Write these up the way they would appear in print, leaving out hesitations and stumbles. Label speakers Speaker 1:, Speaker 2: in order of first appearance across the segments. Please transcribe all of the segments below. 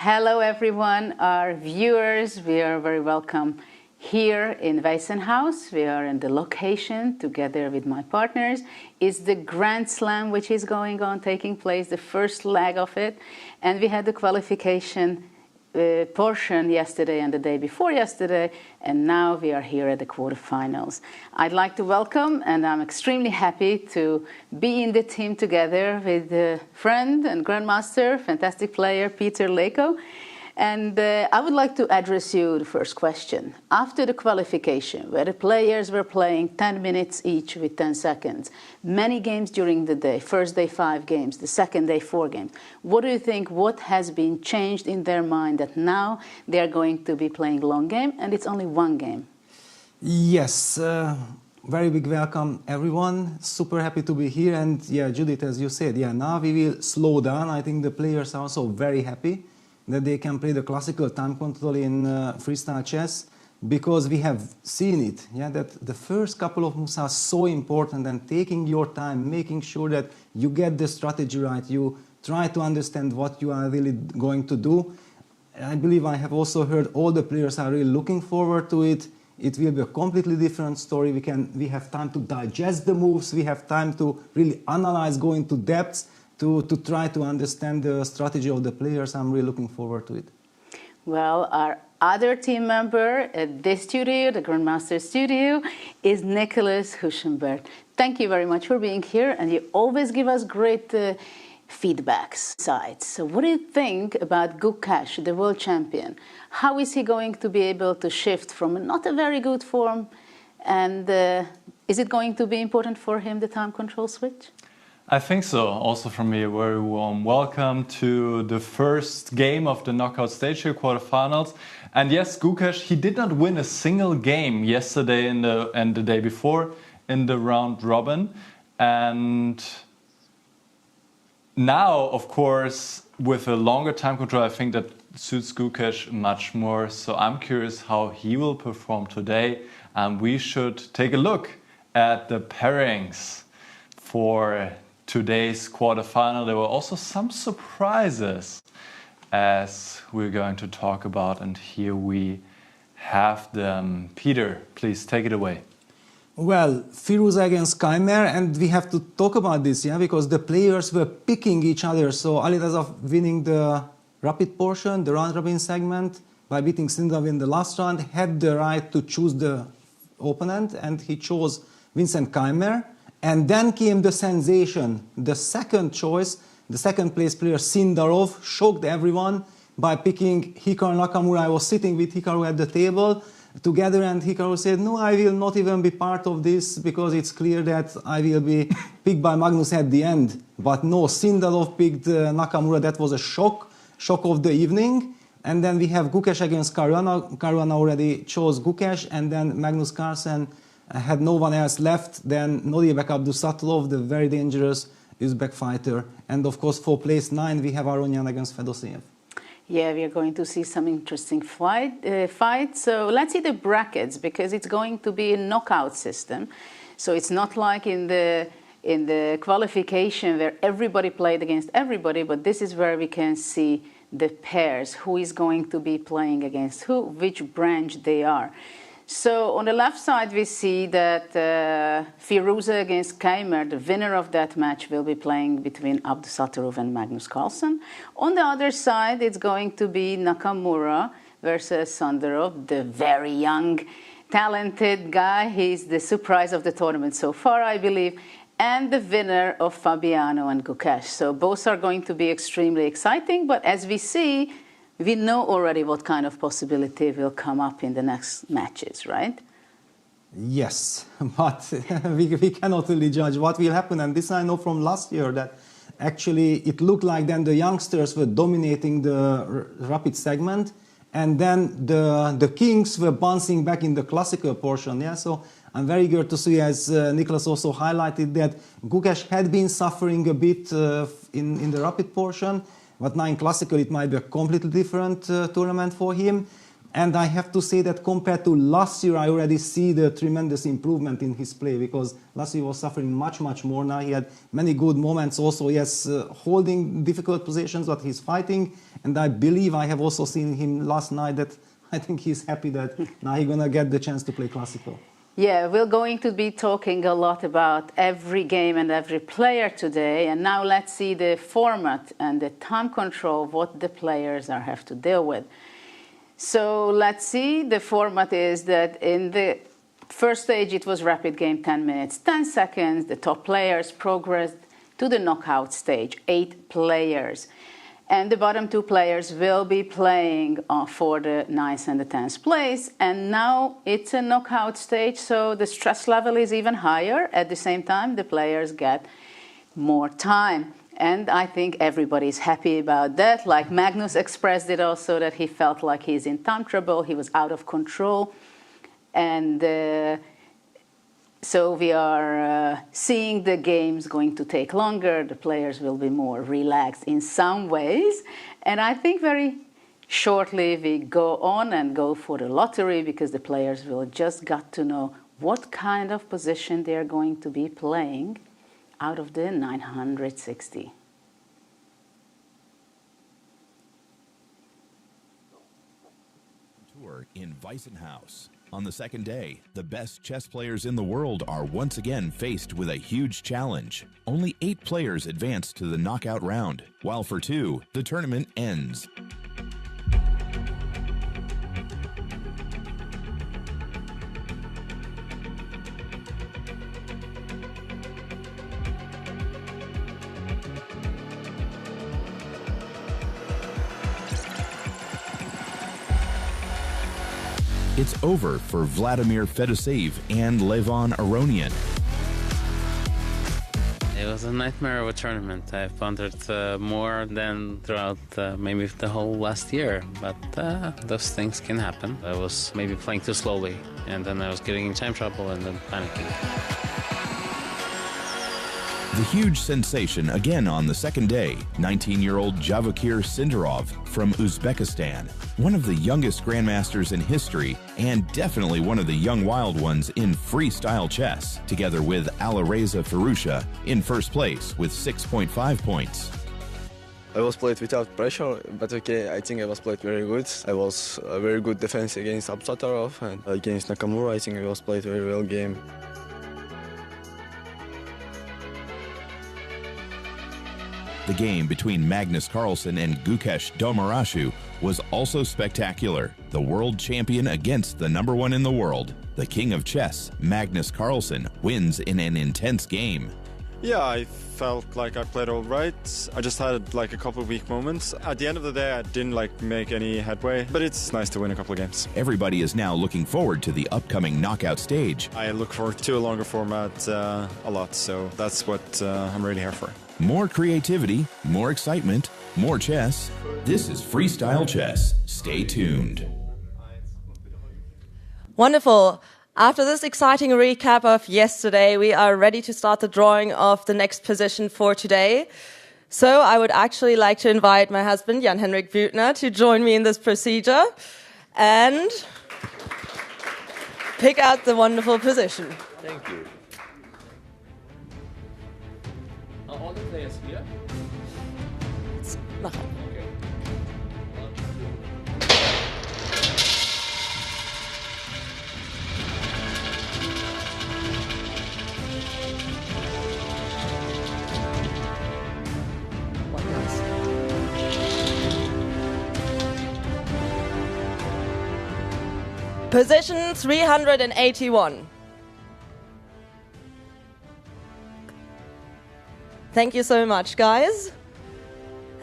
Speaker 1: Hello everyone, our viewers, we are very welcome here in Weissenhaus. We are in the location together with my partners. It's the Grand Slam which is going on, taking place, the first leg of it. And we had the qualification portion yesterday and the day before yesterday, and now we are here at the quarterfinals. I'd like to welcome, and I'm extremely happy to be in the team together with a friend and grandmaster, fantastic player, Peter Leko. And I would like to address you the first question. After the qualification, where the players were playing 10 minutes each with 10 seconds, many games during the day, first day 5 games, the second day 4 games, what do you think, what has been changed in their mind that now they are going to be playing long game and it's only one game?
Speaker 2: Yes, very big welcome everyone, super happy to be here. And yeah, Judith, as you said, yeah, now we will slow down. I think the players are also very happy that they can play the classical time control in freestyle chess, because we have seen it, yeah, that the first couple of moves are so important, and taking your time, making sure that you get the strategy right, you try to understand what you are really going to do. I believe I have also heard all the players are really looking forward to it. It will be a completely different story. We have time to digest the moves, we have time to really analyze, go into depths, to try to understand the strategy of the players. I'm really looking forward to it.
Speaker 1: Well, our other team member at this studio, the Grandmaster Studio, is Nicholas Huschenberg. Thank you very much for being here, and you always give us great feedbacks, sides. So what do you think about Gukesh, the world champion? How is he going to be able to shift from not a very good form, and is it going to be important for him, the time control switch?
Speaker 3: I think so. Also from me, a very warm welcome to the first game of the knockout stage here, quarterfinals. And yes, Gukesh, he did not win a single game yesterday and the day before in the round robin. And now, of course, with a longer time control, I think that suits Gukesh much more. So I'm curious how he will perform today. And we should take a look at the pairings for today's quarterfinal. There were also some surprises, as we're going to talk about, and here we have them. Peter, please take it away.
Speaker 2: Well, Firouzja against Keymer, and we have to talk about this, yeah, because the players were picking each other. So Alireza winning the rapid portion, the round robin segment, by beating Sindarov in the last round, had the right to choose the opponent, and he chose Vincent Keymer. And then came the sensation, the second choice, the second place player Sindarov shocked everyone by picking Hikaru Nakamura. I was sitting with Hikaru at the table together, and Hikaru said, no, I will not even be part of this because it's clear that I will be picked by Magnus at the end. But no, Sindarov picked Nakamura. That was a shock of the evening. And then we have Gukesh against Caruana. Caruana already chose Gukesh, and then Magnus Carlsen had no one else left. Then Nodirbek Abdusattorov, the very dangerous Uzbek fighter. And of course, for place 9, we have Aronian against Fedoseev.
Speaker 1: Yeah, we are going to see some interesting fights. So let's see the brackets, because it's going to be a knockout system. So it's not like in the qualification where everybody played against everybody, but this is where we can see the pairs, who is going to be playing against who, which branch they are. So on the left side, we see that Firouzja against Keymer, the winner of that match, will be playing between Abdusattorov and Magnus Carlsen. On the other side, it's going to be Nakamura versus Sindarov, the very young, talented guy. He's the surprise of the tournament so far, I believe, and the winner of Fabiano and Gukesh. So both are going to be extremely exciting, but as we see, we know already what kind of possibility will come up in the next matches, right?
Speaker 2: Yes, but we cannot really judge what will happen. And this I know from last year, that actually it looked like then the youngsters were dominating the rapid segment, and then the kings were bouncing back in the classical portion. Yeah, so I'm very eager to see, as Nicholas also highlighted, that Gukesh had been suffering a bit in the rapid portion. But now in classical, it might be a completely different tournament for him. And I have to say that compared to last year, I already see the tremendous improvement in his play, because last year he was suffering much, much more. Now he had many good moments also. Yes, holding difficult positions, but he's fighting. And I believe I have also seen him last night that I think he's happy that now he's going to get the chance to play classical.
Speaker 1: Yeah, we're going to be talking a lot about every game and every player today. And now let's see the format and the time control, what the players have to deal with. So let's see, the format is that in the first stage it was rapid game, 10 minutes, 10 seconds. The top players progressed to the knockout stage, 8 players. And the bottom 2 players will be playing for the 9th and the 10th place. And now it's a knockout stage, so the stress level is even higher. At the same time, the players get more time. And I think everybody's happy about that. Like Magnus expressed it also, that he felt like he's in time trouble, he was out of control. And so we are seeing the games going to take longer, the players will be more relaxed in some ways. And I think very shortly we go on and go for the lottery, because the players will just got to know what kind of position they're going to be playing out of the 960.
Speaker 4: Tour in Weissenhaus. On the second day, the best chess players in the world are once again faced with a huge challenge. Only 8 players advance to the knockout round, while for 2, the tournament ends. It's over for Vladimir Fedoseev and Levon Aronian.
Speaker 5: It was a nightmare of a tournament. I've pondered more than throughout maybe the whole last year, but those things can happen. I was maybe playing too slowly, and then I was getting in time trouble and then panicking.
Speaker 4: The huge sensation again on the second day, 19-year-old Javokhir Sindarov from Uzbekistan, one of the youngest grandmasters in history and definitely one of the young wild ones in freestyle chess, together with Alireza Firouzja in first place with 6.5 points.
Speaker 6: I was played without pressure, but okay, I think I was played very good. I was a very good defense against Abdusattorov, and against Nakamura I think I was played very well game.
Speaker 4: The game between Magnus Carlsen and Gukesh Dommaraju was also spectacular. The world champion against the #1 in the world. The king of chess, Magnus Carlsen, wins in an intense game.
Speaker 7: Yeah, I felt like I played all right. I just had like a couple of weak moments. At the end of the day, I didn't make any headway, but it's nice to win a couple of games.
Speaker 4: Everybody is now looking forward to the upcoming knockout stage.
Speaker 7: I look forward to a longer format a lot, so that's what I'm really here for.
Speaker 4: More creativity, more excitement, more chess. This is Freestyle Chess. Stay tuned.
Speaker 8: Wonderful. After this exciting recap of yesterday, we are ready to start the drawing of the next position for today. So I would actually like to invite my husband, Jan-Henrik Büttner, to join me in this procedure and pick out the wonderful position.
Speaker 9: Thank you. Are all the players here?
Speaker 8: Position 381. Thank you so much, guys.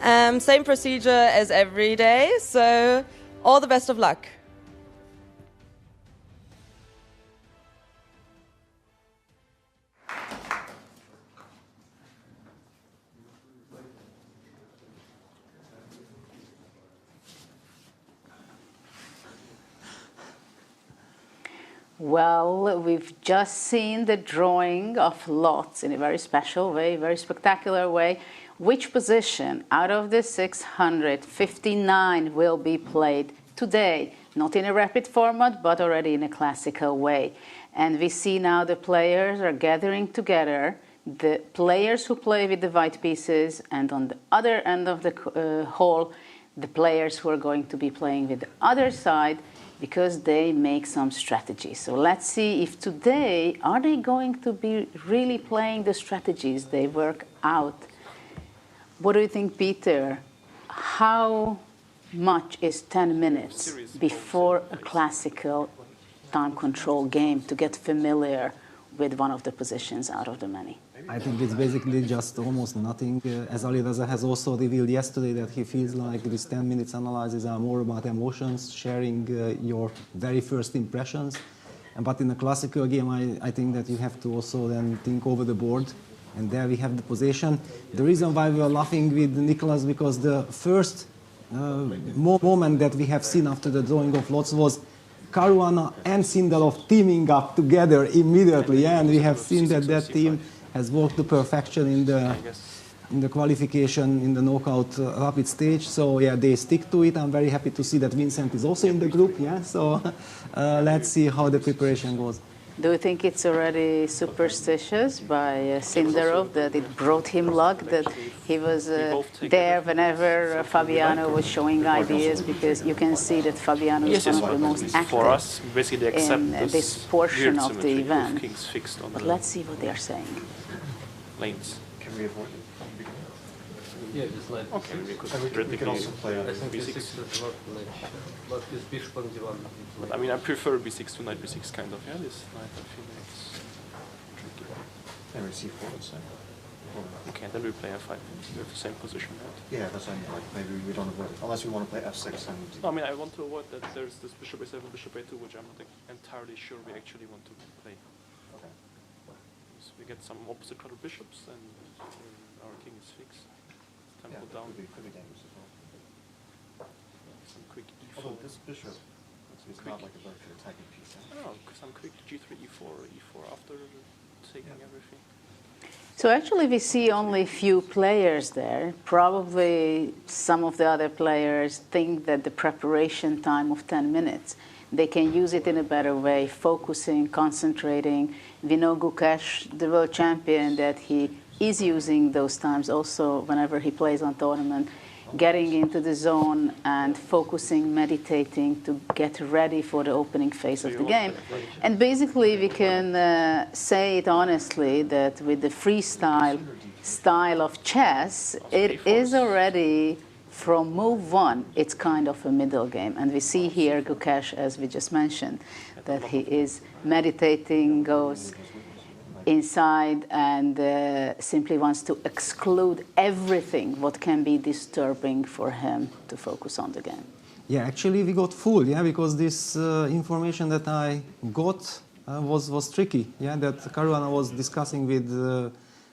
Speaker 8: Same procedure as every day, so all the best of luck.
Speaker 1: Well, we've just seen the drawing of lots in a very special way, very spectacular way. Which position out of the 659 will be played today? not in a rapid format, but already in a classical way. And we see now the players are gathering together, the players who play with the white pieces, and on the other end of the hall, the players who are going to be playing with the other side, because they make some strategies. So let's see if today, are they going to be really playing the strategies they work out? What do you think, Peter? How much is 10 minutes before a classical time control game to get familiar with one of the positions out of the many?
Speaker 2: I think it's basically just almost nothing. As Alireza has also revealed yesterday, that he feels like these 10 minutes analyses are more about emotions, sharing your very first impressions. But in a classical game, I think that you have to also then think over the board. And there we have the position. The reason why we are laughing with Nicolas, because the first moment that we have seen after the drawing of lots was Caruana and Sindarov teaming up together immediately. And we have seen that that team has worked to perfection in the qualification, in the knockout rapid stage. So yeah, they stick to it. I'm very happy to see that Vincent is also in the group. Yeah, so let's see how the preparation goes.
Speaker 1: Do you think it's already superstitious by Sindarov that it brought him luck, that he was there whenever Fabiano was showing ideas? Because you can see that Fabiano is one of the most active in this portion of the event. But let's see what they are saying.
Speaker 9: Lanes. Can we avoid it?
Speaker 10: Yeah, just like
Speaker 9: okay, we could also play on b6.
Speaker 10: But this bishop on d1.
Speaker 9: I mean, I prefer b6 to knight b6 kind of. Yeah, this knight I feel it's tricky.
Speaker 11: And we c4 instead.
Speaker 9: Okay, then we play f5. We have the same position, right?
Speaker 11: Yeah, that's only like maybe we don't avoid it unless we want to play f6 and.
Speaker 9: No, I mean, I want to avoid that. There's this bishop a7, bishop a2, which I'm not entirely sure we actually want to play.
Speaker 11: Okay.
Speaker 9: So we get some opposite color bishops, and our king is fixed. Tempo down.
Speaker 11: Could be dangerous as well.
Speaker 9: Some quick e4.
Speaker 11: Although this bishop is not like a very good attacking piece.
Speaker 9: No, some quick g3, e4, e4 after taking everything.
Speaker 1: So actually we see only few players there. Probably some of the other players think that the preparation time of 10 minutes, they can use it in a better way, focusing, concentrating. We know Gukesh, the world champion, that he is using those times also whenever he plays on tournament, getting into the zone and focusing, meditating to get ready for the opening phase of the game. And basically we can say it honestly that with the freestyle style of chess, it is already from move one, it's kind of a middle game. And we see here Gukesh, as we just mentioned, that he is meditating, goes inside and simply wants to exclude everything what can be disturbing for him to focus on the game.
Speaker 2: Yeah, actually we got fooled, yeah, because this information that I got was tricky, yeah, that Caruana was discussing with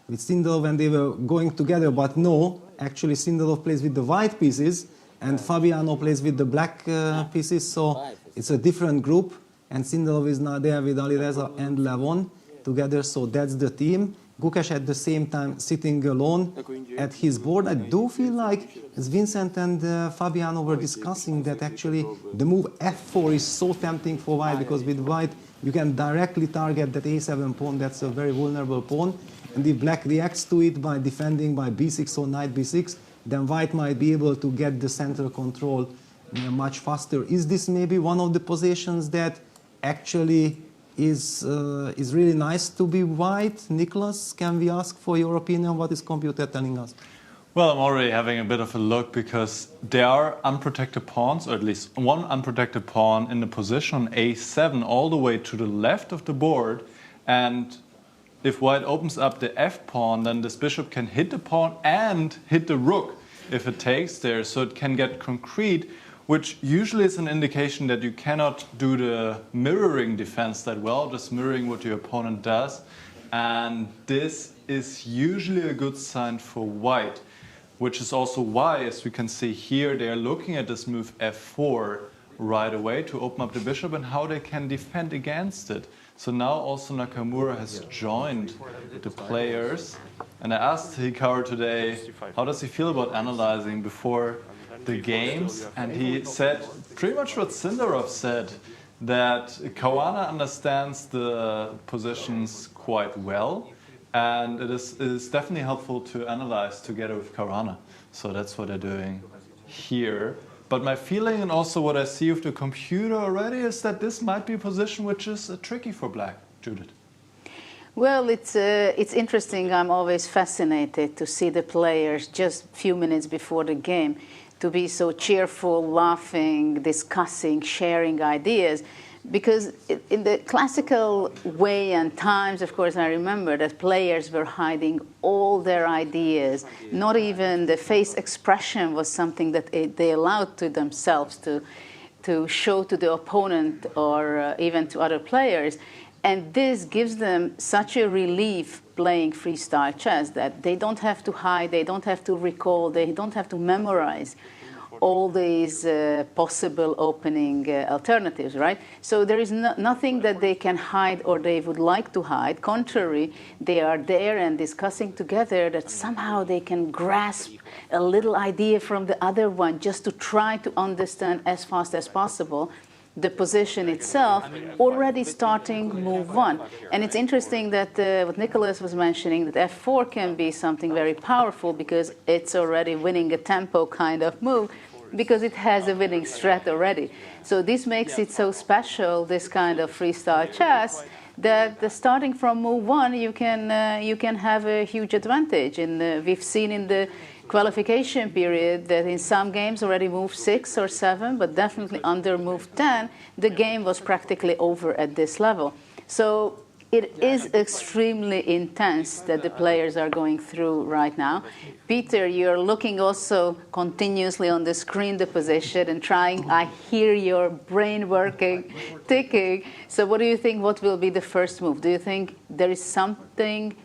Speaker 2: Sindarov when they were going together, but no, actually Sindarov plays with the white pieces and Fabiano plays with the black pieces, so it's a different group, and Sindarov is now there with Alireza and Levon together, so that's the team. Gukesh at the same time sitting alone at his board. I do feel like, as Vincent and Fabiano were discussing, that actually the move f4 is so tempting for white, because with white you can directly target that a7 pawn, that's a very vulnerable pawn, and if black reacts to it by defending by b6 or knight b6, then white might be able to get the center control much faster. Is this maybe one of the positions that actually is really nice to be white? Nicolas, can we ask for your opinion? What is computer telling us?
Speaker 3: Well, I'm already having a bit of a look, because there are unprotected pawns, or at least one unprotected pawn in the position a7 all the way to the left of the board, and if white opens up the f pawn, then this bishop can hit the pawn and hit the rook if it takes there, so it can get concrete, which usually is an indication that you cannot do the mirroring defense that well, just mirroring what your opponent does. And this is usually a good sign for white, which is also why, as we can see here, they are looking at this move f4 right away to open up the bishop and how they can defend against it. So now also Nakamura has joined the players. And I asked Hikaru today, how does he feel about analyzing before the games, and he said pretty much what Sindarov said, that Caruana understands the positions quite well, and it is definitely helpful to analyze together with Caruana. So that's what they're doing here. But my feeling, and also what I see with the computer already, is that this might be a position which is tricky for Black. Judith.
Speaker 1: Well, it's interesting. I'm always fascinated to see the players just a few minutes before the game to be so cheerful, laughing, discussing, sharing ideas. Because in the classical way and times, of course, I remember that players were hiding all their ideas. Not even the face expression was something that they allowed to themselves to show to the opponent or even to other players. And this gives them such a relief playing freestyle chess that they don't have to hide, they don't have to recall, they don't have to memorize all these possible opening alternatives, right? So there is nothing that they can hide or they would like to hide. Contrary, they are there and discussing together that somehow they can grasp a little idea from the other one just to try to understand as fast as possible the position itself, already starting move one. And it's interesting that what Nicholas was mentioning, that f4 can be something very powerful because it's already winning a tempo kind of move, because it has a winning strat already. So this makes it so special, this kind of freestyle chess, that starting from move one, you can have a huge advantage. And we've seen in the qualification period that in some games already move 6 or 7, but definitely under move 10, the game was practically over at this level. So it is extremely intense that the players are going through right now. Peter, you're looking also continuously on the screen, the position, and trying. I hear your brain working, ticking. So what do you think, what will be the first move? Do you think there is something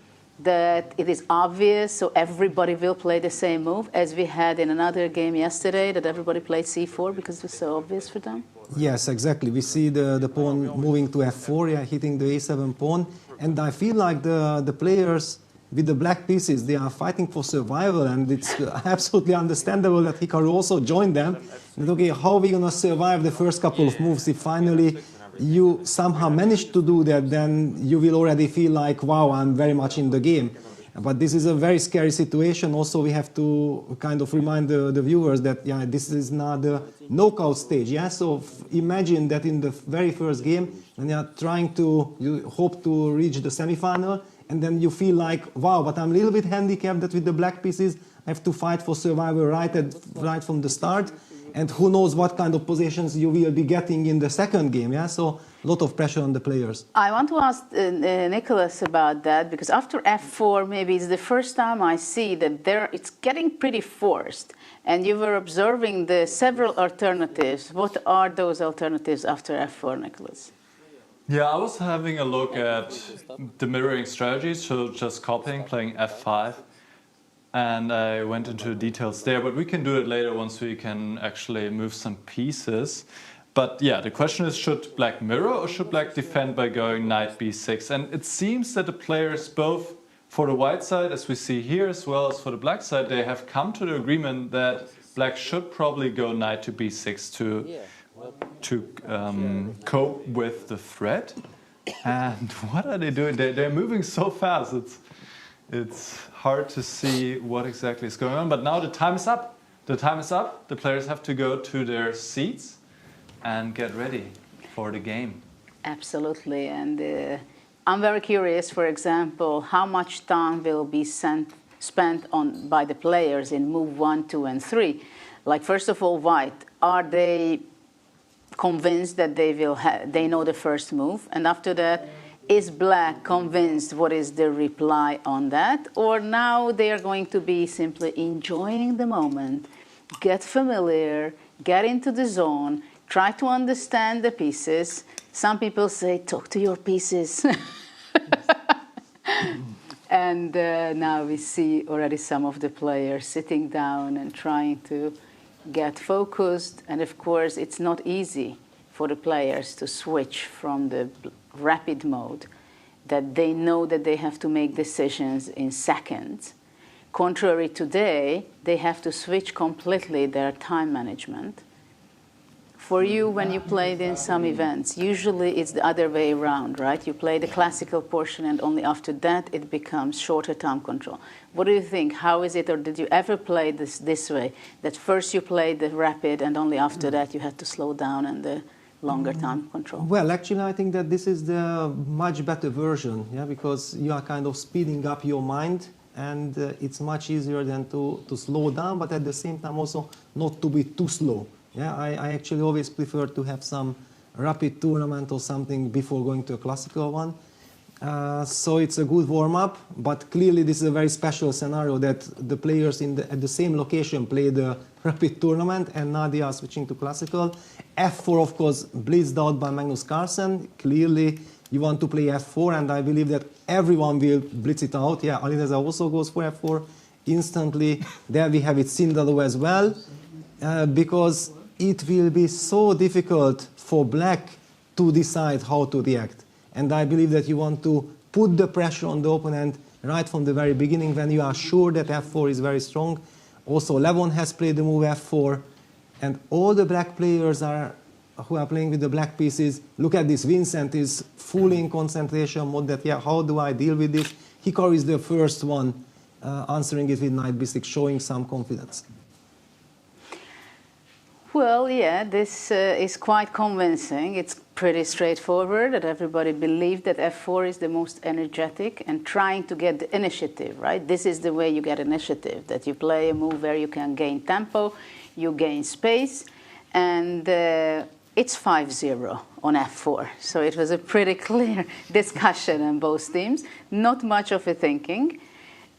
Speaker 1: that it is obvious, so everybody will play the same move, as we had in another game yesterday, that everybody played c4 because it was so obvious for them?
Speaker 2: Yes, exactly. We see the pawn moving to f4, yeah, hitting the a7 pawn. And I feel like the players with the black pieces, they are fighting for survival, and it's absolutely understandable that Hikaru also joined them. And okay, how are we going to survive the first couple of moves? If finally you somehow manage to do that, then you will already feel like, wow, I'm very much in the game. But this is a very scary situation. Also, we have to kind of remind the viewers that, yeah, this is not the knockout stage. Yeah? So imagine that in the very first game, when you are trying to, you hope to reach the semifinal, and then you feel like, wow, but I'm a little bit handicapped that with the black pieces, I have to fight for survival right from the start. And who knows what kind of positions you will be getting in the second game, yeah? So a lot of pressure on the players.
Speaker 1: I want to ask Nicholas about that, because after f4, maybe it's the first time I see that it's getting pretty forced. And you were observing the several alternatives. What are those alternatives after f4, Nicholas?
Speaker 3: Yeah, I was having a look at the mirroring strategies, so just copying, playing f5. And I went into details there, but we can do it later once we can actually move some pieces. But yeah, the question is, should black mirror or should black defend by going knight b6? And it seems that the players, both for the white side, as we see here, as well as for the black side, they have come to the agreement that black should probably go knight to b6 to cope with the threat. And what are they doing? They're moving so fast. It's hard to see what exactly is going on, but now the time is up. The time is up. The players have to go to their seats and get ready for the game.
Speaker 1: Absolutely, and I'm very curious, for example, how much time will be spent by the players in move 1, 2, and 3. Like, first of all, white, are they convinced that they know the first move, and after that, is black convinced what is the reply on that? Or now they are going to be simply enjoying the moment, get familiar, get into the zone, try to understand the pieces. Some people say, talk to your pieces. And now we see already some of the players sitting down and trying to get focused. And of course, it's not easy for the players to switch from the rapid mode, that they know that they have to make decisions in seconds, Contrary today, they have to switch completely their time management. For you, when you played in some events, usually it's the other way around, right? You play the classical portion and only after that it becomes shorter time control. What do you think? How is it, or did you ever play this way? That first you played the rapid and only after that you had to slow down and the longer time control?
Speaker 2: Well, actually, I think that this is the much better version, yeah, because you are kind of speeding up your mind, and it's much easier than to slow down, but at the same time also not to be too slow. Yeah, I actually always prefer to have some rapid tournament or something before going to a classical one. So it's a good warm-up, but clearly this is a very special scenario that the players at the same location play the rapid tournament, and now they are switching to classical. F4, of course, blitzed out by Magnus Carlsen. Clearly you want to play F4, and I believe that everyone will blitz it out. Yeah, Alireza also goes for F4 instantly. There we have it Sindarov as well, because it will be so difficult for black to decide how to react. And I believe that you want to put the pressure on the opponent right from the very beginning when you are sure that F4 is very strong. Also, Levon has played the move F4, and all the black players who are playing with the black pieces, look at this, Vincent is fully in concentration mode that, yeah, how do I deal with this? Hikaru is the first one answering it with knight b6, showing some confidence.
Speaker 1: Well, yeah, this is quite convincing. It's pretty straightforward that everybody believes that F4 is the most energetic and trying to get the initiative, right? This is the way you get initiative, that you play a move where you can gain tempo, you gain space, and it's 5-0 on F4. So it was a pretty clear discussion on both teams, not much of a thinking.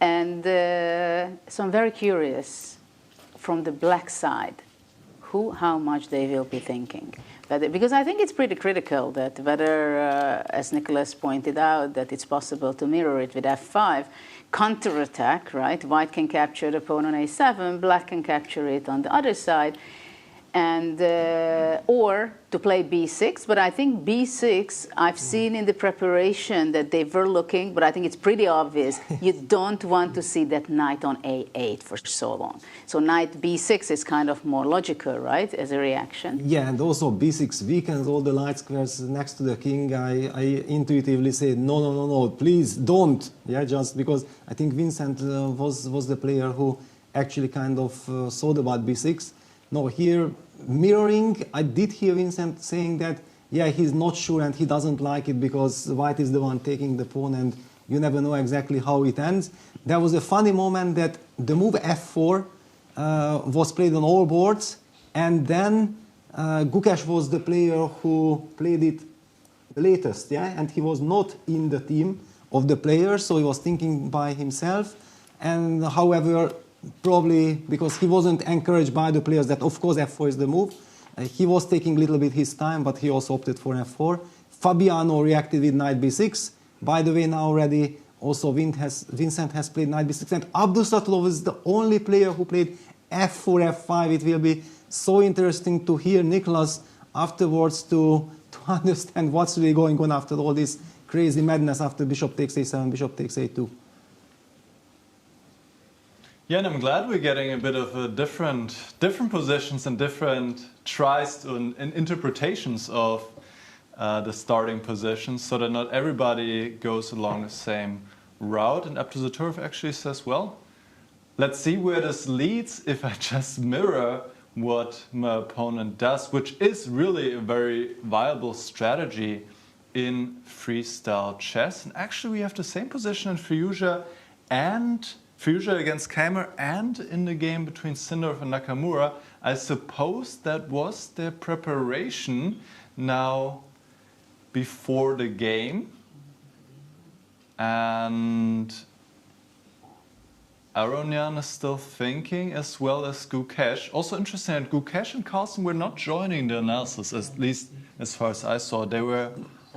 Speaker 1: And so I'm very curious from the black side, how much they will be thinking. Because I think it's pretty critical that whether, as Nicholas pointed out, that it's possible to mirror it with F5, counterattack, right? White can capture the pawn on A7, black can capture it on the other side, and or to play B6. But I think B6, I've seen in the preparation that they were looking, but I think it's pretty obvious. You don't want to see that knight on A8 for so long. So knight B6 is kind of more logical, right, as a reaction.
Speaker 2: Yeah, and also B6 weakens all the light squares next to the king. I intuitively say, no, please don't. Yeah, just because I think Vincent was the player who actually kind of thought about B6. No, here, mirroring, I did hear Vincent saying that, yeah, he's not sure and he doesn't like it because white is the one taking the pawn and you never know exactly how it ends. There was a funny moment that the move F4 was played on all boards, and then Gukesh was the player who played it the latest, yeah, and he was not in the team of the players, so he was thinking by himself. And however, probably because he wasn't encouraged by the players that of course F4 is the move, he was taking a little bit his time, but he also opted for F4. Fabiano reacted with knight b6. By the way, now already also Vincent has played knight b6, and Abdusattorov is the only player who played F4, F5. It will be so interesting to hear Nicholas afterwards to understand what's really going on after all this crazy madness after bishop takes a7, bishop takes a2.
Speaker 3: Yeah, and I'm glad we're getting a bit of a different positions and different tries and interpretations of the starting positions, so that not everybody goes along the same route. And Abdusattorov actually says, well, let's see where this leads if I just mirror what my opponent does, which is really a very viable strategy in freestyle chess. And actually we have the same position in Firouzja against Keymer, and in the game between Sindarov and Nakamura. I suppose that was their preparation now before the game. And Aronian is still thinking, as well as Gukesh. Also interesting that Gukesh and Carlsen were not joining the analysis, at least as far as I saw. They were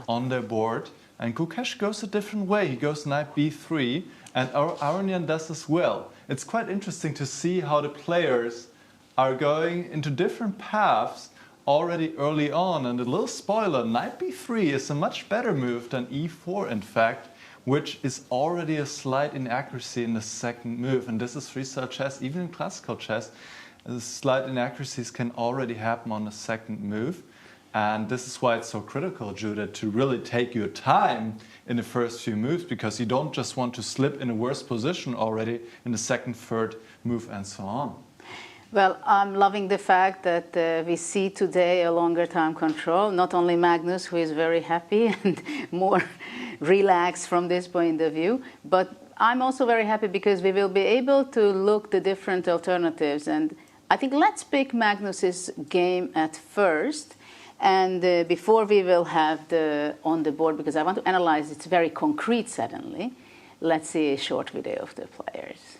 Speaker 3: on their board. And Gukesh goes a different way. He goes knight b3, and Aronian does as well. It's quite interesting to see how the players are going into different paths already early on. And a little spoiler, knight b3 is a much better move than e4, in fact, which is already a slight inaccuracy in the second move. And this is freestyle chess, even in classical chess, slight inaccuracies can already happen on the second move. And this is why it's so critical, Judith, to really take your time in the first few moves, because you don't just want to slip in a worse position already in the second, third move, and so on.
Speaker 1: Well, I'm loving the fact that we see today a longer time control. Not only Magnus, who is very happy and more relaxed from this point of view, but I'm also very happy because we will be able to look the different alternatives. And I think let's pick Magnus's game at first. And before we will have the on the board, because I want to analyze it's very concrete suddenly, let's see a short video of the players.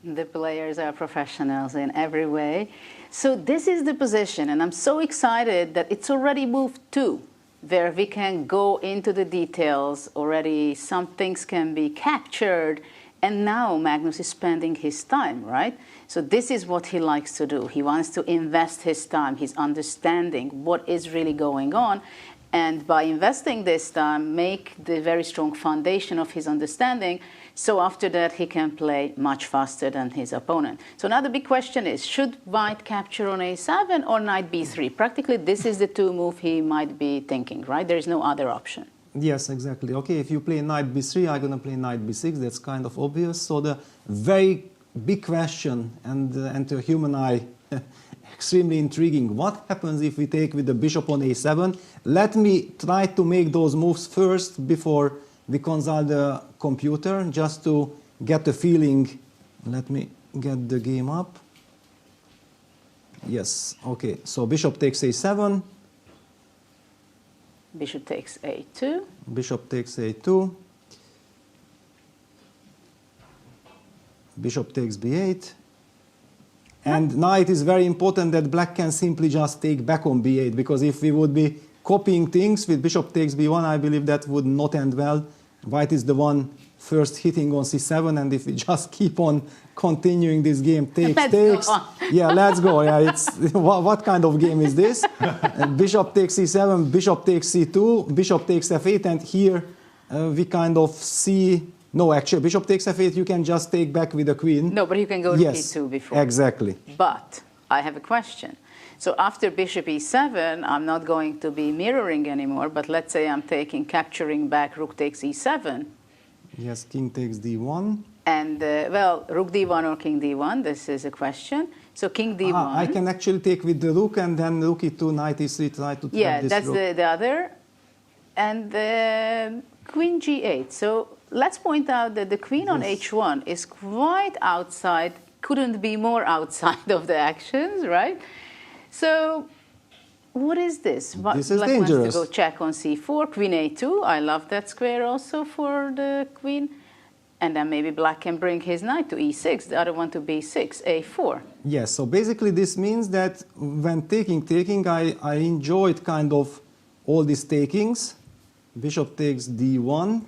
Speaker 1: The players are professionals in every way. So this is the position, and I'm so excited that it's already moved 2, where we can go into the details already. Some things can be captured, and now Magnus is spending his time, right? So this is what he likes to do. He wants to invest his time, his understanding, what is really going on, and by investing this time, make the very strong foundation of his understanding. So after that, he can play much faster than his opponent. So now the big question is, should white capture on a7 or knight b3? Practically, this is the 2 move he might be thinking, right? There is no other option.
Speaker 2: Yes, exactly. Okay, if you play knight b3, I'm going to play knight b6. That's kind of obvious. So the very big question, and to a human eye, extremely intriguing. What happens if we take with the bishop on a7? Let me try to make those moves first before we consult the computer, just to get a feeling. Let me get the game up. Yes, okay. So bishop takes a7.
Speaker 1: Bishop takes a2.
Speaker 2: Bishop takes a2. Bishop takes b8. And now it is very important that black can simply just take back on b8, because if we would be copying things with bishop takes b1, I believe that would not end well. White is the one first hitting on c7, and if we just keep on continuing this game, takes. Yeah, let's go. Yeah, it's what kind of game is this? Bishop takes c7, bishop takes c2, bishop takes f8, and here we kind of see. No, actually, bishop takes f8. You can just take back with the queen.
Speaker 1: No, but you can go to b2 before.
Speaker 2: Exactly.
Speaker 1: But I have a question. So after bishop e7, I'm not going to be mirroring anymore, but let's say I'm capturing back rook takes e7.
Speaker 2: Yes, king takes d1.
Speaker 1: And, well, rook d1 or king d1, this is a question. So king d1.
Speaker 2: I can actually take with the rook, and then rook e2, knight e3, try to
Speaker 1: yeah,
Speaker 2: this
Speaker 1: that's
Speaker 2: rook.
Speaker 1: the other. And queen g8. So let's point out that the queen on h1 is quite outside, couldn't be more outside of the actions, right? So what is this?
Speaker 2: This is
Speaker 1: Black
Speaker 2: dangerous.
Speaker 1: wants to go check on c4, queen a2. I love that square also for the queen. And then maybe black can bring his knight to e6, the other one to b6, a4.
Speaker 2: Yes, so basically this means that when taking, I enjoyed kind of all these takings. Bishop takes d1.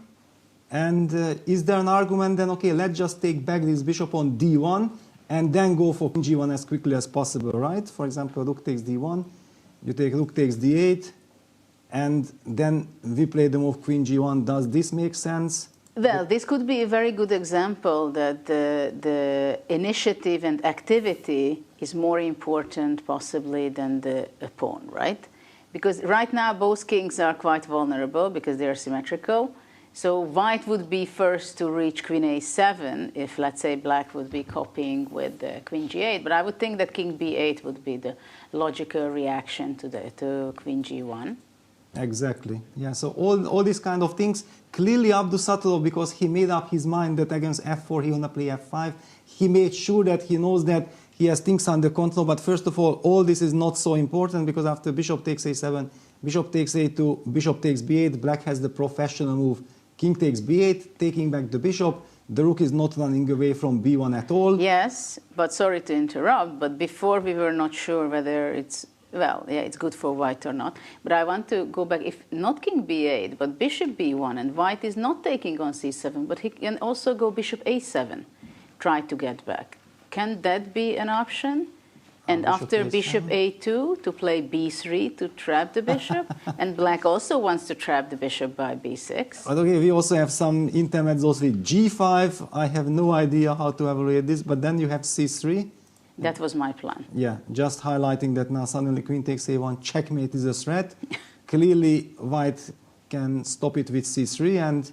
Speaker 2: And is there an argument then, okay, let's just take back this bishop on d1 and then go for king g1 as quickly as possible, right? For example, rook takes d1, you take rook takes d8, and then we play the move queen g1. Does this make sense?
Speaker 1: Well, this could be a very good example that the initiative and activity is more important possibly than the pawn, right? Because right now both kings are quite vulnerable because they are symmetrical. So white would be first to reach queen a7 if, let's say, black would be copying with queen g8. But I would think that king b8 would be the logical reaction to queen g1.
Speaker 2: Exactly. Yeah, so all these kind of things. Clearly Abdusattorov, because he made up his mind that against f4 he wanna play f5, he made sure that he knows that he has things under control. But first of all this is not so important, because after bishop takes a7, bishop takes a2, bishop takes b8, black has the professional move king takes b8, taking back the bishop. The rook is not running away from b1 at all.
Speaker 1: Yes, but sorry to interrupt, but before we were not sure whether it's, well, yeah, it's good for white or not. But I want to go back, if not king b8, but bishop b1, and white is not taking on c7, but he can also go bishop a7, try to get back. Can that be an option? And after bishop a2 to play b3 to trap the bishop, and black also wants to trap the bishop by b6.
Speaker 2: But okay, we also have some intermezzos with g5. I have no idea how to evaluate this, but then you have c3.
Speaker 1: That was my plan.
Speaker 2: Yeah, just highlighting that now suddenly queen takes a1, checkmate is a threat. Clearly, white can stop it with c3, and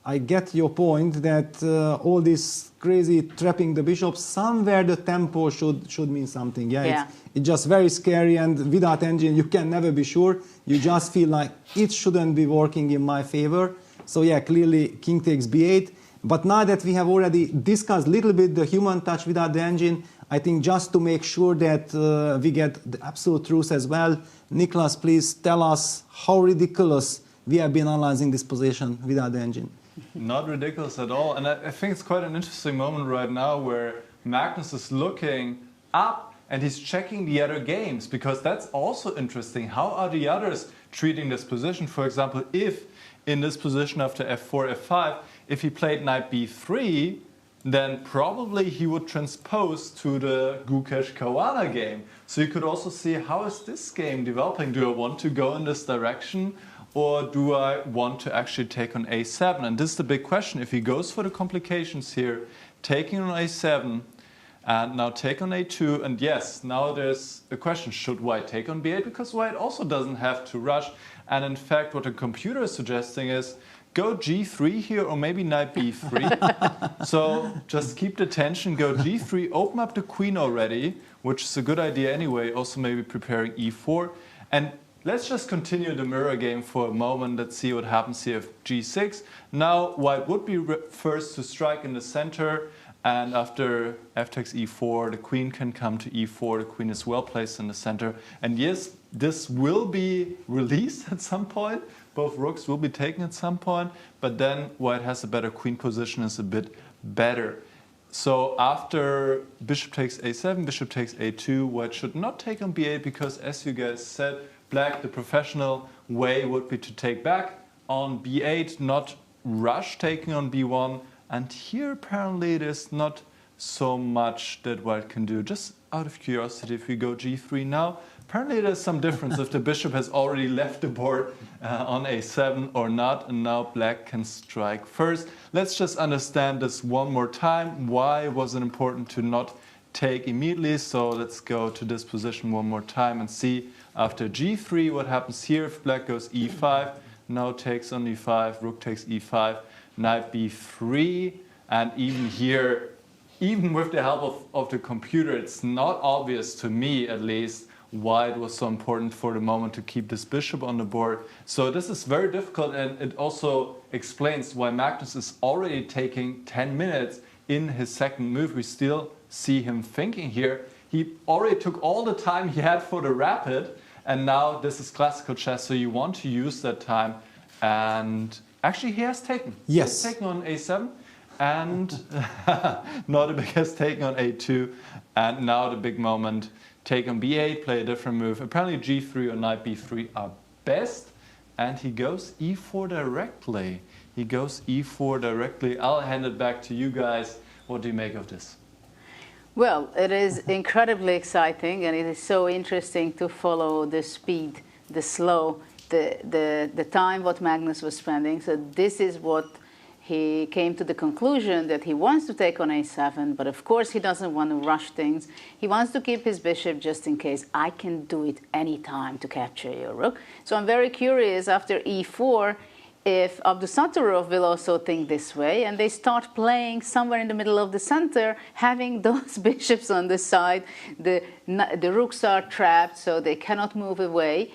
Speaker 2: I get your point that all this crazy trapping the bishop, somewhere the tempo should mean something. Yeah, it's just very scary, and without engine you can never be sure. You just feel like it shouldn't be working in my favor. So yeah, clearly king takes b8. But now that we have already discussed a little bit the human touch without the engine, I think just to make sure that we get the absolute truth as well, Nicholas, please tell us how ridiculous we have been analyzing this position without the engine.
Speaker 3: Not ridiculous at all. And I think it's quite an interesting moment right now where Magnus is looking up and he's checking the other games, because that's also interesting. How are the others treating this position? For example, if in this position after f4, f5, if he played knight b3, then probably he would transpose to the Gukesh Caruana game. So you could also see, how is this game developing? Do I want to go in this direction? Or do I want to actually take on a7? And this is the big question. If he goes for the complications here, taking on a7, and now take on a2, and yes, now there's a question, should white take on b8? Because white also doesn't have to rush. And in fact, what the computer is suggesting is, go g3 here, or maybe knight b3. So just keep the tension, go g3, open up the queen already, which is a good idea anyway, also maybe preparing e4. And let's just continue the mirror game for a moment. Let's see what happens here with g6. Now white would be first to strike in the center, and after f takes e4, the queen can come to e4. The queen is well placed in the center. And yes, this will be released at some point. Both rooks will be taken at some point, but then white has a better queen position, is a bit better. So after bishop takes a7, bishop takes a2, white should not take on b8, because as you guys said, black, the professional way would be to take back on b8, not rush taking on b1. And here apparently there's not so much that white can do. Just out of curiosity, if we go g3 now, apparently there's some difference if the bishop has already left the board on a7 or not, and now black can strike first. Let's just understand this one more time. Why was it important to not take immediately? So let's go to this position one more time and see after g3 what happens here. If black goes e5, now takes on e5, rook takes e5, knight b3, and even here, even with the help of the computer, it's not obvious to me at least why it was so important for the moment to keep this bishop on the board. So this is very difficult, and it also explains why Magnus is already taking 10 minutes in his second move. We still see him thinking here. He already took all the time he had for the rapid, and now this is classical chess, so you want to use that time. And actually he has taken.
Speaker 2: Yes.
Speaker 3: He has taken on a7, and Nodirbek has taken on a2, and now the big moment, take on b8, play a different move. Apparently g3 or knight b3 are best, and he goes e4 directly. He goes e4 directly. I'll hand it back to you guys. What do you make of this?
Speaker 1: Well, it is incredibly exciting, and it is so interesting to follow the speed, the slow, the time what Magnus was spending. So this is what he came to the conclusion, that he wants to take on a7, but of course he doesn't want to rush things. He wants to keep his bishop just in case. I can do it any time to capture your rook. So I'm very curious after e4 if Abdusattorov will also think this way, and they start playing somewhere in the middle of the center, having those bishops on the side. The rooks are trapped, so they cannot move away.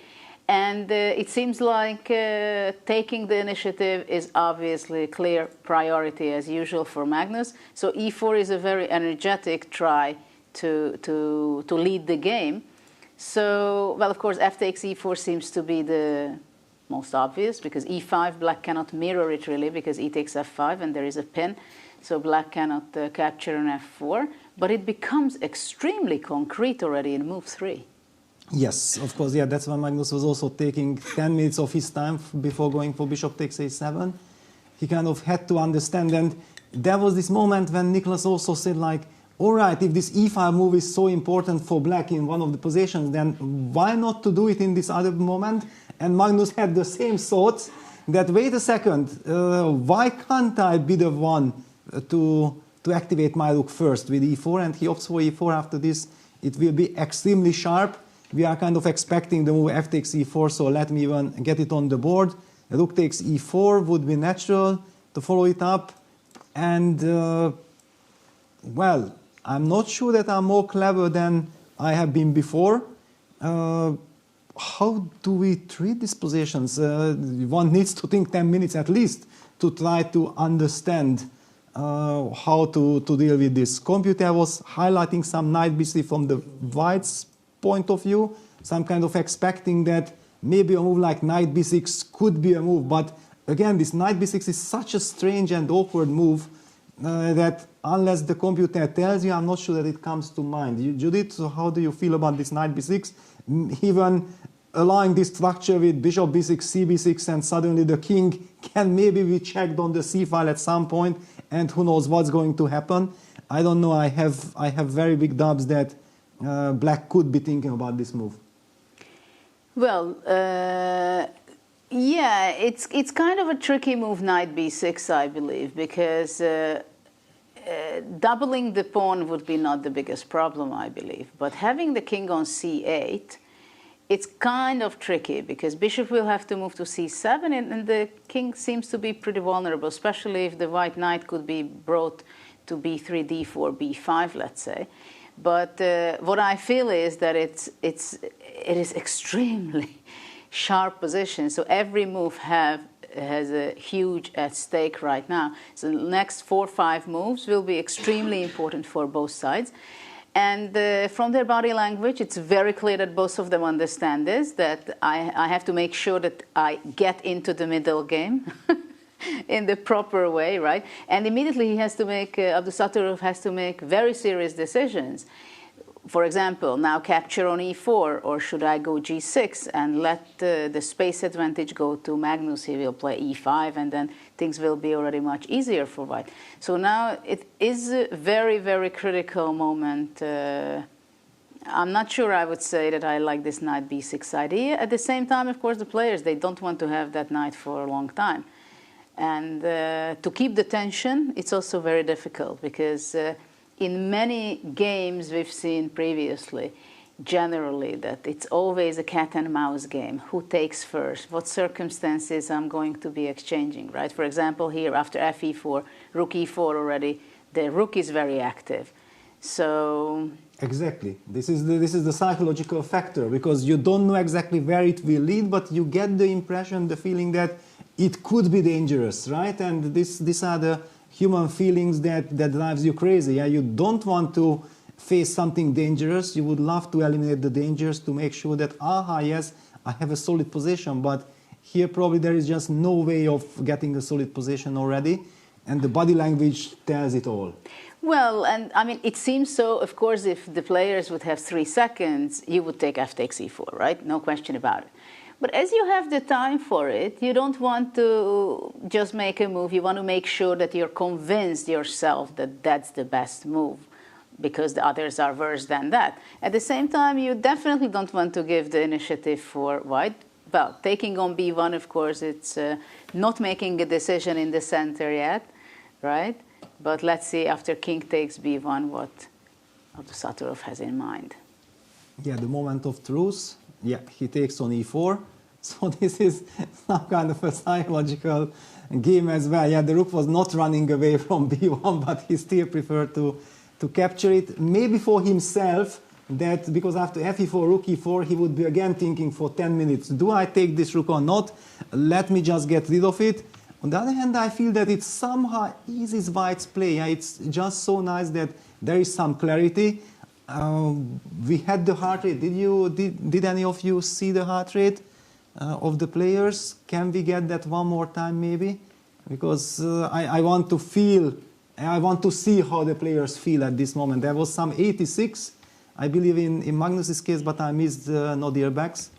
Speaker 1: And it seems like taking the initiative is obviously a clear priority as usual for Magnus. So e4 is a very energetic try to lead the game. So, well, of course, f takes e4 seems to be the most obvious, because e5, black cannot mirror it really, because e takes f5 and there is a pin, so black cannot capture an f4, but it becomes extremely concrete already in move 3.
Speaker 2: Yes, of course, yeah, that's why Magnus was also taking 10 minutes of his time before going for bishop takes a7. He kind of had to understand, and there was this moment when Nicholas also said, like, all right, if this e5 move is so important for black in one of the positions, then why not to do it in this other moment? And Magnus had the same thoughts, that wait a second, why can't I be the one to activate my rook first with e4? And he opts for e4. After this, it will be extremely sharp. We are kind of expecting the move f takes e4, so let me even get it on the board. Rook takes e4 would be natural to follow it up. And, well, I'm not sure that I'm more clever than I have been before. How do we treat these positions? One needs to think 10 minutes at least to try to understand how to deal with this. Computer was highlighting some knight b3 from the white's point of view. So I'm kind of expecting that maybe a move like knight b6 could be a move. But again, this knight b6 is such a strange and awkward move that unless the computer tells you, I'm not sure that it comes to mind. Judith, so how do you feel about this knight b6? Even allowing this structure with bishop b6, cb6, and suddenly the king can maybe be checked on the c file at some point, and who knows what's going to happen. I don't know. I have very big doubts that black could be thinking about this move.
Speaker 1: Well, yeah, it's kind of a tricky move, knight b6, I believe, because doubling the pawn would be not the biggest problem, I believe. But having the king on c8, it's kind of tricky, because bishop will have to move to c7, and the king seems to be pretty vulnerable, especially if the white knight could be brought to b3, d4, b5, let's say. But what I feel is that it is extremely sharp position. So every move has a huge at stake right now. So the next 4 or 5 moves will be extremely important for both sides. And from their body language, it's very clear that both of them understand this, that I have to make sure that I get into the middle game in the proper way, right? And immediately he has to make, Abdusattorov has to make very serious decisions. For example, now capture on e4, or should I go g6 and let the space advantage go to Magnus? He will play e5, and then things will be already much easier for white. So now it is a very, very critical moment. I'm not sure I would say that I like this knight b6 idea. At the same time, of course, the players, they don't want to have that knight for a long time. And to keep the tension, it's also very difficult, because in many games we've seen previously, generally, that it's always a cat and mouse game. Who takes first? What circumstances I'm going to be exchanging, right? For example, here after fe4, rook e4 already, the rook is very active. So
Speaker 2: exactly, this is the psychological factor, because you don't know exactly where it will lead, but you get the impression, the feeling that it could be dangerous, right? And these are the human feelings that drives you crazy. Yeah? You don't want to face something dangerous. You would love to eliminate the dangers to make sure that, aha, yes, I have a solid position. But here probably there is just no way of getting a solid position already. And the body language tells it all.
Speaker 1: Well, and I mean, it seems so. Of course, if the players would have 3 seconds, you would take f takes e4, right? No question about it. But as you have the time for it, you don't want to just make a move. You want to make sure that you're convinced yourself that that's the best move, because the others are worse than that. At the same time, you definitely don't want to give the initiative for white. Well, taking on b1, of course, it's not making a decision in the center yet, right? But let's see after king takes b1 what Abdusattorov has in mind.
Speaker 2: Yeah, the moment of truth. Yeah, he takes on e4. So this is some kind of a psychological game as well. Yeah, the rook was not running away from b1, but he still preferred to capture it. Maybe for himself, that because after fe4, rook e4, he would be again thinking for 10 minutes, do I take this rook or not? Let me just get rid of it. On the other hand, I feel that it somehow eases white's play. Yeah, it's just so nice that there is some clarity. We had the heart rate. Did any of you see the heart rate? of the players. Can we get that one more time maybe? Because I want to feel, I want to see how the players feel at this moment. There was some 86, I believe in Magnus's case, but I missed Nodirbek's.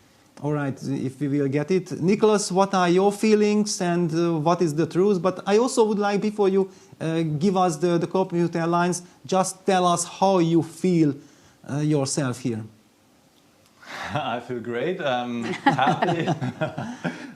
Speaker 2: All right, if we will get it. Nicholas, what are your feelings and what is the truth? But I also would like, before you give us the computer lines, just tell us how you feel yourself here.
Speaker 3: I feel great. I'm happy.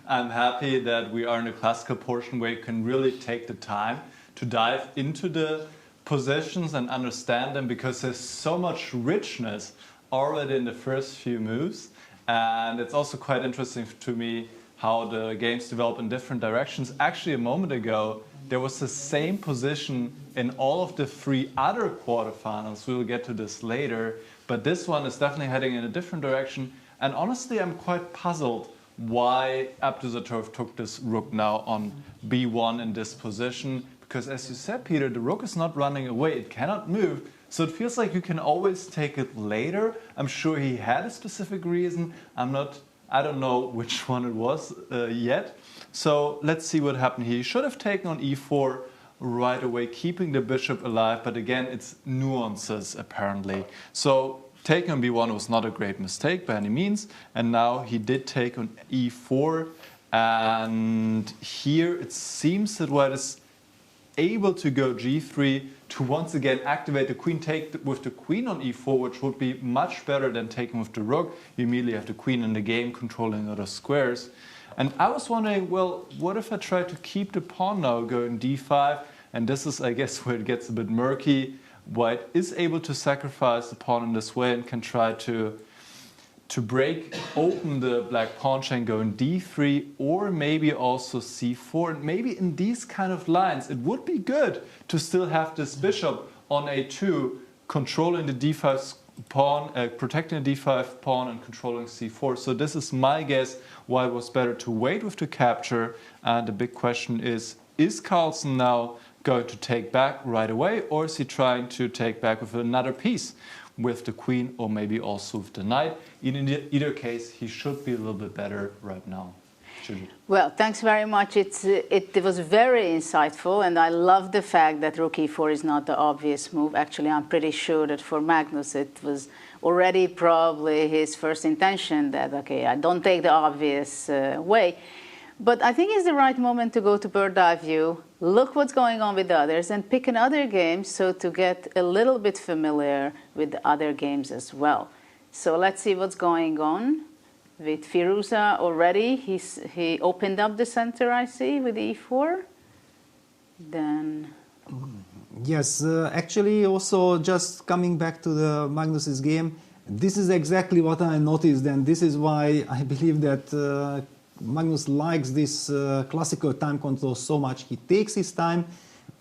Speaker 3: I'm happy that we are in a classical portion where you can really take the time to dive into the positions and understand them, because there's so much richness already in the first few moves. And it's also quite interesting to me how the games develop in different directions. Actually, a moment ago, there was the same position in all of the 3 other quarterfinals. We will get to this later. But this one is definitely heading in a different direction. And honestly, I'm quite puzzled why Abdusattorov took this rook now on b1 in this position. Because as you said, Peter, the rook is not running away. It cannot move. So it feels like you can always take it later. I'm sure he had a specific reason. I don't know which one it was yet. So let's see what happened here. He should have taken on e4 right away, keeping the bishop alive. But again, it's nuances apparently. So taking on b1 was not a great mistake by any means. And now he did take on e4. And here it seems that white is able to go g3 to once again activate the queen, take with the queen on e4, which would be much better than taking with the rook. You immediately have the queen in the game, controlling other squares. And I was wondering, well, what if I try to keep the pawn now going d5? And this is, I guess, where it gets a bit murky. White is able to sacrifice the pawn in this way and can try to break open the black pawn chain going d3 or maybe also c4. And maybe in these kind of lines, it would be good to still have this bishop on a2, controlling the d5 pawn, protecting the d5 pawn and controlling c4. So this is my guess why it was better to wait with the capture. And the big question is Carlsen now going to take back right away, or is he trying to take back with another piece? With the queen or maybe also with the knight. In either case, he should be a little bit better right now.
Speaker 1: Well, thanks very much. It was very insightful, and I love the fact that rook e4 is not the obvious move. Actually, I'm pretty sure that for Magnus, it was already probably his first intention that, okay, I don't take the obvious way. But I think it's the right moment to go to bird's eye view, look what's going on with the others, and pick another game so to get a little bit familiar with the other games as well. So let's see what's going on with Firouzja already. He opened up the center, I see, with e4. Then...
Speaker 2: Yes, actually also just coming back to the Magnus's game, this is exactly what I noticed, and this is why I believe that Magnus likes this classical time control so much. He takes his time,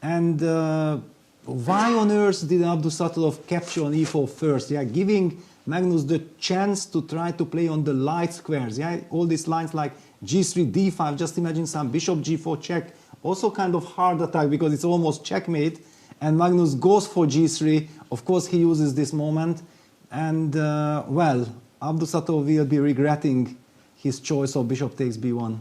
Speaker 2: and why on earth did Abdusattorov capture on e4 first? Yeah, giving Magnus the chance to try to play on the light squares. Yeah, all these lines like g3, d5. Just imagine some bishop g4 check. Also kind of hard attack because it's almost checkmate. And Magnus goes for g3. Of course, he uses this moment, and well, Abdusattorov will be regretting his choice of bishop takes b1.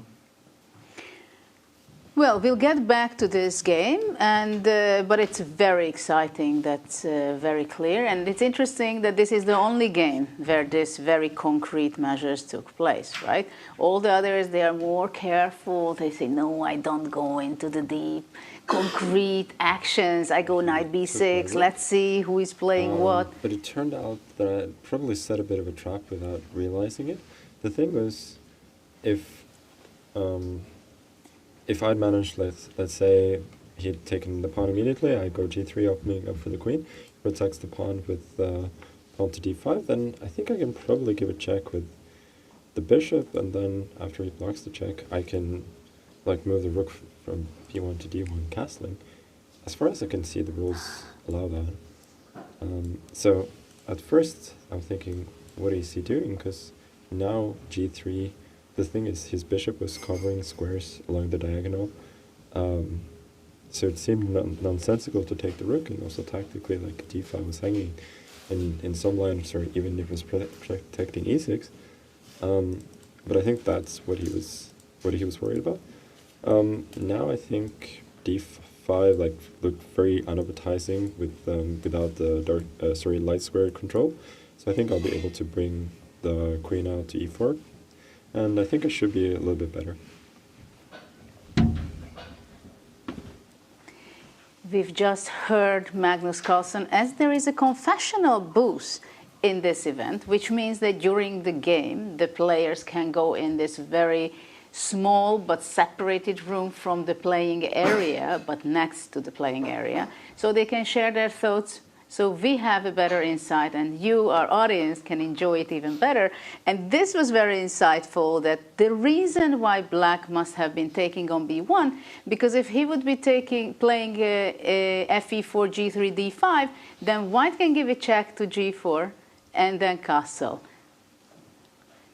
Speaker 1: Well, we'll get back to this game, and but it's very exciting. That's very clear, and it's interesting that this is the only game where this very concrete measures took place, right? All the others, they are more careful. They say, no, I don't go into the deep, concrete actions. I go knight b6. Let's see who is playing what.
Speaker 12: But it turned out that I probably set a bit of a trap without realizing it. The thing was, if I'd managed, let's say he'd taken the pawn immediately, I go g3, opening up for the queen, he protects the pawn with pawn to d5, then I think I can probably give a check with the bishop, and then after he blocks the check, I can move the rook from b1 to d1, castling. As far as I can see, the rules allow that. So at first, I'm thinking, what is he doing? Because now g3, the thing is, his bishop was covering squares along the diagonal, so it seemed nonsensical to take the rook, and also tactically, d5 was hanging, and in some lines, or even if it was protecting e6. But I think that's what he was worried about. Now I think d5 looked very unappetizing without the light square control. So I think I'll be able to bring the queen out to e4, and I think I should be a little bit better.
Speaker 1: We've just heard Magnus Carlsen, as there is a confessional booth in this event, which means that during the game, the players can go in this very small but separated room from the playing area, but next to the playing area, so they can share their thoughts. So we have a better insight, and you, our audience, can enjoy it even better. And this was very insightful, that the reason why Black must have been taking on b1, because if he would be playing fe4, g3, d5, then White can give a check to g4 and then castle.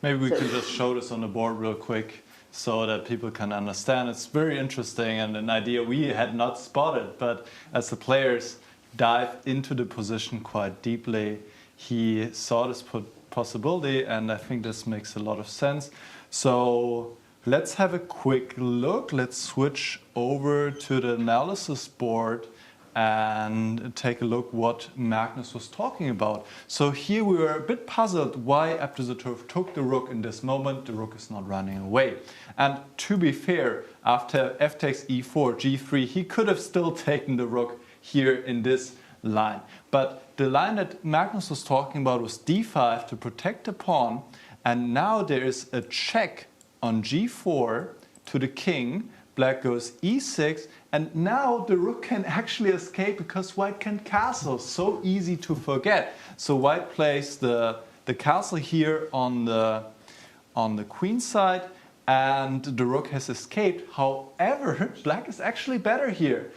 Speaker 3: Maybe we can just show this on the board real quick so that people can understand. It's very interesting and an idea we had not spotted, but as the players dive into the position quite deeply, he saw this possibility, and I think this makes a lot of sense. So let's have a quick look. Let's switch over to the analysis board and take a look what Magnus was talking about. So here we were a bit puzzled why Abdusattorov took the rook in this moment. The rook is not running away. And to be fair, after f takes e4, g3, he could have still taken the rook here in this line. But the line that Magnus was talking about was d5 to protect the pawn, and now there is a check on g4 to the king. Black goes e6, and now the rook can actually escape because White can castle. So easy to forget. So White plays the castle here on the queen side, and the rook has escaped. However, Black is actually better here.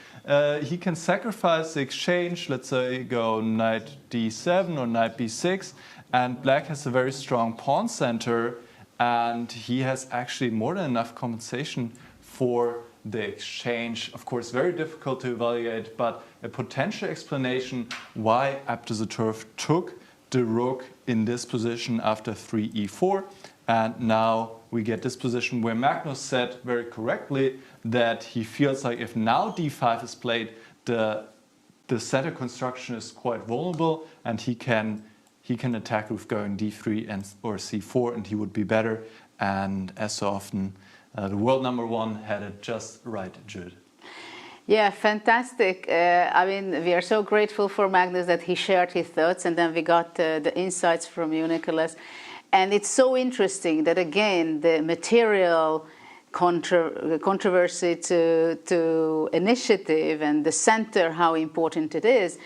Speaker 3: He can sacrifice the exchange, let's say go knight d7 or knight b6, and Black has a very strong pawn center, and he has actually more than enough compensation for the exchange. Of course, very difficult to evaluate, but a potential explanation why Abdusattorov took the rook in this position after 3e4. And now we get this position where Magnus said very correctly that he feels like if now d5 is played, the center construction is quite vulnerable, and he can attack with going d3 or c4, and he would be better. And as so often, the world #1 had it just right, Jude.
Speaker 1: Yeah, fantastic. I mean, we are so grateful for Magnus that he shared his thoughts, and then we got the insights from you, Nicholas. And it's so interesting that, again, the material controversy to initiative and the center, how important it is.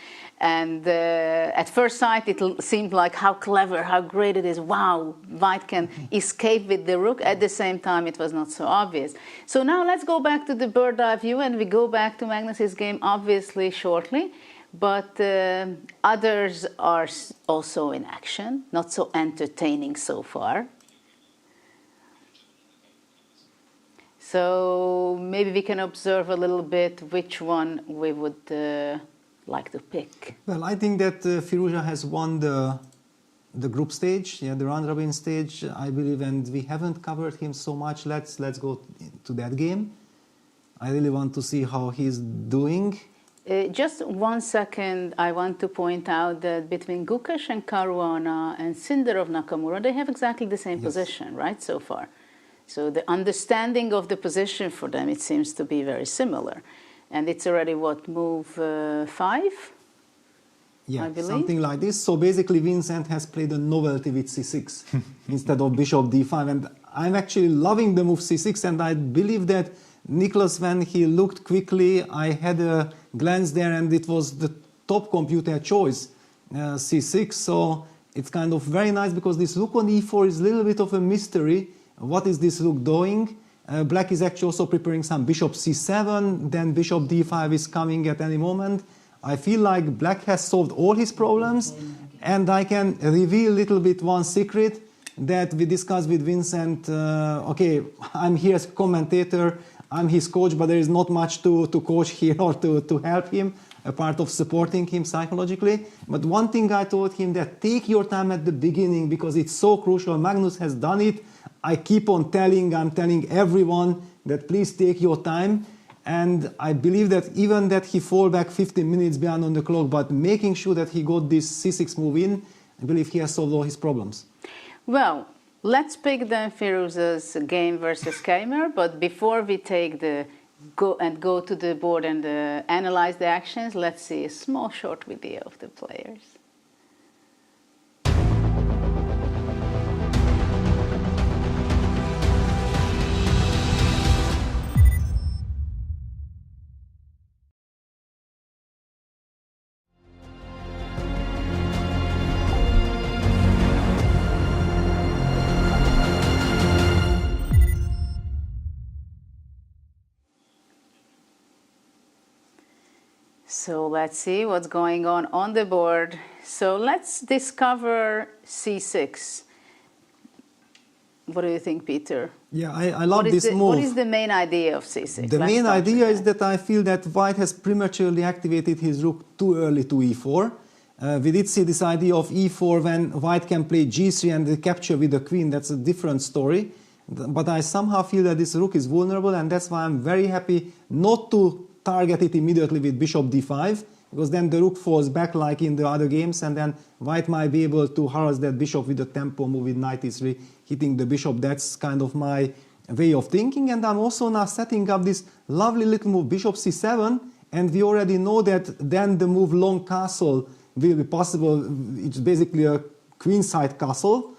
Speaker 1: And at first sight, it seemed like how clever, how great it is. Wow, White can escape with the rook. At the same time, it was not so obvious. So now let's go back to the bird's eye view, and we go back to Magnus's game, obviously, shortly. But others are also in action, not so entertaining so far. So maybe we can observe a little bit which one we would like to pick.
Speaker 2: Well, I think that Firouzja has won the group stage, the round robin stage, I believe, and we haven't covered him so much. Let's go to that game. I really want to see how he's doing.
Speaker 1: Just 1 second, I want to point out that between Gukesh and Caruana and Sindarov Nakamura, they have exactly the same position, right, so far. So the understanding of the position for them, it seems to be very similar. And it's already, what, move 5?
Speaker 2: Yeah,
Speaker 1: I believe?
Speaker 2: Something like this. So basically, Vincent has played a novelty with c6 instead of bishop d5. And I'm actually loving the move c6, and I believe that Nicholas, when he looked quickly, I had a glance there, and it was the top computer choice, c6. So it's kind of very nice, because this rook on e4 is a little bit of a mystery. What is this rook doing? Black is actually also preparing some bishop c7, then bishop d5 is coming at any moment. I feel like Black has solved all his problems, and I can reveal a little bit one secret that we discussed with Vincent. Okay, I'm here as a commentator, I'm his coach, but there is not much to coach here or to help him, a part of supporting him psychologically. But one thing I told him, that take your time at the beginning, because it's so crucial. Magnus has done it. I keep on I'm telling everyone that please take your time. And I believe that even that he fall back 15 minutes behind on the clock, but making sure that he got this C6 move in, I believe he has solved all his problems.
Speaker 1: Well, let's pick then Firouzja's game versus Keymer, but before we take go to the board and analyze the actions, let's see a small short video of the players. So let's see what's going on the board. So let's discover C6. What do you think, Peter?
Speaker 2: Yeah, I love this move.
Speaker 1: What is the main idea of C6?
Speaker 2: The main idea is that I feel that White has prematurely activated his rook too early to E4. We did see this idea of E4 when White can play G3 and the capture with the queen. That's a different story. But I somehow feel that this rook is vulnerable, and that's why I'm very happy not to target it immediately with bishop d5, because then the rook falls back like in the other games, and then White might be able to harass that bishop with a tempo move with knight e3, hitting the bishop. That's kind of my way of thinking. And I'm also now setting up this lovely little move bishop c7, and we already know that then the move long castle will be possible. It's basically a queenside castle.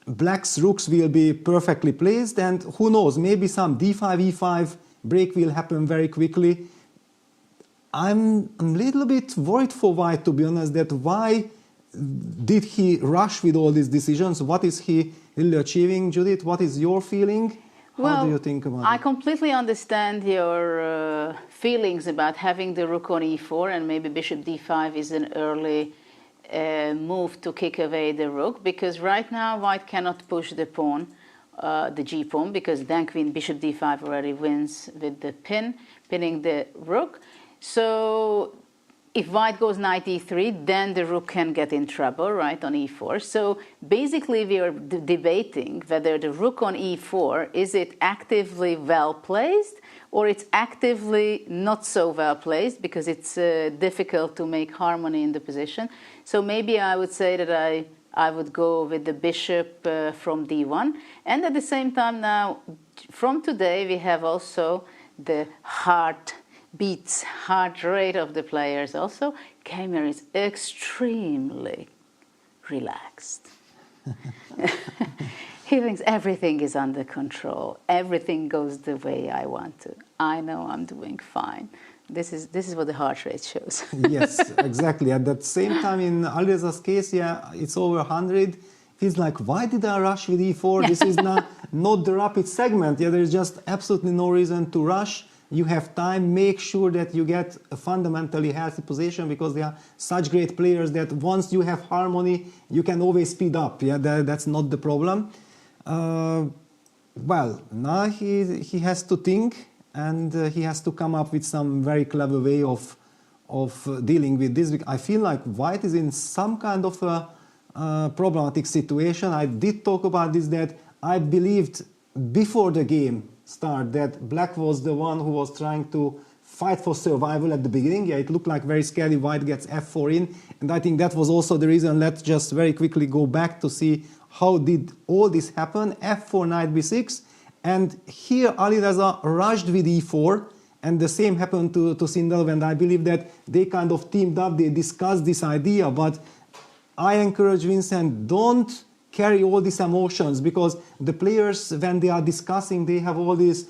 Speaker 2: Black's rooks will be perfectly placed, and who knows, maybe some d5 e5 break will happen very quickly. I'm a little bit worried for White, to be honest, that why did he rush with all these decisions? What is he really achieving? Judith, what is your feeling? How do you think about it?
Speaker 1: I completely understand your feelings about having the rook on e4, and maybe bishop d5 is an early move to kick away the rook, because right now White cannot push the pawn, the g pawn, because then queen bishop d5 already wins with the pinning the rook. So if White goes knight e3, then the rook can get in trouble, right, on e4. So basically we are debating whether the rook on e4, is it actively well placed, or it's actively not so well placed, because it's difficult to make harmony in the position. So maybe I would say that I would go with the bishop from d1. And at the same time now, from today, we have also the heart rate of the players also. Keymer is extremely relaxed. He thinks everything is under control. Everything goes the way I want to. I know I'm doing fine. This is what the heart rate shows.
Speaker 2: Yes, exactly. At that same time, in Alireza's case, yeah, it's over 100. He's like, why did I rush with e4? This is not the rapid segment. Yeah, there's just absolutely no reason to rush. You have time. Make sure that you get a fundamentally healthy position, because they are such great players that once you have harmony, you can always speed up. Yeah, that's not the problem. Well, now he has to think, and he has to come up with some very clever way of dealing with this. I feel like White is in some kind of a problematic situation. I did talk about this, that I believed before the game start that Black was the one who was trying to fight for survival at the beginning. Yeah, it looked like very scary. White gets f4 in, and I think that was also the reason. Let's just very quickly go back to see how did all this happen. f4, knight b6, and here Alireza rushed with e4, and the same happened to Sindarov, and I believe that they kind of teamed up, they discussed this idea. But I encourage Vincent, don't carry all these emotions, because the players, when they are discussing, they have all this,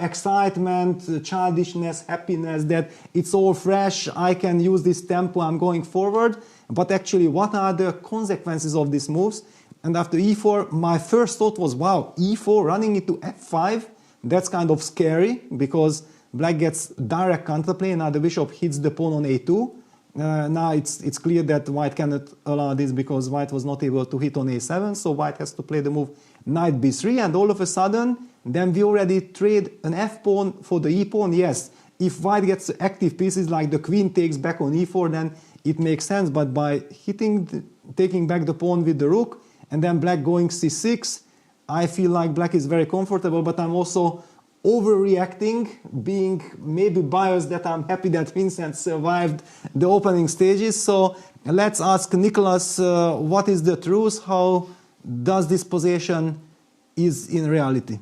Speaker 2: excitement, childishness, happiness, that it's all fresh, I can use this tempo, I'm going forward. But actually, what are the consequences of these moves? And after e4, my first thought was, wow, e4 running into f5, that's kind of scary, because Black gets direct counterplay. Now the bishop hits the pawn on a2. Now it's clear that White cannot allow this, because White was not able to hit on a7, so White has to play the move knight b3, and all of a sudden, then we already trade an f-pawn for the e-pawn. Yes, if White gets active pieces like the queen takes back on e4, then it makes sense, but by taking back the pawn with the rook, and then Black going c6, I feel like black is very comfortable, but I'm also overreacting, being maybe biased that I'm happy that Vincent survived the opening stages. So let's ask Nicholas, what is the truth? How does this position is in reality?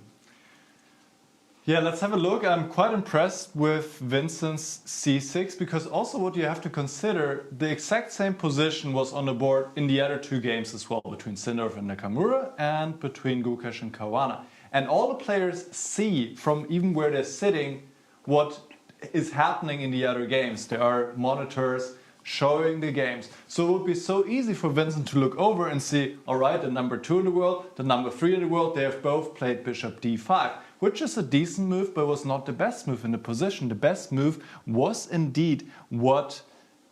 Speaker 3: Yeah, let's have a look. I'm quite impressed with Vincent's c6 because also what you have to consider, the exact same position was on the board in the other two games as well, between Sindarov and Nakamura and between Gukesh and Caruana. And all the players see from even where they're sitting what is happening in the other games. There are monitors showing the games. So it would be so easy for Vincent to look over and see, all right, the number 2 in the world, the number 3 in the world, they have both played bishop d5, which is a decent move, but was not the best move in the position. The best move was indeed what,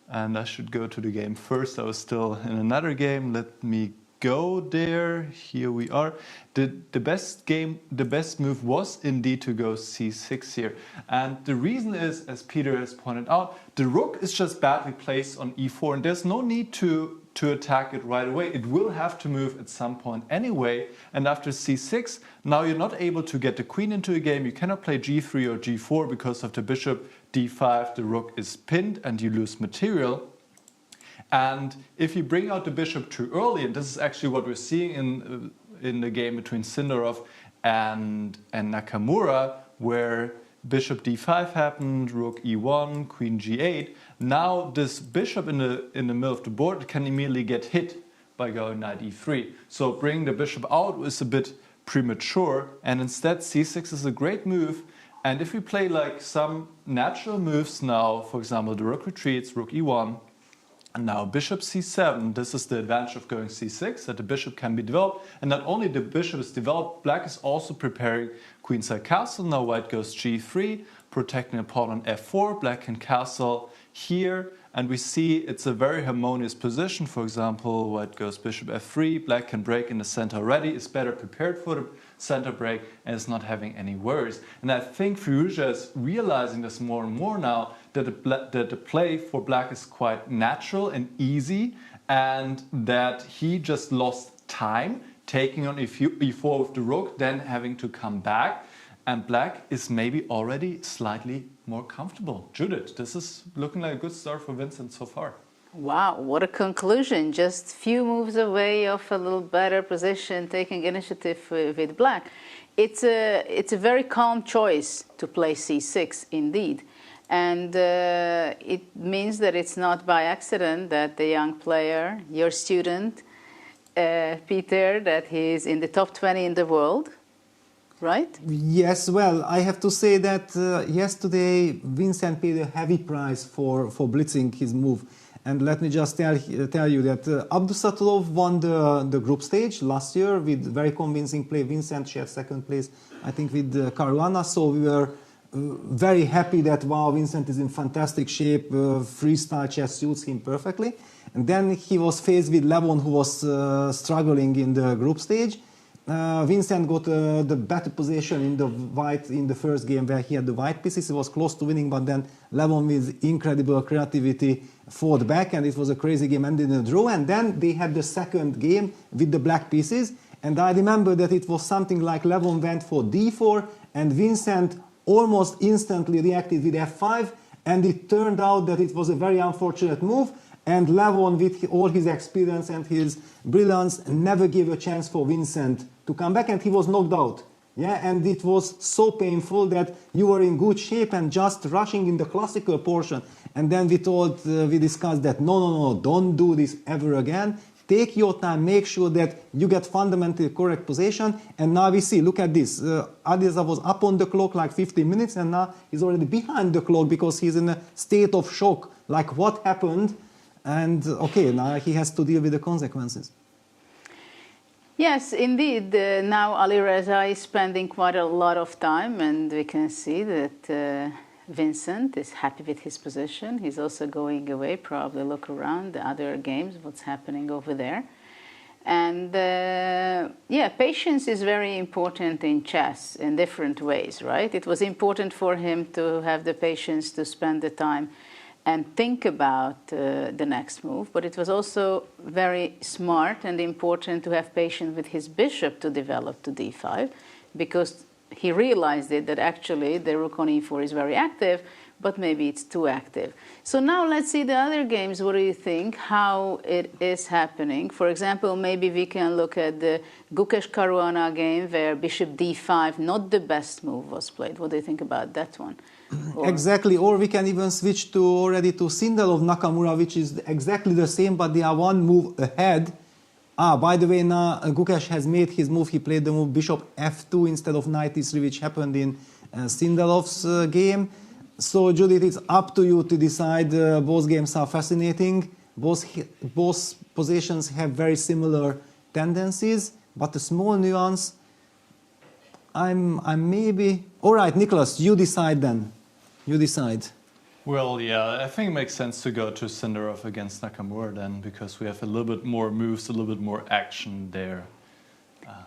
Speaker 3: and I should go to the game first, I was still in another game, let me go there, here we are. The best move was indeed to go c6 here. And the reason is, as Peter has pointed out, the rook is just badly placed on e4 and there's no need to attack it right away. It will have to move at some point anyway. And after c6, now you're not able to get the queen into a game. You cannot play g3 or g4 because of the bishop d5. The rook is pinned and you lose material. And if you bring out the bishop too early, and this is actually what we're seeing in the game between Sindarov and Nakamura, where bishop d5 happened, rook e1, queen g8. Now this bishop in the middle of the board can immediately get hit by going knight e3. So bringing the bishop out is a bit premature, and instead c6 is a great move. And if we play like some natural moves now, for example, the rook retreats, rook e1, and now bishop c7, this is the advantage of going c6, that the bishop can be developed. And not only the bishop is developed, black is also preparing queenside castle. Now white goes g3, protecting a pawn on f4. Black can castle here. And we see it's a very harmonious position. For example, white goes bishop f3. Black can break in the center already, is better prepared for the center break, and is not having any worries. And I think Firouzja is realizing this more and more now, that the play for black is quite natural and easy, and that he just lost time taking on e4 with the rook, then having to come back. And black is maybe already slightly more comfortable. Judith, this is looking like a good start for Vincent so far.
Speaker 1: Wow, what a conclusion. Just few moves away of a little better position, taking initiative with black. It's a very calm choice to play c6 indeed. And it means that it's not by accident that the young player, your student, Peter, that he's in the top 20 in the world, right?
Speaker 2: Yes, well, I have to say that yesterday Vincent paid a heavy price for blitzing his move. And let me just tell you that Abdusattorov won the group stage last year with very convincing play. Vincent shared second place, I think, with Caruana. So we were very happy that, wow, Vincent is in fantastic shape. Freestyle chess suits him perfectly. And then he was faced with Levon, who was struggling in the group stage. Vincent got the better position in the first game where he had the white pieces. He was close to winning, but then Levon with incredible creativity fought back, and it was a crazy game, ended in a draw. And then they had the second game with the black pieces, and I remember that it was something like Levon went for d4, and Vincent almost instantly reacted with f5, and it turned out that it was a very unfortunate move. And Levon, with all his experience and his brilliance, never gave a chance for Vincent to come back, and he was knocked out. Yeah, and it was so painful that you were in good shape and just rushing in the classical portion. And then we discussed that no, don't do this ever again. Take your time, make sure that you get fundamentally correct position. And now we see, look at this. Alireza was up on the clock like 15 minutes, and now he's already behind the clock because he's in a state of shock. Like, what happened? And okay, now he has to deal with the consequences.
Speaker 1: Yes, indeed. Now Alireza is spending quite a lot of time, and we can see that Vincent is happy with his position. He's also going away, probably look around the other games, what's happening over there. And yeah, patience is very important in chess in different ways, right? It was important for him to have the patience to spend the time and think about the next move. But it was also very smart and important to have patience with his bishop to develop to d5, because he realized that actually the rook on e4 is very active, but maybe it's too active. So now let's see the other games. What do you think? How it is happening? For example, maybe we can look at the Gukesh Caruana game where bishop d5, not the best move, was played. What do you think about that one?
Speaker 2: Exactly, or we can even switch to already to Sindarov Nakamura, which is exactly the same, but they are one move ahead. By the way, now Gukesh has made his move. He played the move bishop f2 instead of knight e3, which happened in Sindarov's game. So, Judith, it's up to you to decide. Both games are fascinating. Both positions have very similar tendencies, but a small nuance. I'm maybe... All right, Nicholas, you decide then. You decide.
Speaker 3: Well, yeah, I think it makes sense to go to Sindarov against Nakamura then, because we have a little bit more moves, a little bit more action there.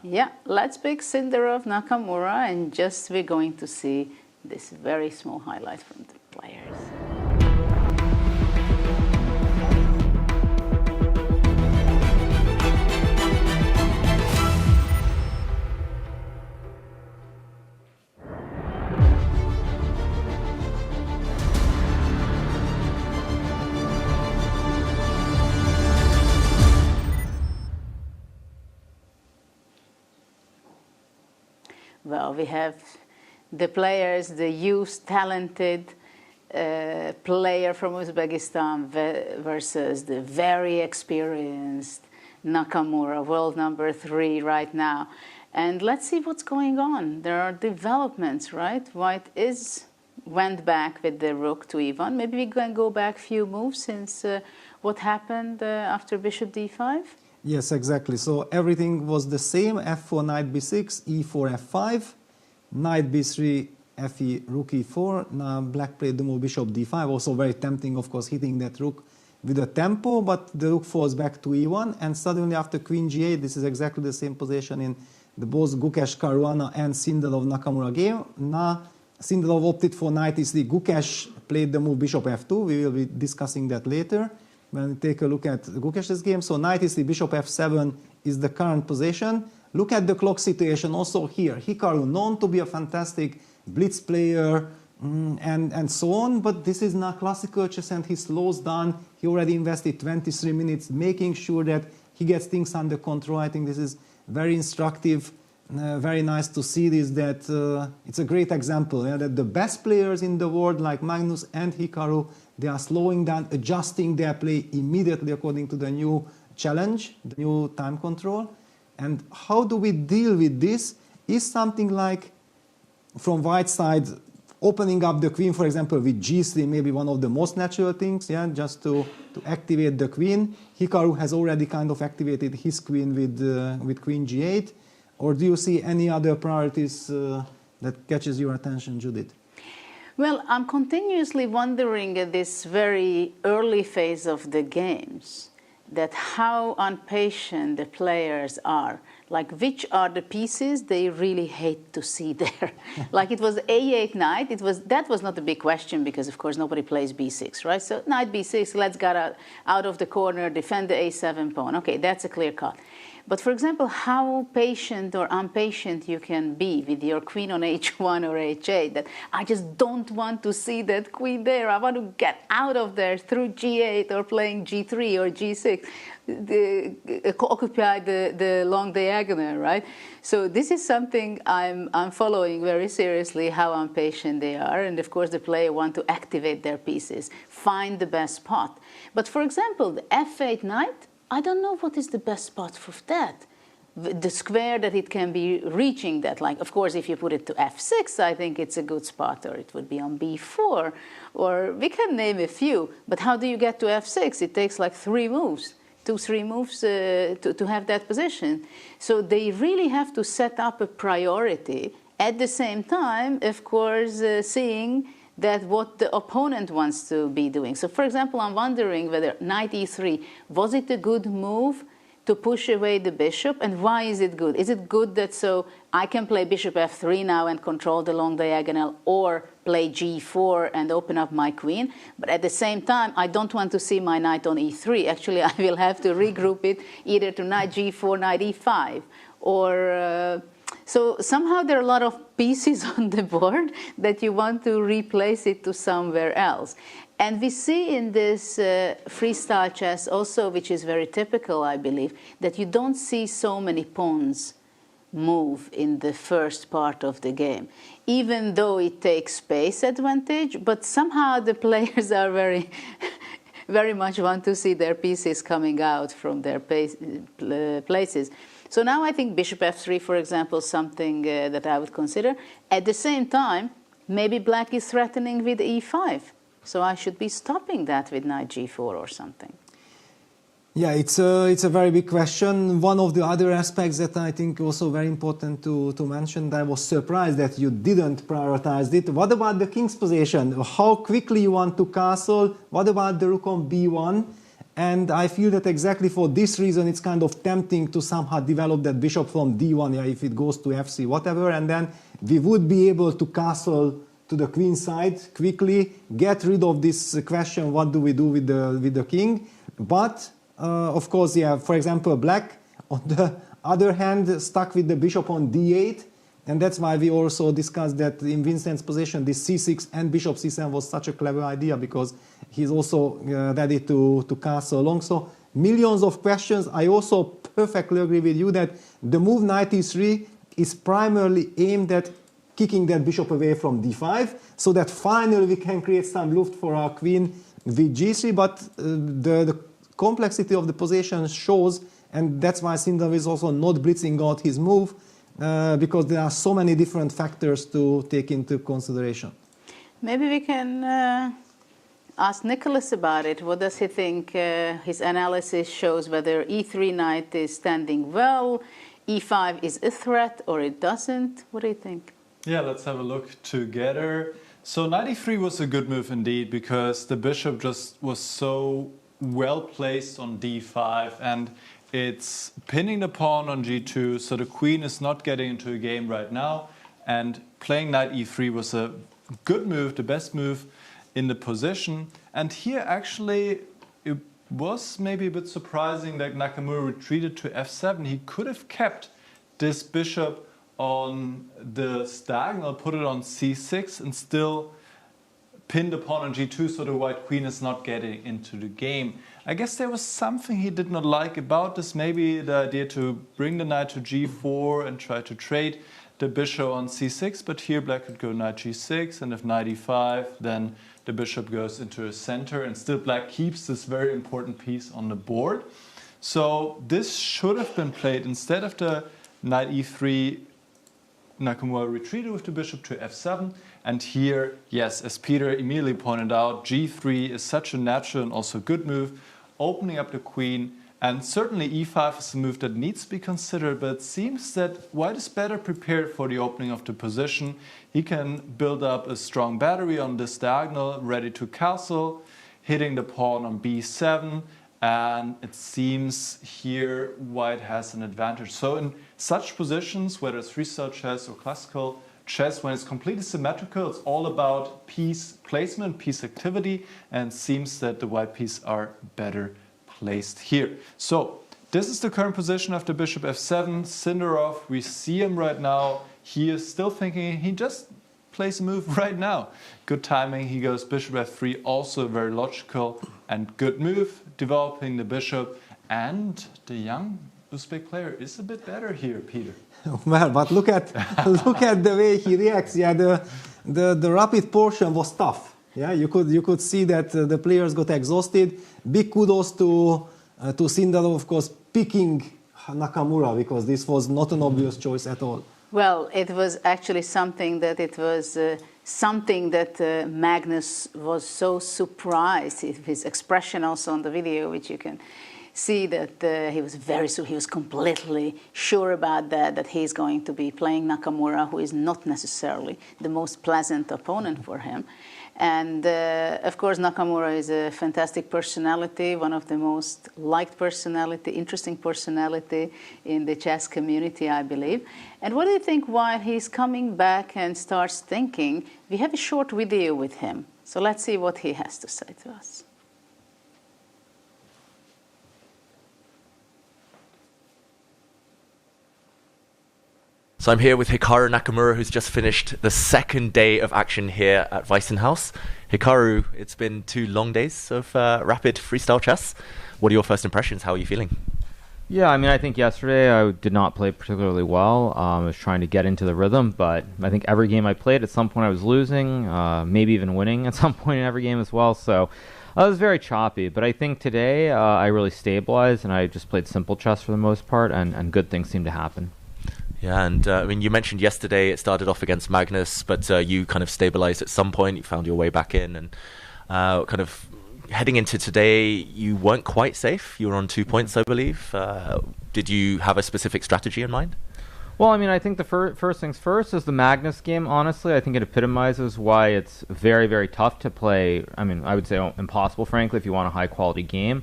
Speaker 1: Yeah, let's pick Sindarov Nakamura, and just we're going to see this very small highlight from the players. Well, we have the players, the youth, talented player from Uzbekistan versus the very experienced Nakamura, world number 3 right now. And let's see what's going on. There are developments, right? White went back with the rook to e1. Maybe we can go back a few moves since what happened after bishop d5?
Speaker 2: Yes, exactly. So everything was the same. f4, knight b6, e4, f5, knight b3, fe, rook e4. Now black played the move bishop d5. Also very tempting, of course, hitting that rook with a tempo, but the rook falls back to e1. And suddenly after queen g8, this is exactly the same position in the both Gukesh Caruana and Sindarov Nakamura game. Now Sindarov opted for knight e3. Gukesh played the move bishop f2. We will be discussing that later when we take a look at Gukesh's game. So knight e3, bishop f7 is the current position. Look at the clock situation also here. Hikaru, known to be a fantastic blitz player and so on, but this is now classical chess and he slows down. He already invested 23 minutes making sure that he gets things under control. I think this is very instructive. Very nice to see this, that it's a great example that the best players in the world like Magnus and Hikaru, they are slowing down, adjusting their play immediately according to the new challenge, the new time control. And how do we deal with this is something like, from white side, opening up the queen, for example, with g3, maybe one of the most natural things, just to activate the queen. Hikaru has already kind of activated his queen with queen g8. Or do you see any other priorities that catches your attention, Judith?
Speaker 1: Well, I'm continuously wondering at this very early phase of the games that how impatient the players are. Like, which are the pieces they really hate to see there? Like, it was a8 knight. That was not a big question because, of course, nobody plays b6, right? So knight b6, let's get out of the corner, defend the a7 pawn. Okay, that's a clear cut. But for example, how patient or impatient you can be with your queen on h1 or h8, that I just don't want to see that queen there. I want to get out of there through g8 or playing g3 or g6, occupy the long diagonal, right? So this is something I'm following very seriously, how impatient they are. And of course, the player want to activate their pieces, find the best spot. But for example, the f8 knight, I don't know what is the best spot for that. The square that it can be reaching that, like, of course, if you put it to f6, I think it's a good spot, or it would be on b4, or we can name a few. But how do you get to f6? It takes like 3 moves, 2-3 moves to have that position. So they really have to set up a priority. At the same time, of course, seeing that what the opponent wants to be doing. So, for example, I'm wondering whether knight e3, was it a good move to push away the bishop. And why is it good? Is it good that so I can play bishop f3 now and control the long diagonal, or play g4 and open up my queen? But at the same time, I don't want to see my knight on e3. Actually, I will have to regroup it either to knight g4, knight e5, or... So somehow there are a lot of pieces on the board that you want to replace it to somewhere else. And we see in this freestyle chess also, which is very typical, I believe, that you don't see so many pawns move in the first part of the game, even though it takes space advantage, but somehow the players are very much want to see their pieces coming out from their places. So now I think bishop f3, for example, something that I would consider. At the same time, maybe black is threatening with e5. So I should be stopping that with knight g4 or something.
Speaker 2: Yeah, it's a very big question. One of the other aspects that I think also very important to mention, I was surprised that you didn't prioritize it. What about the king's position? How quickly you want to castle? What about the rook on b1? And I feel that exactly for this reason, it's kind of tempting to somehow develop that bishop from d1, yeah, if it goes to f3, whatever, and then we would be able to castle to the queen side quickly, get rid of this question, what do we do with the king? But, of course, yeah, for example, black, on the other hand, stuck with the bishop on d8, and that's why we also discussed that in Vincent's position, this c6 and bishop c7 was such a clever idea, because he's also ready to castle along. So millions of questions. I also perfectly agree with you that the move knight e3 is primarily aimed at kicking that bishop away from d5, so that finally we can create some luft for our queen with g3. But the complexity of the position shows, and that's why Sindarov is also not blitzing out his move, because there are so many different factors to take into consideration.
Speaker 1: Maybe we can ask Nicholas about it. What does he think? His analysis shows whether e3 knight is standing well, e5 is a threat, or it doesn't. What do you think?
Speaker 3: Yeah, let's have a look together. So knight e3 was a good move indeed, because the bishop just was so well placed on d5, and it's pinning the pawn on g2, so the queen is not getting into a game right now, and playing knight e3 was a good move, the best move in the position. And here actually it was maybe a bit surprising that Nakamura retreated to f7. He could have kept this bishop on the diagonal, put it on c6, and still pinned the pawn on g2, so the white queen is not getting into the game. I guess there was something he did not like about this, maybe the idea to bring the knight to g4 and try to trade the bishop on c6, but here black could go knight g6, and if knight e5, then the bishop goes into a center, and still black keeps this very important piece on the board. So this should have been played instead of the knight e3. Nakamura retreated with the bishop to f7, and here, yes, as Peter immediately pointed out, g3 is such a natural and also good move, opening up the queen, and certainly e5 is a move that needs to be considered, but it seems that white is better prepared for the opening of the position. He can build up a strong battery on this diagonal, ready to castle, hitting the pawn on b7, and it seems here white has an advantage. So in such positions, whether it's freestyle chess or classical chess, when it's completely symmetrical, it's all about piece placement, piece activity, and it seems that the white pieces are better placed here. So this is the current position of the bishop f7. Sindarov, we see him right now. He is still thinking, he just plays a move right now. Good timing, he goes bishop f3, also a very logical and good move, developing the bishop, and the young Uzbek player is a bit better here, Peter.
Speaker 2: Well, but look at the way he reacts. Yeah, the rapid portion was tough. Yeah, you could see that the players got exhausted. Big kudos to Sindarov, of course, picking Nakamura, because this was not an obvious choice at all.
Speaker 1: Well, it was actually something that Magnus was so surprised. His expression also on the video, which you can see that he was completely sure about that he's going to be playing Nakamura, who is not necessarily the most pleasant opponent for him. And of course, Nakamura is a fantastic personality, one of the most liked personality, interesting personality in the chess community, I believe. And what do you think while he's coming back and starts thinking? We have a short video with him. So let's see what he has to say to us.
Speaker 13: So I'm here with Hikaru Nakamura, who's just finished the second day of action here at Weissenhaus. Hikaru, it's been 2 long days of rapid freestyle chess. What are your first impressions? How are you feeling?
Speaker 14: Yeah, I mean, I think yesterday I did not play particularly well. I was trying to get into the rhythm, but I think every game I played, at some point I was losing, maybe even winning at some point in every game as well. So it was very choppy. But I think today I really stabilized, and I just played simple chess for the most part, and good things seemed to happen.
Speaker 13: Yeah, and I mean, you mentioned yesterday it started off against Magnus, but you kind of stabilized at some point. You found your way back in, and kind of heading into today, you weren't quite safe. You were on 2 points, I believe. Did you have a specific strategy in mind?
Speaker 14: Well, I mean, I think the first things first is the Magnus game. Honestly, I think it epitomizes why it's very, very tough to play. I mean, I would say impossible, frankly, if you want a high-quality game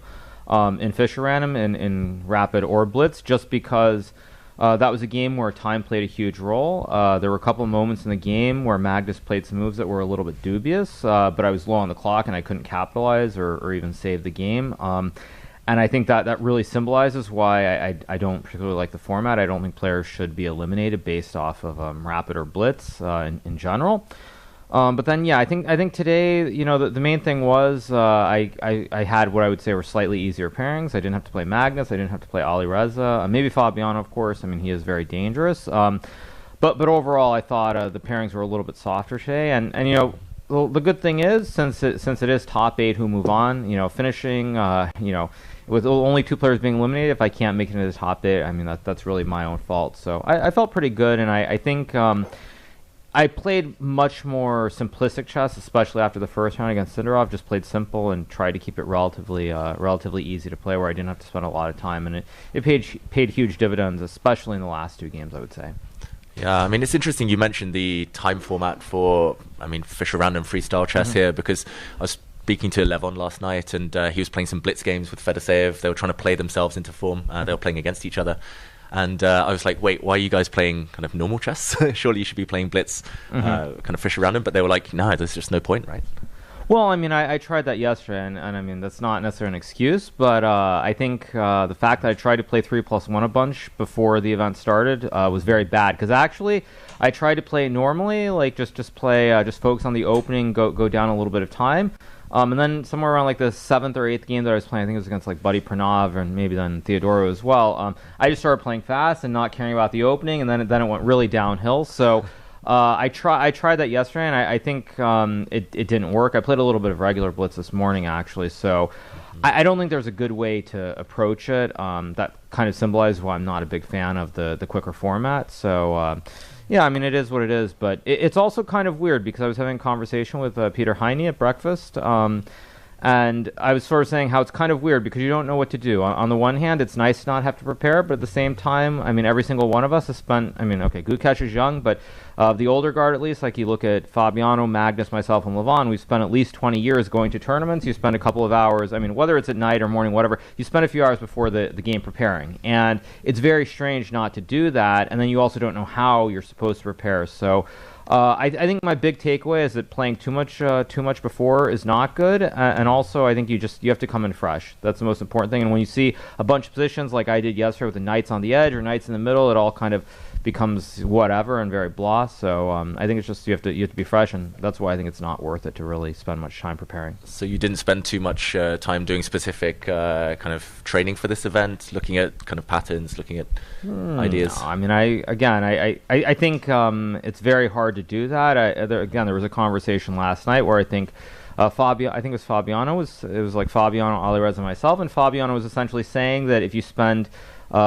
Speaker 14: in Fischer Random, in Rapid or Blitz, just because that was a game where time played a huge role. There were a couple of moments in the game where Magnus played some moves that were a little bit dubious, but I was low on the clock and I couldn't capitalize or even save the game. And I think that really symbolizes why I don't particularly like the format. I don't think players should be eliminated based off of Rapid or Blitz in general. But then, yeah, I think today, you know, the main thing was I had what I would say were slightly easier pairings. I didn't have to play Magnus. I didn't have to play Alireza. Maybe Fabiano, of course. I mean, he is very dangerous. But overall, I thought the pairings were a little bit softer today. And you know, the good thing is, since it is top 8 who move on, you know, finishing, you know, with only 2 players being eliminated, if I can't make it into the top 8, I mean, that's really my own fault. So I felt pretty good, and I think I played much more simplistic chess, especially after the first round against Sindarov. Just played simple and tried to keep it relatively easy to play, where I didn't have to spend a lot of time, and it paid huge dividends, especially in the last 2 games, I would say.
Speaker 13: Yeah, I mean, it's interesting you mentioned the time format for, I mean, Fischer Random freestyle chess here, because I was speaking to Levon last night, and he was playing some blitz games with Fedoseev. They were trying to play themselves into form. They were playing against each other. And I was like, wait, why are you guys playing kind of normal chess? Surely you should be playing blitz, kind of Fischer Random. But they were like, no, there's just no point, right?
Speaker 14: Well, I mean, I tried that yesterday, and I mean, that's not necessarily an excuse, but I think the fact that I tried to play 3+1 a bunch before the event started was very bad, because actually I tried to play normally, like just focus on the opening, go down a little bit of time. And then somewhere around like the 7th or 8th game that I was playing, I think it was against like Buddy Pranav and maybe then Theodoro as well, I just started playing fast and not caring about the opening, and then it went really downhill. So I tried that yesterday, and I think it didn't work. I played a little bit of regular blitz this morning, actually. So I don't think there's a good way to approach it. That kind of symbolizes why I'm not a big fan of the quicker format. So yeah, I mean, it is what it is, but it's also kind of weird, because I was having a conversation with Peter Heine at breakfast, and I was sort of saying how it's kind of weird because you don't know what to do. On the one hand, it's nice to not have to prepare, but at the same time, I mean, every single one of us has spent, I mean, okay, Gukesh is young, but the older guard, at least, like you look at Fabiano, Magnus, myself, and Levon, we've spent at least 20 years going to tournaments. You spend a couple of hours, I mean, whether it's at night or morning, whatever, you spend a few hours before the game preparing. And it's very strange not to do that, and then you also don't know how you're supposed to prepare. So I think my big takeaway is that playing too much before is not good, and also I think you have to come in fresh. That's the most important thing. And when you see a bunch of positions like I did yesterday with the knights on the edge or knights in the middle, it all kind of becomes whatever and very blah. So I think it's just you have to be fresh, and that's why I think it's not worth it to really spend much time preparing.
Speaker 13: So you didn't spend too much time doing specific kind of training for this event, looking at kind of patterns, looking at ideas?
Speaker 14: No, I mean, I think it's very hard to do that. There was a conversation last night where I think I think it was Fabiano. It was like Fabiano, Alireza, and myself, and Fabiano was essentially saying that if you spend 2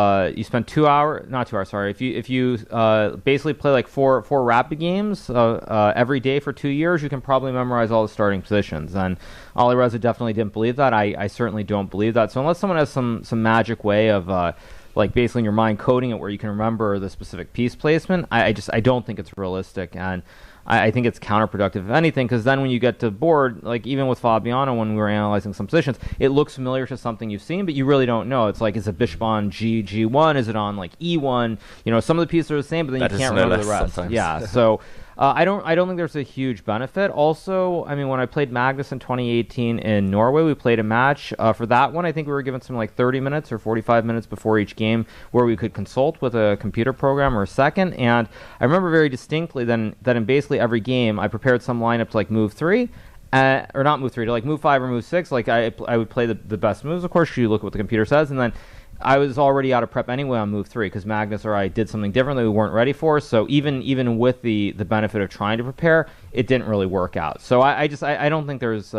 Speaker 14: hours, not 2 hours, sorry. If you basically play like four rapid games every day for 2 years, you can probably memorize all the starting positions. And Alireza definitely didn't believe that. I certainly don't believe that. So unless someone has some magic way of like basically in your mind coding it where you can remember the specific piece placement, I don't think it's realistic. And I think it's counterproductive, if anything, because then when you get to board, like even with Fabiano, when we were analyzing some positions, it looks familiar to something you've seen, but you really don't know. It's like, is it bishop on G1? Is it on like E1? You know, some of the pieces are the same, but then you can't remember the rest.
Speaker 13: Sometimes.
Speaker 14: Yeah, so I don't think there's a huge benefit. Also, I mean, when I played Magnus in 2018 in Norway, we played a match. For that one, I think we were given some like 30 minutes or 45 minutes before each game where we could consult with a computer program or a second. And I remember very distinctly that in basically every game, I prepared some lineup to like move 3. Or not move 3, to like move 5 or move 6. Like I would play the best moves. Of course, you look at what the computer says, and then I was already out of prep anyway on move 3 because Magnus or I did something different that we weren't ready for. So even with the benefit of trying to prepare, it didn't really work out. So I don't think there's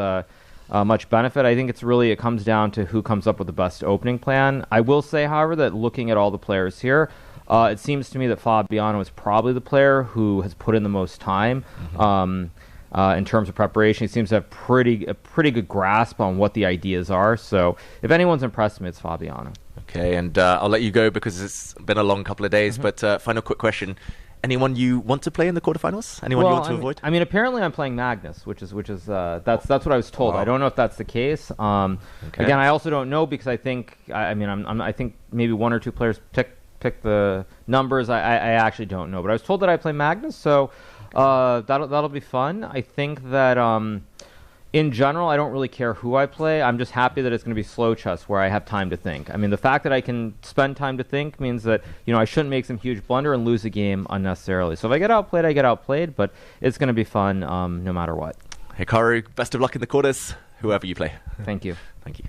Speaker 14: much benefit. I think it comes down to who comes up with the best opening plan. I will say, however, that looking at all the players here, it seems to me that Fabiano is probably the player who has put in the most time. In terms of preparation, he seems to have a pretty good grasp on what the ideas are. So if anyone's impressed me, it's Fabiano.
Speaker 13: Okay, and I'll let you go because it's been a long couple of days. But final quick question: anyone you want to play in the quarterfinals? Anyone you want to avoid?
Speaker 14: I mean, apparently I'm playing Magnus, which is that's what I was told. Wow. I don't know if that's the case. Again, I also don't know because I think I think maybe one or two players pick the numbers. I actually don't know, but I was told that I play Magnus, so that'll be fun. I think that in general, I don't really care who I play. I'm just happy that it's going to be slow chess where I have time to think. I mean, the fact that I can spend time to think means that, I shouldn't make some huge blunder and lose a game unnecessarily. So if I get outplayed, I get outplayed, but it's going to be fun no matter what.
Speaker 13: Hikaru, best of luck in the quarters, whoever you play.
Speaker 14: Thank you.
Speaker 13: Thank you.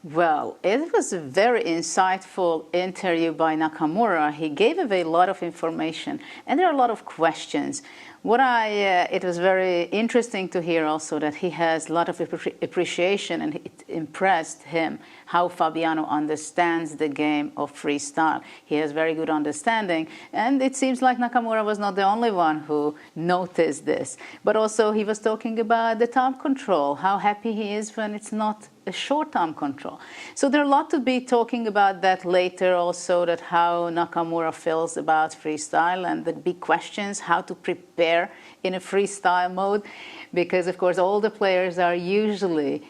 Speaker 1: Well, it was a very insightful interview by Nakamura. He gave away a lot of information, and there are a lot of questions. It was very interesting to hear also that he has a lot of appreciation, and it impressed him how Fabiano understands the game of freestyle. He has very good understanding, and it seems like Nakamura was not the only one who noticed this. But also he was talking about the time control, how happy he is when it's not a short-term control. So there are a lot to be talking about that later also, that how Nakamura feels about freestyle and the big questions, how to prepare in a freestyle mode, because of course all the players are usually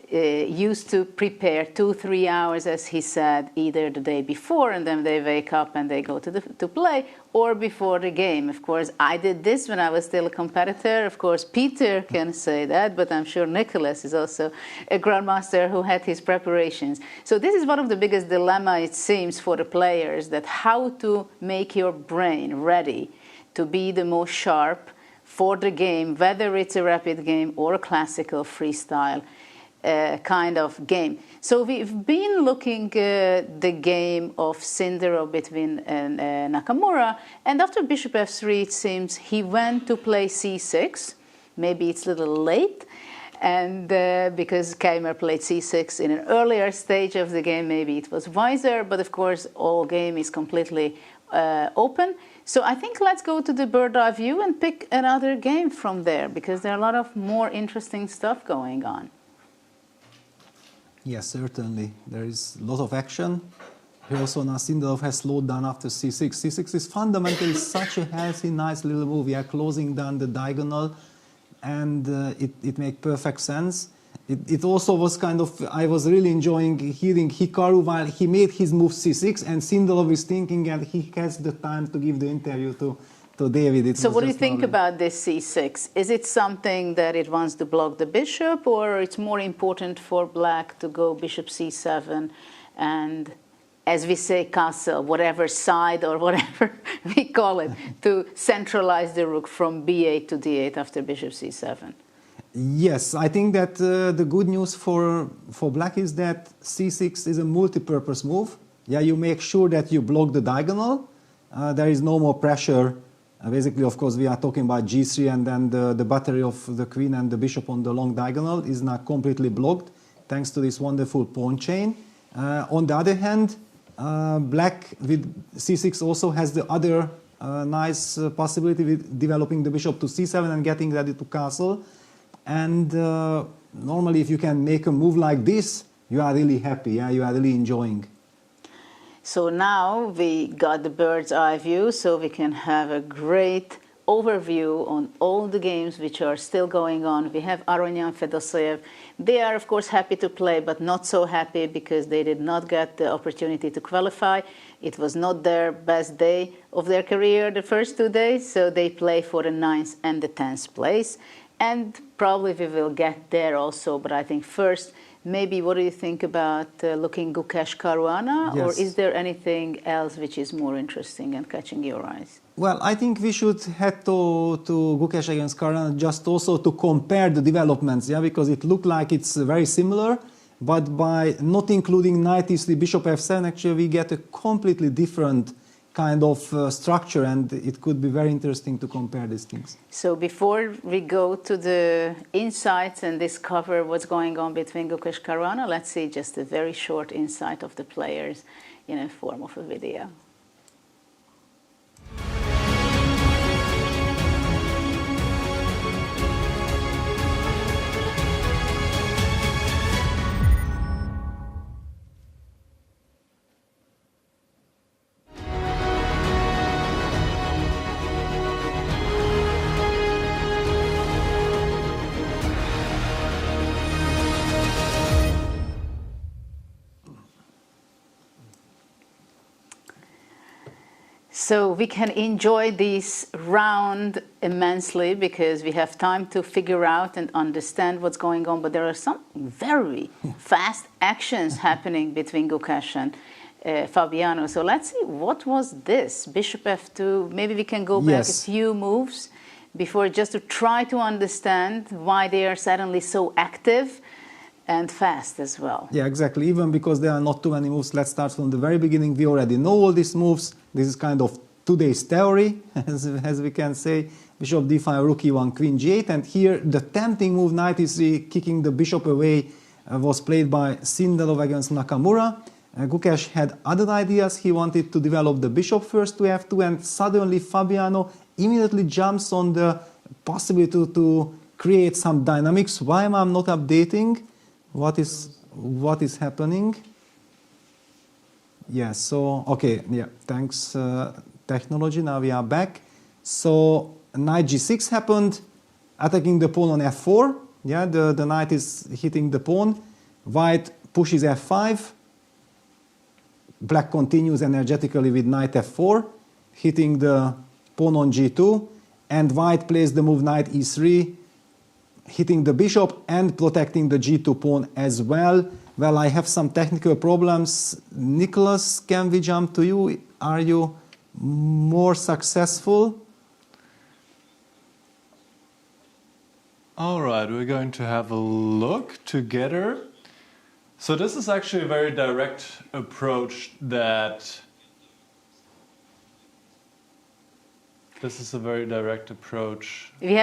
Speaker 1: used to prepare 2-3 hours, as he said, either the day before and then they wake up and they go to play, or before the game. Of course, I did this when I was still a competitor. Of course, Peter can say that, but I'm sure Nicholas is also a grandmaster who had his preparations. So this is one of the biggest dilemma, it seems, for the players, that how to make your brain ready to be the most sharp for the game, whether it's a rapid game or a classical freestyle kind of game. So we've been looking at the game of Sindarov between Nakamura, and after bishop f3, it seems he went to play c6. Maybe it's a little late, and because Keymer played c6 in an earlier stage of the game, maybe it was wiser, but of course all game is completely open. So I think let's go to the bird eye view and pick another game from there, because there are a lot of more interesting stuff going on.
Speaker 2: Yes, certainly. There is a lot of action. Here also now Sindarov has slowed down after c6. c6 is fundamentally such a healthy, nice little move. We are closing down the diagonal, and it makes perfect sense. It also was kind of, I was really enjoying hearing Hikaru while he made his move c6, and Sindarov is thinking, and he has the time to give the interview to David.
Speaker 1: So what do you think about this c6? Is it something that it wants to block the bishop, or it's more important for black to go bishop c7 and, as we say, castle, whatever side or whatever we call it, to centralize the rook from b8 to d8 after bishop c7?
Speaker 2: Yes, I think that the good news for black is that c6 is a multi-purpose move. Yeah, you make sure that you block the diagonal. There is no more pressure. Basically, of course, we are talking about g3, and then the battery of the queen and the bishop on the long diagonal is now completely blocked thanks to this wonderful pawn chain. On the other hand, black with c6 also has the other nice possibility with developing the bishop to c7 and getting ready to castle. And normally, if you can make a move like this, you are really happy. Yeah, you are really enjoying.
Speaker 1: So now we got the bird's eye view, so we can have a great overview on all the games which are still going on. We have Aronian, Fedoseev. They are, of course, happy to play, but not so happy because they did not get the opportunity to qualify. It was not their best day of their career, the first 2 days, so they play for the 9th and the 10th place. And probably we will get there also, but I think first, maybe what do you think about looking Gukesh Caruana,
Speaker 2: Yes.
Speaker 1: or is there anything else which is more interesting and catching your eyes?
Speaker 2: Well, I think we should head to Gukesh against Caruana just also to compare the developments, yeah, because it looked like it's very similar, but by not including knight e3, bishop f7, actually we get a completely different kind of structure, and it could be very interesting to compare these things.
Speaker 1: So before we go to the insights and discover what's going on between Gukesh Caruana, let's see just a very short insight of the players in a form of a video. So we can enjoy this round immensely because we have time to figure out and understand what's going on. But there are some very fast actions happening between Gukesh and Fabiano. So let's see, what was this? Bishop f2. Maybe we can go back a few moves before just to try to understand why they are suddenly so active and fast as well.
Speaker 2: Yeah, exactly. Even because there are not too many moves, let's start from the very beginning. We already know all these moves. This is kind of today's theory, as we can say. Bishop d5, rook e1, queen g8. And here, the tempting move, knight e3, kicking the bishop away, was played by Sindarov against Nakamura. Gukesh had other ideas. He wanted to develop the bishop first to f2, and suddenly Fabiano immediately jumps on the possibility to create some dynamics. Why am I not updating? What is happening? Yeah, so, okay, yeah, thanks technology, now we are back. So, knight g6 happened, attacking the pawn on f4. Yeah, the knight is hitting the pawn. White pushes f5. Black continues energetically with knight f4, hitting the pawn on g2. And white plays the move knight e3, hitting the bishop and protecting the g2 pawn as well. Well, I have some technical problems. Nicholas, can we jump to you? Are you more successful?
Speaker 3: All right, we're going to have a look together. So this is actually a very direct approach that... This is a very direct approach.
Speaker 1: We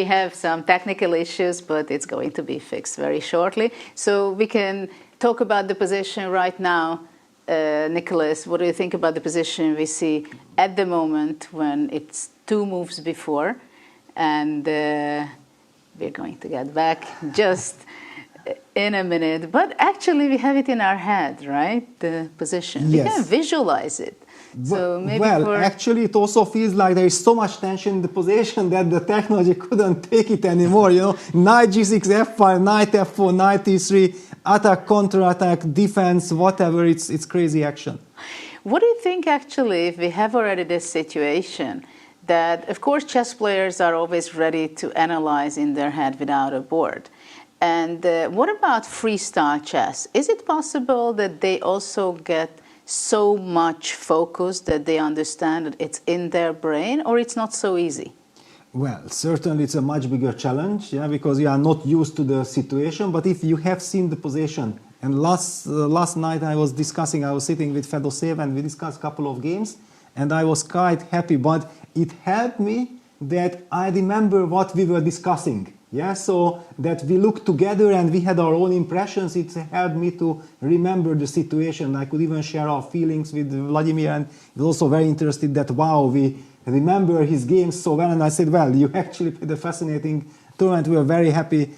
Speaker 1: have some technical issues, but it's going to be fixed very shortly. So we can talk about the position right now. Nicholas, what do you think about the position we see at the moment when it's 2 moves before? And we're going to get back just in a minute. But actually we have it in our head, right? The position.
Speaker 2: Yes.
Speaker 1: We can visualize it. So maybe
Speaker 2: actually it also feels like there is so much tension in the position that the technology couldn't take it anymore, you know. Knight g6, f5, knight f4, knight e3, attack, counter-attack, defense, whatever, it's crazy action.
Speaker 1: What do you think actually if we have already this situation that, of course, chess players are always ready to analyze in their head without a board. And what about freestyle chess? Is it possible that they also get so much focus that they understand that it's in their brain, or it's not so easy?
Speaker 2: Well, certainly it's a much bigger challenge, yeah, because you are not used to the situation. But if you have seen the position, and last night I was sitting with Fedoseev and we discussed a couple of games, and I was quite happy. But it helped me that I remember what we were discussing. Yeah, so that we looked together and we had our own impressions. It helped me to remember the situation. I could even share our feelings with Vladimir, and he was also very interested that, wow, we remember his games so well. And I said, well, you actually played a fascinating tournament. We were very happy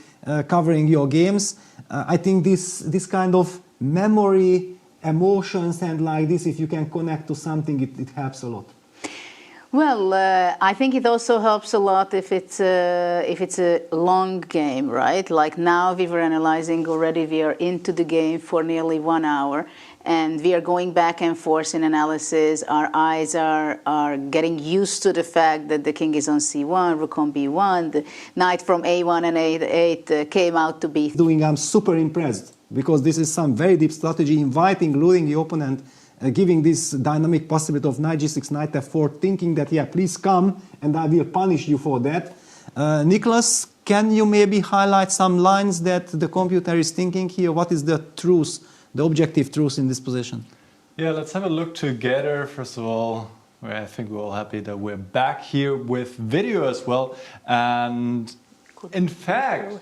Speaker 2: covering your games. I think this kind of memory emotions and like this, if you can connect to something, it helps a lot.
Speaker 1: Well, I think it also helps a lot if it's a long game, right? Like now we were analyzing already, we are into the game for nearly 1 hour, and we are going back and forth in analysis. Our eyes are getting used to the fact that the king is on c1, rook on b1, the knight from a1 and a8 came out to be.
Speaker 2: I'm super impressed, because this is some very deep strategy, inviting, luring the opponent, giving this dynamic possibility of knight g6, knight f4, thinking that, yeah, please come and I will punish you for that. Nicholas, can you maybe highlight some lines that the computer is thinking here? What is the truth, the objective truth in this position?
Speaker 3: Yeah, let's have a look together. First of all, I think we're all happy that we're back here with video as well. And in fact,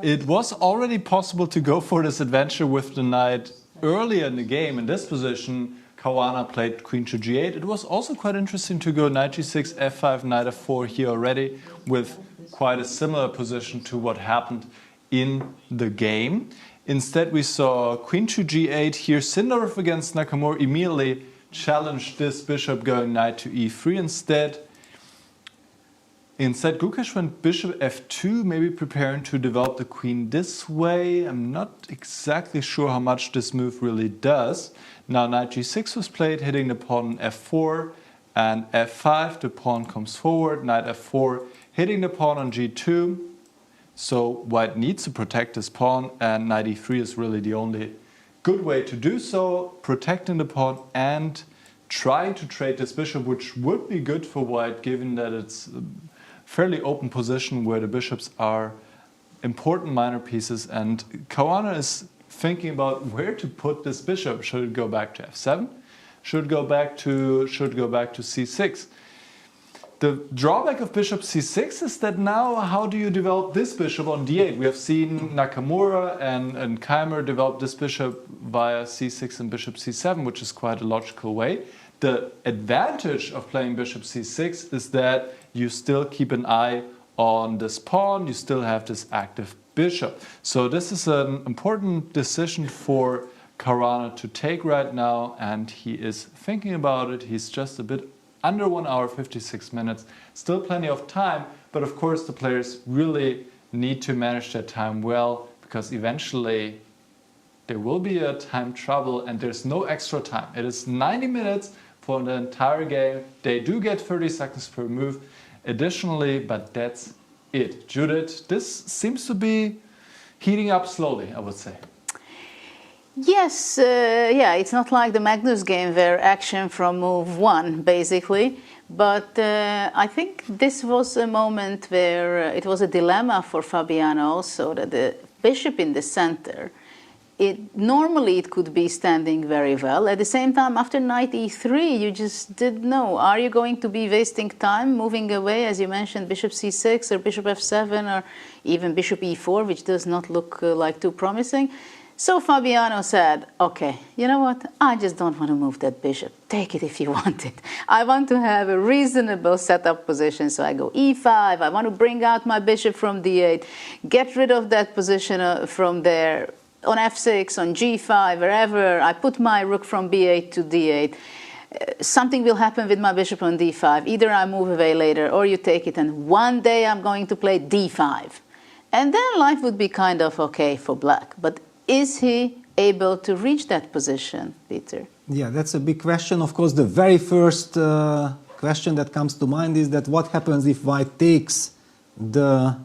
Speaker 3: it was already possible to go for this adventure with the knight earlier in the game. In this position, Caruana played queen to g8. It was also quite interesting to go knight g6, f5, knight f4 here already, with quite a similar position to what happened in the game. Instead, we saw queen to g8 here. Sindarov against Nakamura immediately challenged this bishop going knight to e3 instead. Instead, Gukesh went bishop f2, maybe preparing to develop the queen this way. I'm not exactly sure how much this move really does. Now knight g6 was played, hitting the pawn on f4, and f5, the pawn comes forward, knight f4, hitting the pawn on g2. So white needs to protect this pawn, and knight e3 is really the only good way to do so, protecting the pawn and trying to trade this bishop, which would be good for white, given that it's fairly open position where the bishops are important minor pieces, and Caruana is thinking about where to put this bishop. Should it go back to f7? Should it go back to c6? The drawback of bishop c6 is that now how do you develop this bishop on d8? We have seen Nakamura and Keymer develop this bishop via c6 and bishop c7, which is quite a logical way. The advantage of playing bishop c6 is that you still keep an eye on this pawn, you still have this active bishop. So this is an important decision for Caruana to take right now, and he is thinking about it. He's just a bit under 1 hour, 56 minutes. Still plenty of time, but of course the players really need to manage their time well, because eventually there will be a time trouble and there's no extra time. It is 90 minutes for the entire game. They do get 30 seconds per move additionally, but that's it. Judith, this seems to be heating up slowly, I would say.
Speaker 1: Yes, yeah, it's not like the Magnus game where action from move 1, basically. But I think this was a moment where it was a dilemma for Fabiano also, that the bishop in the center, normally it could be standing very well. At the same time, after knight e3, you just didn't know. Are you going to be wasting time moving away, as you mentioned, bishop c6 or bishop f7 or even bishop e4, which does not look like too promising? So Fabiano said, okay, you know what? I just don't want to move that bishop. Take it if you want it. I want to have a reasonable setup position. So I go e5. I want to bring out my bishop from d8, get rid of that position from there. On f6, on g5, wherever, I put my rook from b8 to d8. Something will happen with my bishop on d5. Either I move away later or you take it, and one day I'm going to play d5. And then life would be kind of okay for black. But is he able to reach that position, Peter?
Speaker 2: Yeah, that's a big question. Of course, the very first question that comes to mind is that what happens if white takes the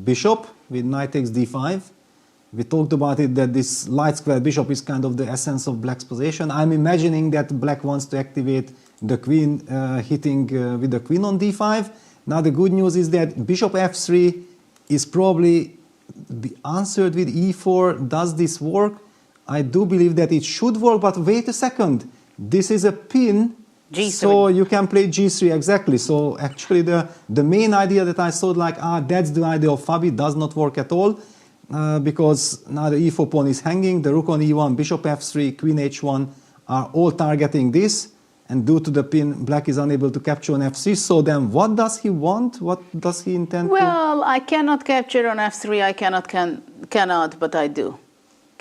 Speaker 2: bishop with knight takes d5? We talked about it, that this light square bishop is kind of the essence of black's position. I'm imagining that black wants to activate the queen, hitting with the queen on d5. Now the good news is that bishop f3 is probably answered with e4. Does this work? I do believe that it should work, but wait a second. This is a pin, G3. So you can play g3, exactly. So actually the main idea that I thought like, that's the idea of Fabi, does not work at all. Because now the e4 pawn is hanging, the rook on e1, bishop f3, queen h1 are all targeting this, and due to the pin, black is unable to capture on f3. So then what does he want? What does he intend to?
Speaker 1: Well, I cannot capture on f3, I cannot, but I do.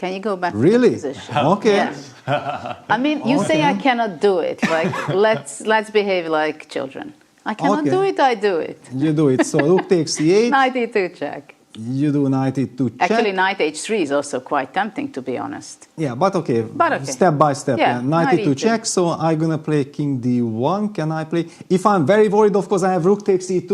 Speaker 1: Can you go back
Speaker 2: Really?
Speaker 1: to the position?
Speaker 2: Okay.
Speaker 1: Yes. I mean, you say I cannot do it. Like, let's behave like children. I cannot do it, I do it.
Speaker 2: You do it. So rook takes c8.
Speaker 1: Knight e2 check.
Speaker 2: You do knight e2 check.
Speaker 1: Actually, knight h3 is also quite tempting, to be honest.
Speaker 2: Yeah, but okay. Step by step.
Speaker 1: Yeah,
Speaker 2: Knight e2 check. So I'm going to play king d1. Can I play? If I'm very worried, of course, I have rook takes e2.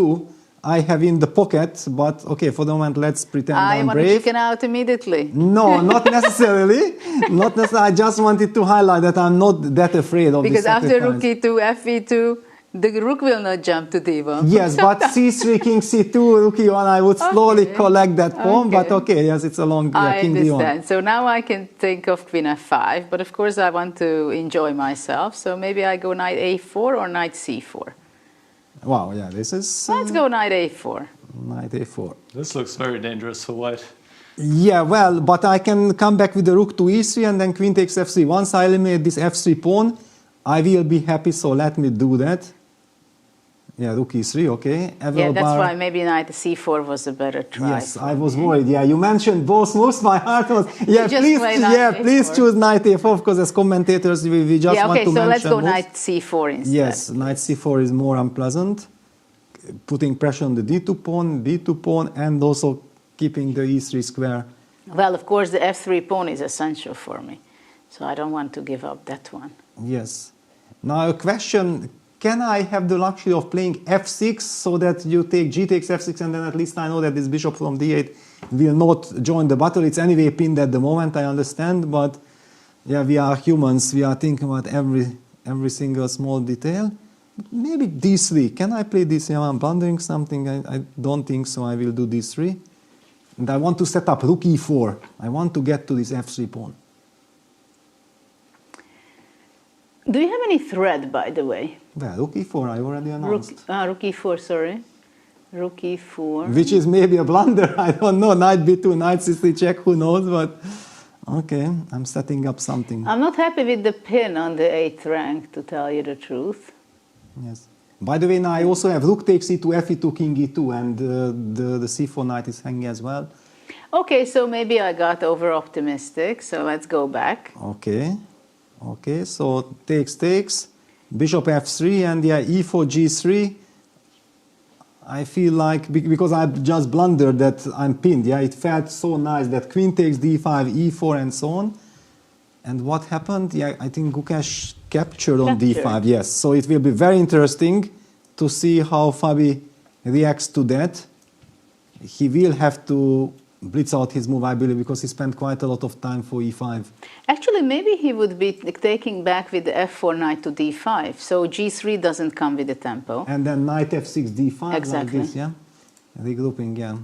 Speaker 2: I have in the pocket, but okay, for the moment, let's pretend I'm
Speaker 1: want to
Speaker 2: brave.
Speaker 1: chicken out immediately.
Speaker 2: No, not necessarily. Not necessarily. I just wanted to highlight that I'm not that afraid of
Speaker 1: because
Speaker 2: this
Speaker 1: after
Speaker 2: sacrifice.
Speaker 1: rook e2, f e2, the rook will not jump to d1.
Speaker 2: Yes, but c3, king c2, rook e1, I would slowly collect that pawn, but okay, yes, it's a long
Speaker 1: I
Speaker 2: king
Speaker 1: understand.
Speaker 2: d1.
Speaker 1: So now I can think of queen f5, but of course I want to enjoy myself, so maybe I go knight a4 or knight c4.
Speaker 2: Wow, yeah, this is...
Speaker 1: Let's go knight a4.
Speaker 2: Knight a4.
Speaker 3: This looks very dangerous for white.
Speaker 2: Yeah, well, but I can come back with the rook to e3 and then queen takes f3. Once I eliminate this f3 pawn, I will be happy, so let me do that. Yeah, rook e3, okay.
Speaker 1: Yeah, that's why maybe knight c4 was a better try.
Speaker 2: Yes, I was worried. Yeah, you mentioned both moves. My heart was... Yeah,
Speaker 1: just
Speaker 2: please choose knight a4, because as commentators, we just want to mention
Speaker 1: so let's go
Speaker 2: both.
Speaker 1: knight c4 instead.
Speaker 2: Yes, knight c4 is more unpleasant. Putting pressure on the d2 pawn, and also keeping the e3 square.
Speaker 1: Well, of course, the f3 pawn is essential for me, so I don't want to give up that one.
Speaker 2: Yes. Now a question, can I have the luxury of playing f6 so that you take g takes f6 and then at least I know that this bishop from d8 will not join the battle. It's anyway pinned at the moment, I understand, but yeah, we are humans, we are thinking about every single small detail. Maybe d3. Can I play d3? I'm blundering something. I don't think so. I will do d3. And I want to set up rook e4. I want to get to this f3 pawn.
Speaker 1: Do you have any threat, by the way?
Speaker 2: Well, rook e4, I already announced.
Speaker 1: Rook e4, sorry. Rook e4.
Speaker 2: Which is maybe a blunder. I don't know. Knight b2, knight c3 check, who knows? But okay, I'm setting up something.
Speaker 1: I'm not happy with the pin on the 8th rank, to tell you the truth.
Speaker 2: Yes. By the way, now I also have rook takes e2, fe2, king e2, and the c4 knight is hanging as well.
Speaker 1: Okay, so maybe I got over-optimistic, so let's go back.
Speaker 2: Okay. Okay, so takes, bishop f3, and yeah, e4, g3. I feel like, because I just blundered that I'm pinned, yeah, it felt so nice that queen takes d5, e4, and so on. And what happened? Yeah, I think Gukesh captured on d5, yes. So it will be very interesting to see how Fabi reacts to that. He will have to blitz out his move, I believe, because he spent quite a lot of time for e5.
Speaker 1: Actually, maybe he would be taking back with the f4 knight to d5, so g3 doesn't come with the tempo.
Speaker 2: And then knight f6, d5,
Speaker 1: exactly.
Speaker 2: Like this, yeah? Regrouping, yeah.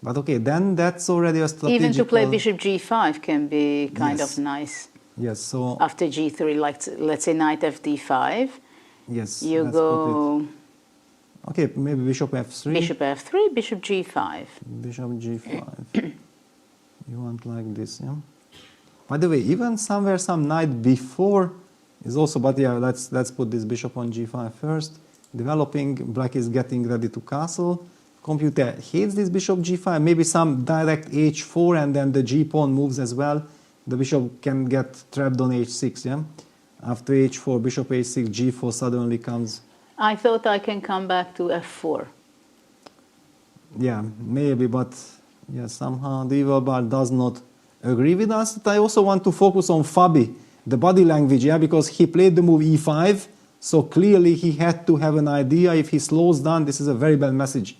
Speaker 2: But okay, then that's already a strategical...
Speaker 1: Even to play bishop g5 can be kind of nice.
Speaker 2: Yes, so...
Speaker 1: After g3, like, let's say knight fd5.
Speaker 2: Yes,
Speaker 1: you go...
Speaker 2: Okay, maybe bishop f3.
Speaker 1: Bishop f3, bishop g5.
Speaker 2: Bishop g5. You want like this, yeah? By the way, even somewhere some knight b4 is also... But yeah, let's put this bishop on g5 first. Developing, black is getting ready to castle. Computer hates this bishop g5, maybe some direct h4 and then the g pawn moves as well. The bishop can get trapped on h6, yeah? After h4, bishop h6, g4 suddenly comes.
Speaker 1: I thought I can come back to f4.
Speaker 2: Yeah, maybe, but yeah, somehow the evil bar does not agree with us. I also want to focus on Fabi, the body language, yeah, because he played the move e5, so clearly he had to have an idea. If he slows down, this is a very bad message.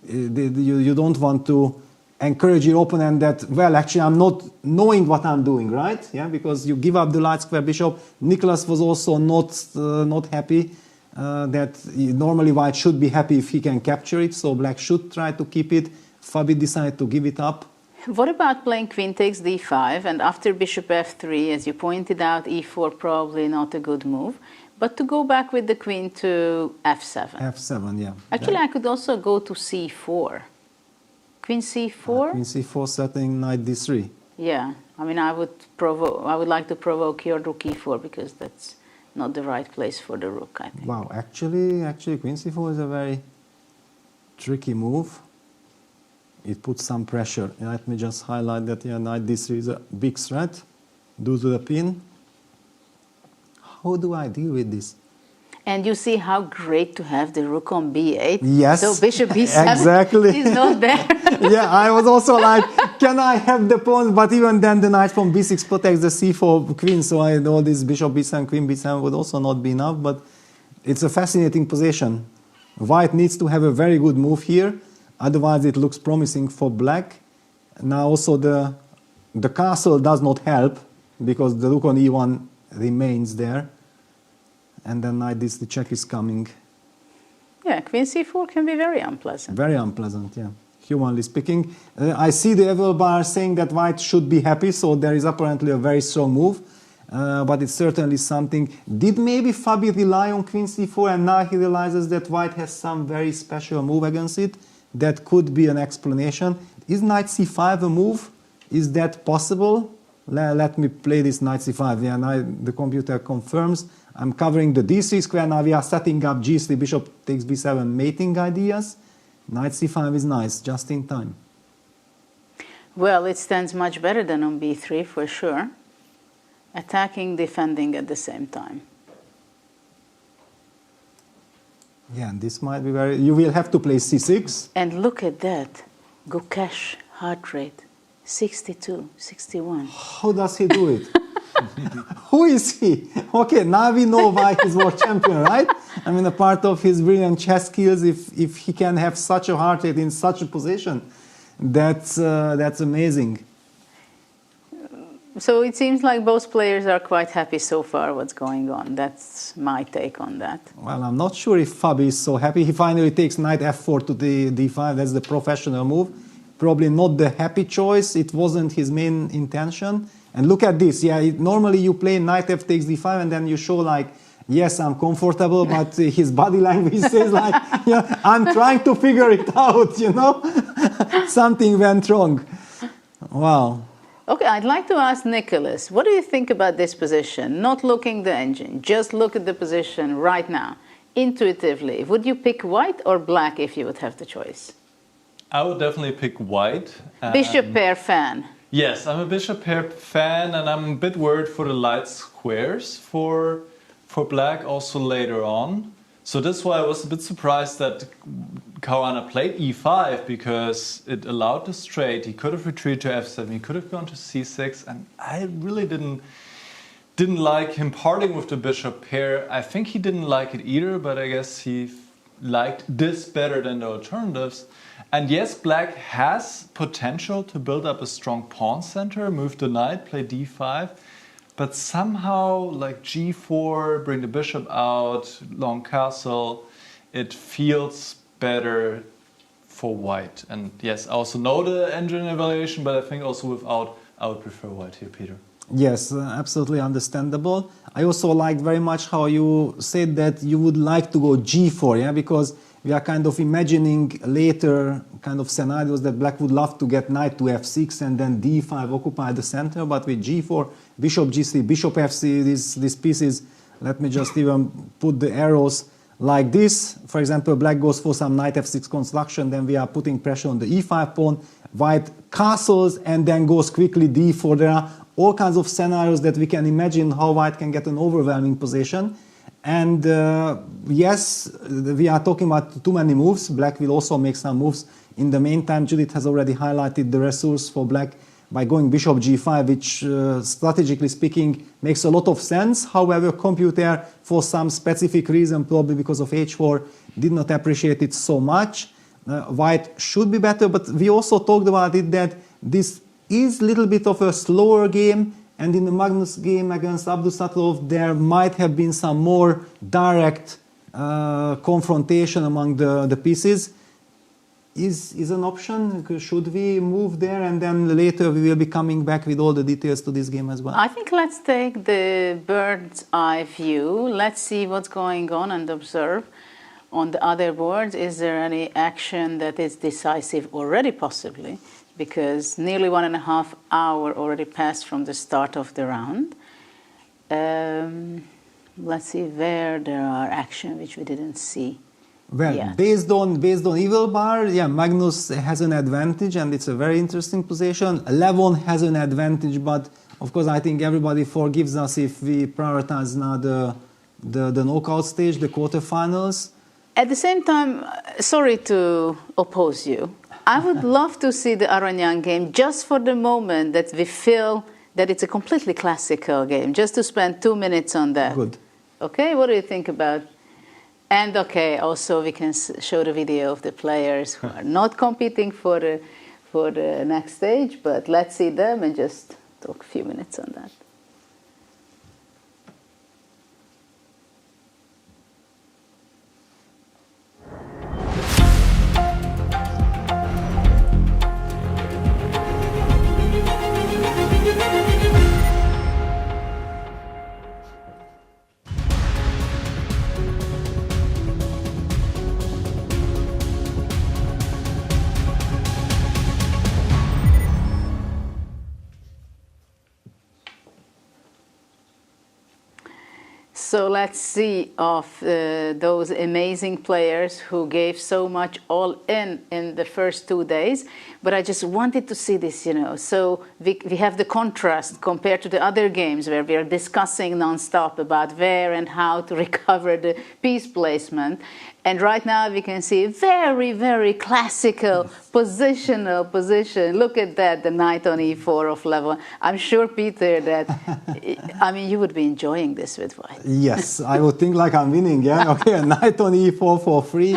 Speaker 2: You don't want to encourage your opponent that, well, actually I'm not knowing what I'm doing, right? Yeah, because you give up the light square bishop. Nicholas was also not happy that normally white should be happy if he can capture it, so black should try to keep it. Fabi decided to give it up.
Speaker 1: What about playing queen takes d5 and after bishop f3, as you pointed out, e4 probably not a good move. But to go back with the queen to f7.
Speaker 2: f7, yeah.
Speaker 1: Actually, I could also go to c4. Queen c4?
Speaker 2: Queen c4 setting knight d3.
Speaker 1: Yeah, I mean, I would like to provoke your rook e4 because that's not the right place for the rook, I think.
Speaker 2: Wow, actually, queen c4 is a very tricky move. it puts some pressure. Let me just highlight that knight d3 is a big threat due to the pin. How do I deal with this?
Speaker 1: And you see how great to have the rook on b8.
Speaker 2: Yes,
Speaker 1: so bishop b7
Speaker 2: exactly.
Speaker 1: is not there.
Speaker 2: Yeah, I was also like, can I have the pawn? But even then, the knight from b6 protects the c4 queen. So I know this bishop b7, queen b7 would also not be enough. But it's a fascinating position. White needs to have a very good move here. Otherwise, it looks promising for black. Now also the castle does not help because the rook on e1 remains there. And then knight the check is coming.
Speaker 1: Yeah, queen c4 can be very unpleasant.
Speaker 2: Very unpleasant, yeah. Humanly speaking. I see the Evel bar saying that white should be happy, so there is apparently a very strong move. But it's certainly something. Did maybe Fabi rely on queen c4 and now he realizes that white has some very special move against it? That could be an explanation. Is knight c5 a move? Is that possible? Let me play this knight c5. Yeah, now the computer confirms. I'm covering the d3 square. Now we are setting up g3, bishop takes b7 mating ideas. Knight c5 is nice, just in time.
Speaker 1: Well, it stands much better than on b3 for sure. Attacking, defending at the same time.
Speaker 2: Yeah, and this might be very... You will have to play c6.
Speaker 1: And look at that. Gukesh heart rate. 62, 61.
Speaker 2: How does he do it? Who is he? Okay, now we know why he's world champion, right? I mean, a part of his brilliant chess skills, if he can have such a heart rate in such a position, that's amazing.
Speaker 1: So it seems like both players are quite happy so far what's going on. That's my take on that.
Speaker 2: Well, I'm not sure if Fabi is so happy. He finally takes knight f4 to the d5. That's the professional move. Probably not the happy choice. It wasn't his main intention. And look at this. Yeah, normally you play knight f takes d5 and then you show like, yes, I'm comfortable, but his body language says like, yeah, I'm trying to figure it out, you know? Something went wrong. Wow.
Speaker 1: Okay, I'd like to ask Nicholas, what do you think about this position? Not looking the engine, just look at the position right now. Intuitively, would you pick white or black if you would have the choice?
Speaker 3: I would definitely pick white.
Speaker 1: Bishop pair fan.
Speaker 3: Yes, I'm a bishop pair fan, and I'm a bit worried for the light squares for black also later on. So that's why I was a bit surprised that Caruana played e5 because it allowed the straight. He could have retreated to f7, he could have gone to c6, and I really didn't like him parting with the bishop pair. I think he didn't like it either, but I guess he liked this better than the alternatives. And yes, black has potential to build up a strong pawn center, move the knight, play d5, but somehow like g4, bring the bishop out, long castle, it feels better for white. And yes, I also know the engine evaluation, but I think also without, I would prefer white here, Peter.
Speaker 2: Yes, absolutely understandable. I also liked very much how you said that you would like to go g4, yeah, because we are kind of imagining later kind of scenarios that black would love to get knight to f6 and then d5 occupy the center, but with g4, bishop g3, bishop f3, these pieces, let me just even put the arrows like this. For example, black goes for some knight f6 construction, then we are putting pressure on the e5 pawn, white castles and then goes quickly d4. There are all kinds of scenarios that we can imagine how white can get an overwhelming position. And yes, we are talking about too many moves. Black will also make some moves. In the meantime, Judith has already highlighted the resource for black by going bishop g5, which strategically speaking makes a lot of sense. However, computer, for some specific reason, probably because of h4, did not appreciate it so much. White should be better, but we also talked about it that this is a little bit of a slower game. And in the Magnus game against Abdusattorov, there might have been some more direct confrontation among the pieces. Is an option? Should we move there and then later we will be coming back with all the details to this game as well?
Speaker 1: I think let's take the bird's eye view. Let's see what's going on and observe. On the other boards, is there any action that is decisive already possibly? Because nearly 1.5 hours already passed from the start of the round. Let's see where there are action which we didn't see.
Speaker 2: Well,
Speaker 1: yet.
Speaker 2: based on evil bar, yeah, Magnus has an advantage, and it's a very interesting position. Levon has an advantage, but of course, I think everybody forgives us if we prioritize now the knockout stage, the quarterfinals.
Speaker 1: At the same time, sorry to oppose you, I would love to see the Aronian game just for the moment that we feel that it's a completely classical game, just to spend 2 minutes on that.
Speaker 2: Good.
Speaker 1: Okay, what do you think about? And okay, also we can show the video of the players who are not competing for the next stage, but let's see them and just talk a few minutes on that. So let's see of those amazing players who gave so much all in the first 2 days. But I just wanted to see this, you know. So we have the contrast compared to the other games where we are discussing nonstop about where and how to recover the piece placement. And right now we can see very, very classical positional position. Look at that, the knight on e4 of Levon. I'm sure, Peter, that, I mean, you would be enjoying this with white.
Speaker 2: Yes, I would think like I'm winning, yeah? Okay, knight on e4 for free.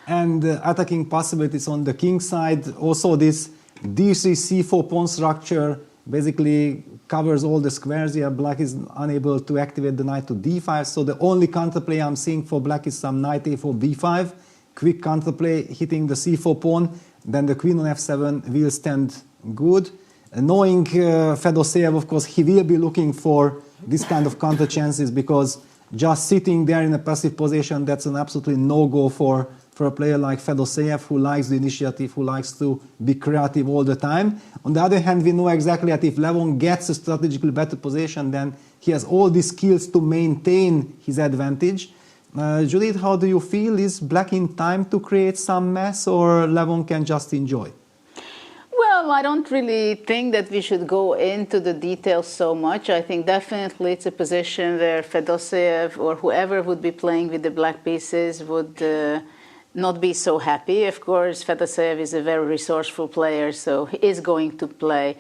Speaker 2: And attacking possibilities on the king side. Also this d3, c4 pawn structure basically covers all the squares here. Black is unable to activate the knight to d5. So the only counterplay I'm seeing for black is some knight a4, b5. Quick counterplay hitting the c4 pawn. Then the queen on f7 will stand good. Knowing Fedoseev, of course, he will be looking for this kind of counter chances, because just sitting there in a passive position, that's an absolutely no-go for a player like Fedoseev, who likes the initiative, who likes to be creative all the time. On the other hand, we know exactly that if Levon gets a strategically better position, then he has all the skills to maintain his advantage. Judith, how do you feel? Is black in time to create some mess, or Levon can just enjoy?
Speaker 1: Well, I don't really think that we should go into the details so much. I think definitely it's a position where Fedoseev or whoever would be playing with the black pieces would not be so happy. Of course, Fedoseev is a very resourceful player, so he is going to play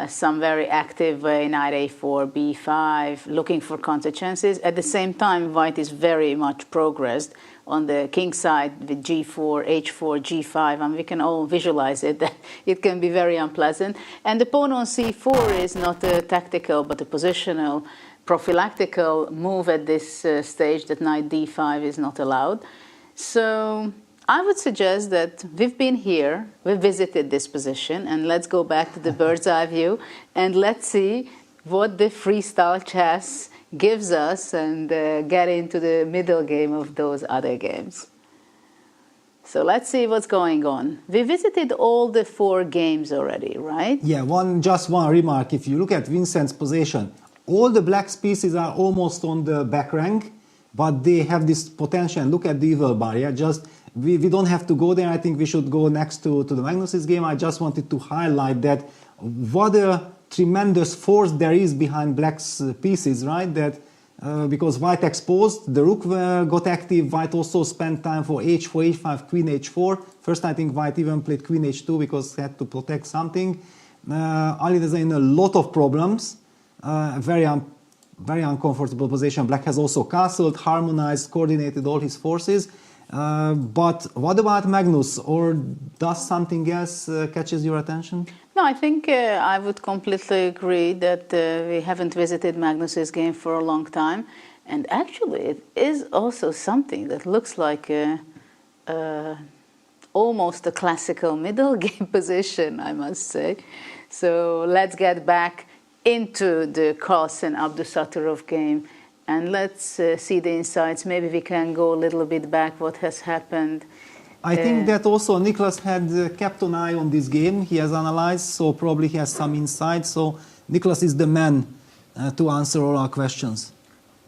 Speaker 1: some very active way, knight a4, b5, looking for counter chances. At the same time, white is very much progressed on the king side with g4, h4, g5, and we can all visualize it, that it can be very unpleasant. And the pawn on c4 is not a tactical but a positional, prophylactical move at this stage, that knight d5 is not allowed. So I would suggest that we've been here, we've visited this position, and let's go back to the bird's eye view and let's see what the freestyle chess gives us and get into the middle game of those other games. So let's see what's going on. We visited all the 4 games already, right?
Speaker 2: Yeah, just one remark. If you look at Vincent's position, all the black pieces are almost on the back rank, but they have this potential. And look at the evil bar. Yeah? We don't have to go there. I think we should go next to the Magnus's game. I just wanted to highlight that what a tremendous force there is behind black's pieces, right? That because white exposed, the rook got active. White also spent time for h4, h5, queen h4. First, I think white even played queen h2 because he had to protect something. Alireza in a lot of problems. Very uncomfortable position. Black has also castled, harmonized, coordinated all his forces. But what about Magnus? Or does something else catches your attention?
Speaker 1: No, I think I would completely agree that we haven't visited Magnus's game for a long time. And actually, it is also something that looks like almost a classical middle game position, I must say. So let's get back into the Carlsen Abdusattorov game and let's see the insights. Maybe we can go a little bit back what has happened.
Speaker 2: I think that also Niklas had kept an eye on this game. He has analyzed, so probably he has some insights. So Niklas is the man to answer all our questions.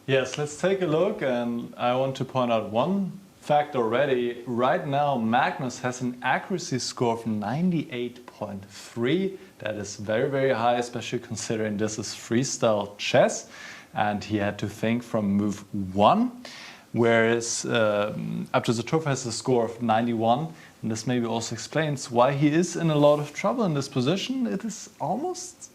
Speaker 3: Yes, let's take a look. And I want to point out one fact already. Right now, Magnus has an accuracy score of 98.3. That is very, very high, especially considering this is freestyle chess. And he had to think from move 1. Whereas Abdusattorov has a score of 91. And this maybe also explains why he is in a lot of trouble in this position. It is almost,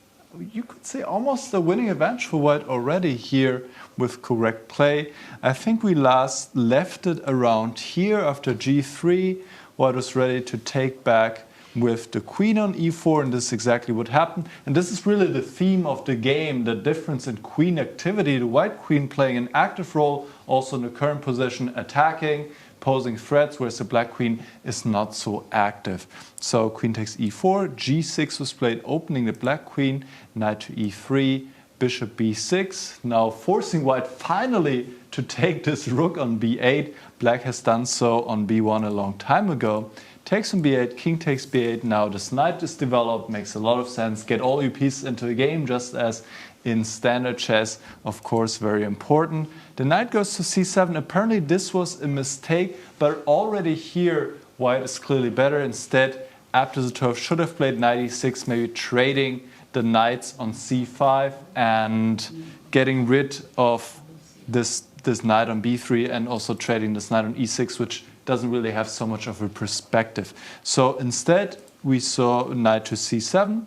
Speaker 3: you could say, almost a winning advantage for White already here with correct play. I think we last left it around here after g3. White was ready to take back with the queen on e4, and this is exactly what happened. And this is really the theme of the game, the difference in queen activity. The white queen playing an active role, also in the current position, attacking, posing threats, whereas the black queen is not so active. So queen takes e4, g6 was played, opening the black queen, knight to e3, bishop b6, now forcing white finally to take this rook on b8. Black has done so on b1 a long time ago. Takes on b8, king takes b8, now this knight is developed, makes a lot of sense. Get all your pieces into the game, just as in standard chess, of course, very important. The knight goes to c7. Apparently this was a mistake, but already here white is clearly better. Instead, Abdusattorov should have played knight e6, maybe trading the knights on c5 and getting rid of this knight on b3, and also trading this knight on e6, which doesn't really have so much of a perspective. So instead, we saw knight to c7,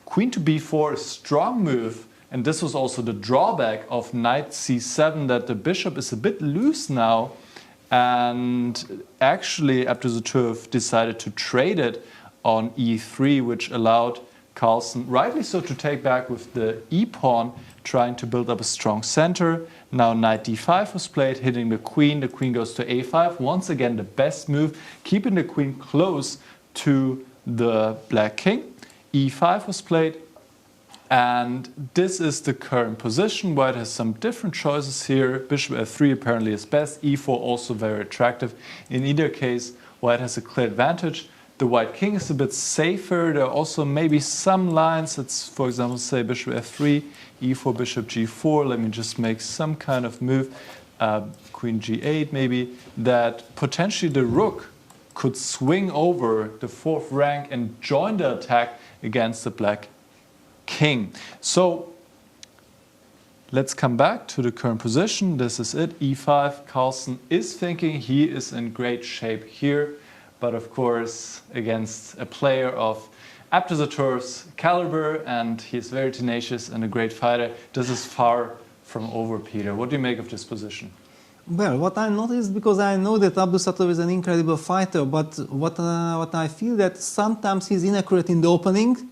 Speaker 3: queen to b4, a strong move. And this was also the drawback of knight c7, that the bishop is a bit loose now. And actually, Abdusattorov decided to trade it on e3, which allowed Carlsen, rightly so, to take back with the e-pawn, trying to build up a strong center. Now knight d5 was played, hitting the queen. The queen goes to a5. Once again, the best move, keeping the queen close to the black king. e5 was played. And this is the current position. White has some different choices here. Bishop f3 apparently is best. e4 also very attractive. In either case, white has a clear advantage. The white king is a bit safer. There are also maybe some lines. Let's, for example, say bishop f3, e4, bishop g4. Let me just make some kind of move. Queen g8 maybe. That potentially the rook could swing over the 4th rank and join the attack against the black king. So let's come back to the current position. This is it, e5. Carlsen is thinking he is in great shape here, but of course against a player of Abdusattorov's caliber, and he is very tenacious and a great fighter. This is far from over, Peter. What do you make of this position?
Speaker 2: Well, what I noticed, because I know that Abdusattorov is an incredible fighter, but what I feel that sometimes he's inaccurate in the opening.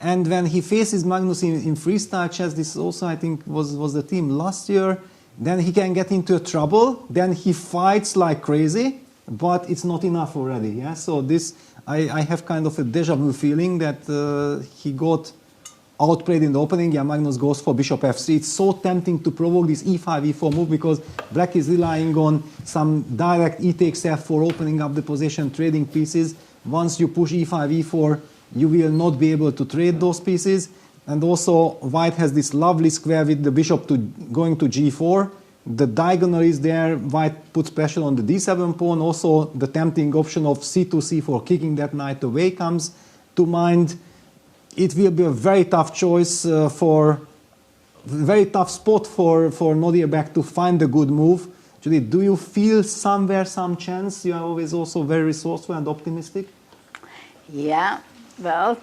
Speaker 2: And when he faces Magnus in freestyle chess, this also I think was the team last year, then he can get into trouble. Then he fights like crazy, but it's not enough already. Yeah. So this I have kind of a deja vu feeling that he got outplayed in the opening. Yeah, Magnus goes for bishop f3. It's so tempting to provoke this e5, e4 move, because black is relying on some direct e takes f4, opening up the position, trading pieces. Once you push e5, e4, you will not be able to trade those pieces. And also white has this lovely square with the bishop going to g4. The diagonal is there. White puts pressure on the d7 pawn. Also the tempting option of c2, c4, kicking that knight away comes to mind. It will be a very tough choice very tough spot for Nodirbek to find a good move. Judy, do you feel somewhere some chance? You are always also very resourceful and optimistic.
Speaker 1: Yeah. Well,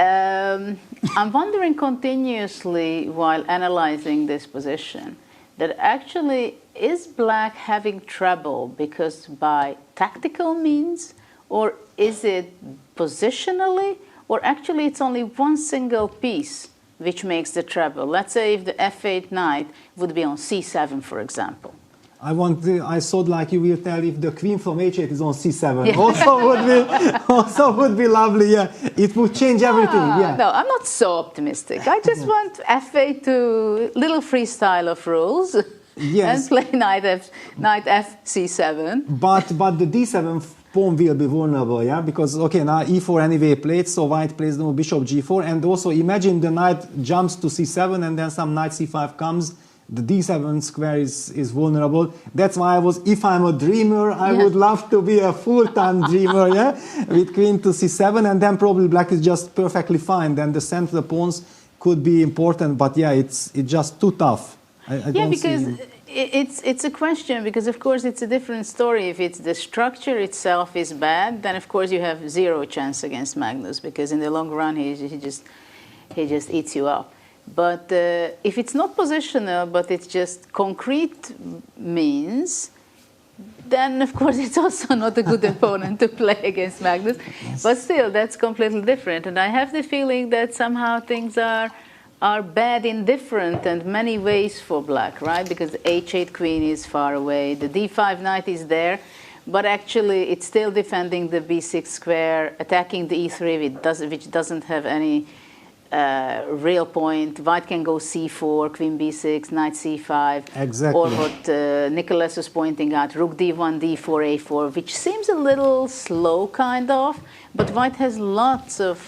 Speaker 1: I'm wondering continuously while analyzing this position that actually is black having trouble because by tactical means, or is it positionally, or actually it's only one single piece which makes the trouble? Let's say if the f8 knight would be on c7, for example.
Speaker 2: I thought like you will tell if the queen from h8 is on c7. Yeah. Also would be lovely. Yeah, it would change everything. Yeah.
Speaker 1: No, I'm not so optimistic. I just want f8 to little freestyle of rules. Yes. And play knight f c7.
Speaker 2: But the d7 pawn will be vulnerable, yeah, because okay, now e4 anyway played, so white plays no bishop g4, and also imagine the knight jumps to c7 and then some knight c5 comes. the d7 square is vulnerable. That's why if I'm a dreamer, I would love to be a full-time dreamer, with queen to c7, and then probably black is just perfectly fine. Then the center pawns could be important, but it's just too tough. I don't
Speaker 1: because
Speaker 2: see...
Speaker 1: it's a question, because of course it's a different story. If it's the structure itself is bad, then of course you have zero chance against Magnus, because in the long run he just eats you up. But if it's not positional, but it's just concrete means, then of course it's also not a good opponent to play against Magnus. Yes. But still, that's completely different. And I have the feeling that somehow things are bad in different and many ways for black, right? Because the h8 queen is far away, the d5 knight is there, but actually it's still defending the b6 square, attacking the e3, which doesn't have any real point. White can go c4, queen b6, knight c5.
Speaker 2: Exactly.
Speaker 1: Or what Nicholas was pointing out, rook d1, d4, a4, which seems a little slow, kind of, but white has lots of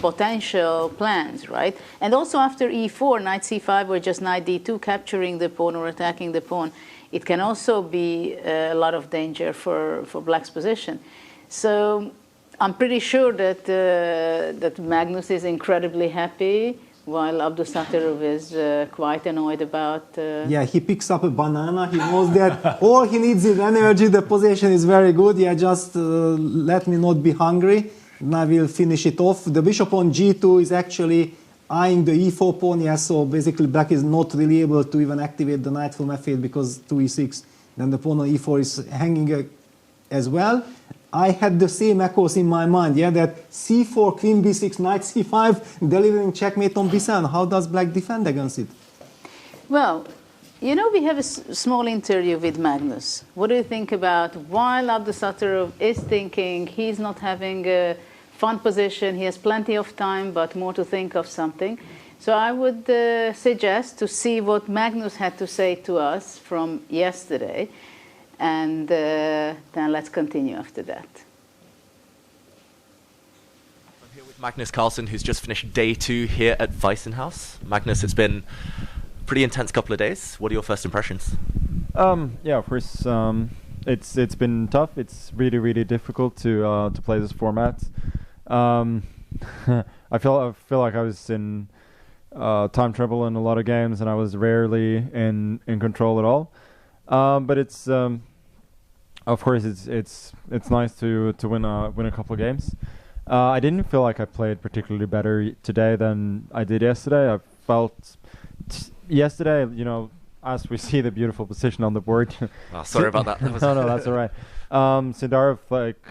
Speaker 1: potential plans, right? And also after e4, knight c5, or just knight d2, capturing the pawn or attacking the pawn, it can also be a lot of danger for black's position. So I'm pretty sure that that Magnus is incredibly happy, while Abdusattorov is quite annoyed about...
Speaker 2: Yeah, he picks up a banana. He knows that all he needs is energy. The position is very good. Yeah, just let me not be hungry, and I will finish it off. The bishop on g2 is actually eyeing the e4 pawn. Yeah, so basically black is not really able to even activate the knight from f8 because 2e6. Then the pawn on e4 is hanging as well. I had the same echoes in my mind, that c4, queen b6, knight c5, delivering checkmate on b7. How does black defend against it?
Speaker 1: Well, you know, we have a small interview with Magnus. What do you think about, while Abdusattorov is thinking he's not having a fun position, he has plenty of time, but more to think of something. So I would suggest to see what Magnus had to say to us from yesterday. And then let's continue after that.
Speaker 13: I'm here with Magnus Carlsen, who's just finished day 2 here at Weissenhaus. Magnus, it's been a pretty intense couple of days. What are your first impressions?
Speaker 12: Yeah, of course, it's been tough. It's really difficult to play this format. I feel like I was in time trouble in a lot of games, and I was rarely in control at all. But it's of course it's nice to win a couple of games. I didn't feel like I played particularly better today than I did yesterday. I felt yesterday, you know, as we see the beautiful position on the board.
Speaker 13: Oh, sorry about that.
Speaker 12: No, that's all right. Sindarov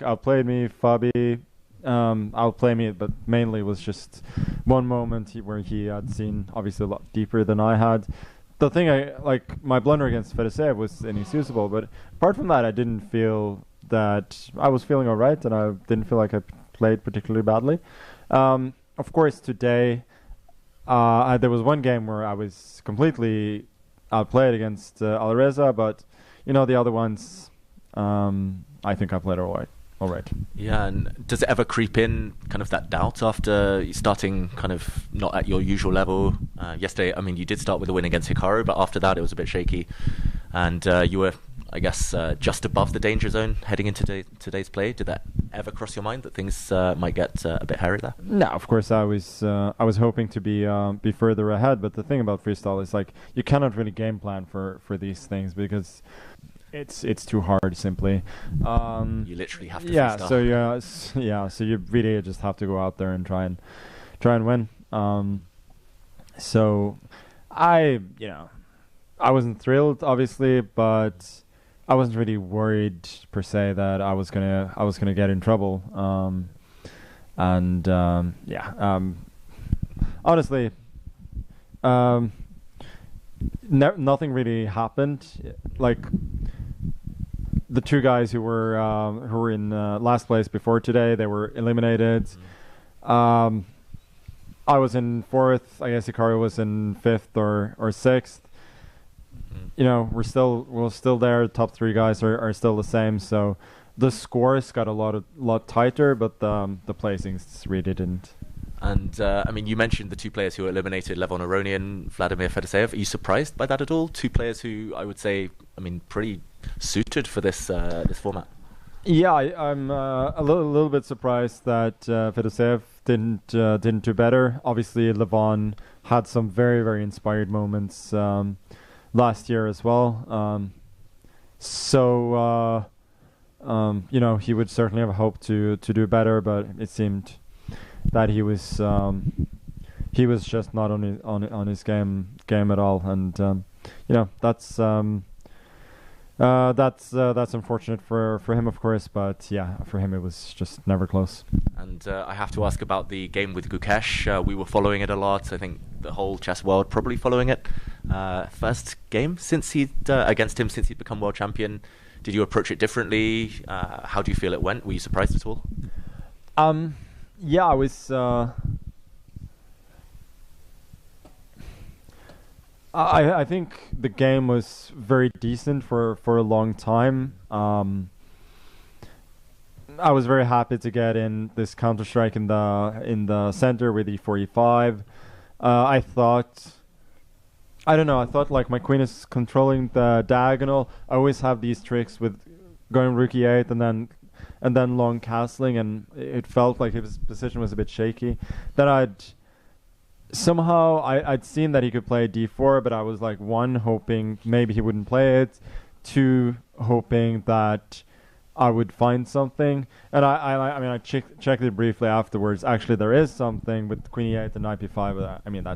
Speaker 12: outplayed me. Fabi outplayed me, but mainly was just one moment where he had seen obviously a lot deeper than I had. The thing my blunder against Fedoseev was inexcusable, but apart from that, I didn't feel that I was feeling all right, and I didn't feel like I played particularly badly. Of course, today there was one game where I was completely outplayed against Alireza, but you know, the other ones, I think I played all right.
Speaker 13: Yeah, and does it ever creep in, kind of that doubt after starting kind of not at your usual level? Yesterday, I mean, you did start with a win against Hikaru, but after that it was a bit shaky. And you were, I guess, just above the danger zone heading into today's play. Did that ever cross your mind that things might get a bit hairy there?
Speaker 12: No, of course I was hoping to be further ahead, but the thing about freestyle is like you cannot really game plan for these things because it's too hard simply.
Speaker 13: You literally have to freestyle.
Speaker 12: So you really just have to go out there and try and win. So I wasn't thrilled obviously, but I wasn't really worried per se that I was gonna get in trouble. Honestly, nothing really happened. Like the two guys who were in last place before today, they were eliminated. I was in 4th. I guess Hikaru was in 5th or 6th. You know, we're still there. Top 3 guys are still the same. So the scores got a lot tighter, but the placings really didn't.
Speaker 13: And I mean, you mentioned the two players who were eliminated, Levon Aronian, Vladimir Fedoseev. Are you surprised by that at all? Two players who I would say, I mean, pretty suited for this this format.
Speaker 12: Yeah, I'm a little bit surprised that Fedoseev didn't do better. Obviously, Levon had some very, very inspired moments last year as well. You know, he would certainly have hoped to do better, but it seemed that he was just not on his game at all, and you know, that's unfortunate for him, of course, but yeah, for him it was just never close.
Speaker 13: And I have to ask about the game with Gukesh. We were following it a lot. I think the whole chess world probably following it. First game since against him since he'd become world champion. Did you approach it differently? How do you feel it went? Were you surprised at all?
Speaker 12: Yeah, I was. I think the game was very decent for a long time. I was very happy to get in this counter strike in the center with e4, e5. I thought like my queen is controlling the diagonal. I always have these tricks with going rook e8 and then long castling, and it felt like his position was a bit shaky. Then I'd seen that he could play d4, but I was like, one, hoping maybe he wouldn't play it, two, hoping that I would find something. And I checked it briefly afterwards. Actually, there is something with queen e8 and knight b5. I mean,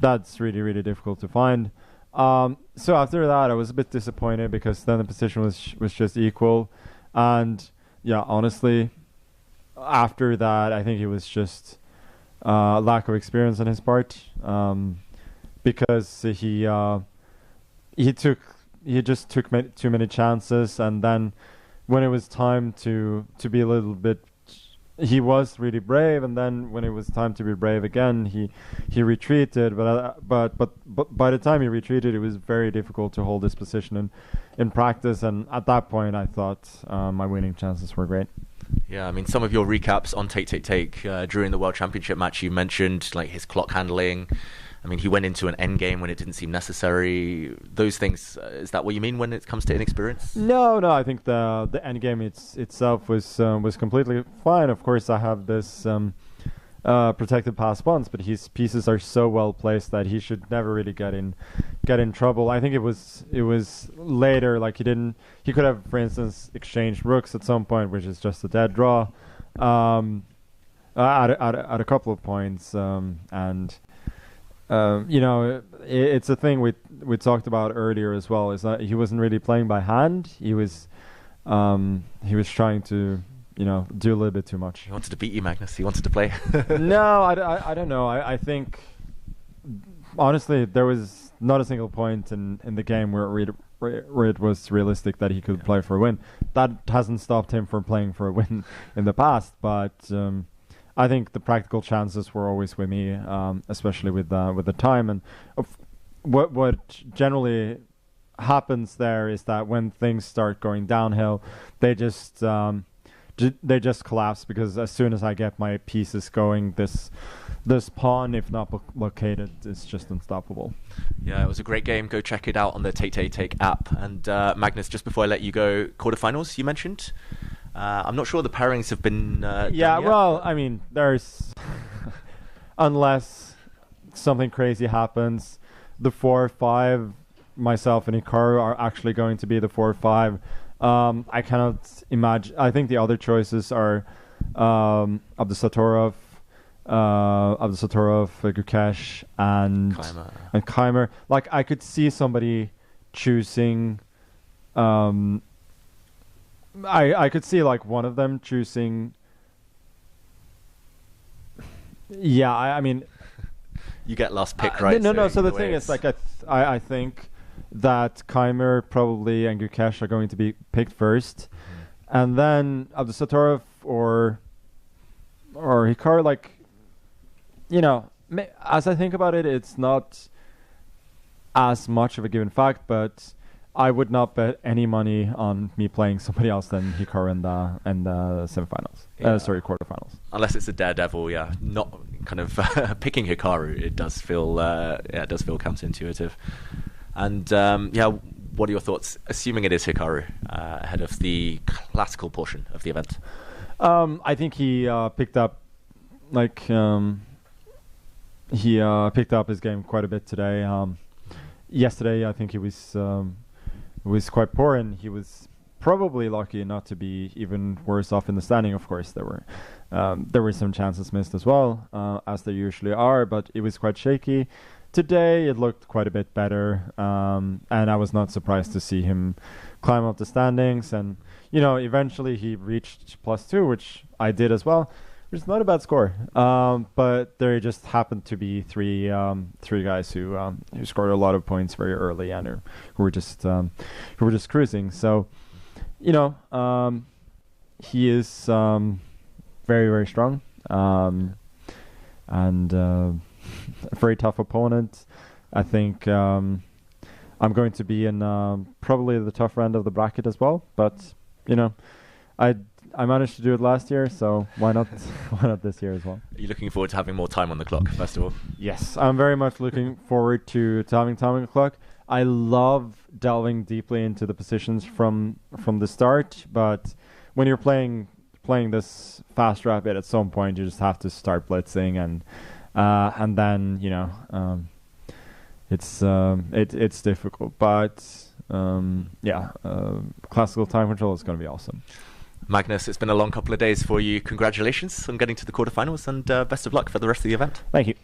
Speaker 12: that's really, really difficult to find. So after that, I was a bit disappointed because then the position was just equal. And yeah, honestly, after that, I think it was just lack of experience on his part, because he just took too many chances, and then when it was time to be a little bit, he was really brave, and then when it was time to be brave again, he retreated. But by the time he retreated, it was very difficult to hold this position in practice, and at that point, I thought my winning chances were great.
Speaker 13: Yeah, I mean, some of your recaps on Take during the World Championship match, you mentioned like his clock handling. I mean, he went into an endgame when it didn't seem necessary. Those things, is that what you mean when it comes to inexperience?
Speaker 12: No, I think the endgame itself was completely fine. Of course, I have this protected pass once, but his pieces are so well placed that he should never really get in trouble. I think it was later, like he could have, for instance, exchanged rooks at some point, which is just a dead draw, at a couple of points, and you know, it's a thing we talked about earlier as well, is that he wasn't really playing by hand. He was trying to, you know, do a little bit too much.
Speaker 13: He wanted to beat you, Magnus. He wanted to play.
Speaker 12: No, I don't know. I think, honestly, there was not a single point in the game where it was realistic that he could play for a win. That hasn't stopped him from playing for a win in the past, but I think the practical chances were always with me, especially with the time. And what generally happens there is that when things start going downhill, they just collapse, because as soon as I get my pieces going, this pawn, if not blockaded, is just unstoppable.
Speaker 13: Yeah, it was a great game. Go check it out on the Take app. And Magnus, just before I let you go, quarterfinals you mentioned. I'm not sure the pairings have been done yet.
Speaker 12: Well, I mean, there's unless something crazy happens, the 4-5, myself and Hikaru are actually going to be the 4-5. I cannot imagine. I think the other choices are Abdusattorov, Gukesh, and Keymer. Like, I could see somebody choosing. I could see like one of them choosing. Yeah, I mean,
Speaker 13: you get last pick, right?
Speaker 12: No. So the thing is, like, I think that Keymer probably and Gukesh are going to be picked first, and then Abdusattorov or Hikaru. Like, you know, as I think about it, it's not as much of a given fact, but I would not bet any money on me playing somebody else than Hikaru in the semifinals. Quarterfinals.
Speaker 13: Unless it's a daredevil, yeah. Not kind of picking Hikaru. It does feel counterintuitive. And what are your thoughts, assuming it is Hikaru, ahead of the classical portion of the event?
Speaker 12: I think he picked up picked up his game quite a bit today. Yesterday, I think he was quite poor, and he was probably lucky not to be even worse off in the standing. Of course, there were some chances missed as well, as there usually are, but it was quite shaky. Today, it looked quite a bit better, and I was not surprised to see him climb up the standings. And eventually he reached +2, which I did as well, which is not a bad score. But there just happened to be three guys who scored a lot of points very early and who were just cruising. So, he is very, very strong, and a very tough opponent. I think I'm going to be in probably the tougher end of the bracket as well. But I managed to do it last year, so why not this year as well?
Speaker 13: Are you looking forward to having more time on the clock, first of all?
Speaker 12: Yes, I'm very much looking forward to having time on the clock. I love delving deeply into the positions from the start, but when you're playing this fast rapid, at some point you just have to start blitzing, and then it's difficult. But classical time control is going to be awesome.
Speaker 13: Magnus, it's been a long couple of days for you. Congratulations on getting to the quarterfinals, and best of luck for the rest of the event.
Speaker 12: Thank you.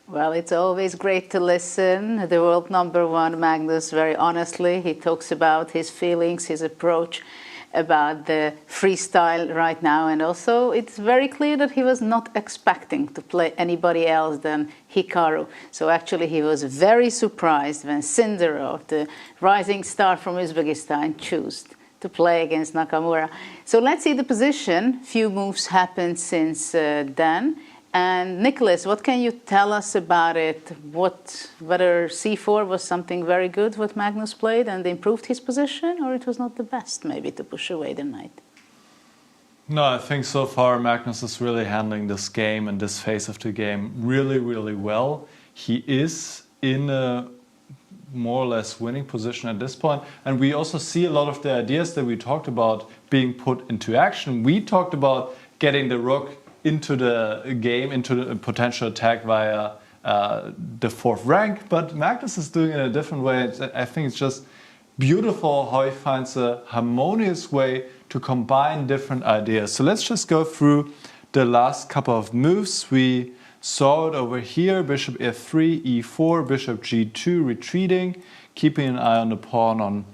Speaker 1: Well, it's always great to listen. The world #1, Magnus, very honestly, he talks about his feelings, his approach about the freestyle right now. And also, it's very clear that he was not expecting to play anybody else than Hikaru. So actually, he was very surprised when Sindarov, the rising star from Uzbekistan, chose to play against Nakamura. So let's see the position. Few moves happened since then. And Nicholas, what can you tell us about it? Whether C4 was something very good what Magnus played and improved his position, or it was not the best maybe to push away the knight?
Speaker 3: No, I think so far Magnus is really handling this game and this phase of the game really, really well. He is in a more or less winning position at this point. And we also see a lot of the ideas that we talked about being put into action. We talked about getting the rook into the game, into the potential attack via the 4th rank, but Magnus is doing it in a different way. I think it's just beautiful how he finds a harmonious way to combine different ideas. So let's just go through the last couple of moves. We saw it over here: bishop f3, e4, bishop g2, retreating, keeping an eye on the pawn on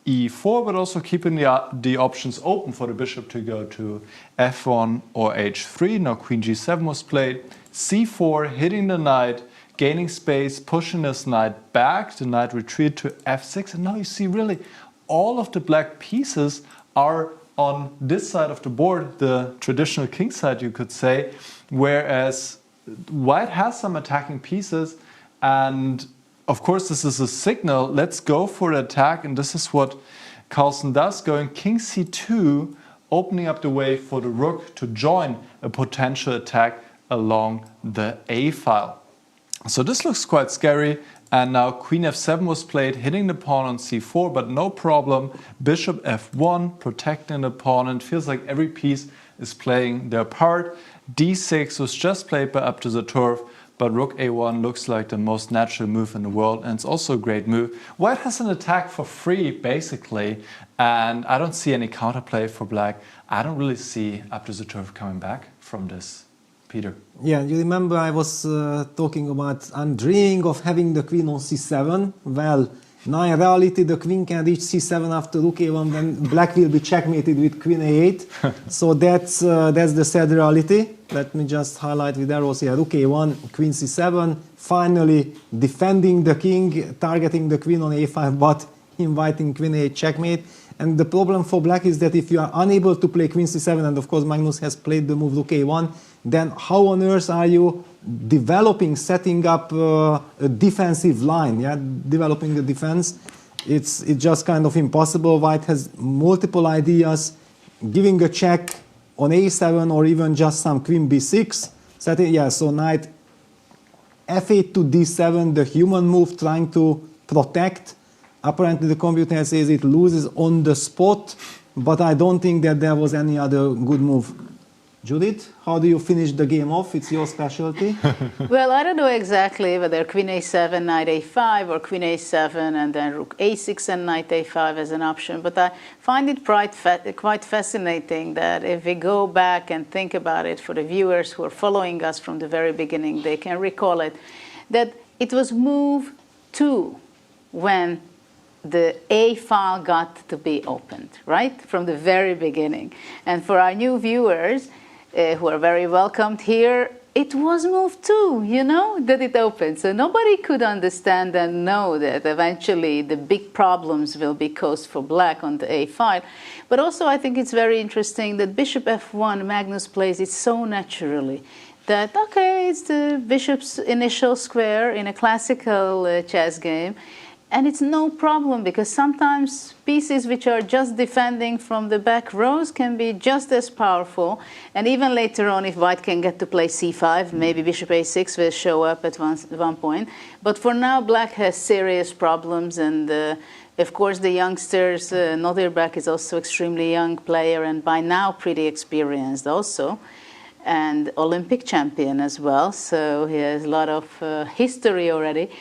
Speaker 3: e4, but also keeping the options open for the bishop to go to f1 or h3. Now queen g7 was played, c4, hitting the knight, gaining space, pushing this knight back, the knight retreat to f6, and now you see really all of the black pieces are on this side of the board, the traditional king side you could say, whereas white has some attacking pieces. And of course, this is a signal. Let's go for the attack, and this is what Carlsen does, going king c2, opening up the way for the rook to join a potential attack along the a file. So this looks quite scary, and now queen f7 was played, hitting the pawn on c4, but no problem. Bishop f1, protecting the pawn, and it feels like every piece is playing their part. d6 was just played by Abdusattorov, but rook a1 looks like the most natural move in the world, and it's also a great move. White has an attack for free, basically, and I don't see any counterplay for black. I don't really see Abdusattorov coming back from this. Peter?
Speaker 2: Yeah, you remember I was talking about, I'm dreaming of having the queen on c7. Well, now in reality the queen can reach c7 after rook a1, then black will be checkmated with queen a8. So that's the sad reality. Let me just highlight with arrows here. Rook a1, queen c7, finally defending the king, targeting the queen on a5, but inviting queen a8 checkmate. And the problem for black is that if you are unable to play queen c7, and of course Magnus has played the move rook a1, then how on earth are you developing, setting up a defensive line, developing the defense. It's just kind of impossible. White has multiple ideas, giving a check on a7 or even just some queen b6. Setting, so knight f8 to d7, the human move, trying to protect. Apparently the computer says it loses on the spot, but I don't think that there was any other good move. Judith, how do you finish the game off? It's your specialty.
Speaker 1: Well, I don't know exactly whether queen a7, knight a5, or queen a7 and then rook a6 and knight a5 as an option. But I find it quite fascinating that if we go back and think about it, for the viewers who are following us from the very beginning, they can recall it, that it was move 2 when the A file got to be opened, right? From the very beginning. And for our new viewers, who are very welcomed here, it was move 2, that it opened. So nobody could understand and know that eventually the big problems will be caused for black on the A file. But also I think it's very interesting that bishop f1, Magnus plays it so naturally that, okay, it's the bishop's initial square in a classical chess game. And it's no problem, because sometimes pieces which are just defending from the back rows can be just as powerful. And even later on, if white can get to play c5, maybe bishop a6 will show up at one point. But for now, black has serious problems. And of course, the youngsters, Nodirbek is also extremely young player and by now pretty experienced also. And Olympic champion as well. So he has a lot of history already.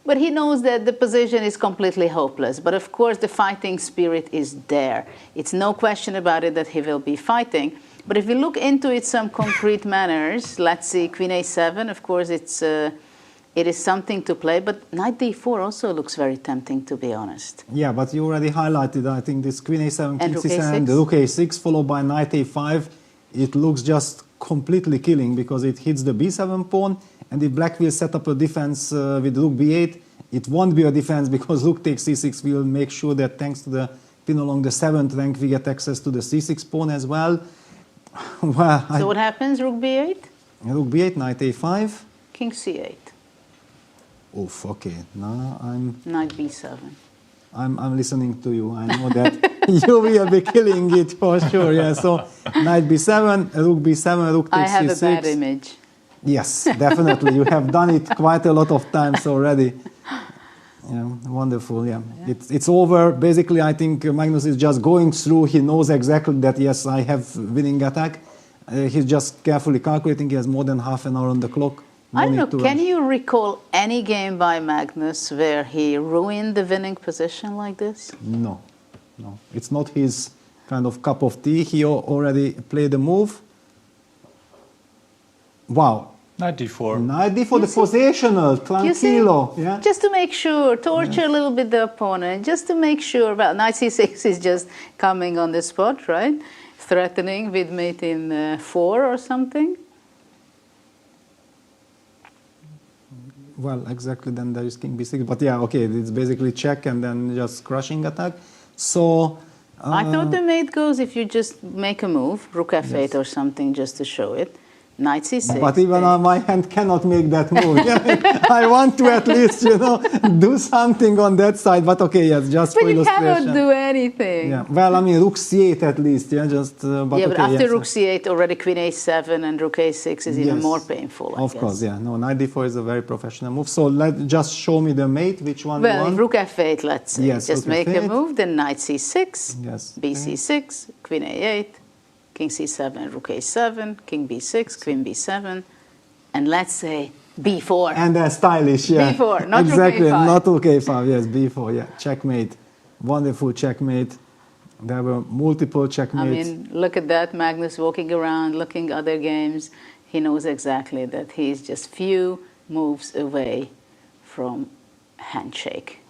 Speaker 1: But he knows that the position is completely hopeless. But of course, the fighting spirit is there. It's no question about it that he will be fighting. But if we look into it some concrete manners, let's see, queen a7, of course, it is something to play. But knight d4 also looks very tempting, to be honest.
Speaker 2: Yeah, but you already highlighted, I think, this queen a7, king c7, and the rook a6, followed by knight a5. It looks just completely killing because it hits the b7 pawn. And if black will set up a defense with rook b8, it won't be a defense because rook takes c6 will make sure that thanks to the pin along the 7th rank, we get access to the c6 pawn as well. Well,
Speaker 1: so what happens, rook b8?
Speaker 2: Rook b8, knight a5.
Speaker 1: King c8.
Speaker 2: Oof, okay. Now
Speaker 1: knight b7.
Speaker 2: I'm listening to you. I know that you will be killing it for sure. Yeah. So knight b7, rook b7, rook takes c6.
Speaker 1: I have a bad image.
Speaker 2: Yes, definitely. You have done it quite a lot of times already. Yeah, wonderful. Yeah, it's over. Basically, I think Magnus is just going through. He knows exactly that. Yes, I have winning attack. He's just carefully calculating. He has more than half an hour on the clock.
Speaker 1: I don't know. Can you recall any game by Magnus where he ruined the winning position like this?
Speaker 2: No. It's not his kind of cup of tea. He already played the move. Wow.
Speaker 3: Knight d4.
Speaker 2: Knight d4, the positional, tranquilo. Yeah?
Speaker 1: Just to make sure, torture a little bit the opponent, just to make sure. Well, knight c6 is just coming on the spot, right? Threatening with mate in 4 or something.
Speaker 2: Well, exactly, then there is king b6. But yeah, okay, it's basically check and then just crushing attack. So...
Speaker 1: I thought the mate goes if you just make a move, rook f8 or something, just to show it. Knight c6.
Speaker 2: But even my hand cannot make that move. I want to at least, do something on that side. But okay, yes, just for illustration.
Speaker 1: But you cannot do anything.
Speaker 2: Yeah. Well, I mean, rook c8 at least. Yeah, just. But
Speaker 1: yeah, but
Speaker 2: okay,
Speaker 1: after rook c8, already queen a7 and rook a6 is even more painful.
Speaker 2: Of course, yeah. No, knight d4 is a very professional move. So just show me the mate. Which one?
Speaker 1: Well, if rook f8, let's say.
Speaker 2: Yes,
Speaker 1: just make a move. Then knight c6.
Speaker 2: Yes.
Speaker 1: bc6, queen a8. King c7, rook a7, king b6, queen b7, and let's say b4.
Speaker 2: And then stylish, yeah.
Speaker 1: b4, not
Speaker 2: exactly,
Speaker 1: rook a5.
Speaker 2: Not rook a5, yes, b4, yeah. Checkmate. Wonderful checkmate. There were multiple checkmates.
Speaker 1: I mean, look at that, Magnus walking around, looking at other games. He knows exactly that he's just few moves away from handshake.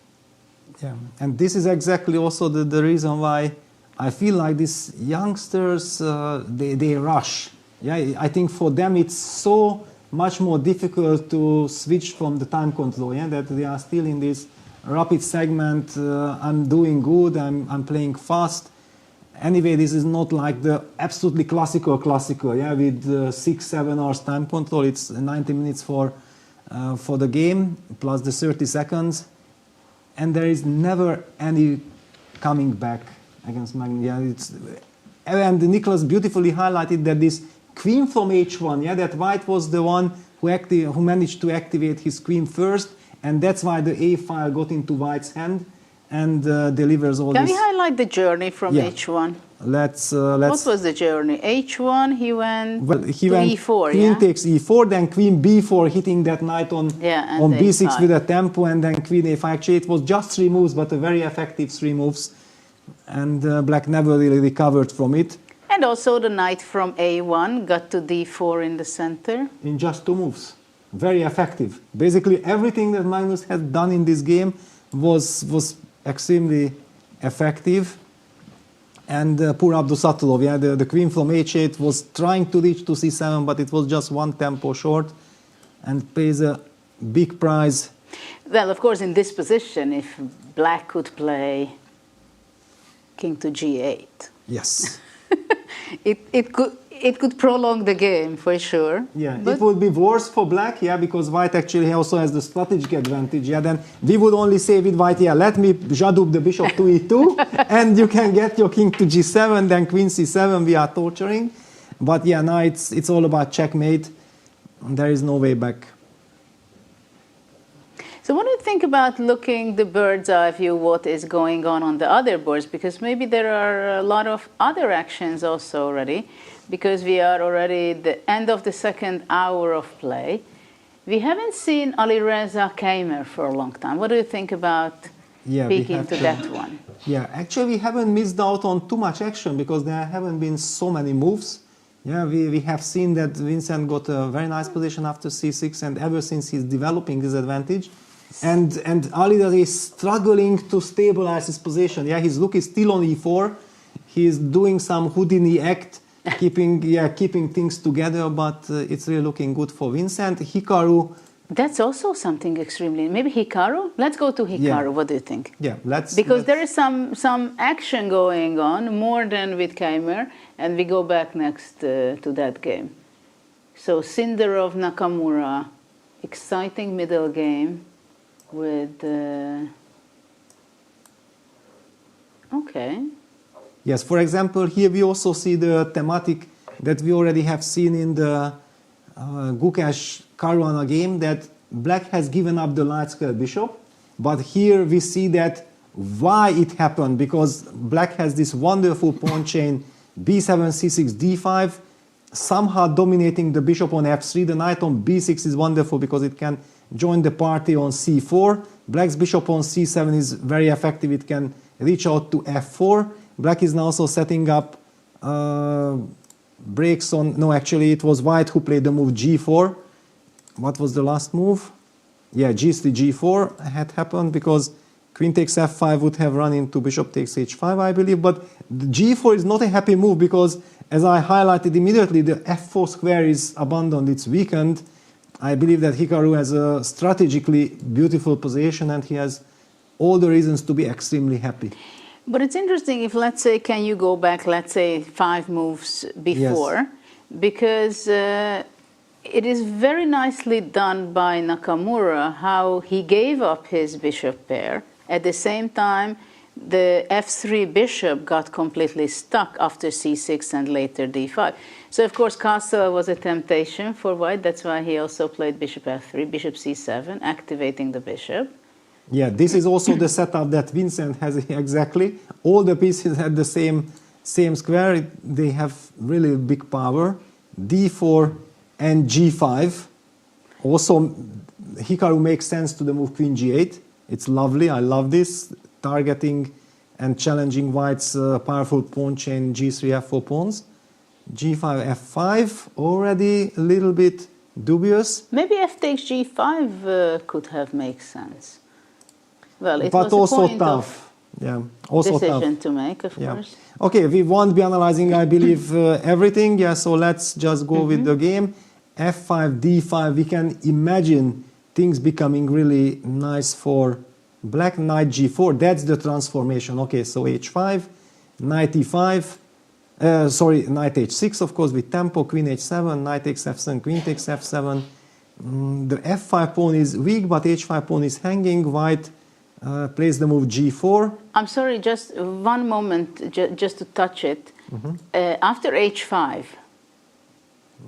Speaker 2: Yeah, and this is exactly also the reason why I feel like these youngsters, they rush. Yeah, I think for them it's so much more difficult to switch from the time control. Yeah, that they are still in this rapid segment. I'm doing good. I'm playing fast, Anyway, this is not like the absolutely classical, yeah, with 6-7 hours time control. It's 90 minutes for the game, plus the 30 seconds. And there is never any coming back against Magnus. Yeah, and Nicholas beautifully highlighted that this queen from h1, yeah, that white was the one who managed to activate his queen first, and that's why the a file got into white's hand and delivers all
Speaker 1: Can
Speaker 2: this.
Speaker 1: we highlight the journey from h1?
Speaker 2: Let's.
Speaker 1: What was the journey? h1, he went
Speaker 2: he
Speaker 1: to
Speaker 2: went
Speaker 1: e4,
Speaker 2: queen takes e4, then queen b4, hitting that knight on b6
Speaker 1: a5.
Speaker 2: with a tempo, and then queen a5. Actually, it was just 3 moves, but a very effective 3 moves. And black never really recovered from it.
Speaker 1: And also the knight from a1 got to d4 in the center.
Speaker 2: In just 2 moves. Very effective. Basically, everything that Magnus had done in this game was extremely effective. And poor Abdusattorov, yeah, the queen from h8 was trying to reach to c7, but it was just 1 tempo short and pays a big price.
Speaker 1: Well, of course, in this position, if black could play king to g8.
Speaker 2: Yes.
Speaker 1: it could prolong the game for sure.
Speaker 2: Yeah, it would be worse for black, yeah, because white actually also has the strategic advantage. Yeah, then we would only say with white, yeah, let me jadub the bishop to e2, and you can get your king to g7, then queen c7. We are torturing, but yeah, now it's all about checkmate. There is no way back.
Speaker 1: So what do you think about looking the bird's eye view, what is going on the other boards? Because maybe there are a lot of other actions also already, because we are already at the end of the second hour of play. We haven't seen Alireza Keymer for a long time. What do you think about peeking to that one?
Speaker 2: Yeah, actually we haven't missed out on too much action because there haven't been so many moves. Yeah, we have seen that Vincent got a very nice position after c6, and ever since he's developing this advantage. And Alireza is struggling to stabilize his position. Yeah, his rook is still on e4. He's doing some Houdini act, keeping things together, but it's really looking good for Vincent. Hikaru.
Speaker 1: That's also something extremely. Maybe Hikaru. Let's go to Hikaru. Yeah. What do you think?
Speaker 2: Yeah,
Speaker 1: because there is some action going on more than with Keymer, and we go back next to that game. So Sindarov Nakamura, exciting middle game. With okay.
Speaker 2: Yes, for example, here we also see the thematic that we already have seen in the Gukesh Caruana game, that black has given up the light square bishop, but here we see that why it happened, because black has this wonderful pawn chain b7, c6, d5, somehow dominating the bishop on f3. The knight on b6 is wonderful because it can join the party on c4. Black's bishop on c7 is very effective. It can reach out to f4. Black is now also setting up breaks on... No, actually, it was white who played the move g4. What was the last move? Yeah, g3, g4 had happened because queen takes f5 would have run into bishop takes h5, I believe. But g4 is not a happy move because, as I highlighted immediately, the f4 square is abandoned, it's weakened. I believe that Hikaru has a strategically beautiful position and he has all the reasons to be extremely happy.
Speaker 1: But it's interesting if, let's say, can you go back, let's say, 5 moves before? Yes. Because it is very nicely done by Nakamura how he gave up his bishop pair. At the same time, the f3 bishop got completely stuck after c6 and later d5. So, of course, castle was a temptation for white. That's why he also played bishop f3, bishop c7, activating the bishop.
Speaker 2: Yeah, this is also the setup that Vincent has exactly. All the pieces had the same square. They have really big power. d4 and g5. Also, Hikaru makes sense to the move queen g8. It's lovely. I love this. Targeting and challenging white's powerful pawn chain g3, f4 pawns. g5, f5, already a little bit dubious.
Speaker 1: Maybe f takes g5 could have made sense. Well, it
Speaker 2: but
Speaker 1: was
Speaker 2: also
Speaker 1: a point
Speaker 2: tough. Yeah, also
Speaker 1: decision
Speaker 2: tough
Speaker 1: to make, of course.
Speaker 2: Okay, we won't be analyzing, I believe, everything. Yeah, so let's just go with the game. f5, d5. We can imagine things becoming really nice for black. Knight g4. That's the transformation. Okay, so h5. knight e5, knight h6, of course, with tempo, queen h7, knight takes f7, queen takes f7. The f5 pawn is weak, but h5 pawn is hanging. White plays the move g4.
Speaker 1: I'm sorry, just one moment, just to touch it. After h5,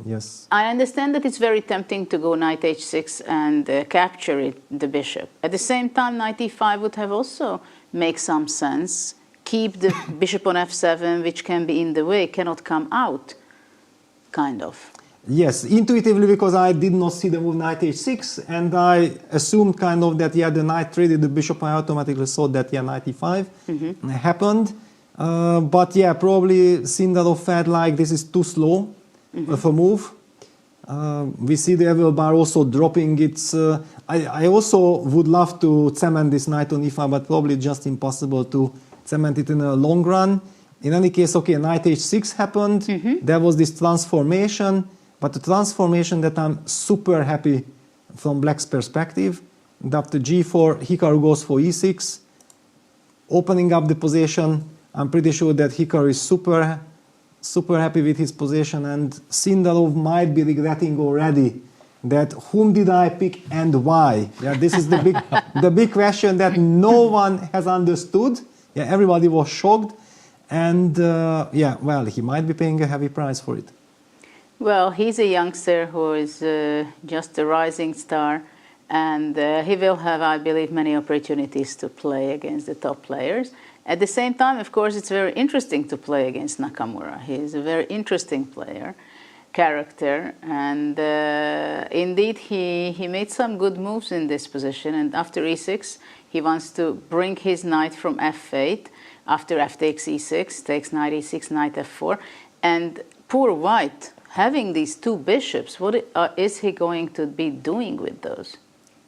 Speaker 2: yes,
Speaker 1: I understand that it's very tempting to go knight h6 and capture the bishop. At the same time, knight e5 would have also make some sense. Keep the bishop on f7, which can be in the way, cannot come out, kind of.
Speaker 2: Yes, intuitively, because I did not see the move knight h6, and I assumed kind of that, yeah, the knight traded the bishop. I automatically thought that, yeah, knight e5 happened. But yeah, probably Sindarov felt like this is too slow of a move. We see the Evil Bar also dropping its... I also would love to cement this knight on e5, but probably just impossible to cement it in a long run. In any case, okay, knight h6 happened. There was this transformation, but the transformation that I'm super happy from Black's perspective. And after g4, Hikaru goes for e6, opening up the position. I'm pretty sure that Hikaru is super happy with his position, and Sindarov might be regretting already that whom did I pick and why? Yeah, this is the big question that no one has understood. Yeah, everybody was shocked, and yeah, well, he might be paying a heavy price for it.
Speaker 1: Well, he's a youngster who is just a rising star, and he will have, I believe, many opportunities to play against the top players. At the same time, of course, it's very interesting to play against Nakamura. He is a very interesting character, and indeed he made some good moves in this position. And after e6, he wants to bring his knight from f8. After f takes e6, takes knight e6, knight f4. And poor White, having these two bishops, what is he going to be doing with those?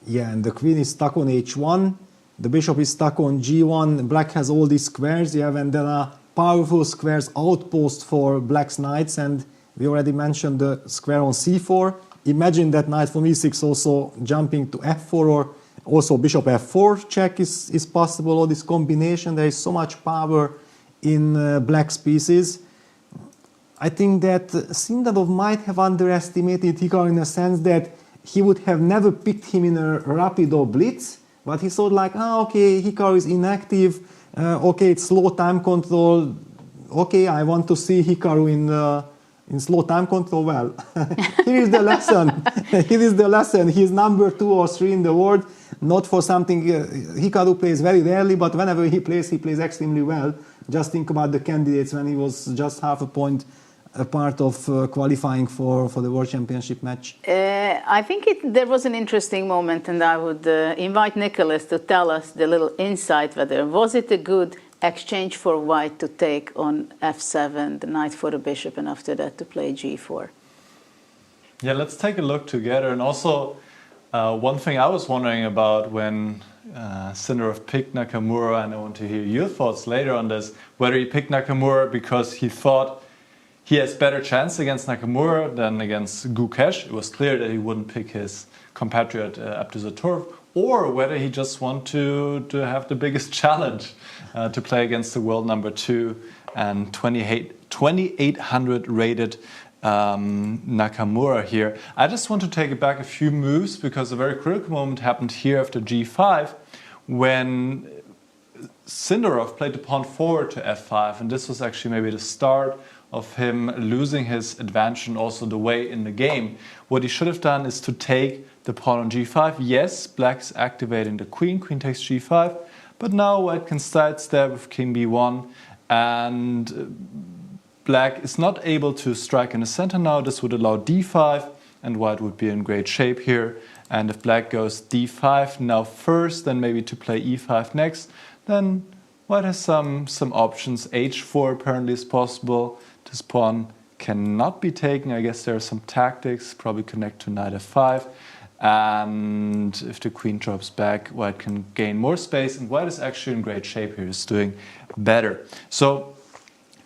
Speaker 2: Yeah, and the queen is stuck on h1. The bishop is stuck on g1. Black has all these squares. Yeah, and there are powerful squares outposts for Black's knights, and we already mentioned the square on c4. Imagine that knight from e6 also jumping to f4, or also bishop f4 check is possible. All this combination, there is so much power in Black's pieces. I think that Sindarov might have underestimated Hikaru in a sense that he would have never picked him in a rapid or blitz. But he thought like, okay, Hikaru is inactive, okay, it's slow time control, okay, I want to see Hikaru in slow time control. Well, here is the lesson. Here is the lesson. He's number 2 or 3 in the world, not for something. Hikaru plays very rarely, but whenever he plays extremely well. Just think about the candidates when he was just half a point a part of qualifying for the World Championship match.
Speaker 1: I think there was an interesting moment, and I would invite Nicholas to tell us the little insight whether was it a good exchange for White to take on f7, the knight for the bishop, and after that to play g4.
Speaker 3: Yeah, let's take a look together. And also, one thing I was wondering about when Sindarov picked Nakamura, and I want to hear your thoughts later on this, whether he picked Nakamura because he thought he has better chance against Nakamura than against Gukesh. It was clear that he wouldn't pick his compatriot Abdusattorov, or whether he just wanted to have the biggest challenge to play against the world number 2 and 2800 rated Nakamura here. I just want to take it back a few moves, because a very critical moment happened here after g5 when Sindarov played the pawn forward to f5, and this was actually maybe the start of him losing his advantage and also the way in the game. What he should have done is to take the pawn on g5. Yes, Black's activating the queen takes g5, but now White can sidestep with king b1, and Black is not able to strike in the center now. This would allow d5, and White would be in great shape here. And if Black goes d5 now first, then maybe to play e5 next, then White has some options. h4 apparently is possible. This pawn cannot be taken. I guess there are some tactics, probably connect to knight f5. And if the queen drops back, White can gain more space. And White is actually in great shape here. He's doing better. So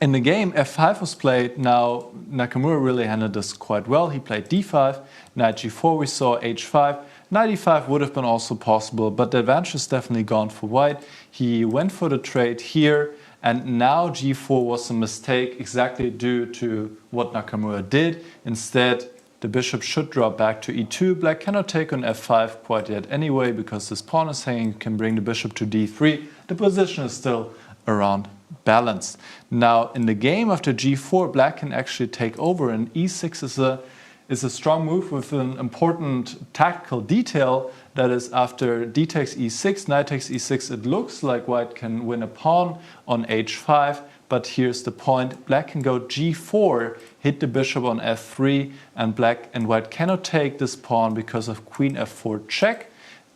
Speaker 3: in the game, f5 was played. Now Nakamura really handled this quite well. He played d5, knight g4, we saw h5. Knight e5 would have been also possible, but the advantage is definitely gone for White. He went for the trade here, And now g4 was a mistake exactly due to what Nakamura did. Instead, the bishop should drop back to e2. Black cannot take on f5 quite yet anyway, because this pawn is hanging, can bring the bishop to d3. The position is still around balanced. Now, in the game after g4, black can actually take over, and e6 is a strong move with an important tactical detail. That is, after d takes e6, knight takes e6, it looks like white can win a pawn on h5, but here's the point. Black can go g4, hit the bishop on f3, and black and white cannot take this pawn because of queen f4 check,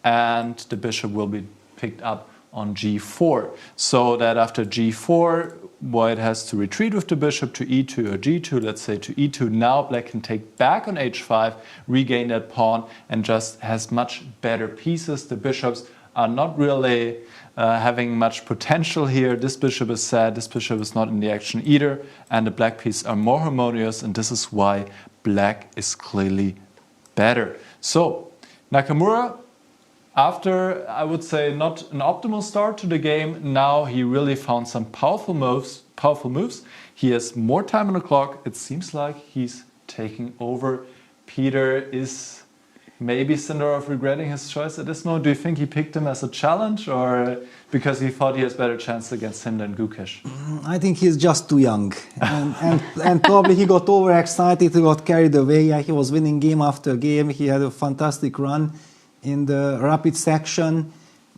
Speaker 3: and the bishop will be picked up on g4. So that after g4, white has to retreat with the bishop to e2 or g2, let's say to e2. Now black can take back on h5, regain that pawn, and just has much better pieces. The bishops are not really having much potential here. This bishop is sad, this bishop is not in the action either, and the black pieces are more harmonious, and this is why black is clearly better. So Nakamura, after, I would say, not an optimal start to the game, now he really found some powerful moves. He has more time on the clock. It seems like he's taking over. Peter, is maybe Sindarov regretting his choice at this moment? Do you think he picked him as a challenge, or because he thought he has better chance against him than Gukesh?
Speaker 2: I think he's just too young. And probably he got overexcited, he got carried away. Yeah, he was winning game after game. He had a fantastic run in the rapid section,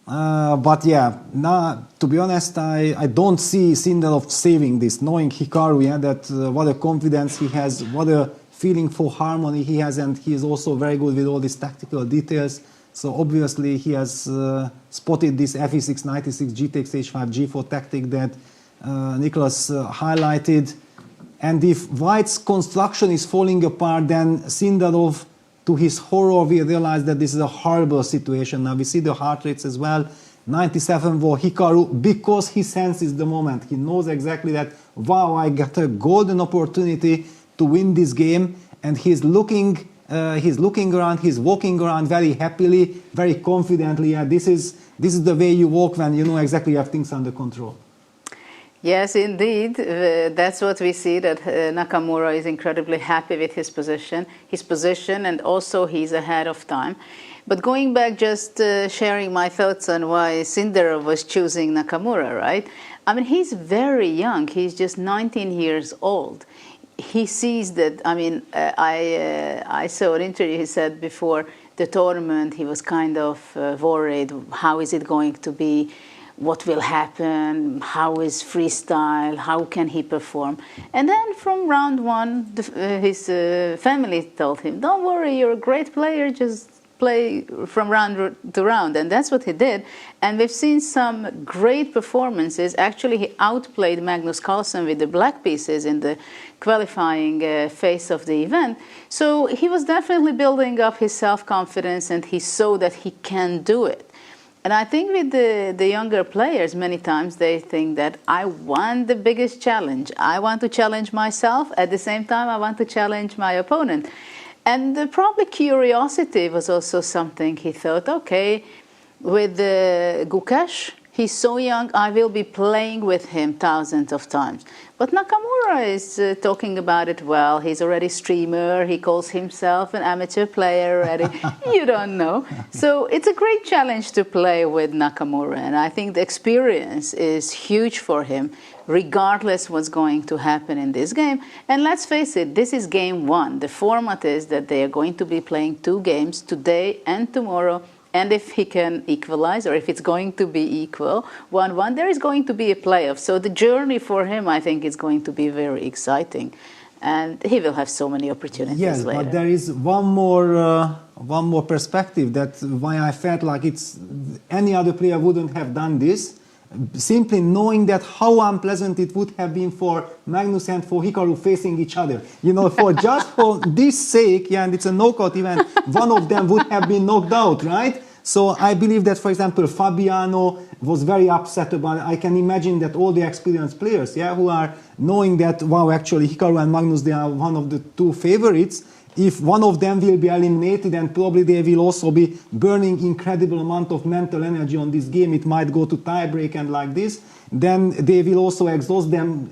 Speaker 2: but yeah, now, to be honest, I don't see Sindarov saving this, knowing Hikaru, yeah, that what a confidence he has, what a feeling for harmony he has, and he is also very good with all these tactical details. So obviously he has spotted this f6, knight e6, g takes h5, g4 tactic that Nicholas highlighted. And if white's construction is falling apart, then Sindarov, to his horror, we realize that this is a horrible situation. Now we see the heart rates as well. 97 for Hikaru, because he senses the moment. He knows exactly that, wow, I got a golden opportunity to win this game. And he's looking around, he's walking around very happily, very confidently. Yeah, this is the way you walk when you know exactly you have things under control.
Speaker 1: Yes, indeed. That's what we see, that Nakamura is incredibly happy with his position, and also he's ahead of time. But going back, just sharing my thoughts on why Sindarov was choosing Nakamura, right? I mean, he's very young. He's just 19 years old. He sees that, I mean, I saw an interview, he said before the tournament, he was kind of worried, how is it going to be? What will happen, how is freestyle, how can he perform? And then from round one, his family told him, don't worry, you're a great player, just play from round to round. And that's what he did. And we've seen some great performances. Actually, he outplayed Magnus Carlsen with the black pieces in the qualifying phase of the event. So he was definitely building up his self-confidence, and he saw that he can do it. And I think with the younger players, many times they think that I want the biggest challenge. I want to challenge myself. At the same time, I want to challenge my opponent. And probably curiosity was also something he thought, okay, with Gukesh, he's so young, I will be playing with him thousands of times. But Nakamura is talking about it well. He's already streamer. He calls himself an amateur player already. You don't know. So it's a great challenge to play with Nakamura. And I think the experience is huge for him, regardless what's going to happen in this game. And let's face it, this is game one. The format is that they are going to be playing 2 games today and tomorrow. And if he can equalize, or if it's going to be equal, 1-1, there is going to be a playoff. So the journey for him, I think, is going to be very exciting. And he will have so many opportunities later.
Speaker 2: Yes, but there is one more perspective, that why I felt like any other player wouldn't have done this. Simply knowing that how unpleasant it would have been for Magnus and for Hikaru facing each other. You know, for just for this sake, yeah, and it's a knockout event, one of them would have been knocked out, right? So I believe that, for example, Fabiano was very upset about it. I can imagine that all the experienced players, yeah, who are knowing that, wow, actually Hikaru and Magnus, they are one of the 2 favorites, if one of them will be eliminated, and probably they will also be burning incredible amount of mental energy on this game, it might go to tiebreak and like this, then they will also exhaust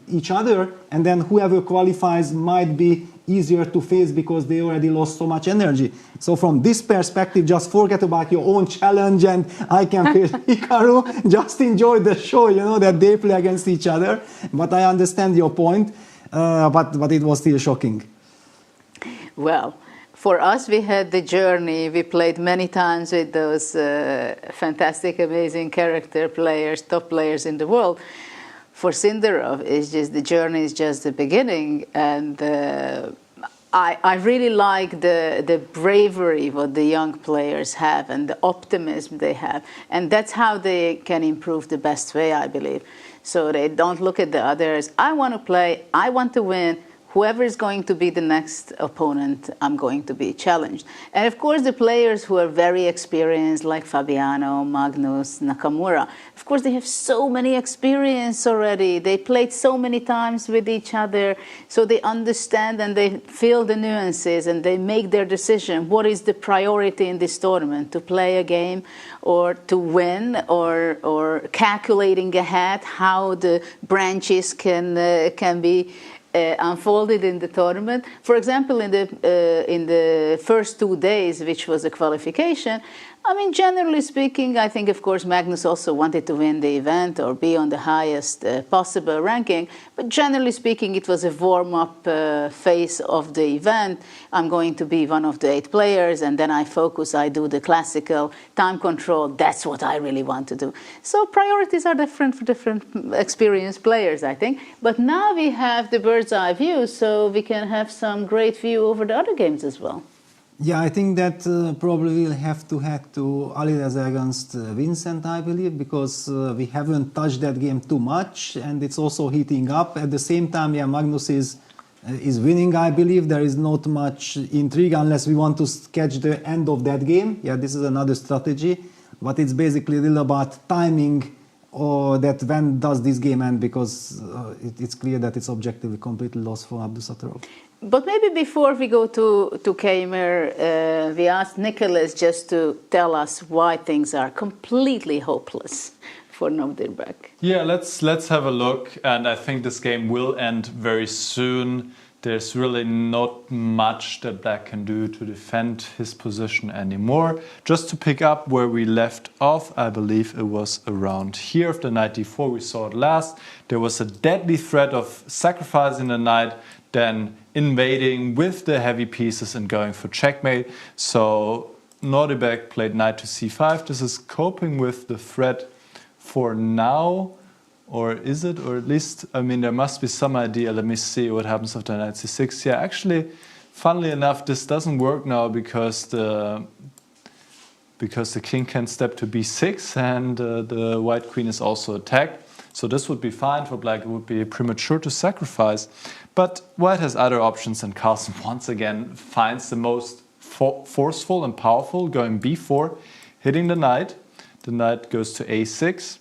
Speaker 2: each other, and then whoever qualifies might be easier to face because they already lost so much energy. So from this perspective, just forget about your own challenge and I can feel Hikaru, just enjoy the show, that they play against each other. But I understand your point, but it was still shocking.
Speaker 1: Well, for us, we had the journey. We played many times with those fantastic, amazing character players, top players in the world. For Sindarov, the journey is just the beginning, and I really like the bravery what the young players have and the optimism they have, and that's how they can improve the best way, I believe. So they don't look at the others. I want to play. I want to win. Whoever is going to be the next opponent, I'm going to be challenged. And of course, the players who are very experienced, like Fabiano, Magnus, Nakamura, of course, they have so many experience already. They played so many times with each other, so they understand and they feel the nuances and they make their decision. What is the priority in this tournament? To play a game or to win, or calculating ahead how the branches can be unfolded in the tournament. For example, in the first 2 days, which was a qualification, I mean, generally speaking, I think, of course, Magnus also wanted to win the event or be on the highest possible ranking. But generally speaking, it was a warm-up phase of the event. I'm going to be one of the 8 players, and then I focus, I do the classical time control. That's what I really want to do. So priorities are different for different experienced players, I think. But now we have the bird's eye view, so we can have some great view over the other games as well.
Speaker 2: Yeah, I think that probably we'll have to head to Alireza against Vincent, I believe, because we haven't touched that game too much, and it's also heating up. At the same time, yeah, Magnus is winning, I believe. There is not much intrigue unless we want to catch the end of that game. Yeah, this is another strategy, but it's basically really about timing, or that when does this game end, because it's clear that it's objectively completely lost for Abdusattorov.
Speaker 1: But maybe before we go to Keymer, we asked Nicholas just to tell us why things are completely hopeless for Nodirbek.
Speaker 3: Yeah, let's have a look, and I think this game will end very soon. There's really not much that Black can do to defend his position anymore. Just to pick up where we left off, I believe it was around here of the knight d4, we saw it last. There was a deadly threat of sacrificing the knight, then invading with the heavy pieces and going for checkmate. So Nodirbek played knight to c5. This is coping with the threat for now. Or is it? Or at least, I mean, there must be some idea. Let me see what happens after knight c6. Yeah, actually, funnily enough, this doesn't work now because the king can step to b6 and the white queen is also attacked. So this would be fine for Black. It would be premature to sacrifice. But White has other options, and Carlsen once again finds the most forceful and powerful, going b4, hitting the knight. The knight goes to a6.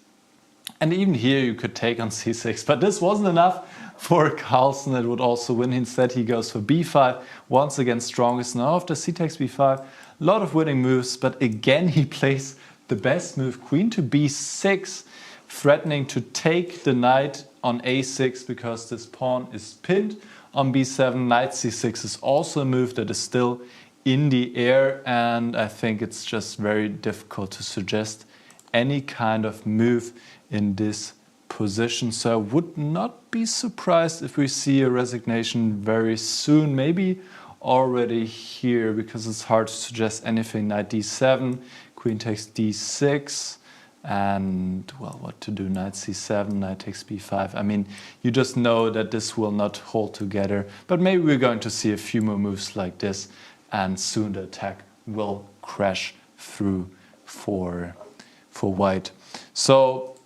Speaker 3: And even here you could take on c6. But this wasn't enough for Carlsen. It would also win. Instead he goes for b5. Once again strongest. Now after c takes b5, a lot of winning moves. But again he plays the best move, queen to b6. Threatening to take the knight on a6 because this pawn is pinned on b7. Knight c6 is also a move that is still in the air, and I think it's just very difficult to suggest any kind of move in this position. So I would not be surprised if we see a resignation very soon, maybe already here, because it's hard to suggest anything. Knight d7, queen takes d6. And, well, what to do? Knight c7, knight takes b5. I mean, you just know that this will not hold together. But maybe we're going to see a few more moves like this, and soon the attack will crash through for White. So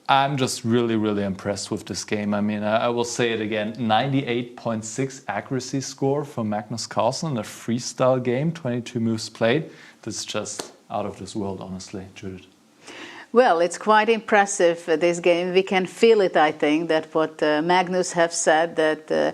Speaker 3: I'm just really, really impressed with this game. I mean, I will say it again, 98.6 accuracy score for Magnus Carlsen, a freestyle game, 22 moves played. This is just out of this world, honestly, Judith.
Speaker 1: Well, it's quite impressive, this game. We can feel it, I think, that what Magnus have said, that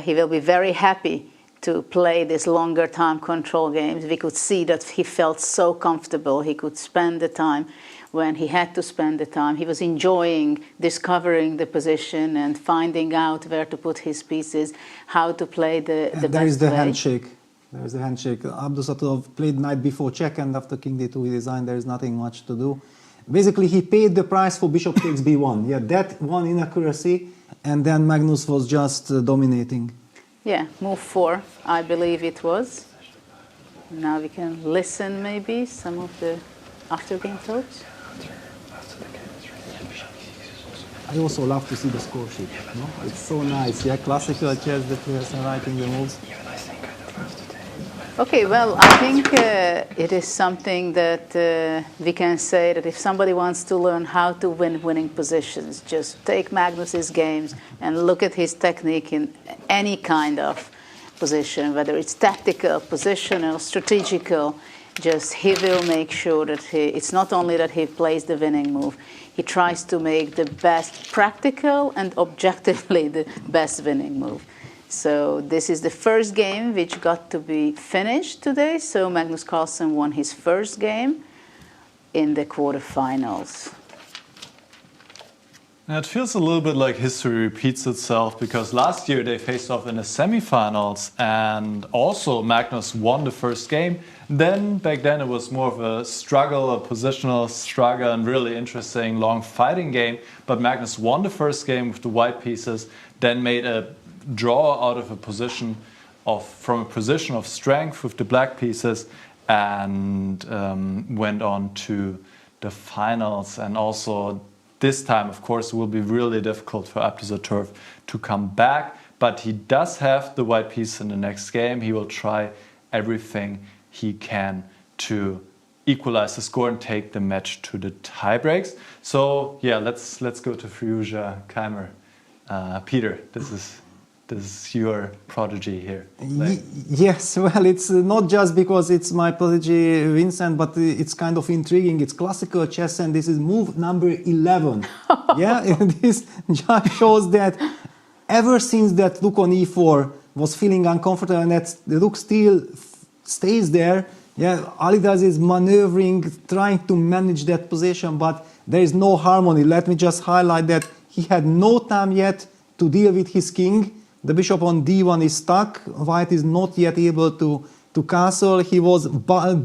Speaker 1: he will be very happy to play these longer time control games. We could see that he felt so comfortable. He could spend the time when he had to spend the time. He was enjoying discovering the position and finding out where to put his pieces, how to play the best
Speaker 2: there is the
Speaker 1: way.
Speaker 2: handshake. There is the handshake. Abdusattorov played knight b4 check, and after king d2 he designed there is nothing much to do. Basically, he paid the price for bishop takes b1. Yeah, that one inaccuracy, and then Magnus was just dominating.
Speaker 1: Yeah, move 4, I believe it was. Now we can listen maybe some of the after-game talks.
Speaker 2: I also love to see the score sheet. No? It's so nice. Yeah, classical chess, the players are writing the moves.
Speaker 1: Okay, well, I think it is something that we can say that if somebody wants to learn how to win winning positions, just take Magnus's games and look at his technique in any kind of position, whether it's tactical, positional, strategical. Just he will make sure that it's not only that he plays the winning move, he tries to make the best practical and objectively the best winning move. So this is the first game which got to be finished today. So Magnus Carlsen won his first game in the quarterfinals.
Speaker 3: Now it feels a little bit like history repeats itself, because last year they faced off in the semifinals and also Magnus won the first game. Then back then it was more of a struggle, a positional struggle, and really interesting long fighting game. But Magnus won the first game with the white pieces, then made a draw out of a position from a position of strength with the black pieces, and went on to the finals. And also this time, of course, it will be really difficult for Abdusattorov to come back, but he does have the white piece in the next game. He will try everything he can to equalize the score and take the match to the tiebreaks. So yeah, let's go to Firouzja, Keymer. Peter, this is your prodigy here.
Speaker 2: Yes, well, it's not just because it's my prodigy, Vincent, but it's kind of intriguing. It's classical chess, and this is move number 11. Yeah, and this just shows that ever since that rook on e4 was feeling uncomfortable, and that the rook still stays there, yeah, Alireza is maneuvering, trying to manage that position, but there is no harmony. Let me just highlight that he had no time yet to deal with his king. The bishop on d1 is stuck. White is not yet able to castle. He was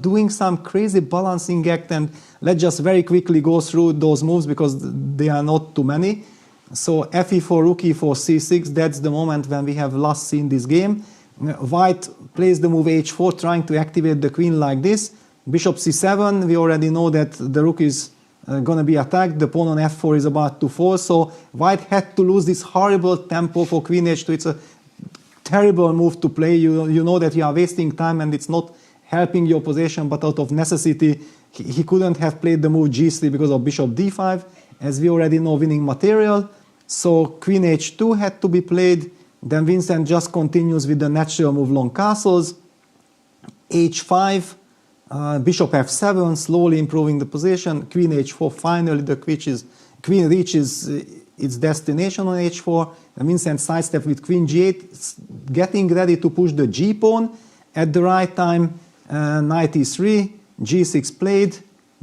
Speaker 2: doing some crazy balancing act, and let's just very quickly go through those moves because they are not too many. So fe4, rook e4, c6, that's the moment when we have last seen this game. White plays the move h4, trying to activate the queen like this. Bishop c7, we already know that the rook is going to be attacked. The pawn on f4 is about to fall, so White had to lose this horrible tempo for queen h2. It's a terrible move to play. You know that you are wasting time and it's not helping your position, but out of necessity he couldn't have played the move g3 because of bishop d5, as we already know, winning material. So queen h2 had to be played. Then Vincent just continues with the natural move long castles. h5, bishop f7, slowly improving the position. Queen h4, finally the queen reaches its destination on h4. And Vincent sidestep with queen g8, getting ready to push the g pawn at the right time. Knight e3, g6 played,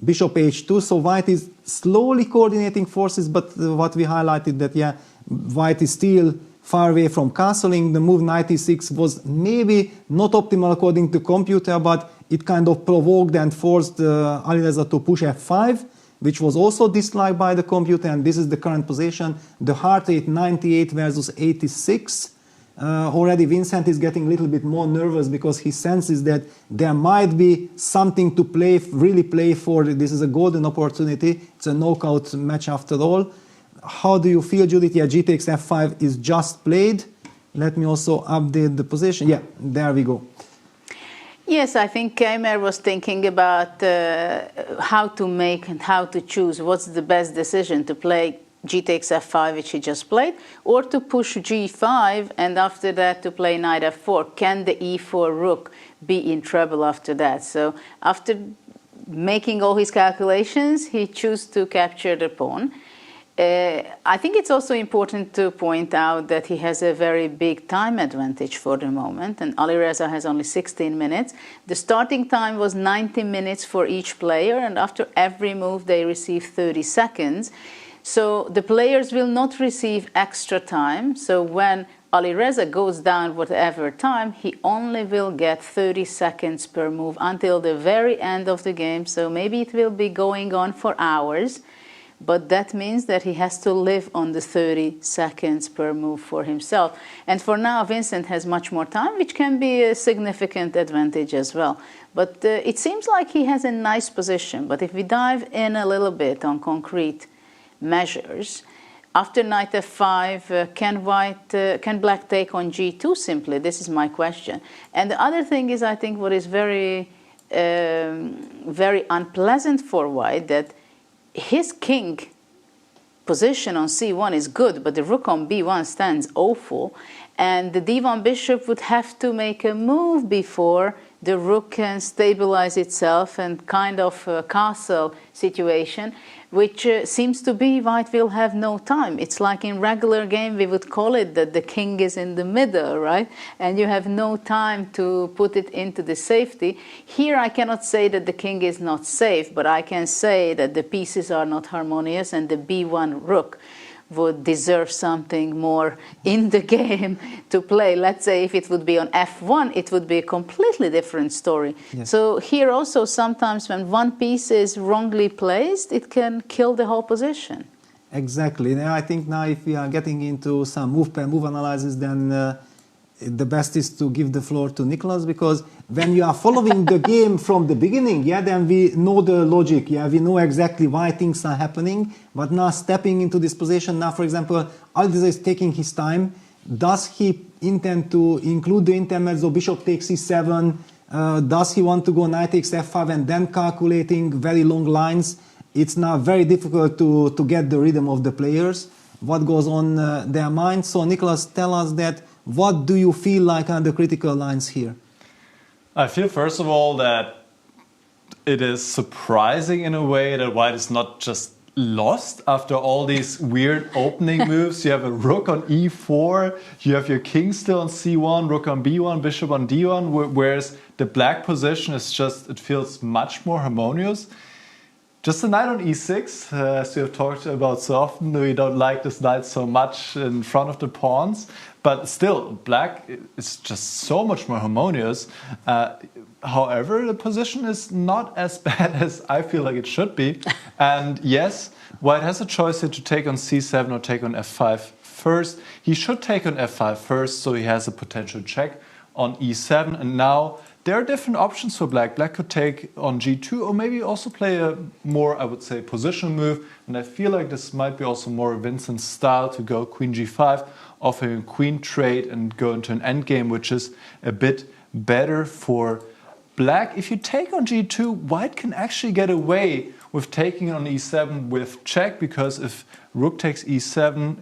Speaker 2: bishop h2. So White is slowly coordinating forces, but what we highlighted that, yeah, White is still far away from castling. The move knight e6 was maybe not optimal according to computer, but it kind of provoked and forced Alireza to push f5, which was also disliked by the computer, and this is the current position. The heart rate 98 versus 86. Already Vincent is getting a little bit more nervous because he senses that there might be something to play, really play for. This is a golden opportunity. It's a knockout match after all. How do you feel, Judith? Yeah, g takes f5 is just played. Let me also update the position. Yeah, there we go.
Speaker 1: Yes, I think Keymer was thinking about how to make and how to choose what's the best decision, to play g takes f5, which he just played, or to push g5 and after that to play knight f4. Can the e4 rook be in trouble after that? So after making all his calculations, he chose to capture the pawn. I think it's also important to point out that he has a very big time advantage for the moment, and Alireza has only 16 minutes. The starting time was 90 minutes for each player, and after every move they receive 30 seconds. So the players will not receive extra time. So when Alireza goes down whatever time, he only will get 30 seconds per move until the very end of the game. So maybe it will be going on for hours. But that means that he has to live on the 30 seconds per move for himself. And for now, Vincent has much more time, which can be a significant advantage as well. But it seems like he has a nice position. But if we dive in a little bit on concrete measures, after knight f5, can black take on g2 simply? This is my question. And the other thing is, I think, what is very, very unpleasant for white, that his king position on c1 is good, but the rook on b1 stands awful, and the d1 bishop would have to make a move before the rook can stabilize itself, and kind of a castle situation, which seems to be white will have no time. It's like in regular game we would call it that the king is in the middle, right? And you have no time to put it into the safety. Here I cannot say that the king is not safe, but I can say that the pieces are not harmonious, and the b1 rook would deserve something more in the game to play. Let's say if it would be on f1, it would be a completely different story. Yes. So here also sometimes when one piece is wrongly placed, it can kill the whole position.
Speaker 2: Exactly. Now I think now if we are getting into some move per move analysis, then the best is to give the floor to Nicholas, because when you are following the game from the beginning, then we know the logic, we know exactly why things are happening. But now stepping into this position, now for example, Alireza is taking his time. Does he intend to include the intermezzo, bishop takes e7? Does he want to go knight takes f5 and then calculating very long lines? It's now very difficult to get the rhythm of the players, what goes on their minds. So Nicholas, tell us that. What do you feel like are the critical lines here?
Speaker 3: I feel, first of all, that it is surprising in a way that white is not just lost after all these weird opening moves. You have a rook on e4, you have your king still on c1, rook on b1, bishop on d1, whereas the black position is just, it feels much more harmonious. Just a knight on e6, as we have talked about so often, we don't like this knight so much in front of the pawns. But still, black is just so much more harmonious. However, the position is not as bad as I feel like it should be. And yes, white has a choice here to take on c7 or take on f5 first. He should take on f5 first, so he has a potential check on e7. And now there are different options for black. Black could take on g2 or maybe also play a more, I would say, positional move. And I feel like this might be also more Vincent's style to go queen g5, offering a queen trade and go into an endgame, which is a bit better for black. If you take on g2, white can actually get away with taking on e7 with check, because if rook takes e7,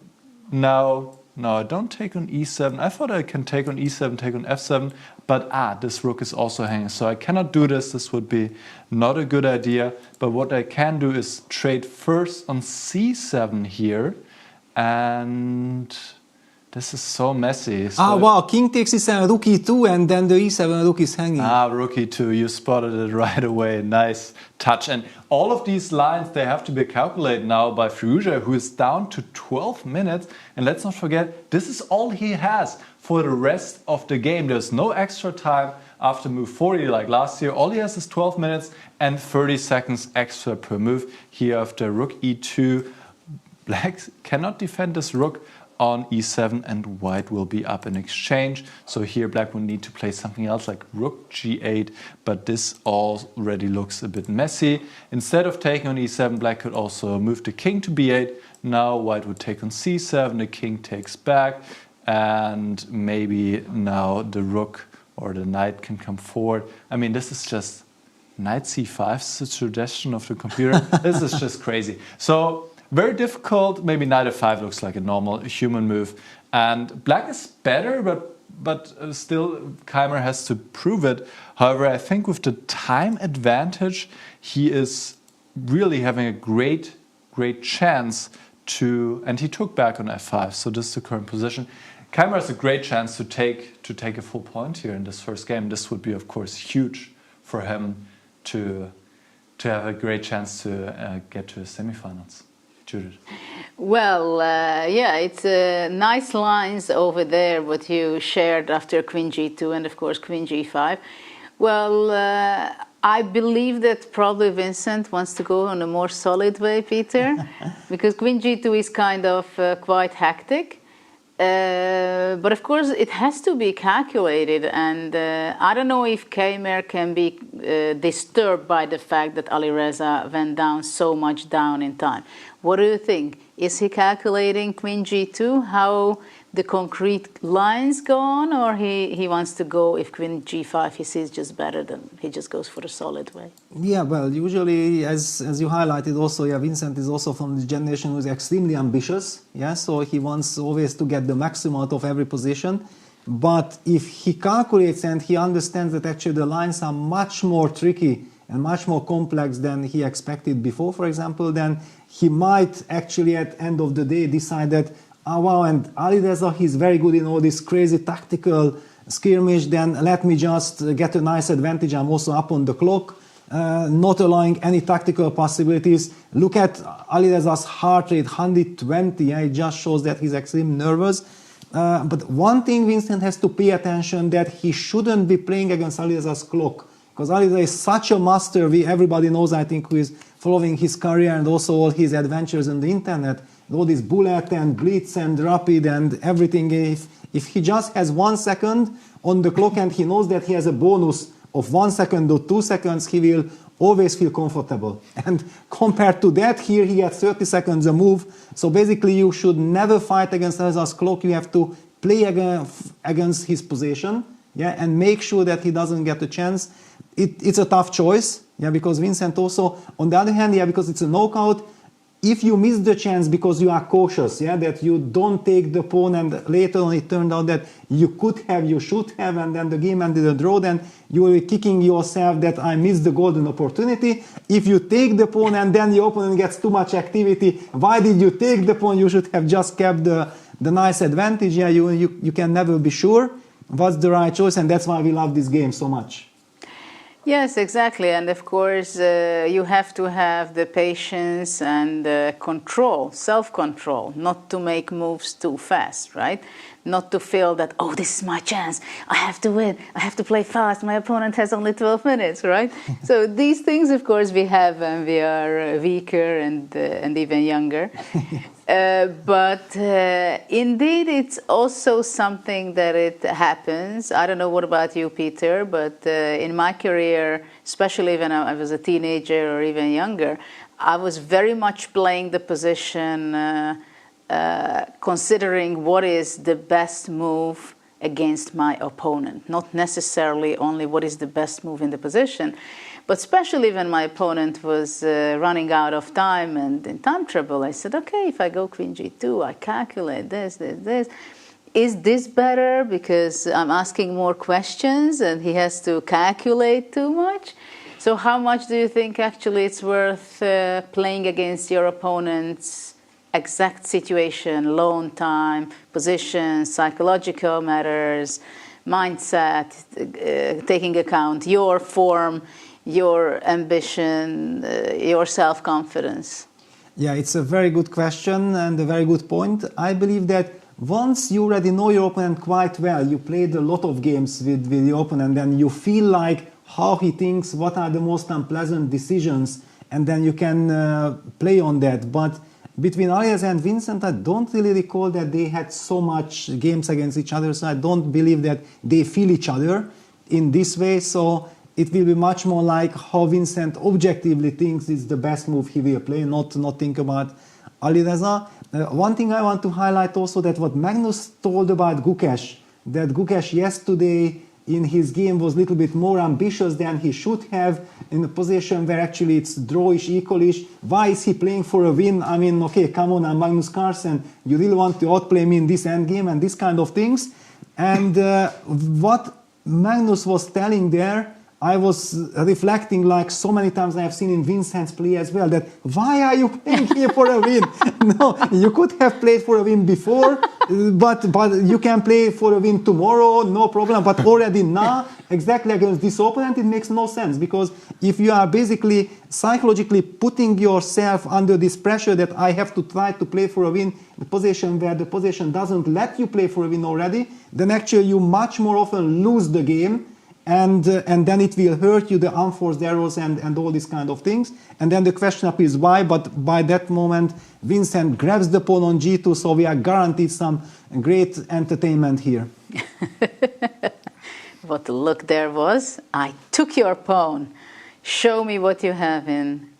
Speaker 3: now, no, I don't take on e7. I thought I can take on e7, take on f7, but this rook is also hanging. So I cannot do this. This would be not a good idea. But what I can do is trade first on c7 here, and this is so messy. So
Speaker 2: wow, king takes e7, rook e2, and then the e7 rook is hanging.
Speaker 3: Rook e2, you spotted it right away. Nice touch. And all of these lines, they have to be calculated now by Firouzja, who is down to 12 minutes. And let's not forget, this is all he has for the rest of the game. There's no extra time after move 40 like last year. All he has is 12 minutes and 30 seconds extra per move. Here after rook e2, black cannot defend this rook on e7, and white will be up in exchange. So here black will need to play something else like rook g8, but this already looks a bit messy. Instead of taking on e7, black could also move the king to b8. Now white would take on c7, the king takes back, and maybe now the rook or the knight can come forward. I mean, this is just knight c5, it's a tradition of the computer. This is just crazy. So very difficult. Maybe knight f5 looks like a normal human move. And black is better, but still Keymer has to prove it. However, I think with the time advantage, he is really having a great chance and he took back on f5. So this is the current position. Keymer has a great chance to take a full point here in this first game. This would be, of course, huge for him to have a great chance to get to the semifinals. Judith.
Speaker 1: Well, yeah, it's nice lines over there what you shared after Queen G2 and of course Queen G5. Well, I believe that probably Vincent wants to go on a more solid way, Peter, because Queen G2 is kind of quite hectic. But of course it has to be calculated, and I don't know if Keymer can be disturbed by the fact that Alireza went down so much down in time. What do you think? Is he calculating Queen G2, how the concrete lines go on, or he wants to go, if Queen G5 he sees just better, then he just goes for the solid way?
Speaker 2: Yeah, well, usually, as you highlighted also, yeah, Vincent is also from the generation who is extremely ambitious, yeah, so he wants always to get the maximum out of every position. But if he calculates and he understands that actually the lines are much more tricky and much more complex than he expected before, for example, then he might actually at the end of the day decide that, oh wow, and Alireza, he's very good in all this crazy tactical skirmish, then let me just get a nice advantage. I'm also up on the clock, not allowing any tactical possibilities. Look at Alireza's heart rate, 120. Yeah, it just shows that he's extremely nervous. But one thing Vincent has to pay attention, that he shouldn't be playing against Alireza's clock, because Alireza is such a master. Everybody knows, I think, who is following his career and also all his adventures on the internet, all this bullet and blitz and rapid and everything. If he just has 1 second on the clock and he knows that he has a bonus of 1 second or 2 seconds, he will always feel comfortable. And compared to that, here he has 30 seconds a move. So basically you should never fight against Alireza's clock. You have to play against his position, yeah, and make sure that he doesn't get a chance. It's a tough choice, yeah, because Vincent also, on the other hand, yeah, because it's a knockout, if you miss the chance because you are cautious, yeah, that you don't take the pawn and later on it turned out that you could have, you should have, and then the game ended a draw, then you will be kicking yourself that I missed the golden opportunity. If you take the pawn and then your opponent gets too much activity, why did you take the pawn? You should have just kept the nice advantage. Yeah, you can never be sure what's the right choice, and that's why we love this game so much.
Speaker 1: Yes, exactly. And of course, you have to have the patience and control, self-control, not to make moves too fast, right? Not to feel that, oh, this is my chance, I have to win, I have to play fast, my opponent has only 12 minutes, right? So these things, of course, we have when we are weaker and even younger. But indeed, it's also something that it happens. I don't know what about you, Peter, but in my career, especially when I was a teenager or even younger, I was very much playing the position considering what is the best move against my opponent, not necessarily only what is the best move in the position. But especially when my opponent was running out of time and in time trouble, I said, okay, if I go Queen G2, I calculate this. Is this better because I'm asking more questions and he has to calculate too much? So how much do you think actually it's worth playing against your opponent's exact situation, lone time, position, psychological matters, mindset, taking account your form, your ambition, your self-confidence?
Speaker 2: Yeah, it's a very good question and a very good point. I believe that once you already know your opponent quite well, you played a lot of games with your opponent, and you feel like how he thinks, what are the most unpleasant decisions, and then you can play on that. But between Alireza and Vincent, I don't really recall that they had so much games against each other, so I don't believe that they feel each other in this way. So it will be much more like how Vincent objectively thinks is the best move he will play, not think about Alireza. One thing I want to highlight also, that what Magnus told about Gukesh, that Gukesh yesterday in his game was a little bit more ambitious than he should have, in a position where actually it's drawish, equalish. Why is he playing for a win? I mean, okay, come on, I'm Magnus Carlsen. You really want to outplay me in this endgame and this kind of things? And what Magnus was telling there, I was reflecting like so many times I have seen in Vincent's play as well, that why are you playing here for a win? No, you could have played for a win before, but you can play for a win tomorrow, no problem. But already now, exactly against this opponent, it makes no sense, because if you are basically psychologically putting yourself under this pressure that I have to try to play for a win, the position where the position doesn't let you play for a win already, then actually you much more often lose the game. And then it will hurt you, the unforced errors and all these kind of things. And then the question up is why, but by that moment, Vincent grabs the pawn on g2, so we are guaranteed some great entertainment here.
Speaker 1: What the look there was, I took your pawn, show me what you have in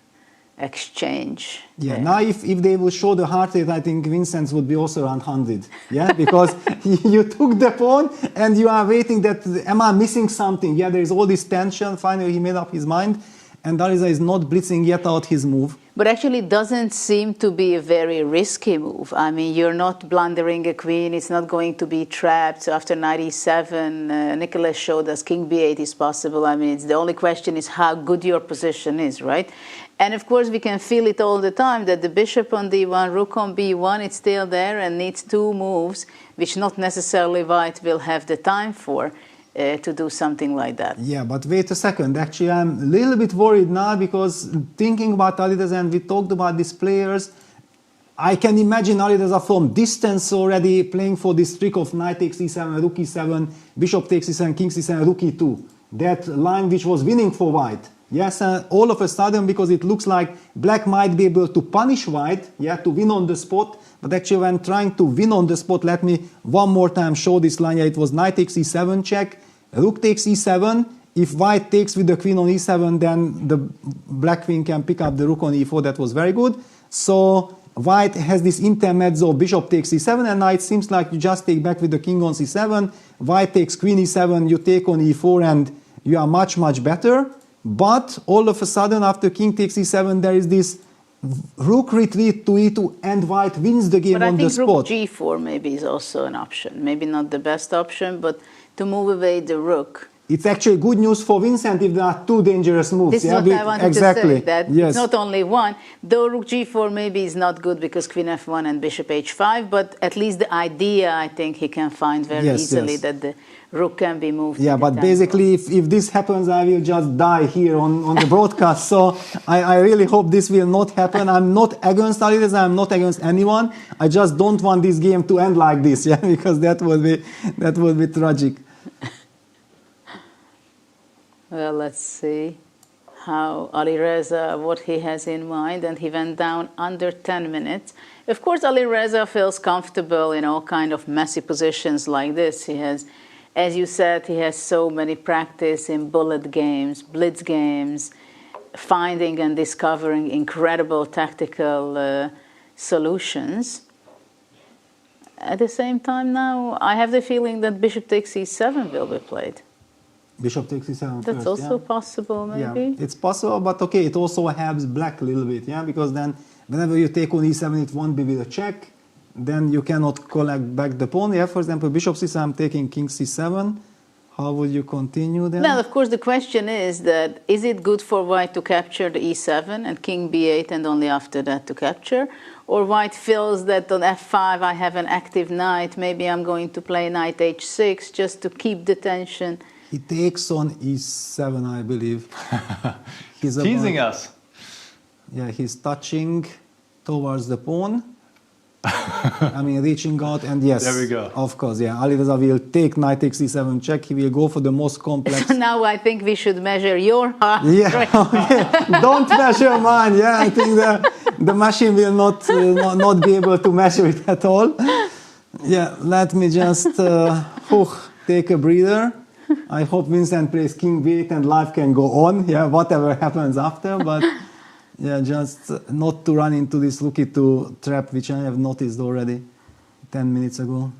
Speaker 1: exchange.
Speaker 2: Yeah, now if they will show the heart rate, I think Vincent's would be also around 100. Yeah, because you took the pawn and you are waiting that, am I missing something? Yeah, there is all this tension. Finally, he made up his mind, and Alireza is not blitzing yet out his move.
Speaker 1: But actually it doesn't seem to be a very risky move. I mean, you're not blundering a queen, it's not going to be trapped. So after knight e7, Nicholas showed us king b8 is possible. I mean, the only question is how good your position is, right? And of course, we can feel it all the time that the bishop on d1, rook on b1, it's still there and needs two moves, which not necessarily white will have the time for to do something like that.
Speaker 2: Yeah, but wait a second. Actually, I'm a little bit worried now, because thinking about Alireza, and we talked about these players, I can imagine Alireza from distance already playing for this trick of knight takes e7, rook e7, bishop takes e7, king c7, rook e2. That line which was winning for white. Yes, and all of a sudden, because it looks like black might be able to punish white, yeah, to win on the spot, but actually when trying to win on the spot, let me one more time show this line. Yeah, it was knight takes e7 check, rook takes e7. If white takes with the queen on e7, then the black queen can pick up the rook on e4. That was very good. So white has this intermezzo, bishop takes e7, and now it seems like you just take back with the king on c7. White takes queen e7, you take on e4, and you are much, much better. But all of a sudden, after king takes e7, there is this rook retreat to e2, and white wins the game on the spot.
Speaker 1: But I think rook g4 maybe is also an option. Maybe not the best option, but to move away the rook.
Speaker 2: It's actually good news for Vincent if there are two dangerous moves.
Speaker 1: This is what I wanted to say, that
Speaker 2: yes.
Speaker 1: It's not only one. Though rook g4 maybe is not good because queen f1 and bishop h5, but at least the idea, I think he can find very easily that the rook can be moved.
Speaker 2: Yeah, but basically if this happens, I will just die here on the broadcast. So I really hope this will not happen. I'm not against Alireza, I'm not against anyone. I just don't want this game to end like this, yeah, because that would be tragic.
Speaker 1: Well, let's see how Alireza, what he has in mind, and he went down under 10 minutes. Of course, Alireza feels comfortable in all kind of messy positions like this. He has, as you said, he has so many practice in bullet games, blitz games, finding and discovering incredible tactical solutions. At the same time now, I have the feeling that bishop takes e7 will be played.
Speaker 2: Bishop takes e7
Speaker 1: That's
Speaker 2: first,
Speaker 1: also possible, maybe?
Speaker 2: Yeah, it's possible, but okay, it also helps black a little bit, yeah, because then whenever you take on e7, it won't be with a check, then you cannot collect back the pawn. Yeah, for example, bishop c7, I'm taking king c7. How will you continue then?
Speaker 1: Well, of course, the question is that, is it good for white to capture the e7 and king b8 and only after that to capture? Or white feels that on f5 I have an active knight, maybe I'm going to play knight h6 just to keep the tension.
Speaker 2: He takes on e7, I believe.
Speaker 3: He's teasing us.
Speaker 2: Yeah, he's touching towards the pawn. I mean, reaching out, and yes,
Speaker 3: there we go.
Speaker 2: Of course, yeah. Alireza will take knight takes e7 check. He will go for the most complex.
Speaker 1: So now I think we should measure your heart.
Speaker 2: Yeah, okay. Don't measure mine. Yeah, I think the machine will not be able to measure it at all. Yeah, let me just take a breather. I hope Vincent plays king b8 and life can go on. Yeah, whatever happens after, but yeah, just not to run into this rook e2 trap, which I have noticed already 10 minutes ago.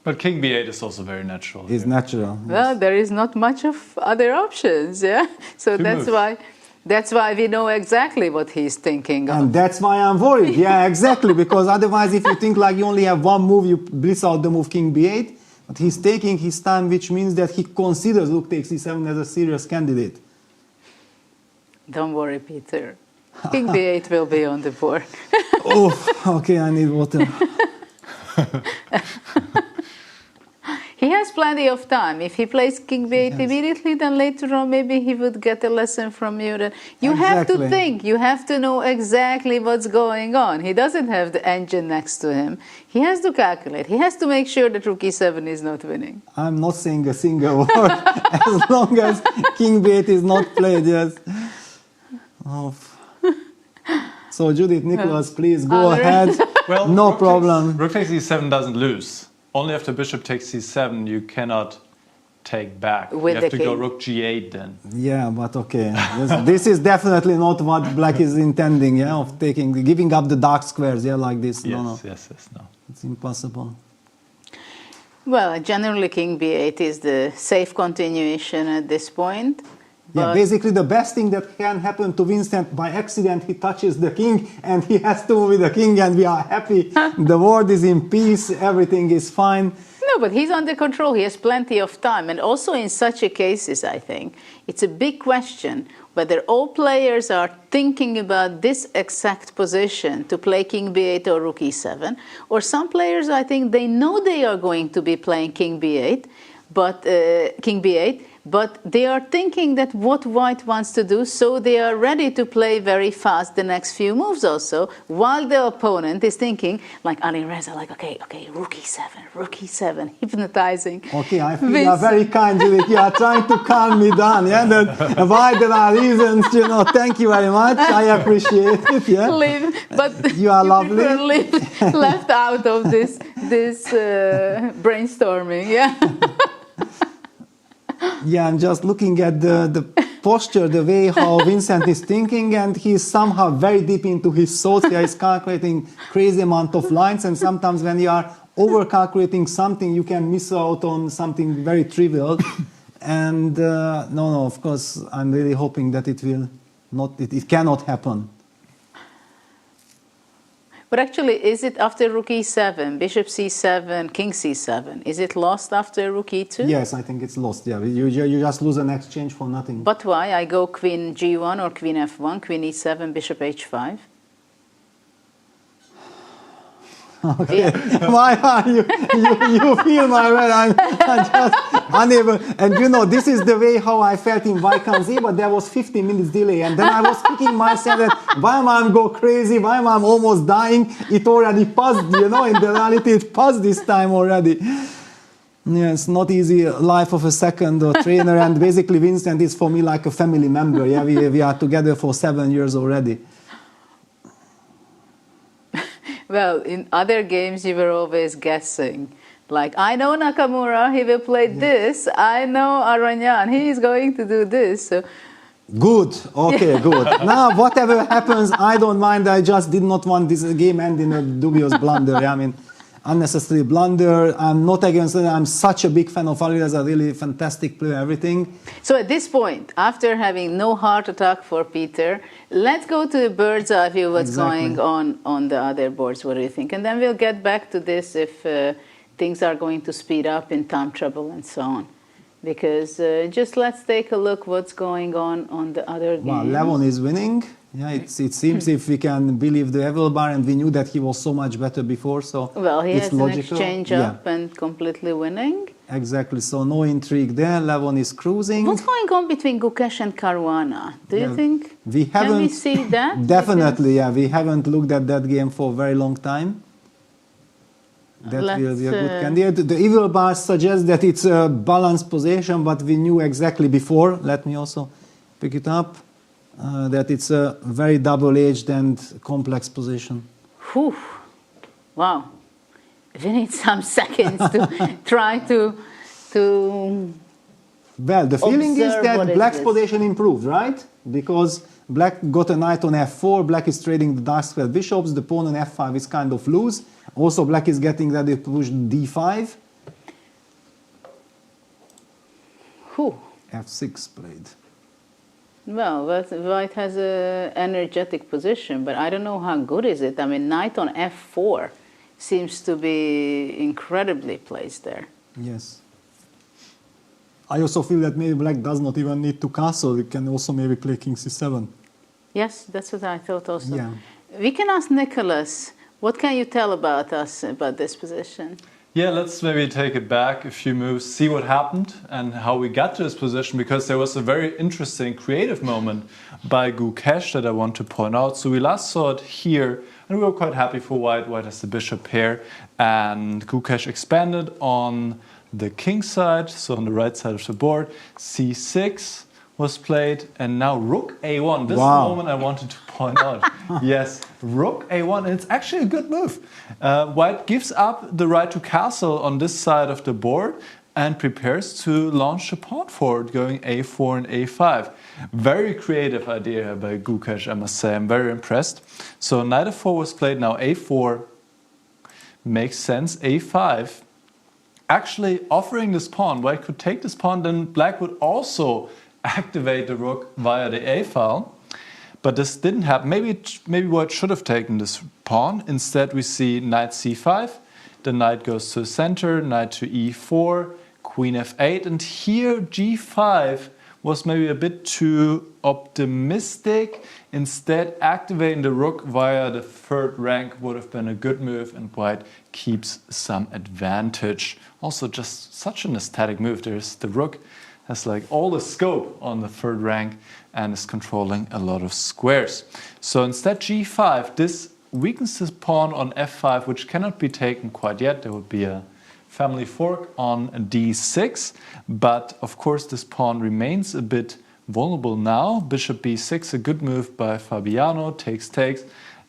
Speaker 3: But king b8 is also very natural.
Speaker 2: It's natural.
Speaker 1: Well,
Speaker 2: yes.
Speaker 1: There is not much of other options, yeah. So that's why we know exactly what he's thinking of.
Speaker 2: And that's why I'm worried. Yeah, exactly. Because otherwise, if you think like you only have one move, you blitz out the move king b8. But he's taking his time, which means that he considers rook takes e7 as a serious candidate.
Speaker 1: Don't worry, Peter. King b8 will be on the board.
Speaker 2: Oh, okay, I need water.
Speaker 1: He has plenty of time. If he plays King b8 immediately, then later on maybe he would get a lesson from you. That you have to think, you have to know exactly what's going on. He doesn't have the engine next to him. He has to calculate. He has to make sure that rook e7 is not winning.
Speaker 2: I'm not saying a single word as long as King b8 is not played, yes. Oh. So Judith, Nicholas, please go ahead.
Speaker 3: Well,
Speaker 2: no problem.
Speaker 3: Rook takes e7 doesn't lose. Only after bishop takes c7 you cannot take back.
Speaker 1: With
Speaker 3: you have to
Speaker 1: king.
Speaker 3: go rook g8 then.
Speaker 2: Yeah, but okay. This is definitely not what black is intending, yeah, of giving up the dark squares, yeah, like this.
Speaker 3: Yes, no.
Speaker 2: It's impossible.
Speaker 1: Well, generally King b8 is the safe continuation at this point.
Speaker 2: Yeah, basically the best thing that can happen to Vincent, by accident he touches the king and he has to move with the king and we are happy. The world is in peace, everything is fine.
Speaker 1: No, but he's under control. He has plenty of time. And also in such a cases, I think, it's a big question whether all players are thinking about this exact position to play King b8 or Rook e7. Or some players, I think, they know they are going to be playing King b8, but King b8. But they are thinking that what white wants to do, so they are ready to play very fast the next few moves also, while the opponent is thinking, like Alireza, like, okay, rook e7, hypnotizing.
Speaker 2: Okay, I feel you are very kind, Judith. You are trying to calm me down, yeah? That why there are reasons, thank you very much. I appreciate it, yeah?
Speaker 1: But
Speaker 2: you are lovely.
Speaker 1: Left out of this brainstorming, yeah?
Speaker 2: Yeah, I'm just looking at the posture, the way how Vincent is thinking, and he's somehow very deep into his thoughts. He's calculating crazy amount of lines, and sometimes when you are over-calculating something, you can miss out on something very trivial. And no, of course, I'm really hoping that it cannot happen.
Speaker 1: But actually, is it after rook e7, bishop c7, king c7? Is it lost after rook e2?
Speaker 2: Yes, I think it's lost. Yeah, you just lose an exchange for nothing.
Speaker 1: But why? I go queen g1 or queen f1, queen e7, bishop h5.
Speaker 2: Okay, yeah. Why are you feel my way? I'm just unable. And this is the way how I felt in Vaikan Z, but there was 15 minutes delay. And then I was kicking myself that why am I go crazy? Why am I almost dying? It already passed, in the reality it passed this time already. Yeah, it's not easy life of a second trainer. And basically Vincent is for me like a family member. Yeah, we are together for 7 years already.
Speaker 1: Well, in other games, you were always guessing. Like, I know Nakamura, he will play this. I know Aronian, he is going to do this. So.
Speaker 2: Good. Okay, good. Now, whatever happens, I don't mind. I just did not want this game end in a dubious blunder. I mean, unnecessary blunder. I'm not against it. I'm such a big fan of Alireza, really fantastic player, everything.
Speaker 1: So at this point, after having no heart attack for Peter, let's go to the bird's eye view, what's going on the other boards. What do you think? And then we'll get back to this if things are going to speed up in time trouble and so on. Because just let's take a look what's going on the other games.
Speaker 2: Well, Levon is winning. Yeah, it seems if we can believe the Evil Bar, and we knew that he was so much better before, so
Speaker 1: well, he
Speaker 2: it's
Speaker 1: has
Speaker 2: logical.
Speaker 1: An exchange up and completely winning.
Speaker 2: Exactly, so no intrigue there. Levon is cruising.
Speaker 1: What's going on between Gukesh and Caruana? Do you think? Can we see that?
Speaker 2: Definitely, yeah. We haven't looked at that game for a very long time. That will be a good candidate. The Evil Bar suggests that it's a balanced position, but we knew exactly before. Let me also pick it up. That it's a very double-edged and complex position.
Speaker 1: Whew. Wow. We need some seconds to try to
Speaker 2: Well, the feeling is that Black's position improved, right? Because Black got a knight on f4, Black is trading the dark square bishops, the pawn on f5 is kind of loose. Also, Black is getting ready to push d5.
Speaker 1: Whew.
Speaker 2: f6 played.
Speaker 1: Well, White has an energetic position, but I don't know how good is it. I mean, knight on f4 seems to be incredibly placed there.
Speaker 2: Yes. I also feel that maybe black does not even need to castle. It can also maybe play king c7.
Speaker 1: Yes, that's what I thought also.
Speaker 2: Yeah.
Speaker 1: We can ask Nicholas, what can you tell about us about this position?
Speaker 3: Yeah, let's maybe take it back a few moves, see what happened and how we got to this position, because there was a very interesting creative moment by Gukesh that I want to point out. So we last saw it here, and we were quite happy for white. White has the bishop pair, and Gukesh expanded on the king side, so on the right side of the board. C6 was played, and now rook a1. This is the moment I wanted to point out. Yes, rook a1, and it's actually a good move. White gives up the right to castle on this side of the board and prepares to launch the pawn forward, going a4 and a5. Very creative idea by Gukesh, I must say. I'm very impressed. So knight f4 was played, now a4 makes sense, a5. Actually offering this pawn, white could take this pawn, then black would also activate the rook via the a file. But this didn't happen. Maybe white should have taken this pawn. Instead we see knight c5, the knight goes to the center, knight to e4, queen f8, and here g5 was maybe a bit too optimistic. Instead, activating the rook via the third rank would have been a good move, and white keeps some advantage. Also, just such an aesthetic move. There's the rook has like all the scope on the third rank and is controlling a lot of squares. So instead g5, this weakens this pawn on f5, which cannot be taken quite yet. There would be a family fork on d6, but of course this pawn remains a bit vulnerable now. Bishop b6, a good move by Fabiano, takes,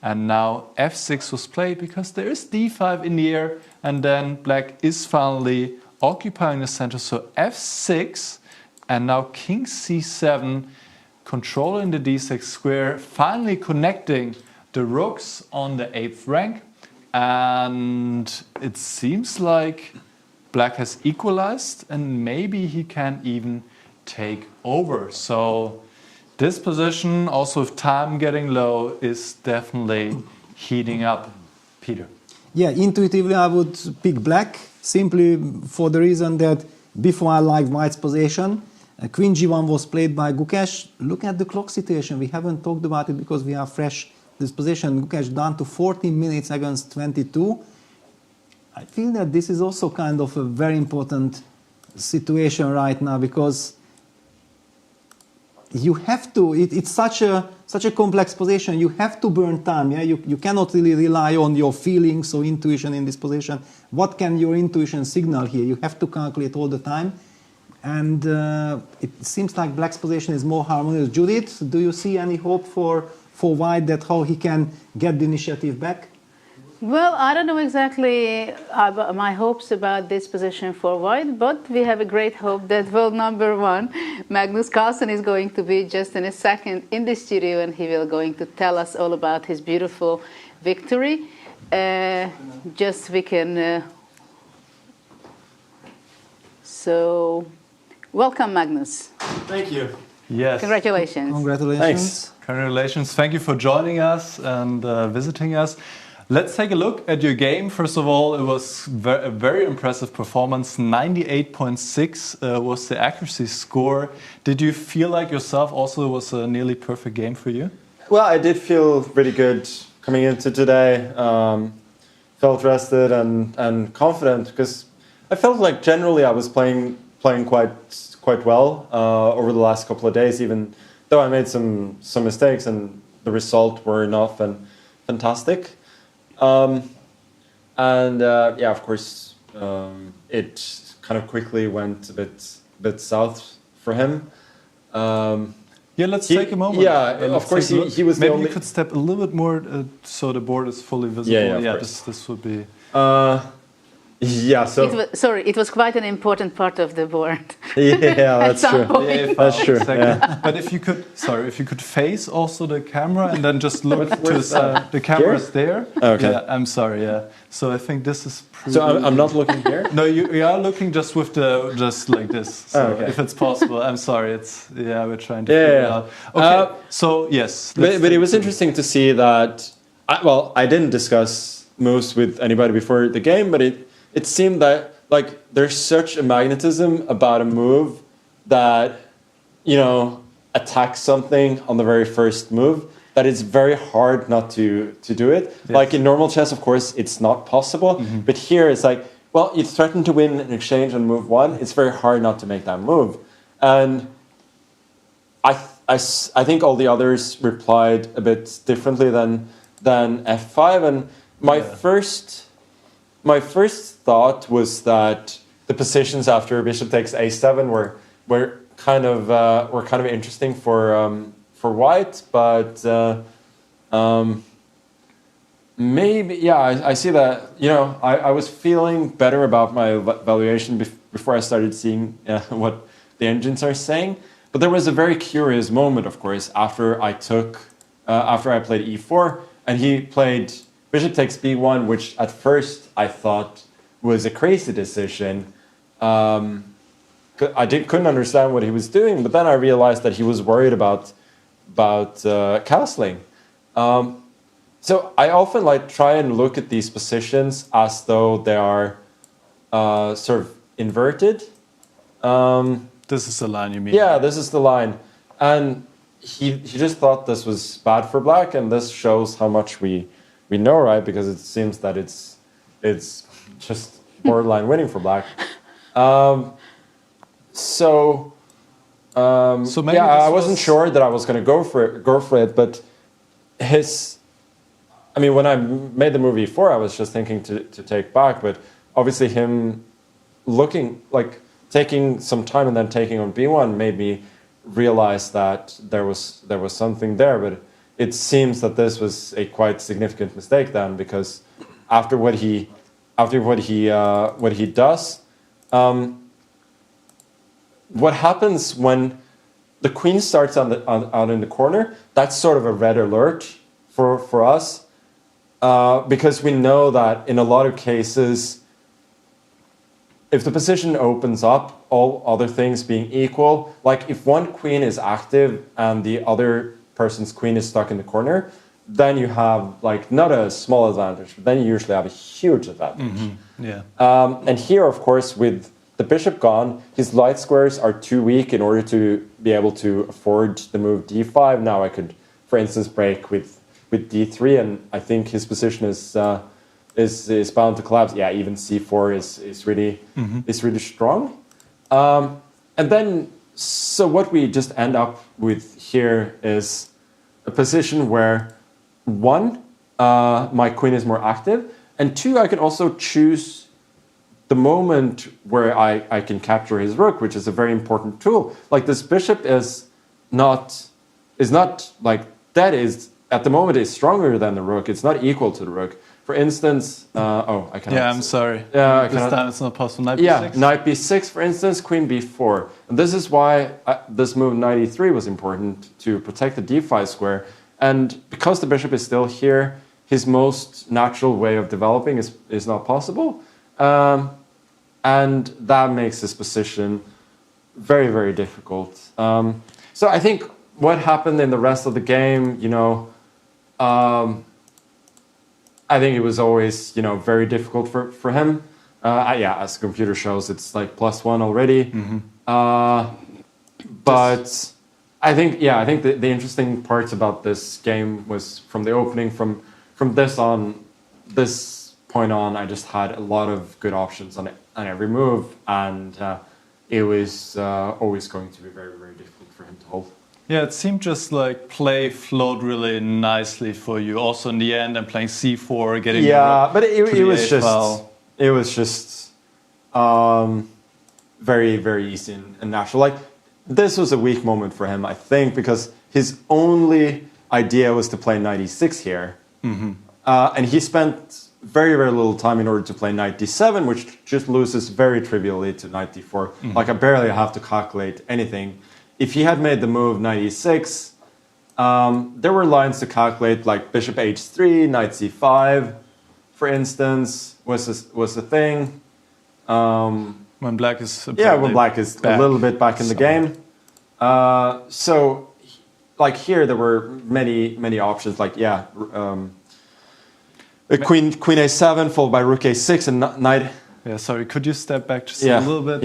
Speaker 3: and now f6 was played because there is d5 in the air, and then black is finally occupying the center, so f6, and now king c7, controlling the d6 square, finally connecting the rooks on the 8th rank, and it seems like black has equalized, and maybe he can even take over. So this position, also with time getting low, is definitely heating up. Peter.
Speaker 2: Yeah, intuitively I would pick black, simply for the reason that before I liked white's position. Queen g1 was played by Gukesh. Look at the clock situation. We haven't talked about it because we are fresh. This position, Gukesh down to 14 minutes against 22. I feel that this is also kind of a very important situation right now, because you have to, it's such a complex position, you have to burn time. Yeah? You cannot really rely on your feelings or intuition in this position. What can your intuition signal here? You have to calculate all the time. And it seems like black's position is more harmonious. Judith, do you see any hope for white, that how he can get the initiative back?
Speaker 1: Well, I don't know exactly my hopes about this position for white, but we have a great hope that world number one, Magnus Carlsen, is going to be just in a second in the studio, and he will going to tell us all about his beautiful victory. Just we can... So, welcome, Magnus.
Speaker 3: Thank you. Yes.
Speaker 1: Congratulations.
Speaker 2: Congratulations.
Speaker 3: Thanks. Congratulations. Thank you for joining us and visiting us. Let's take a look at your game. First of all, it was a very impressive performance. 98.6 was the accuracy score. Did you feel like yourself also it was a nearly perfect game for you?
Speaker 7: Well, I did feel really good coming into today. Felt rested and confident, because I felt like generally I was playing quite well over the last couple of days, even though I made some mistakes and the result were not fantastic. Yeah, of course, it kind of quickly went a bit south for him.
Speaker 3: Yeah, let's take a moment.
Speaker 7: Yeah, of course, he was
Speaker 3: maybe
Speaker 7: the only...
Speaker 3: you could step a little bit more so the board is fully visible.
Speaker 7: Yeah,
Speaker 3: this would be...
Speaker 7: Yeah, so...
Speaker 1: It was quite an important part of the board.
Speaker 7: Yeah, that's true.
Speaker 3: Yeah,
Speaker 7: that's true.
Speaker 3: Exactly.
Speaker 7: Yeah.
Speaker 3: But if you could face also the camera and then just look to the camera's there.
Speaker 7: Okay.
Speaker 3: Yeah, I'm sorry. Yeah. So I think this is.
Speaker 7: So I'm not looking here.
Speaker 3: No, you are looking just with just like this. So
Speaker 7: okay.
Speaker 3: if it's possible, I'm sorry. We're trying to figure it out. Okay. So yes.
Speaker 7: But it was interesting to see that. I didn't discuss moves with anybody before the game, but it seemed that like there's such a magnetism about a move that, you know, attacks something on the very first move, that it's very hard not to do it. Yes. Like in normal chess, of course, it's not possible. But here it's like, well, you threaten to win an exchange on move one. It's very hard not to make that move. And I think all the others replied a bit differently than f5. And my first thought was that the positions after bishop takes a7 were kind of interesting for white, but maybe, yeah, I see that. You know, I was feeling better about my valuation before I started seeing what the engines are saying. But there was a very curious moment, of course, after I played e4, and he played bishop takes b1, which at first I thought was a crazy decision. I couldn't understand what he was doing, but then I realized that he was worried about castling. So I often try and look at these positions as though they are sort of inverted.
Speaker 3: This is the line you mean? Yeah,
Speaker 7: this is the line. And he just thought this was bad for black, and this shows how much we know, right? Because it seems that it's just borderline winning for black. So maybe I wasn't sure that I was going to go for it, but when I made the move e4, I was just thinking to take back, but obviously him taking some time and then taking on b1 made me realize that there was something there, but it seems that this was a quite significant mistake then, because after what he does, what happens when the queen starts out in the corner, that's sort of a red alert for us, because we know that in a lot of cases, if the position opens up, all other things being equal, like if one queen is active and the other person's queen is stuck in the corner, then you have not a small advantage, but then you usually have a huge advantage.
Speaker 3: Yeah.
Speaker 7: And here, of course, with the bishop gone, his light squares are too weak in order to be able to afford the move d5. Now I could, for instance, break with d3, and I think his position is bound to collapse. Yeah, even c4 is really strong. And then, so what we just end up with here is a position where one, my queen is more active, and two, I can also choose the moment where I can capture his rook, which is a very important tool. Like this bishop is not dead, is at the moment is stronger than the rook. It's not equal to the rook. For instance, I cannot.
Speaker 3: Yeah, I'm sorry.
Speaker 7: Yeah,
Speaker 3: this time it's not possible. Knight
Speaker 7: b6.
Speaker 3: b6.
Speaker 7: Knight b6, for instance, queen b4. And this is why this move knight e3 was important, to protect the d5 square. And because the bishop is still here, his most natural way of developing is not possible. And that makes this position very, very difficult. So I think what happened in the rest of the game, I think it was always, very difficult for him. As the computer shows, it's like +1 already. But I think the interesting parts about this game was from the opening, from this point on, I just had a lot of good options on every move, and it was always going to be very, very difficult for him to hold.
Speaker 3: Yeah, it seemed just like play flowed really nicely for you. Also in the end, I'm playing c4, getting
Speaker 7: but it was just very, very easy and natural. Like this was a weak moment for him, I think, because his only idea was to play knight e6 here, and he spent very, very little time in order to play knight d7, which just loses very trivially to knight d4. Like I barely have to calculate anything. If he had made the move knight e6, there were lines to calculate, like bishop h3, knight c5, for instance, was the thing.
Speaker 3: When black is
Speaker 7: when black is a little bit back in the game. So, like here, there were many options. Like queen a7 followed by rook a6 and
Speaker 3: Yeah, sorry, could you step back just a little bit?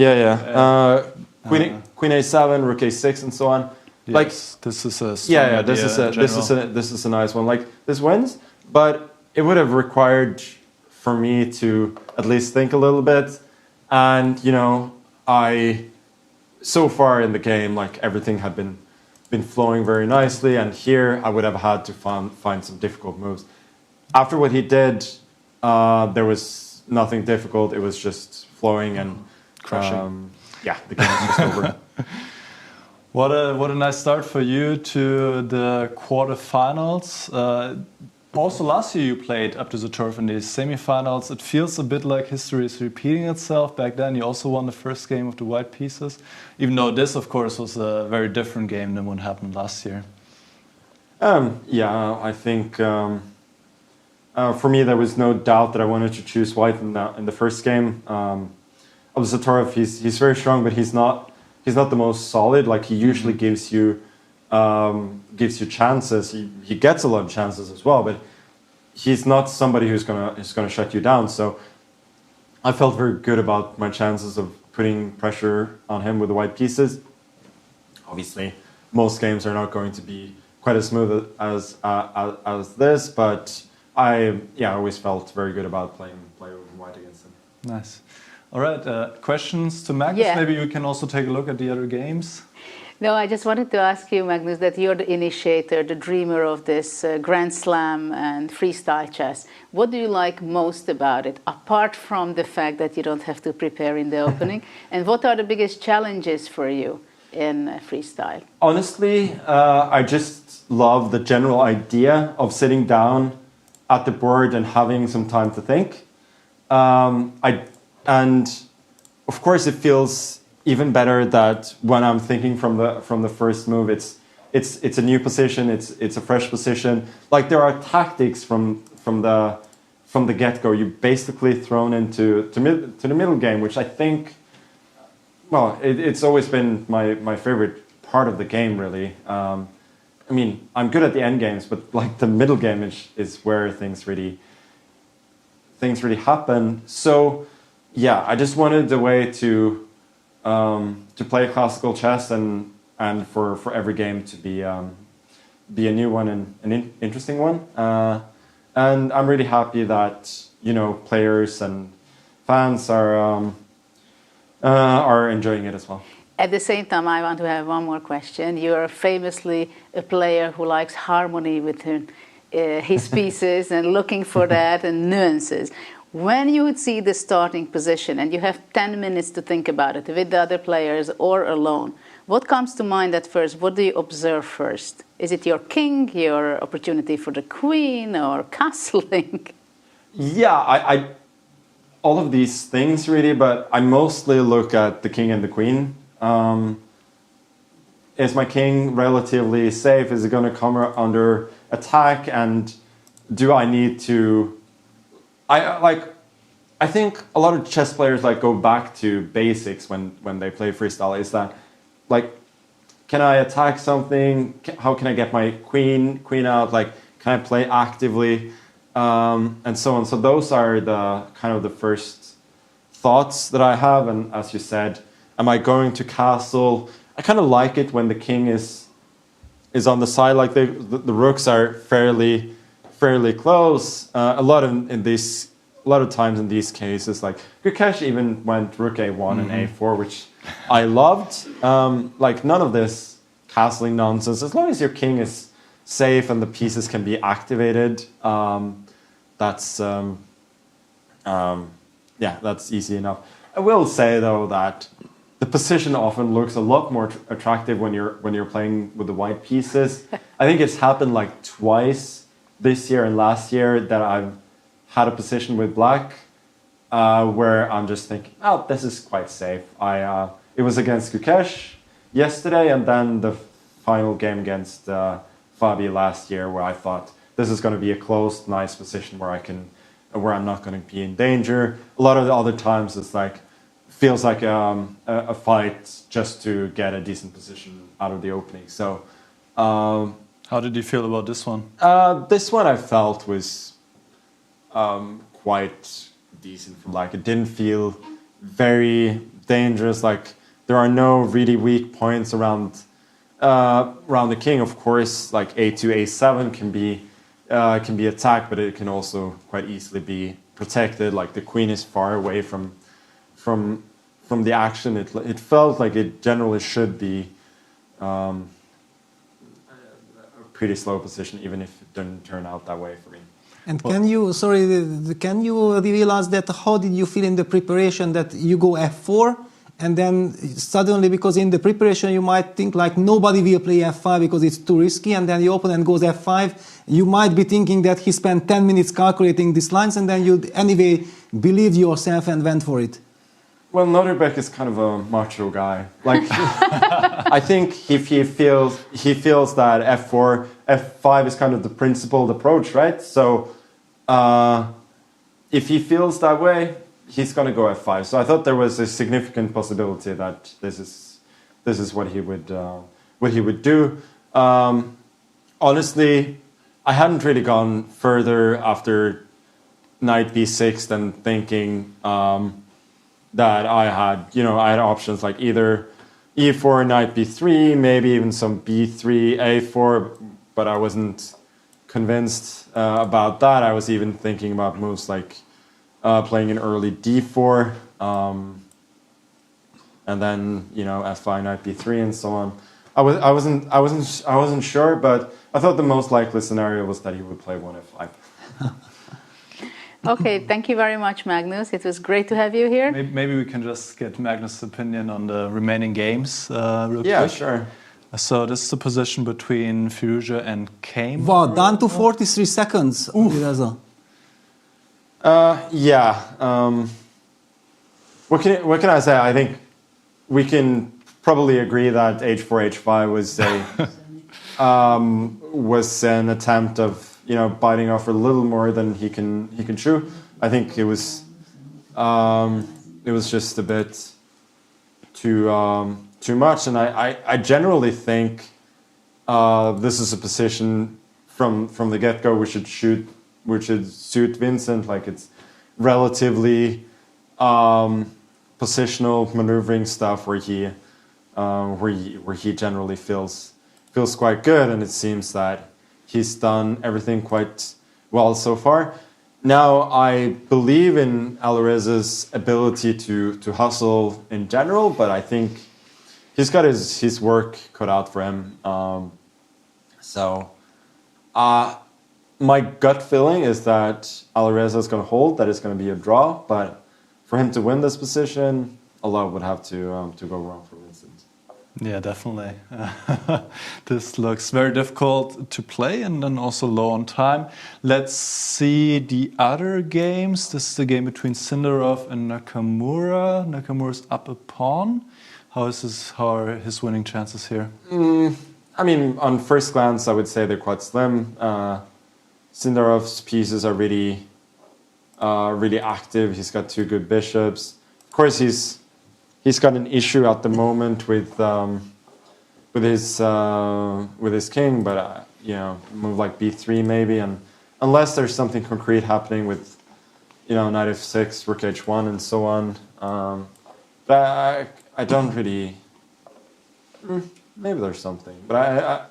Speaker 7: Queen A7, Rook A6, and so on.
Speaker 3: Yes, like this is a
Speaker 7: this is a nice one. Like this wins, but it would have required for me to at least think a little bit. And you know, so far in the game, like everything had been flowing very nicely, and here I would have had to find some difficult moves. After what he did, there was nothing difficult. It was just flowing and
Speaker 3: crushing.
Speaker 7: The game was just over.
Speaker 3: What a nice start for you to the quarterfinals. Also last year you played Abdusattorov in the semifinals. It feels a bit like history is repeating itself. Back then you also won the first game of the white pieces, even though this of course was a very different game than what happened last year.
Speaker 7: I think for me there was no doubt that I wanted to choose white in the first game. Abdusattorov, he's very strong, but he's not the most solid. Like he usually gives you chances. He gets a lot of chances as well, but he's not somebody who's gonna shut you down. So I felt very good about my chances of putting pressure on him with the white pieces. Obviously, most games are not going to be quite as smooth as this, but I always felt very good about playing white against him.
Speaker 3: Nice. All right, questions to Magnus? Yeah. Maybe you can also take a look at the other games.
Speaker 1: No, I just wanted to ask you, Magnus, that you're the initiator, the dreamer of this Grand Slam and freestyle chess. What do you like most about it, apart from the fact that you don't have to prepare in the opening? And what are the biggest challenges for you in freestyle?
Speaker 7: Honestly, I just love the general idea of sitting down at the board and having some time to think. And of course, it feels even better that when I'm thinking from the first move, it's a new position, it's a fresh position. Like there are tactics from the get-go. You're basically thrown into the middle game, which I think, well, it's always been my favorite part of the game, really. I mean, I'm good at the end games, but like the middle game is where things really happen. So. Yeah, I just wanted a way to play classical chess and for every game to be a new one and an interesting one. And I'm really happy that players and fans are enjoying it as well.
Speaker 1: At the same time, I want to have one more question. You're famously a player who likes harmony within his pieces and looking for that and nuances. When you would see the starting position and you have 10 minutes to think about it with the other players or alone, what comes to mind at first? What do you observe first? Is it your king, your opportunity for the queen, or castling?
Speaker 7: Yeah, I all of these things really, but I mostly look at the king and the queen. Is my king relatively safe? Is it going to come under attack? And do I need to... I think a lot of chess players go back to basics when they play freestyle. Is that can I attack something? How can I get my queen out? Can I play actively? And so on. So those are the kind of the first thoughts that I have. And as you said, am I going to castle? I kind of like it when the king is on the side. Like the rooks are fairly close. A lot of times in these cases, like Gukesh even went rook a1 and a4, which I loved. None of this castling nonsense. As long as your king is safe and the pieces can be activated, that's easy enough. I will say though that the position often looks a lot more attractive when you're playing with the white pieces. I think it's happened twice this year and last year that I've had a position with black where I'm just thinking, oh, this is quite safe. It was against Gukesh yesterday, and then the final game against Fabi last year, where I thought this is going to be a closed, nice position where I'm not going to be in danger. A lot of the other times it's feels like a fight just to get a decent position out of the opening. So.
Speaker 3: How did you feel about this one?
Speaker 7: This one I felt was quite decent. Like it didn't feel very dangerous. Like there are no really weak points around the king. Of course, like a2, a7 can be attacked, but it can also quite easily be protected. Like the queen is far away from the action. It felt like it generally should be a pretty slow position, even if it didn't turn out that way for me.
Speaker 2: And can you reveal us that how did you feel in the preparation that you go f4 and then suddenly, because in the preparation you might think like nobody will play f5 because it's too risky, and then your opponent goes f5, you might be thinking that he spent 10 minutes calculating these lines, and then you anyway believed yourself and went for it.
Speaker 7: Well, Nodirbek is kind of a macho guy. Like, I think if he feels that f4, f5 is kind of the principled approach, right? So, if he feels that way, he's going to go f5. So I thought there was a significant possibility that this is what he would do. Honestly, I hadn't really gone further after knight b6 than thinking. That I had options like either e4, knight b3, maybe even some b3, a4, but I wasn't convinced about that. I was even thinking about moves like playing an early d4, and then f5, knight b3, and so on. I wasn't sure, but I thought the most likely scenario was that he would play one f5.
Speaker 1: Okay, thank you very much, Magnus. It was great to have you here.
Speaker 3: Maybe we can just get Magnus' opinion on the remaining games real quick.
Speaker 7: Yeah, sure.
Speaker 3: So this is the position between Firouzja and Keymer.
Speaker 2: Wow, down to 43 seconds.
Speaker 7: Yeah. What can I say? I think we can probably agree that h4, h5 was an attempt of biting off a little more than he can chew. I think it was just a bit too much, and I generally think this is a position from the get-go which should suit Vincent. Like it's relatively positional maneuvering stuff where he generally feels quite good, and it seems that he's done everything quite well so far. Now, I believe in Alireza's ability to hustle in general, but I think he's got his work cut out for him. My gut feeling is that Alireza is going to hold, that it's going to be a draw, but for him to win this position, a lot would have to go wrong for Vincent.
Speaker 3: Yeah, definitely. This looks very difficult to play and then also low on time. Let's see the other games. This is the game between Sindarov and Nakamura. Nakamura's up a pawn. How are his winning chances here?
Speaker 7: I mean, on first glance, I would say they're quite slim. Sindarov's pieces are really active. He's got two good bishops. Of course, he's got an issue at the moment with his king, but move like b3 maybe, and unless there's something concrete happening with knight f6, rook h1, and so on. But I don't really. Maybe there's something, but I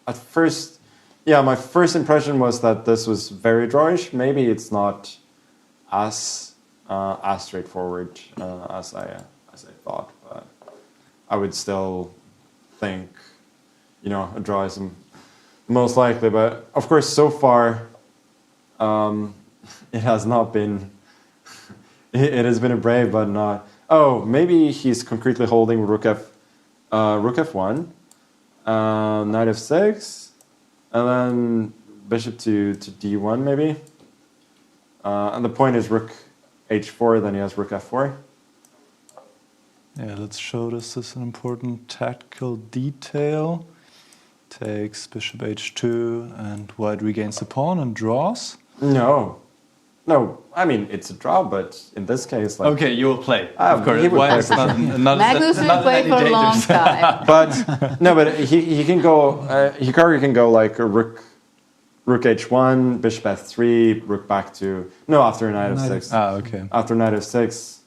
Speaker 7: at first, my first impression was that this was very drawish. Maybe it's not as straightforward as I thought, but I would still think, a draw is most likely. But of course, so far, it has not been. It has been a brave, but not. Oh, maybe he's concretely holding rook f1, knight f6, and then bishop to d1 maybe. And the point is rook h4. Then he has rook f4.
Speaker 3: Yeah, let's show this as an important tactical detail. Takes bishop h2, and white regains the pawn and draws.
Speaker 7: No, I mean, it's a draw, but in this case, like...
Speaker 3: Okay, you will play. Of course.
Speaker 1: Magnus will play for a long time.
Speaker 7: But he can go... Hikaru can go like a rook rook h1, bishop f3, rook back to... No, after knight f6.
Speaker 3: Ah, okay.
Speaker 7: After knight f6.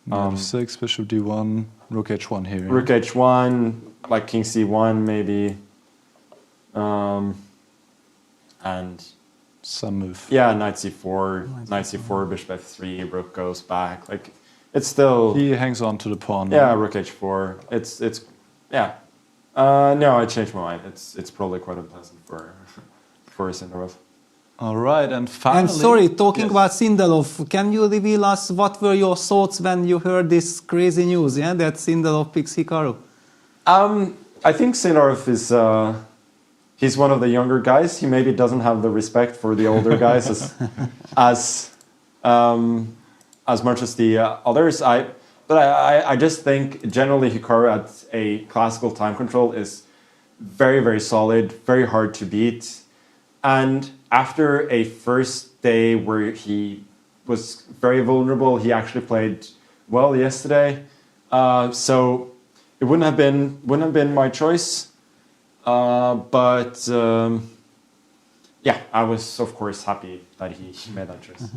Speaker 3: Knight f6, bishop d1, rook h1 here.
Speaker 7: Rook h1, like king c1 maybe. And...
Speaker 3: Some move.
Speaker 7: Yeah, knight c4, knight c4, bishop f3, rook goes back. Like, it's still...
Speaker 3: He hangs on to the pawn.
Speaker 7: Yeah, rook h4. It's yeah. No, I changed my mind. It's probably quite unpleasant for Sindarov.
Speaker 3: All right, and finally...
Speaker 2: And sorry, talking about Sindarov, can you reveal us what were your thoughts when you heard this crazy news, yeah, that Sindarov picks Hikaru?
Speaker 7: I think Sindarov is... he's one of the younger guys. He maybe doesn't have the respect for the older guys as much as the others. But I just think generally Hikaru at a classical time control is very, very solid, very hard to beat. And after a first day where he was very vulnerable, he actually played well yesterday. So it wouldn't have been my choice. But yeah, I was of course happy that he made that choice.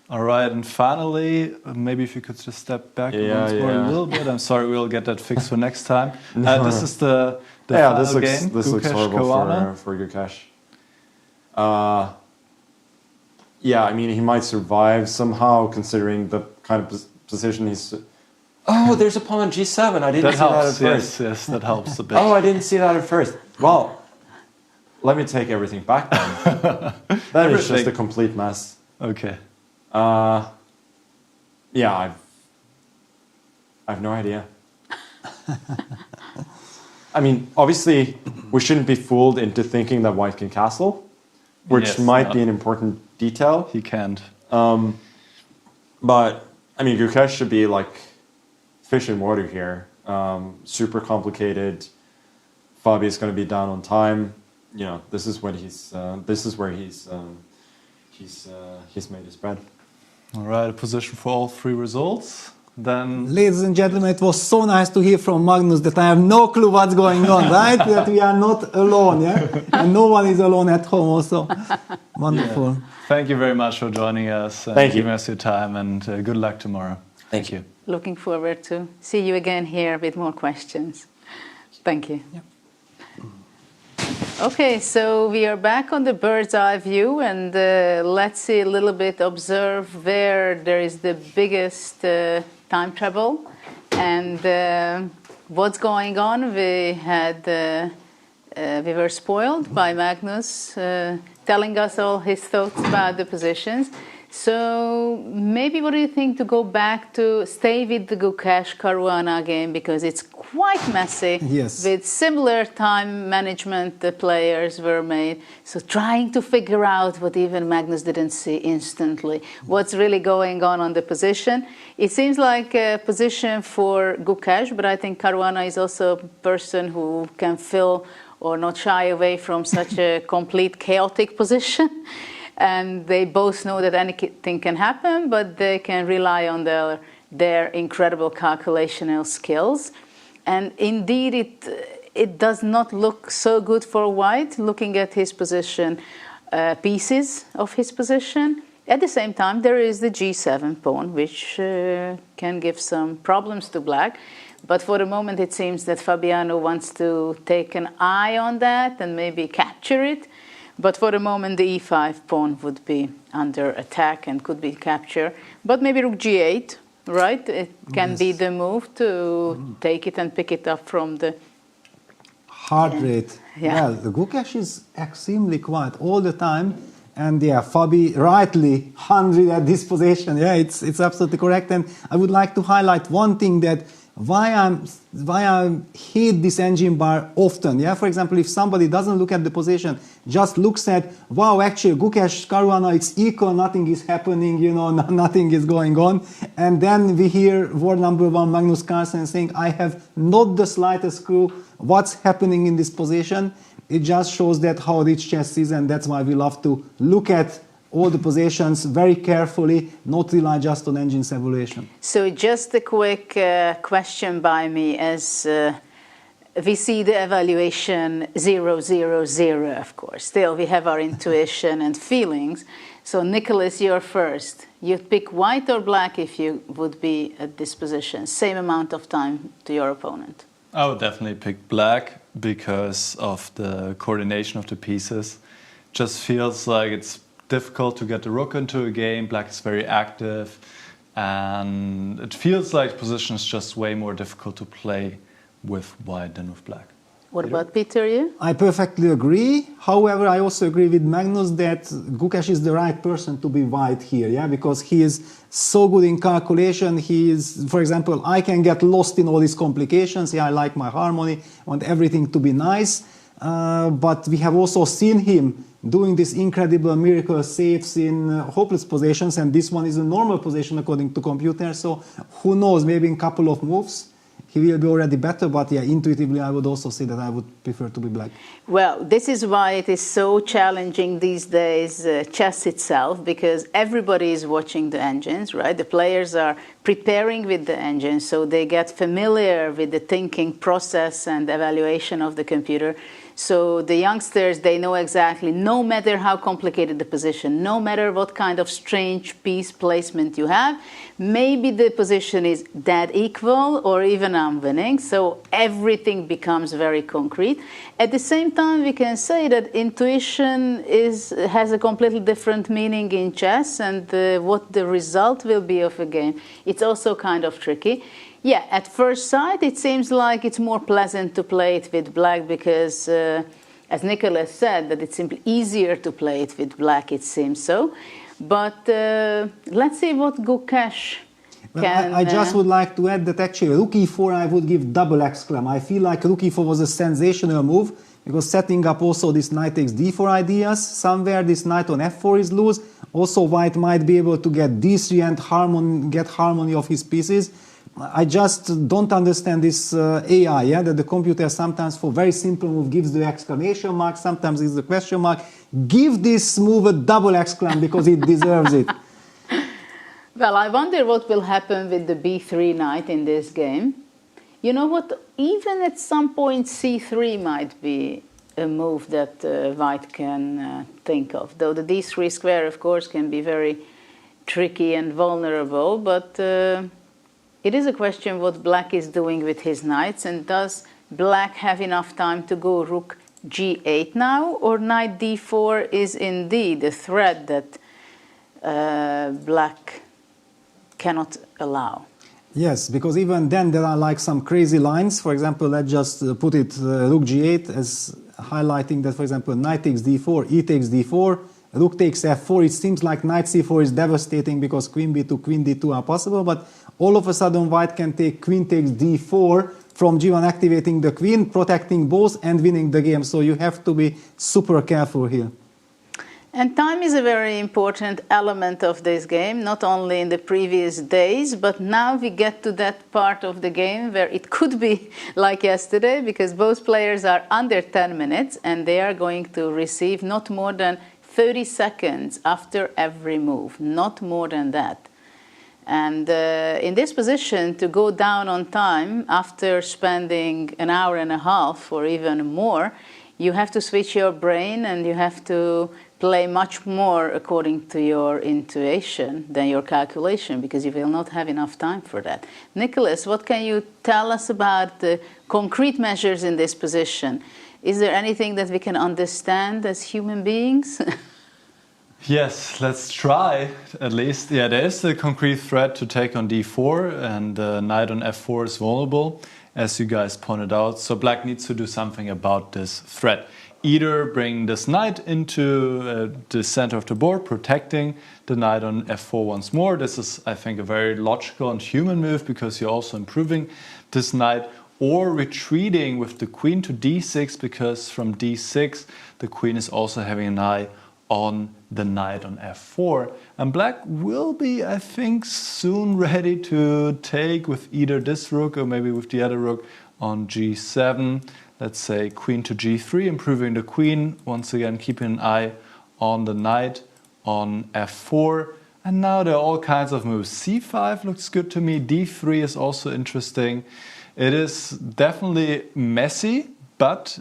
Speaker 3: All right, and finally, maybe if you could just step back once more a little bit. I'm sorry, we'll get that fixed for next time. This is the final game.
Speaker 7: This looks horrible for Gukesh. Yeah, I mean, he might survive somehow considering the kind of position he's... Oh, there's a pawn on g7. I didn't see that at first.
Speaker 3: Yes, that helps a bit.
Speaker 7: Oh, I didn't see that at first. Well, let me take everything back then. That is just a complete mess.
Speaker 3: Okay.
Speaker 7: Yeah, I've no idea. I mean, obviously, we shouldn't be fooled into thinking that white can castle, which might be an important detail.
Speaker 3: He can't.
Speaker 7: But, I mean, Gukesh should be like fish in water here. Super complicated. Fabi is going to be down on time. You know, this is when he's made his bed.
Speaker 3: All right, a position for all three results. Then,
Speaker 2: ladies and gentlemen, it was so nice to hear from Magnus that I have no clue what's going on, right? That we are not alone, yeah? And no one is alone at home also. Wonderful.
Speaker 3: Yeah. Thank you very much for joining us. And giving us your time, and good luck tomorrow.
Speaker 7: Thank you.
Speaker 1: Looking forward to see you again here with more questions. Thank you. Yep. Okay, so we are back on the bird's eye view, and let's see a little bit, observe where there is the biggest time trouble and what's going on. We were spoiled by Magnus telling us all his thoughts about the positions. So maybe what do you think to go back to stay with the Gukesh Caruana game, because it's quite messy.
Speaker 2: Yes.
Speaker 1: With similar time management the players were made. So trying to figure out what even Magnus didn't see instantly. What's really going on the position. It seems like a position for Gukesh, but I think Caruana is also a person who can fill or not shy away from such a complete chaotic position. And they both know that anything can happen, but they can rely on their incredible calculational skills. And indeed, it does not look so good for white, looking at his position, pieces of his position. At the same time, there is the g7 pawn, which can give some problems to black. But for the moment, it seems that Fabiano wants to take an eye on that and maybe capture it. But for the moment, the e5 pawn would be under attack and could be captured. But maybe rook g8, right? It can be the move to take it and pick it up from the...
Speaker 2: Heart rate.
Speaker 1: Yeah.
Speaker 2: Well, the Gukesh is extremely quiet all the time. And yeah, Fabi rightly 100 at this position. Yeah, it's absolutely correct. And I would like to highlight one thing that why I hate this engine bar often. Yeah, for example, if somebody doesn't look at the position, just looks at, wow, actually Gukesh Caruana, it's equal, nothing is happening, you know, nothing is going on. And then we hear word number one, Magnus Carlsen, saying, I have not the slightest clue what's happening in this position. It just shows that how rich chess is, and that's why we love to look at all the positions very carefully, not rely just on engine's evaluation.
Speaker 1: So just a quick question by me, as we see the evaluation 0, 0, 0, of course. Still, we have our intuition and feelings. So, Nicholas, you're first. You'd pick white or black if you would be at this position? Same amount of time to your opponent.
Speaker 3: I would definitely pick black because of the coordination of the pieces. Just feels like it's difficult to get the rook into a game. Black is very active. And it feels like the position is just way more difficult to play with white than with black.
Speaker 1: What about Peter, you?
Speaker 2: I perfectly agree. However, I also agree with Magnus that Gukesh is the right person to be white here, yeah, because he is so good in calculation. He is, for example, I can get lost in all these complications. Yeah, I like my harmony, want everything to be nice. But we have also seen him doing this incredible miracle saves in hopeless positions, and this one is a normal position according to computer. So who knows, maybe in a couple of moves he will be already better, but yeah, intuitively I would also say that I would prefer to be black.
Speaker 1: Well, this is why it is so challenging these days, chess itself, because everybody is watching the engines, right? The players are preparing with the engines, so they get familiar with the thinking process and evaluation of the computer. So the youngsters, they know exactly, no matter how complicated the position, no matter what kind of strange piece placement you have, maybe the position is dead equal or even I'm winning. So everything becomes very concrete. At the same time, we can say that intuition has a completely different meaning in chess, and what the result will be of a game, it's also kind of tricky. Yeah, at first sight, it seems like it's more pleasant to play it with black because, as Nicholas said, that it's simply easier to play it with black, it seems so. But let's see what Gukesh can...
Speaker 2: I just would like to add that actually rook e4 I would give double exclam. I feel like rook e4 was a sensational move because setting up also this knight takes d4 ideas. Somewhere this knight on f4 is loose. Also white might be able to get d3 and get harmony of his pieces. I just don't understand this AI, yeah, that the computer sometimes for very simple move gives the exclamation mark, sometimes it's the question mark. Give this move a double exclam because it deserves it.
Speaker 1: Well, I wonder what will happen with the b3 knight in this game. You know what, even at some point c3 might be a move that white can think of, though the d3 square, of course, can be very tricky and vulnerable, but... it is a question what black is doing with his knights, and does black have enough time to go rook g8 now, or knight d4 is indeed a threat that black cannot allow?
Speaker 2: Yes, because even then there are like some crazy lines. For example, let's just put it rook g8 as highlighting that, for example, knight takes d4, e takes d4, rook takes f4. It seems like knight c4 is devastating because queen b2, queen d2 are possible, but all of a sudden white can take queen takes d4 from g1, activating the queen, protecting both and winning the game. So you have to be super careful here.
Speaker 1: And time is a very important element of this game, not only in the previous days, but now we get to that part of the game where it could be like yesterday, because both players are under 10 minutes and they are going to receive not more than 30 seconds after every move, not more than that. And in this position, to go down on time after spending an hour and a half or even more, you have to switch your brain and you have to play much more according to your intuition than your calculation, because you will not have enough time for that. Nicholas, what can you tell us about the concrete measures in this position? Is there anything that we can understand as human beings?
Speaker 3: Yes, let's try at least. Yeah, there is a concrete threat to take on d4, and knight on f4 is vulnerable, as you guys pointed out. So black needs to do something about this threat. Either bring this knight into the center of the board, protecting the knight on f4 once more. This is, I think, a very logical and human move because you're also improving this knight, or retreating with the queen to d6, because from d6 the queen is also having an eye on the knight on f4. And black will be, I think, soon ready to take with either this rook or maybe with the other rook on g7. Let's say queen to g3, improving the queen, once again keeping an eye on the knight on f4. And now there are all kinds of moves. c5 looks good to me, d3 is also interesting. It is definitely messy, but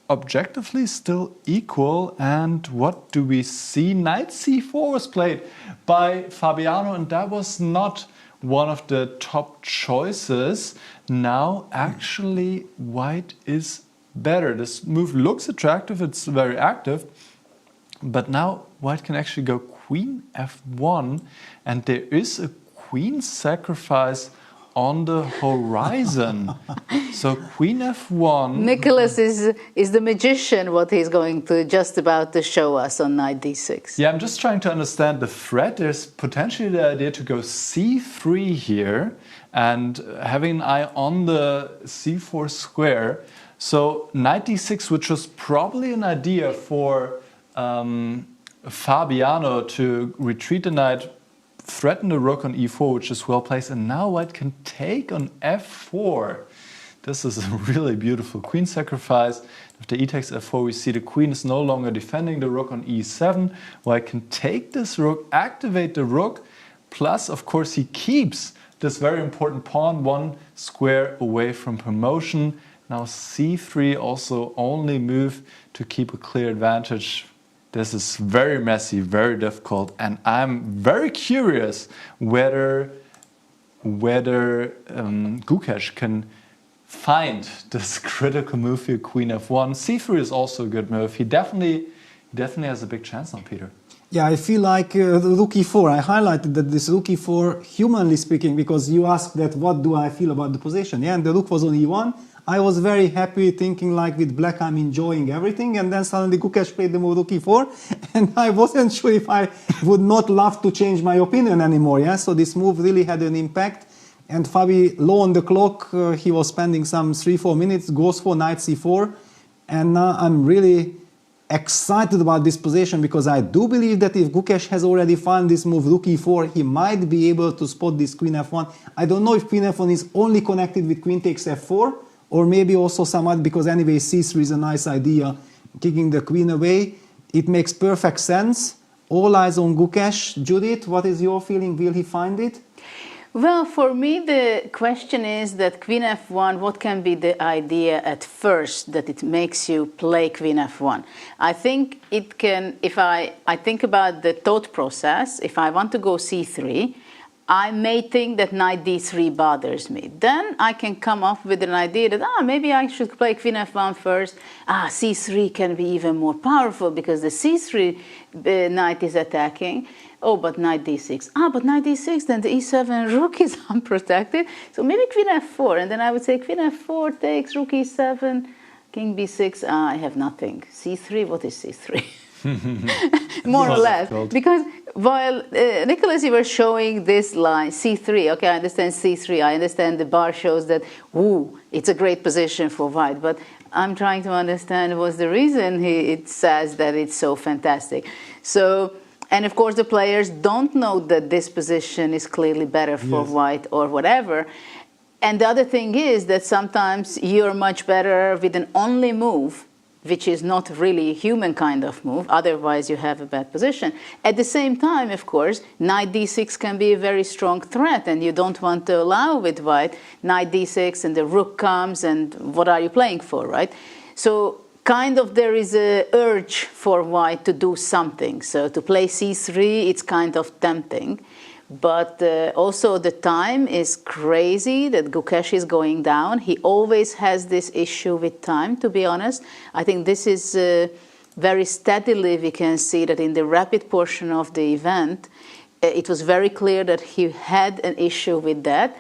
Speaker 3: objectively still equal. And what do we see? Knight c4 was played by Fabiano, and that was not one of the top choices. Now actually white is better. This move looks attractive, it's very active, but now white can actually go queen f1, and there is a queen sacrifice on the horizon. So queen f1.
Speaker 1: Nicholas is the magician, what he's going to just about to show us on knight d6.
Speaker 3: Yeah, I'm just trying to understand the threat. There's potentially the idea to go c3 here and having an eye on the c4 square. So knight d6, which was probably an idea for Fabiano to retreat the knight, threaten the rook on e4, which is well placed, and now white can take on f4. This is a really beautiful queen sacrifice. After e takes f4, we see the queen is no longer defending the rook on e7. White can take this rook, activate the rook, plus, of course, he keeps this very important pawn one square away from promotion. Now c3 also only move to keep a clear advantage. This is very messy, very difficult, and I'm very curious whether Gukesh can find this critical move here, queen f1. c3 is also a good move. He definitely has a big chance now, Peter.
Speaker 2: Yeah, I feel like rook e4. I highlighted that this rook e4, humanly speaking, because you asked that what do I feel about the position. Yeah, and the rook was on e1. I was very happy thinking like with black I'm enjoying everything, and then suddenly Gukesh played the move rook e4 and I wasn't sure if I would not love to change my opinion anymore. Yeah, so this move really had an impact, and Fabi low on the clock, he was spending some 3-4 minutes, goes for knight c4, and now I'm really excited about this position because I do believe that if Gukesh has already found this move rook e4, he might be able to spot this queen f1. I don't know if queen f1 is only connected with queen takes f4, or maybe also some other, because anyway c3 is a nice idea, kicking the queen away. It makes perfect sense. All eyes on Gukesh. Judith, what is your feeling? Will he find it?
Speaker 1: Well, for me, the question is that queen f1, what can be the idea at first that it makes you play queen f1? I think it can, if I think about the thought process, if I want to go c3, I may think that knight d3 bothers me. Then I can come up with an idea that, maybe I should play queen f1 first. C3 can be even more powerful because the c3 knight is attacking. Oh, but knight d6. But knight d6, then the e7 rook is unprotected. So maybe queen f4. And then I would say queen f4 takes rook e7, king b6. I have nothing. c3, what is c3? More or less, because while Nicholas, you were showing this line c3, okay, I understand c3, I understand the bar shows that it's a great position for white, but I'm trying to understand what's the reason it says that it's so fantastic. So, and of course the players don't know that this position is clearly better for white or whatever. And the other thing is that sometimes you're much better with an only move, which is not really a human kind of move, otherwise you have a bad position. At the same time, of course, knight d6 can be a very strong threat, and you don't want to allow with white knight d6 and the rook comes, and what are you playing for, right? So kind of there is a urge for white to do something. So to play c3, it's kind of tempting. But also the time is crazy that Gukesh is going down. He always has this issue with time, to be honest. I think this is very steadily, we can see that in the rapid portion of the event, it was very clear that he had an issue with that.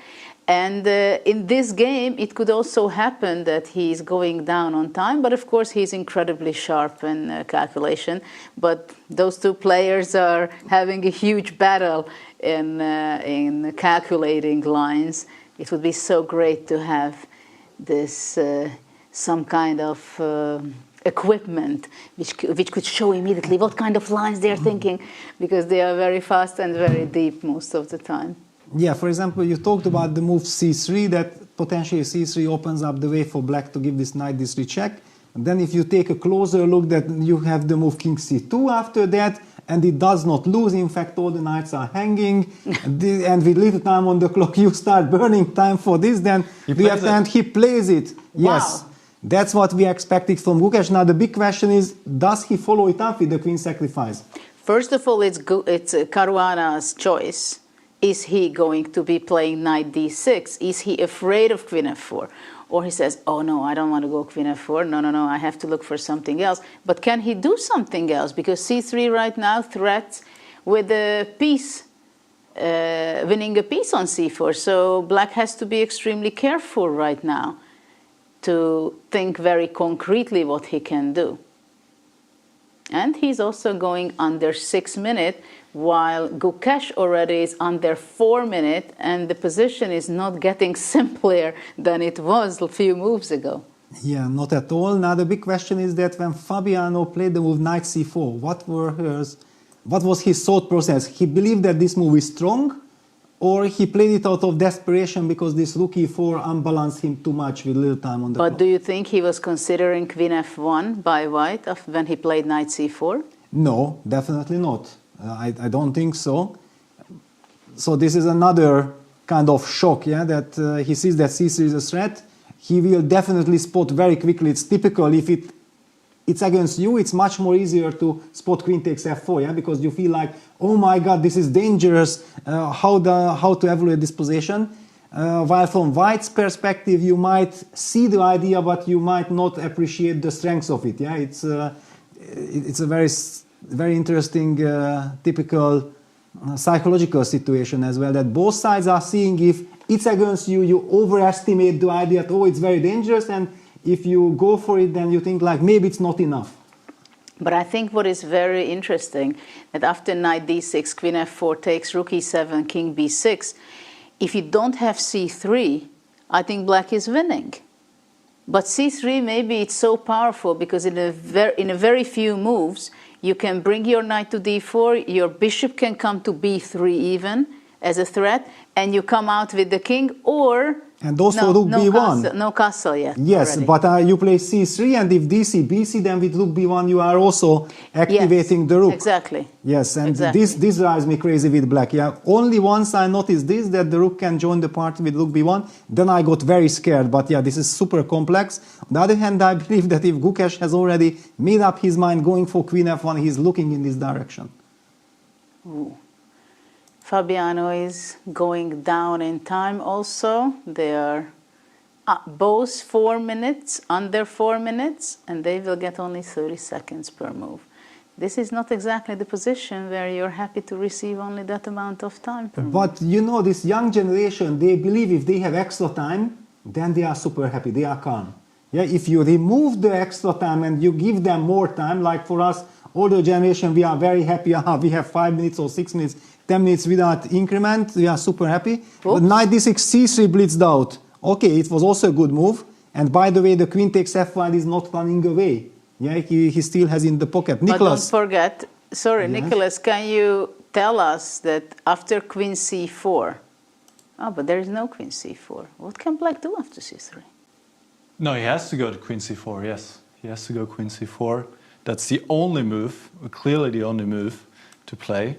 Speaker 1: And in this game, it could also happen that he's going down on time, but of course he's incredibly sharp in calculation. But those two players are having a huge battle in calculating lines. It would be so great to have this some kind of equipment which could show immediately what kind of lines they're thinking, because they are very fast and very deep most of the time.
Speaker 2: Yeah, for example, you talked about the move c3, that potentially c3 opens up the way for black to give this knight d3 check. And then if you take a closer look, that you have the move king c2 after that, and it does not lose. In fact, all the knights are hanging, and with little time on the clock, you start burning time for this. Then and he plays it.
Speaker 1: Wow.
Speaker 2: Yes, that's what we expected from Gukesh. Now the big question is, does he follow it up with the queen sacrifice?
Speaker 1: First of all, it's Caruana's choice. Is he going to be playing knight d6? Is he afraid of queen f4? Or he says, oh no, I don't want to go queen f4. No, I have to look for something else. But can he do something else? Because c3 right now threats with a piece, winning a piece on c4. So black has to be extremely careful right now to think very concretely what he can do. And he's also going under 6 minutes, while Gukesh already is under 4 minutes, and the position is not getting simpler than it was a few moves ago.
Speaker 2: Yeah, not at all. Now the big question is that when Fabiano played the move knight c4, what was his thought process? He believed that this move is strong, or he played it out of desperation because this rook e4 unbalanced him too much with little time on the clock?
Speaker 1: But do you think he was considering queen f1 by white when he played knight c4?
Speaker 2: No, definitely not. I don't think so. So this is another kind of shock, yeah, that he sees that c3 is a threat. He will definitely spot very quickly. It's typical. If it's against you, it's much more easier to spot queen takes f4, yeah, because you feel like, oh my god, this is dangerous. How to evaluate this position? While from white's perspective, you might see the idea, but you might not appreciate the strengths of it. Yeah, it's a very interesting, typical psychological situation as well, that both sides are seeing if it's against you, you overestimate the idea that, oh, it's very dangerous, and if you go for it, then you think like maybe it's not enough.
Speaker 1: But I think what is very interesting, that after knight d6, queen f4 takes, rook e7, king b6, if you don't have c3, I think black is winning. But c3, maybe it's so powerful because in a very few moves, you can bring your knight to d4, your bishop can come to b3 even as a threat, and you come out with the king, or
Speaker 2: and also rook b1.
Speaker 1: No castle yet.
Speaker 2: Yes,
Speaker 1: already.
Speaker 2: But you play c3, and if dc, bc, then with rook b1 you are also activating the rook.
Speaker 1: Exactly.
Speaker 2: Yes, and
Speaker 1: exactly.
Speaker 2: This drives me crazy with black. Yeah, only once I noticed this, that the rook can join the party with rook b1, then I got very scared. But yeah, this is super complex. On the other hand, I believe that if Gukesh has already made up his mind going for queen f1, he's looking in this direction.
Speaker 1: Ooh. Fabiano is going down in time also. They are both 4 minutes, under 4 minutes, and they will get only 30 seconds per move. This is not exactly the position where you're happy to receive only that amount of time per move.
Speaker 2: But you know, this young generation, they believe if they have extra time, then they are super happy, they are calm. Yeah, if you remove the extra time and you give them more time, like for us, older generation, we are very happy, we have 5 minutes or 6 minutes, 10 minutes without increment, we are super happy. But knight d6, c3 blitzed out. Okay, it was also a good move. And by the way, the queen takes f1 is not running away. Yeah, he still has in the pocket. Nicholas.
Speaker 1: But don't forget, sorry,
Speaker 2: yes.
Speaker 1: Nicholas, can you tell us that after queen c4, but there is no queen c4. What can black do after c3?
Speaker 3: No, he has to go to queen c4, yes. He has to go queen c4. That's the only move, clearly the only move to play.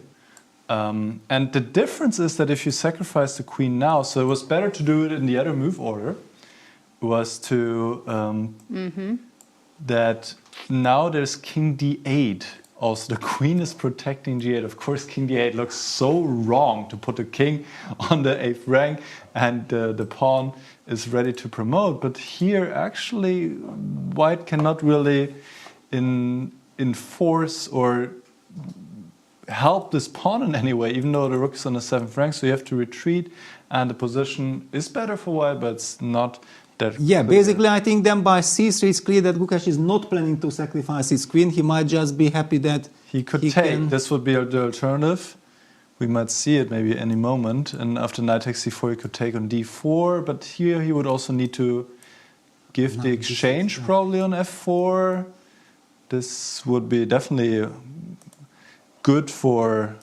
Speaker 3: And the difference is that if you sacrifice the queen now, so it was better to do it in the other move order, was to that now there's king d8. Also, the queen is protecting g8. Of course, king d8 looks so wrong to put the king on the 8th rank, and the pawn is ready to promote. But here, actually, white cannot really enforce or help this pawn in any way, even though the rook is on the 7th rank, so you have to retreat, and the position is better for white, but it's not that
Speaker 2: yeah,
Speaker 3: clear.
Speaker 2: basically I think then by c3 it's clear that Gukesh is not planning to sacrifice his queen. He might just be happy that
Speaker 3: he could take. This would be the alternative. We might see it maybe any moment, and after knight takes c4 he could take on d4, but here he would also need to give the exchange probably on f4. This would be definitely good for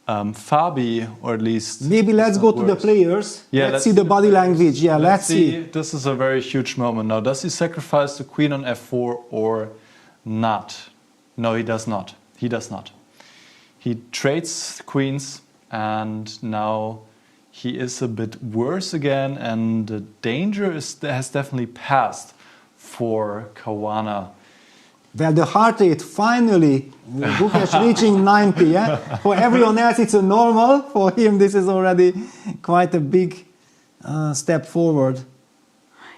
Speaker 3: Fabi, or at least
Speaker 2: maybe let's go to the players.
Speaker 3: Yeah,
Speaker 2: let's see the body language. Yeah, let's see.
Speaker 3: This is a very huge moment now. Does he sacrifice the queen on f4 or not? No, he does not. he does not. He trades queens, and now he is a bit worse again, and the danger has definitely passed for Caruana.
Speaker 2: Well, the heart rate finally, Gukesh reaching 90. Yeah? For everyone else, it's a normal. For him, this is already quite a big step forward.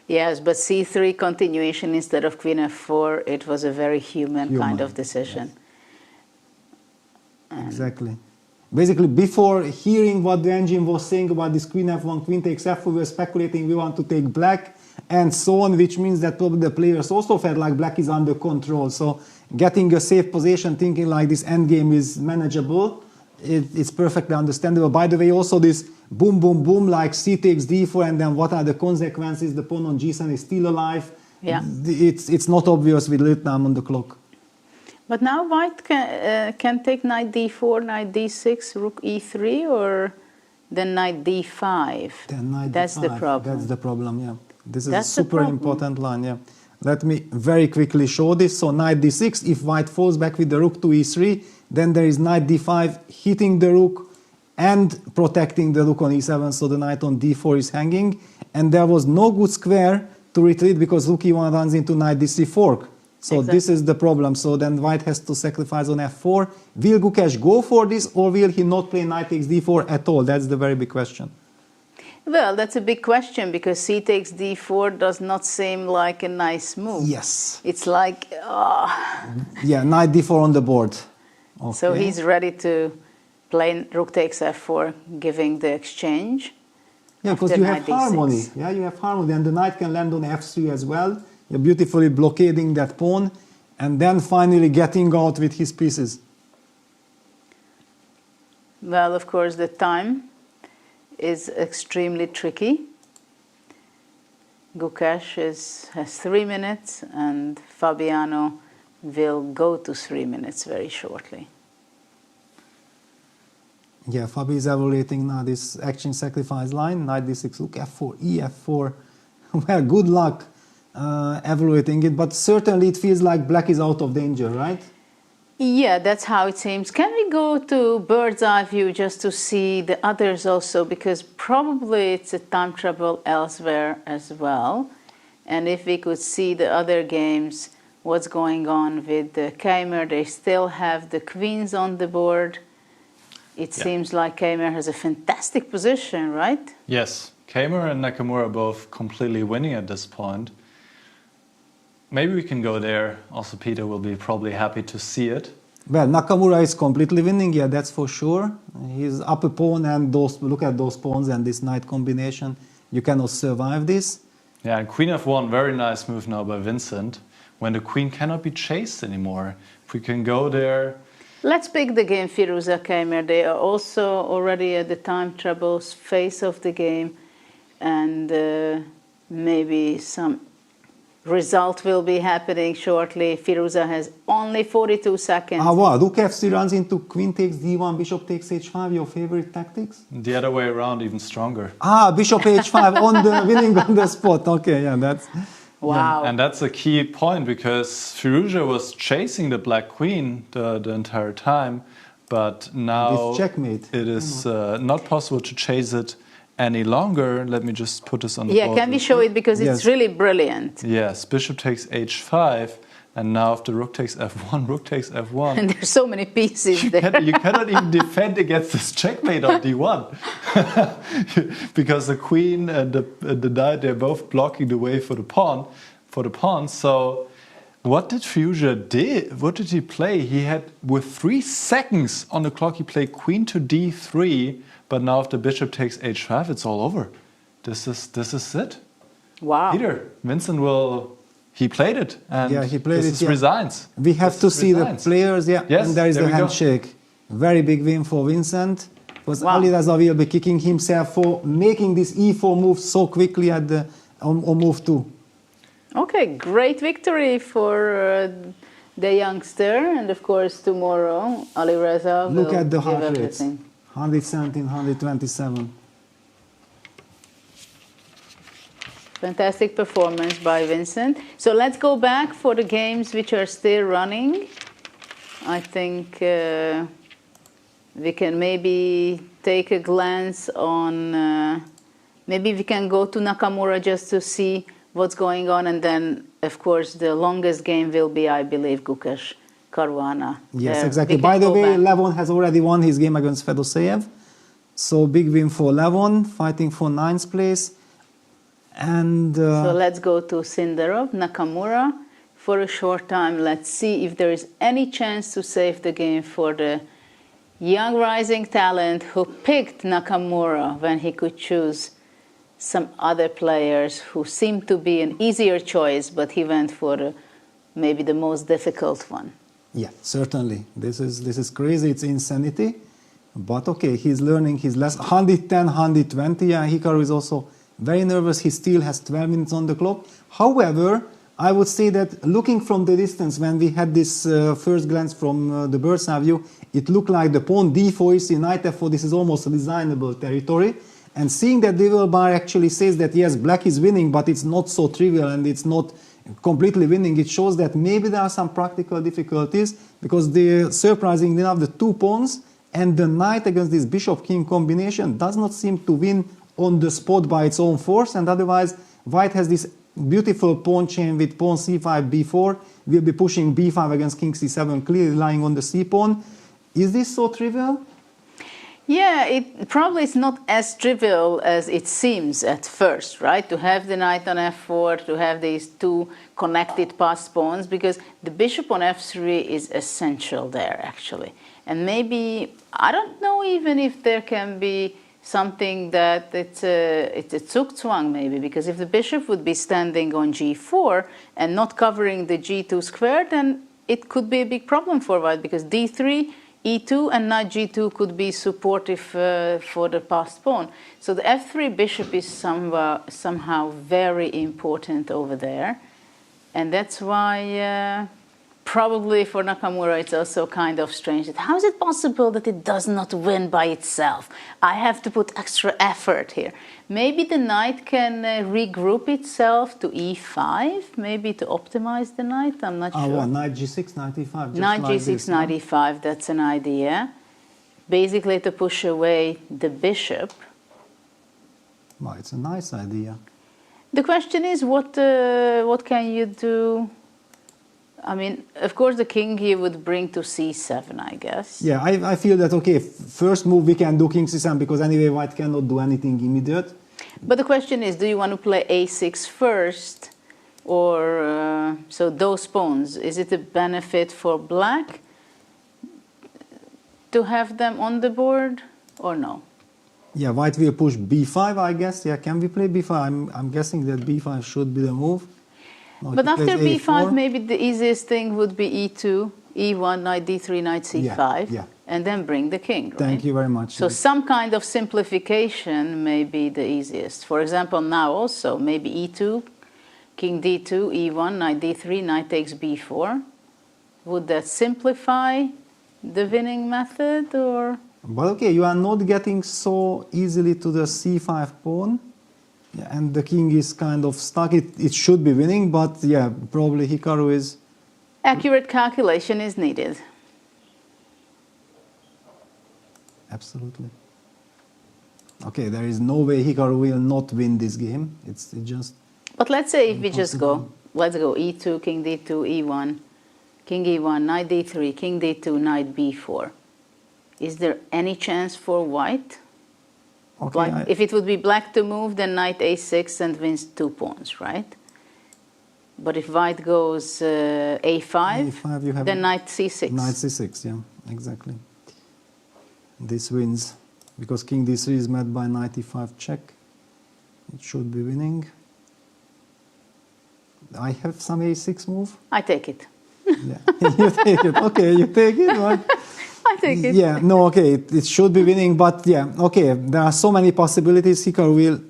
Speaker 1: Yes, but c3 continuation instead of queen f4, it was a very human kind of decision.
Speaker 2: Yes. Exactly. Basically, before hearing what the engine was saying about this queen f1, queen takes f4, we were speculating we want to take black, and so on, which means that probably the players also felt like black is under control. So getting a safe position, thinking like this endgame is manageable, it's perfectly understandable. By the way, also this boom, boom, boom, like c takes d4, and then what are the consequences? The pawn on g7 is still alive.
Speaker 1: Yeah.
Speaker 2: It's not obvious with little time on the clock.
Speaker 1: But now white can take knight d4, knight d6, rook e3, or then knight d5.
Speaker 2: Then knight
Speaker 1: That's
Speaker 2: d5.
Speaker 1: the problem.
Speaker 2: That's the problem, yeah. This is a super important line, yeah. Let me very quickly show this. So knight d6, if white falls back with the rook to e3, then there is knight d5 hitting the rook and protecting the rook on e7, so the knight on d4 is hanging. And there was no good square to retreat because rook e1 runs into knight d3 fork. So this is the problem. So then white has to sacrifice on f4. Will Gukesh go for this, or will he not play knight takes d4 at all? That's the very big question.
Speaker 1: Well, that's a big question because c takes d4 does not seem like a nice move.
Speaker 2: Yes.
Speaker 1: It's like,
Speaker 2: yeah, knight d4 on the board. Okay.
Speaker 1: So he's ready to play rook takes f4, giving the exchange.
Speaker 2: Yeah, because you have harmony. Yeah, you have harmony, and the knight can land on f3 as well. You're beautifully blockading that pawn, and then finally getting out with his pieces.
Speaker 1: Well, of course, the time is extremely tricky. Gukesh has 3 minutes, and Fabiano will go to 3 minutes very shortly.
Speaker 2: Yeah, Fabi is evaluating now this action sacrifice line, knight d6, rook f4, e f4. Well, good luck evaluating it, but certainly it feels like black is out of danger, right?
Speaker 1: Yeah, that's how it seems. Can we go to bird's eye view just to see the others also, because probably it's a time trouble elsewhere as well. And if we could see the other games, what's going on with the Keymer, they still have the queens on the board. It seems like Keymer has a fantastic position, right?
Speaker 3: Yes, Keymer and Nakamura are both completely winning at this point. Maybe we can go there. Also, Peter will be probably happy to see it.
Speaker 2: Well, Nakamura is completely winning, yeah, that's for sure. He's up a pawn, and look at those pawns and this knight combination. You cannot survive this.
Speaker 3: Yeah, and queen f1, very nice move now by Vincent, when the queen cannot be chased anymore. If we can go there...
Speaker 1: Let's pick the game Firouzja Keymer. They are also already at the time troubles phase of the game, and maybe some result will be happening shortly. Firouzja has only 42 seconds.
Speaker 2: Ah, wow. Rook f3 runs into queen takes d1, bishop takes h5, your favorite tactics?
Speaker 3: The other way around, even stronger.
Speaker 2: Ah, bishop h5 on the winning on the spot. Okay, yeah, that's...
Speaker 1: Wow.
Speaker 3: And that's a key point because Firouzja was chasing the black queen the entire time, but now
Speaker 2: With checkmate.
Speaker 3: It is not possible to chase it any longer. Let me just put this on the board.
Speaker 1: Yeah, can we show it because it's really brilliant.
Speaker 3: Yes, bishop takes h5, and now if the rook takes f1, rook takes f1.
Speaker 1: And there's so many pieces there.
Speaker 3: You cannot even defend against this checkmate on d1. Because the queen and the knight, they're both blocking the way for the pawn. So what did Firouzja do? What did he play? He had, with 3 seconds on the clock, he played queen to d3, but now if the bishop takes h5, it's all over. This is it.
Speaker 1: Wow.
Speaker 3: Peter, Vincent he played it, and
Speaker 2: he played
Speaker 3: this resigns.
Speaker 2: We have to see the players,
Speaker 3: Yes,
Speaker 2: and there is the handshake. Very big win for Vincent. Because Alireza will be kicking himself for making this e4 move so quickly at on move 2.
Speaker 1: Okay, great victory for the youngster, and of course tomorrow Alireza will
Speaker 2: Look at the heart
Speaker 1: give
Speaker 2: rates.
Speaker 1: everything.
Speaker 2: 117, 127.
Speaker 1: Fantastic performance by Vincent. So let's go back for the games which are still running. I think we can maybe take a glance on, maybe we can go to Nakamura just to see what's going on, and then, of course, the longest game will be, I believe, Gukesh Caruana.
Speaker 2: Yes, exactly. By the way, Levon has already won his game against Fedoseev. So big win for Levon, fighting for 9th place. And
Speaker 1: so let's go to Sindarov, Nakamura. For a short time, let's see if there is any chance to save the game for the young rising talent who picked Nakamura when he could choose some other players who seemed to be an easier choice, but he went for maybe the most difficult one.
Speaker 2: Yeah, certainly. This is crazy. It's insanity. But okay, he's learning his lesson. 110, 120. Yeah, Hikaru is also very nervous. He still has 12 minutes on the clock. However, I would say that looking from the distance, when we had this first glance from the bird's eye view, it looked like the pawn d4 is knight f4. This is almost designable territory. And seeing that Devil Bar actually says that yes, black is winning, but it's not so trivial and it's not completely winning, it shows that maybe there are some practical difficulties, because surprisingly enough, the 2 pawns and the knight against this bishop-king combination does not seem to win on the spot by its own force, and otherwise white has this beautiful pawn chain with pawn c5, b4, will be pushing b5 against king c7, clearly lying on the c-pawn. Is this so trivial?
Speaker 1: Yeah, it probably is not as trivial as it seems at first, right? To have the knight on f4, to have these 2 connected passed pawns, because the bishop on f3 is essential there, actually. And maybe, I don't know even if there can be something that it's a Zugzwang maybe, because if the bishop would be standing on g4 and not covering the g2 square, then it could be a big problem for white, because d3, e2 and knight g2 could be supportive for the passed pawn. So the f3 bishop is somehow very important over there. And that's why probably for Nakamura it's also kind of strange that how is it possible that it does not win by itself? I have to put extra effort here. Maybe the knight can regroup itself to e5, maybe to optimize the knight, I'm not sure.
Speaker 2: Well, knight g6, knight e5.
Speaker 1: Knight like g6, this, knight e5, that's an idea. Basically to push away the bishop.
Speaker 2: Well, it's a nice idea.
Speaker 1: The question is, what can you do? I mean, of course, the king here would bring to c7, I guess.
Speaker 2: Yeah, I feel that, okay, first move we can do king c7, because anyway white cannot do anything immediate.
Speaker 1: But the question is, do you want to play a6 first? Or, so those pawns, is it a benefit for black to have them on the board, or no?
Speaker 2: Yeah, white will push b5, I guess. Yeah, can we play b5? I'm guessing that b5 should be the move. No,
Speaker 1: but after b5, maybe the easiest thing would be e2, e1, knight d3, knight c5,
Speaker 2: yeah.
Speaker 1: And then bring the king, right?
Speaker 2: Thank you very much.
Speaker 1: So some kind of simplification may be the easiest. For example, now also, maybe e2, king d2, e1, knight d3, knight takes b4. Would that simplify the winning method, or?
Speaker 2: But okay, you are not getting so easily to the c5 pawn. Yeah, and the king is kind of stuck. It should be winning, but yeah, probably Hikaru is...
Speaker 1: Accurate calculation is needed.
Speaker 2: Absolutely. Okay, there is no way Hikaru will not win this game. It's just...
Speaker 1: But let's say if we just go, let's go e2, king d2, e1, king e1, knight d3, king d2, knight b4. Is there any chance for white?
Speaker 2: Okay,
Speaker 1: if it would be black to move, then knight a6 and wins 2 pawns, right? But if white goes a5,
Speaker 2: you have
Speaker 1: then knight c6.
Speaker 2: Knight c6, yeah, exactly. This wins, because king d3 is met by knight e5 check. It should be winning. I have some a6 move.
Speaker 1: I take it.
Speaker 2: Yeah, you take it. Okay, you take it, right?
Speaker 1: I take it.
Speaker 2: Yeah, no, okay, it should be winning, but yeah, okay, there are so many possibilities. Hikaru will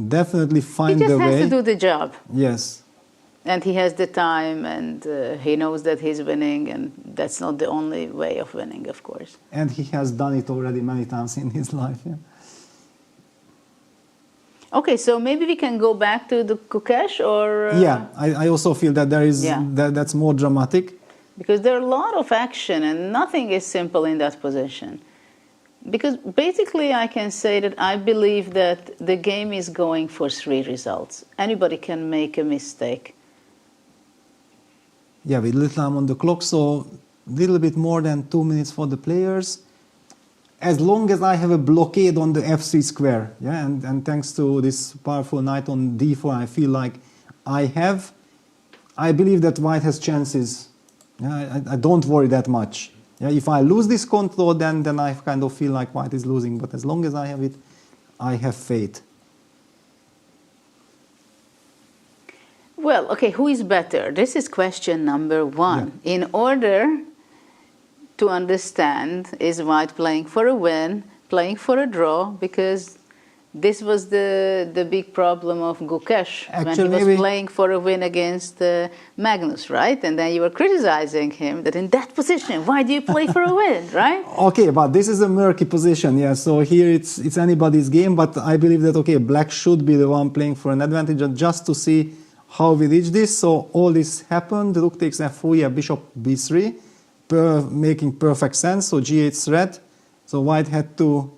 Speaker 2: definitely find the way.
Speaker 1: He just has to do the job.
Speaker 2: Yes.
Speaker 1: And he has the time, and he knows that he's winning, and that's not the only way of winning, of course.
Speaker 2: And he has done it already many times in his life, yeah.
Speaker 1: Okay, so maybe we can go back to the Gukesh, or...
Speaker 2: Yeah, I also feel that there is that's more dramatic.
Speaker 1: because there are a lot of action and nothing is simple in that position. Because basically I can say that I believe that the game is going for 3 results. Anybody can make a mistake.
Speaker 2: Yeah, with little time on the clock, so a little bit more than 2 minutes for the players. As long as I have a blockade on the f3 square, yeah, and thanks to this powerful knight on d4, I feel like I believe that white has chances. Yeah, I don't worry that much. Yeah, if I lose this control, then I kind of feel like white is losing. But as long as I have it, I have faith.
Speaker 1: Well, okay, who is better? This is question number 1. Yeah. In order to understand, is white playing for a win, playing for a draw? Because this was the big problem of Gukesh when he was playing for a win against Magnus, right? And then you were criticizing him that in that position, why do you play for a win, right?
Speaker 2: Okay, but this is a murky position, yeah. So here it's anybody's game, but I believe that, okay, black should be the one playing for an advantage, and just to see how we reach this. So all this happened, rook takes f4, yeah, bishop b3, making perfect sense. So g8 threat. So white had to,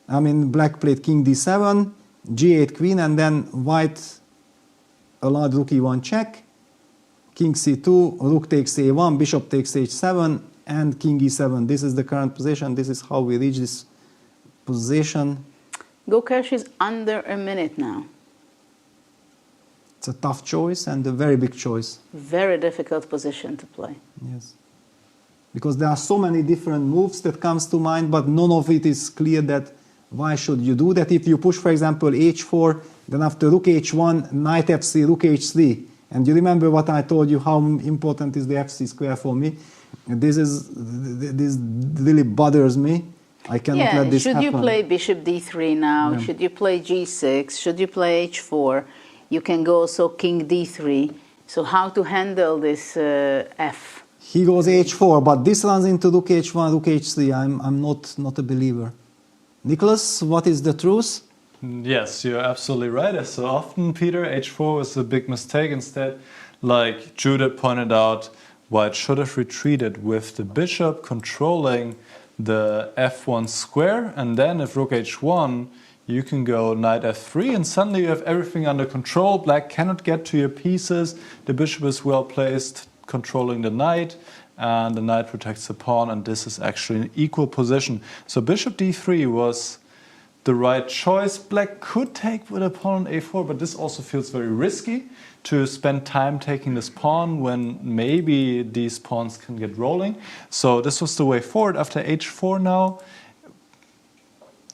Speaker 2: black played king d7, g8 queen, and then white allowed rook e1 check, king c2, rook takes a1, bishop takes h7, and king e7. This is the current position. This is how we reach this position.
Speaker 1: Gukesh is under a minute now.
Speaker 2: It's a tough choice and a very big choice.
Speaker 1: Very difficult position to play.
Speaker 2: Yes. Because there are so many different moves that comes to mind, but none of it is clear that why should you do that. If you push, for example, h4, then after rook h1, knight f3, rook h3. And you remember what I told you, how important is the f3 square for me. This really bothers me. I cannot let this happen.
Speaker 1: Should you play bishop d3 now? Yeah. Should you play g6? Should you play h4? You can go also king d3. So how to handle this f?
Speaker 2: He goes h4, but this runs into rook h1, rook h3. I'm not a believer. Nicholas, what is the truth?
Speaker 3: Yes, you're absolutely right. As so often, Peter, h4 was a big mistake. Instead, like Judith pointed out, white should have retreated with the bishop controlling the f1 square, and then if rook h1, you can go knight f3, and suddenly you have everything under control. Black cannot get to your pieces. The bishop is well placed, controlling the knight, and the knight protects the pawn, and this is actually an equal position. So bishop d3 was the right choice. Black could take with a pawn on a4, but this also feels very risky to spend time taking this pawn when maybe these pawns can get rolling. So this was the way forward. After h4 now,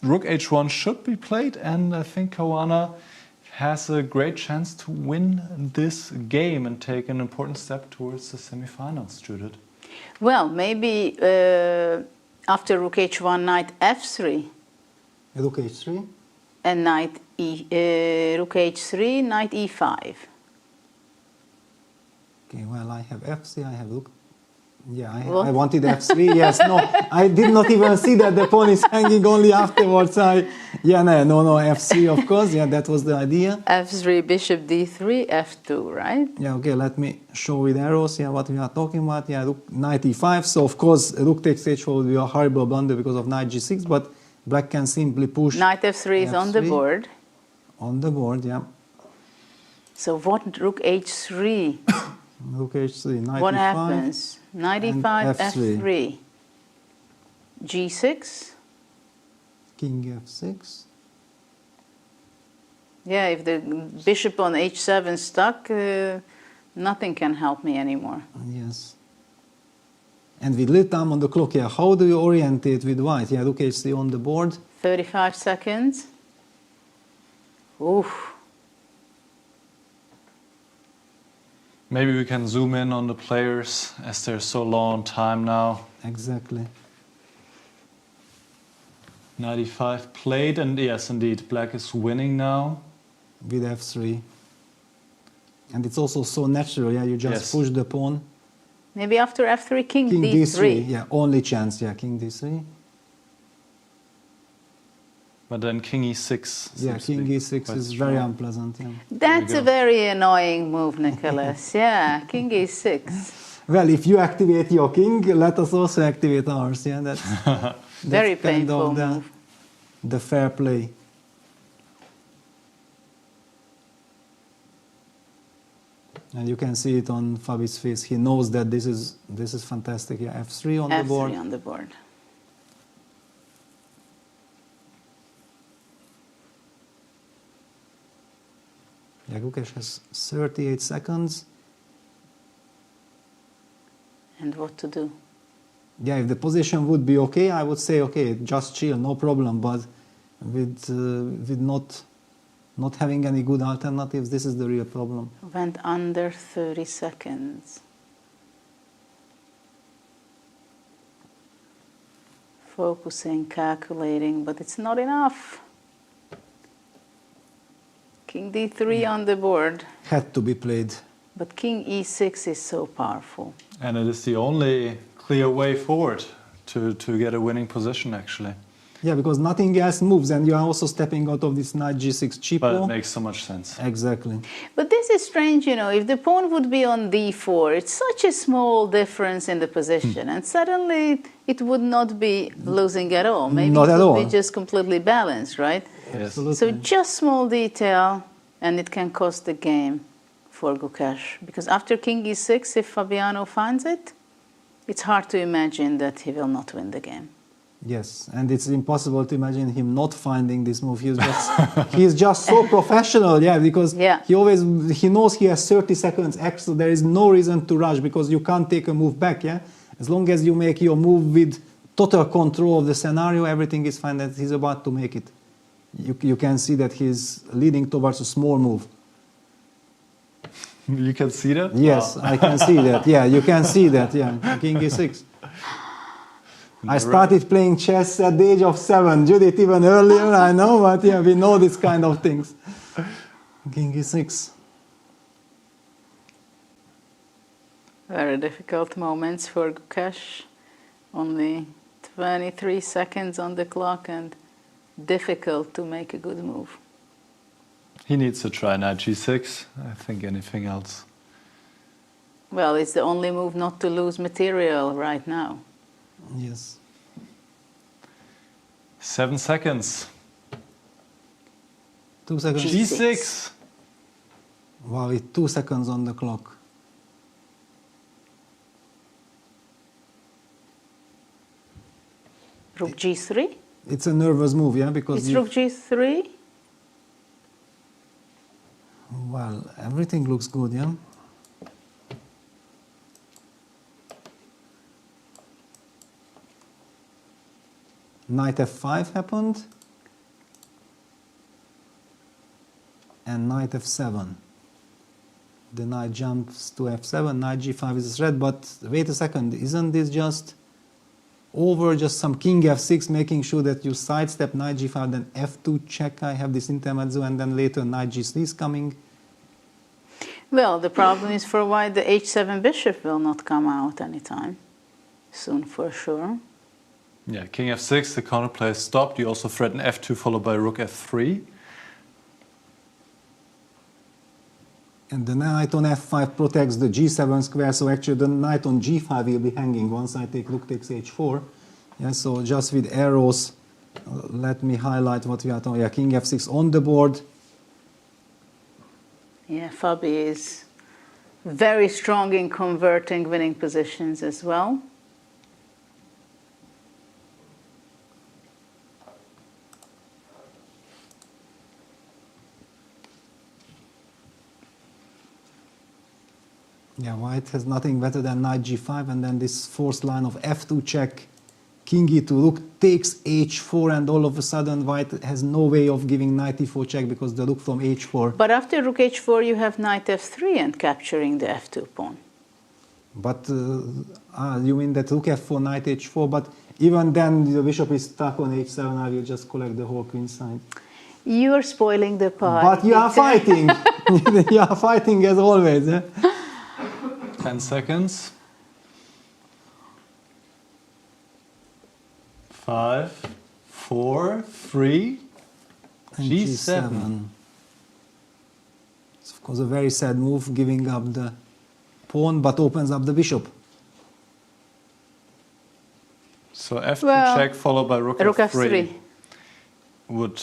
Speaker 3: rook h1 should be played, and I think Caruana has a great chance to win this game and take an important step towards the semifinals, Judith.
Speaker 1: Well, maybe after rook h1, knight f3.
Speaker 2: Rook h3?
Speaker 1: And rook h3, knight e5.
Speaker 2: Okay, well, I have f3, I have rook. Yeah, I wanted f3. Yes, no, I did not even see that the pawn is hanging only afterwards. No, f3, of course. Yeah, that was the idea.
Speaker 1: f3, bishop d3, f2, right?
Speaker 2: Yeah, okay, let me show with arrows, what we are talking about. Yeah, rook, knight e5. So, of course, rook takes h4 would be a horrible blunder because of knight g6, but black can simply push.
Speaker 1: Knight f3 is on the board.
Speaker 2: On the board, yeah.
Speaker 1: So, what rook h3?
Speaker 2: Rook h3, knight
Speaker 1: what
Speaker 2: e5.
Speaker 1: Happens? Knight e5, f3. g6.
Speaker 2: King f6.
Speaker 1: Yeah, if the bishop on h7 stuck, nothing can help me anymore.
Speaker 2: Yes. And with little time on the clock, how do you orientate with white? Yeah, rook h3 on the board.
Speaker 1: 35 seconds. Oof.
Speaker 3: Maybe we can zoom in on the players as they're so low on time now.
Speaker 2: Exactly.
Speaker 3: 95 played, and yes, indeed, black is winning now.
Speaker 2: With f3. And it's also so natural, you just push the pawn.
Speaker 1: Maybe after f3, king d3.
Speaker 2: Yeah, only chance, king d3.
Speaker 3: But then king e6.
Speaker 2: Yeah, king e6 is very unpleasant. Yeah.
Speaker 1: That's a very annoying move, Nicholas. Yeah, king e6.
Speaker 2: well, if you activate your king, let us also activate ours. Yeah, that's
Speaker 1: Very
Speaker 2: kind
Speaker 1: painful
Speaker 2: of
Speaker 1: move.
Speaker 2: the fair play. And you can see it on Fabi's face. He knows that this is fantastic. Yeah, f3 on the board.
Speaker 1: F3 on the board.
Speaker 2: Yeah, Gukesh has 38 seconds.
Speaker 1: And what to do?
Speaker 2: Yeah, if the position would be okay, I would say okay, just chill, no problem. But with not having any good alternatives, this is the real problem.
Speaker 1: Went under 30 seconds. Focusing, calculating, but it's not enough. King d3 on the board.
Speaker 2: Had to be played.
Speaker 1: But king e6 is so powerful.
Speaker 3: And it is the only clear way forward to get a winning position, actually.
Speaker 2: Yeah, because nothing else moves, and you are also stepping out of this knight g6 cheapo.
Speaker 3: But it makes so much sense.
Speaker 2: Exactly.
Speaker 1: But this is strange, you know, if the pawn would be on d4, it's such a small difference in the position, and suddenly it would not be losing at all. Maybe
Speaker 2: Not
Speaker 1: it
Speaker 2: at
Speaker 1: would
Speaker 2: all.
Speaker 1: be just completely balanced, right?
Speaker 3: Yes.
Speaker 2: Absolutely.
Speaker 1: So just small detail, and it can cost the game for Gukesh. Because after king e6, if Fabiano finds it, it's hard to imagine that he will not win the game.
Speaker 2: Yes, and it's impossible to imagine him not finding this move. He's just so professional, yeah, because he knows he has 30 seconds extra. There is no reason to rush because you can't take a move back, yeah. As long as you make your move with total control of the scenario, everything is fine. That he's about to make it. You can see that he's leading towards a small move.
Speaker 3: You can see that?
Speaker 2: Yes,
Speaker 3: Wow.
Speaker 2: I can see that. Yeah, you can see that. Yeah, king e6. I started playing chess at the age of 7. Judith even earlier, I know, but yeah, we know this kind of things. King e6.
Speaker 1: Very difficult moments for Gukesh. Only 23 seconds on the clock and difficult to make a good move.
Speaker 3: He needs to try knight g6. I think anything else.
Speaker 1: Well, it's the only move not to lose material right now.
Speaker 2: Yes.
Speaker 3: 7 seconds.
Speaker 2: 2 seconds.
Speaker 3: G6.
Speaker 2: Wow, with 2 seconds on the clock.
Speaker 1: Rook g3?
Speaker 2: It's a nervous move, yeah, because
Speaker 1: It's rook g3?
Speaker 2: well, everything looks good, yeah. Knight f5 happened, and knight f7. The knight jumps to f7, knight g5 is a threat, but wait a second, isn't this just over just some king f6, making sure that you sidestep knight g5, then f2 check, I have this intermezzo, and then later knight g3 is coming?
Speaker 1: Well, the problem is for white, the h7 bishop will not come out anytime soon, for sure.
Speaker 3: Yeah, king f6, the counterplay is stopped. You also threaten f2 followed by rook f3.
Speaker 2: And the knight on f5 protects the g7 square, so actually the knight on g5 will be hanging once I take rook takes h4. Yeah, so just with arrows, let me highlight what we are talking. Yeah, king f6 on the board.
Speaker 1: Yeah, Fabi is very strong in converting winning positions as well.
Speaker 2: Yeah, white has nothing better than knight g5, and then this forced line of f2 check, king e2, rook takes h4, and all of a sudden white has no way of giving knight e4 check because the rook from h4.
Speaker 1: But after rook h4, you have knight f3 and capturing the f2 pawn.
Speaker 2: But you mean that rook f4, knight h4, but even then the bishop is stuck on h7, I will just collect the whole queen side.
Speaker 1: You are spoiling the pie.
Speaker 2: But you are fighting. You are fighting as always. Eh?
Speaker 3: 10 seconds. 5, 4, 3,
Speaker 2: And
Speaker 3: G7.
Speaker 2: It's of course a very sad move, giving up the pawn, but opens up the bishop.
Speaker 3: So F2
Speaker 1: Well,
Speaker 3: check followed by rook
Speaker 1: Rook
Speaker 3: F3
Speaker 1: F3.
Speaker 3: would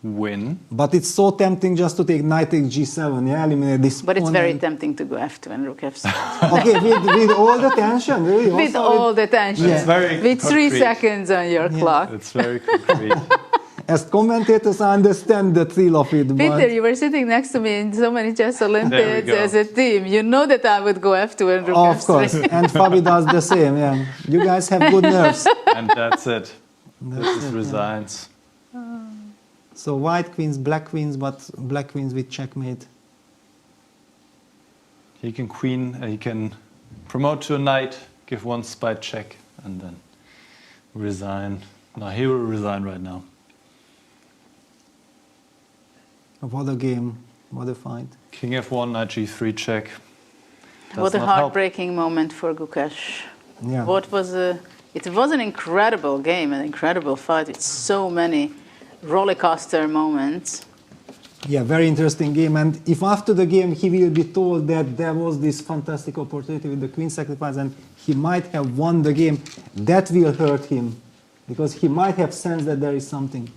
Speaker 3: win.
Speaker 2: But it's so tempting just to take knight takes G7, yeah, eliminate this
Speaker 1: But it's very
Speaker 2: opponent.
Speaker 1: tempting to go F2 and Rook F6.
Speaker 2: Okay, with all the tension, really?
Speaker 1: With
Speaker 2: also
Speaker 1: all the tension.
Speaker 2: Yeah. It's
Speaker 3: very
Speaker 1: with 3
Speaker 3: concrete.
Speaker 1: seconds on your clock.
Speaker 3: It's very concrete.
Speaker 2: As commentators, I understand the thrill of it,
Speaker 1: Peter,
Speaker 2: but
Speaker 1: you were sitting next to me in so many chess Olympiads
Speaker 3: go.
Speaker 1: as a team. You know that I would go F2 and Rook
Speaker 2: of
Speaker 1: F3.
Speaker 2: course, and Fabi does the same, yeah. You guys have good nerves.
Speaker 3: And that's it. This is resigns.
Speaker 2: So white queens, black queens, but black queens with checkmate.
Speaker 3: He can queen, he can promote to a knight, give one spy check, and then resign. No, he will resign right now.
Speaker 2: What a game, what a fight.
Speaker 3: King F1, knight G3 check.
Speaker 1: What
Speaker 3: Does
Speaker 1: a
Speaker 3: not help.
Speaker 1: heartbreaking moment for Gukesh.
Speaker 2: Yeah.
Speaker 1: It was an incredible game, an incredible fight with so many rollercoaster moments.
Speaker 2: Yeah, very interesting game. And if after the game he will be told that there was this fantastic opportunity with the queen sacrifice and he might have won the game, that will hurt him because he might have sensed that there is something.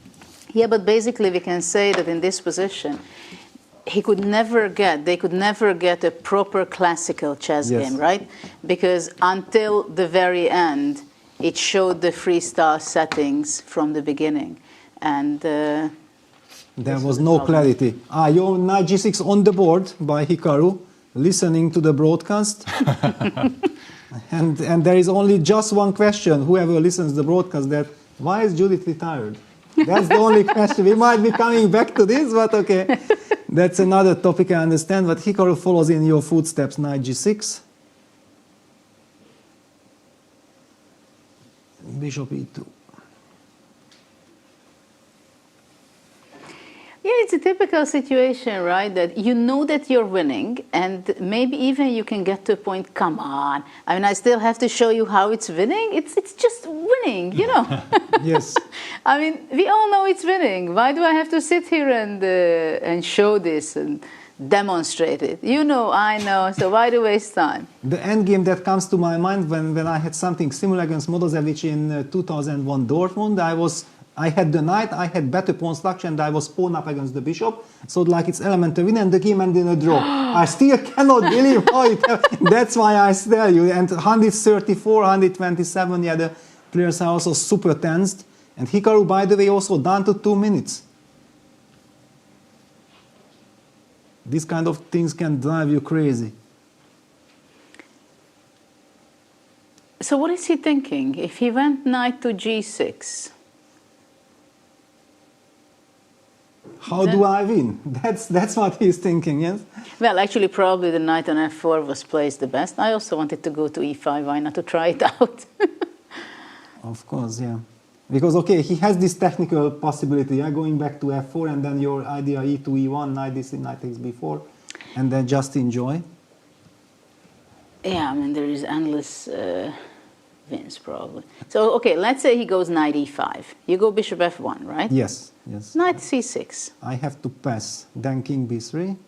Speaker 1: Yeah, but basically we can say that in this position, they could never get a proper classical chess
Speaker 2: Yes.
Speaker 1: game, right? Because until the very end, it showed the freestyle settings from the beginning. And
Speaker 2: There was no clarity. Your knight G6 on the board by Hikaru, listening to the broadcast. and there is only just one question, whoever listens to the broadcast, that why is Judith retired? That's the only question. We might be coming back to this, but okay. That's another topic, I understand. But Hikaru follows in your footsteps, knight G6. Bishop E2.
Speaker 1: yeah, it's a typical situation, right? That you know that you're winning, and maybe even you can get to a point, come on. I mean, I still have to show you how it's winning. It's just winning, you know.
Speaker 2: Yes.
Speaker 1: I mean, we all know it's winning. Why do I have to sit here and show this and demonstrate it? You know, I know, so why do waste time?
Speaker 2: The end game that comes to my mind when I had something similar against Modozevich in 2001 Dortmund, I had the knight, I had better pawn structure, and I was pawn up against the bishop. So like it's elementary win, and the game ended in a draw. I still cannot believe how it happened. That's why I tell you. And 134, 127, yeah, the players are also super tensed. And Hikaru, by the way, also down to 2 minutes. These kind of things can drive you crazy.
Speaker 1: So what is he thinking? If he went knight to G6,
Speaker 2: how do I win? That's what he's thinking, yes?
Speaker 1: well, actually, probably the knight on F4 was placed the best. I also wanted to go to E5. Why not to try it out?
Speaker 2: Of course, yeah. Because, okay, he has this technical possibility, yeah, going back to F4 and then your idea E to E1, knight this, knight takes B4, and then just enjoy.
Speaker 1: Yeah, I mean, there is endless wins, probably. So, okay, let's say he goes knight E5. You go bishop F1, right?
Speaker 2: Yes, yes.
Speaker 1: Knight C6.
Speaker 2: I have to pass. Then king B3.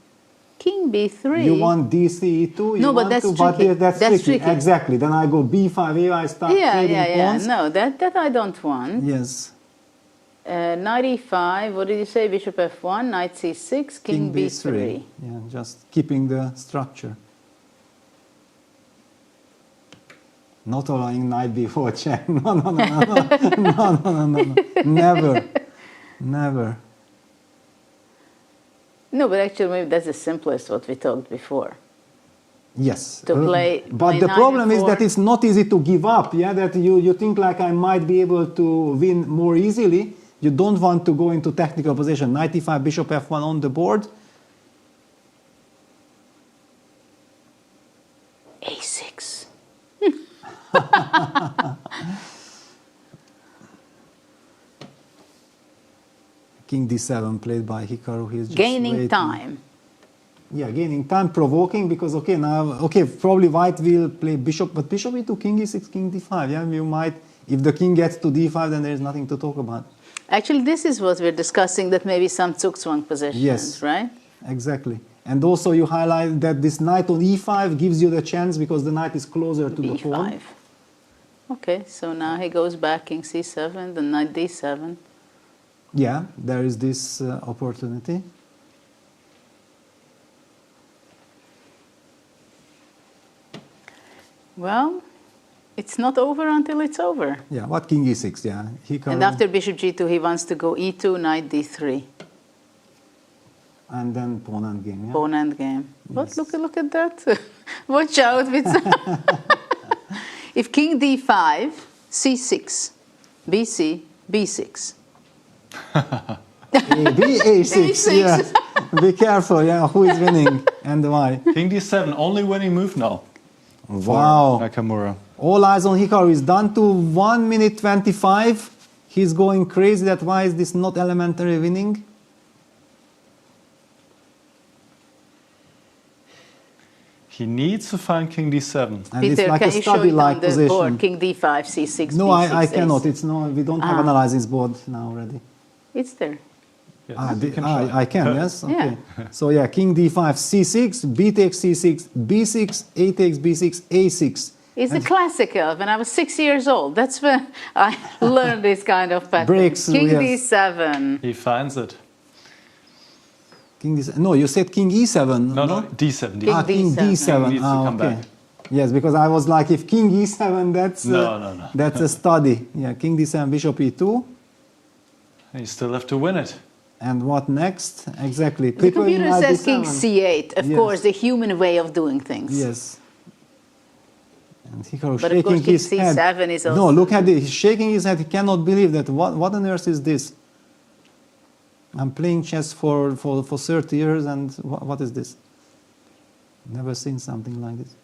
Speaker 1: King B3.
Speaker 2: You want DC E2?
Speaker 1: No, but that's tricky.
Speaker 2: But that's
Speaker 1: That's
Speaker 2: tricky.
Speaker 1: tricky.
Speaker 2: Exactly. Then I go B5, here I start trading pawns.
Speaker 1: No, that I don't want.
Speaker 2: Yes.
Speaker 1: Knight E5, what did you say? Bishop F1, knight C6, king B3.
Speaker 2: Yeah, just keeping the structure. Not allowing knight B4 check. No. Never. Never.
Speaker 1: No, but actually maybe that's the simplest what we talked before.
Speaker 2: Yes.
Speaker 1: To play
Speaker 2: but the
Speaker 1: knight
Speaker 2: problem is
Speaker 1: F4.
Speaker 2: that it's not easy to give up, yeah? That you think like I might be able to win more easily. You don't want to go into technical position. Knight E5, bishop F1 on the board.
Speaker 1: A6.
Speaker 2: King D7 played by Hikaru. He's just
Speaker 1: Gaining
Speaker 2: waiting.
Speaker 1: time.
Speaker 2: Yeah, gaining time, provoking, because probably white will play bishop, but bishop E2, king E6, king D5. Yeah, you might, if the king gets to D5, then there is nothing to talk about.
Speaker 1: Actually, this is what we're discussing, that maybe some Zugzwang positions,
Speaker 2: Yes.
Speaker 1: right?
Speaker 2: Exactly. And also you highlight that this knight on E5 gives you the chance because the knight is closer to the pawn.
Speaker 1: B5. Okay, so now he goes back king c7, then knight d7.
Speaker 2: Yeah, there is this opportunity.
Speaker 1: Well, it's not over until it's over.
Speaker 2: Yeah, what king e6, yeah. Hikaru.
Speaker 1: And after bishop g2, he wants to go e2, knight d3.
Speaker 2: And then pawn endgame, yeah.
Speaker 1: Pawn endgame. What? Look at that. Watch out. If king d5, c6, bc, b6.
Speaker 2: A6, yeah. Be careful, yeah, who is winning and why.
Speaker 3: King d7, only winning move now.
Speaker 2: Wow.
Speaker 3: Nakamura.
Speaker 2: All eyes on Hikaru. Is done to 1 minute 25. He's going crazy. That why is this not elementary winning?
Speaker 3: He needs to find king d7.
Speaker 2: And
Speaker 1: Peter,
Speaker 2: it's like
Speaker 1: can
Speaker 2: a
Speaker 1: you show it
Speaker 2: study-like
Speaker 1: on the
Speaker 2: position.
Speaker 1: board? King d5, c6,
Speaker 2: No,
Speaker 1: b6,
Speaker 2: I cannot. It's no. We don't have analysis board now already.
Speaker 1: It's there.
Speaker 3: Yes,
Speaker 2: I can, yes? Okay.
Speaker 1: Yeah.
Speaker 2: So yeah, king d5, c6, b takes c6, b6, a takes b6, a6.
Speaker 1: It's a classical. When I was 6 years old, that's when I learned this kind of pattern.
Speaker 2: Breaks,
Speaker 1: King
Speaker 2: yes.
Speaker 1: d7.
Speaker 3: He finds it.
Speaker 2: King d7. No, you said king e7.
Speaker 3: No, d7.
Speaker 1: King
Speaker 2: king
Speaker 1: d7.
Speaker 2: d7.
Speaker 3: He needs to come
Speaker 2: okay.
Speaker 3: back.
Speaker 2: Yes, because I was like, if king e7, that's
Speaker 3: No.
Speaker 2: that's a study. Yeah, king d7, bishop e2.
Speaker 3: You still have to win it.
Speaker 2: And what next? Exactly.
Speaker 1: The computer
Speaker 2: knight
Speaker 1: says
Speaker 2: d7.
Speaker 1: king c8. Of
Speaker 2: Yes.
Speaker 1: course, the human way of doing things.
Speaker 2: Yes. And Hikaru
Speaker 1: But of
Speaker 2: shaking
Speaker 1: course, king
Speaker 2: his head.
Speaker 1: c7 is also...
Speaker 2: No, look at it. He's shaking his head. He cannot believe that. What on earth is this? I'm playing chess for 30 years, and what is this? Never seen something like this.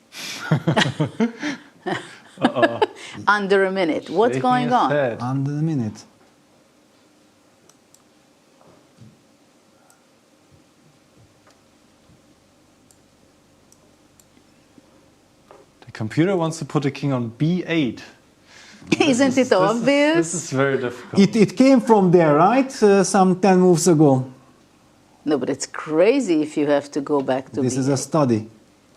Speaker 1: Under a minute. What's
Speaker 3: Shaking
Speaker 1: going
Speaker 3: his
Speaker 1: on?
Speaker 3: head.
Speaker 2: Under a minute.
Speaker 3: The computer wants to put a king on b8.
Speaker 1: Isn't it obvious?
Speaker 3: This is very difficult.
Speaker 2: It came from there, right? Some 10 moves ago.
Speaker 1: No, but it's crazy if you have to go back to
Speaker 2: This is
Speaker 1: b8.
Speaker 2: a study.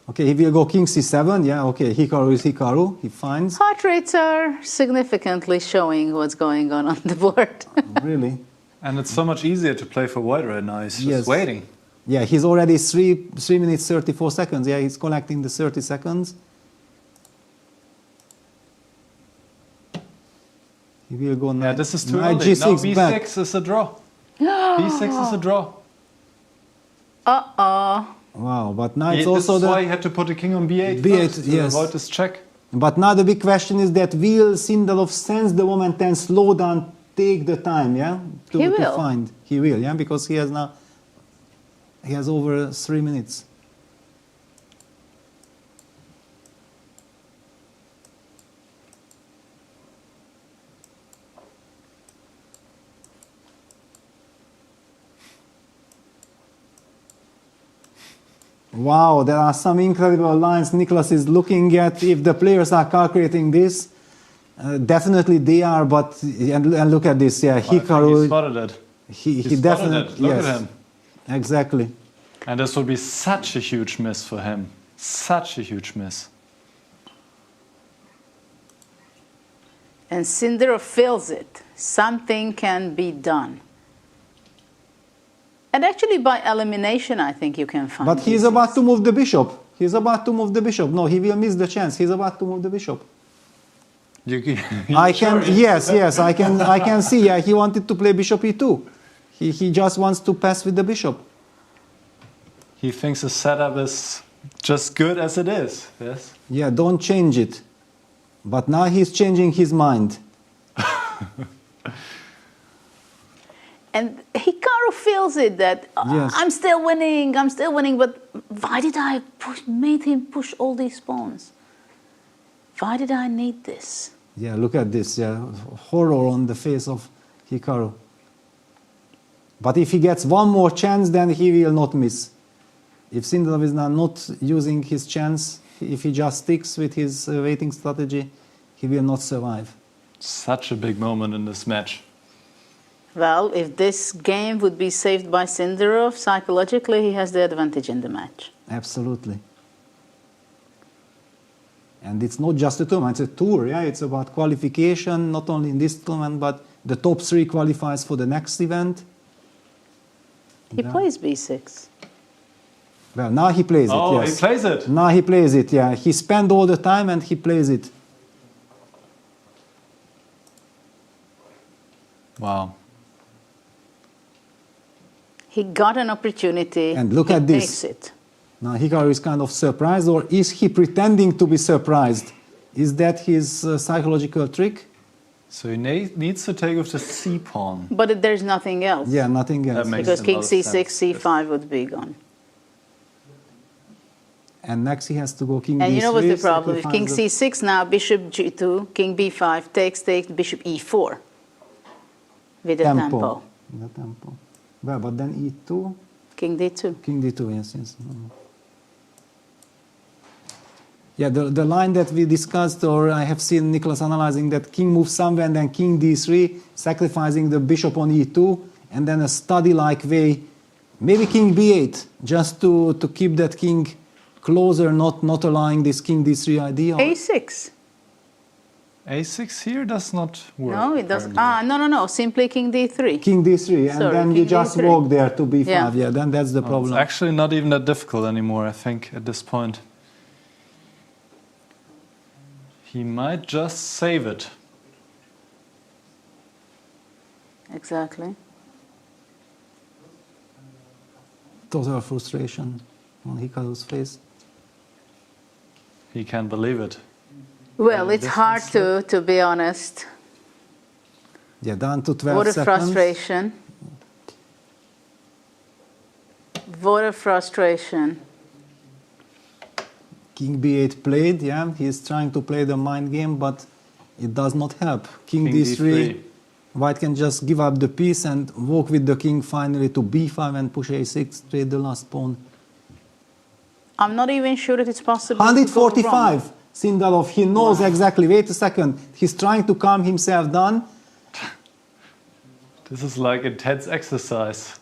Speaker 2: Okay, he will go king c7. Yeah, okay. Hikaru is Hikaru. He finds.
Speaker 1: Heart rates are significantly showing what's going on the board.
Speaker 2: Really?
Speaker 3: And it's so much easier to play for white right now. He's just
Speaker 2: Yes.
Speaker 3: waiting.
Speaker 2: Yeah, he's already 3 minutes 34 seconds. Yeah, he's collecting the 30 seconds. He will go
Speaker 3: Yeah, this is too
Speaker 2: knight
Speaker 3: early.
Speaker 2: g6
Speaker 3: No, b6
Speaker 2: back.
Speaker 3: is a draw. b6 is a draw.
Speaker 1: Uh-oh.
Speaker 2: Wow, but now it's
Speaker 3: This
Speaker 2: also
Speaker 3: is
Speaker 2: the
Speaker 3: why he had to put a king on b8
Speaker 2: b8,
Speaker 3: first to
Speaker 2: yes.
Speaker 3: avoid this check.
Speaker 2: But now the big question is that will Sindarov sense the moment and slow down, take the time, yeah,
Speaker 1: He
Speaker 2: to
Speaker 1: will.
Speaker 2: find. He will, yeah, because he has over 3 minutes. Wow, there are some incredible lines Nicholas is looking at. If the players are calculating this, definitely they are. But and look at this, yeah,
Speaker 3: I think
Speaker 2: Hikaru.
Speaker 3: he spotted it.
Speaker 2: He
Speaker 3: spotted
Speaker 2: definitely
Speaker 3: it. Look
Speaker 2: yes,
Speaker 3: at him.
Speaker 2: exactly.
Speaker 3: And this would be such a huge miss for him. Such a huge miss.
Speaker 1: And Sindarov feels it. Something can be done. And actually, by elimination, I think you can find.
Speaker 2: But he's
Speaker 1: this.
Speaker 2: about to move the bishop. He's about to move the bishop. No, he will miss the chance. He's about to move the bishop. I can, yes, I can see. Yeah, he wanted to play bishop e2. He just wants to pass with the bishop.
Speaker 3: He thinks the setup is just good as it is. Yes.
Speaker 2: Yeah, don't change it. But now he's changing his mind.
Speaker 1: And Hikaru feels it that
Speaker 2: Yes.
Speaker 1: I'm still winning, but why did I made him push all these pawns? Why did I need this?
Speaker 2: Yeah, look at this. Yeah, horror on the face of Hikaru. But if he gets one more chance, then he will not miss. If Sindarov is now not using his chance, if he just sticks with his waiting strategy, he will not survive.
Speaker 3: Such a big moment in this match.
Speaker 1: Well, if this game would be saved by Sindarov, psychologically he has the advantage in the match.
Speaker 2: Absolutely. And it's not just a tournament, it's a tour, yeah? It's about qualification, not only in this tournament, but the top 3 qualifies for the next event.
Speaker 1: He plays b6.
Speaker 2: Well, now he plays it, yes.
Speaker 3: Oh, he plays it.
Speaker 2: Now he plays it, yeah. He spent all the time and he plays it.
Speaker 3: Wow.
Speaker 1: He got an opportunity.
Speaker 2: And look
Speaker 1: he
Speaker 2: at this.
Speaker 1: takes it.
Speaker 2: Now Hikaru is kind of surprised, or is he pretending to be surprised? Is that his psychological trick?
Speaker 3: So he needs to take with the c pawn.
Speaker 1: But there's nothing else.
Speaker 2: Yeah, nothing else.
Speaker 1: Because king c6, c5 would be gone.
Speaker 2: And next he has to go king b3.
Speaker 1: And you know what's the problem? If king
Speaker 2: sacrifice
Speaker 1: c6 now, bishop g2, king b5, takes, bishop e4 with the tempo.
Speaker 2: The tempo. Well, but then e2.
Speaker 1: King d2.
Speaker 2: King d2, yes, yes. Yeah, the line that we discussed, or I have seen Nicholas analyzing, that king moves somewhere and then king d3, sacrificing the bishop on e2, and then a study-like way, maybe king b8, just to keep that king closer, not allowing this king d3 idea.
Speaker 1: a6.
Speaker 3: a6 here does not work.
Speaker 1: No, it doesn't. No. Simply king d3.
Speaker 2: King d3, and then you just
Speaker 1: d3.
Speaker 2: walk there to b5. Yeah, then that's the problem.
Speaker 3: It's actually not even that difficult anymore, I think, at this point. He might just save it.
Speaker 1: Exactly.
Speaker 2: Total frustration on Hikaru's face.
Speaker 3: He can't believe it.
Speaker 1: Well, it's hard to be honest.
Speaker 2: Yeah, down to 12
Speaker 1: What a
Speaker 2: seconds.
Speaker 1: frustration. What a frustration.
Speaker 2: King b8 played, yeah, he's trying to play the mind game, but it does not help. King d3, white can just give up the piece and walk with the king finally to b5 and push a6, trade the last pawn.
Speaker 1: I'm not even sure that it's possible.
Speaker 2: 145, Sindarov, he knows exactly. Wait a second, he's trying to calm himself down.
Speaker 3: This is like intense exercise.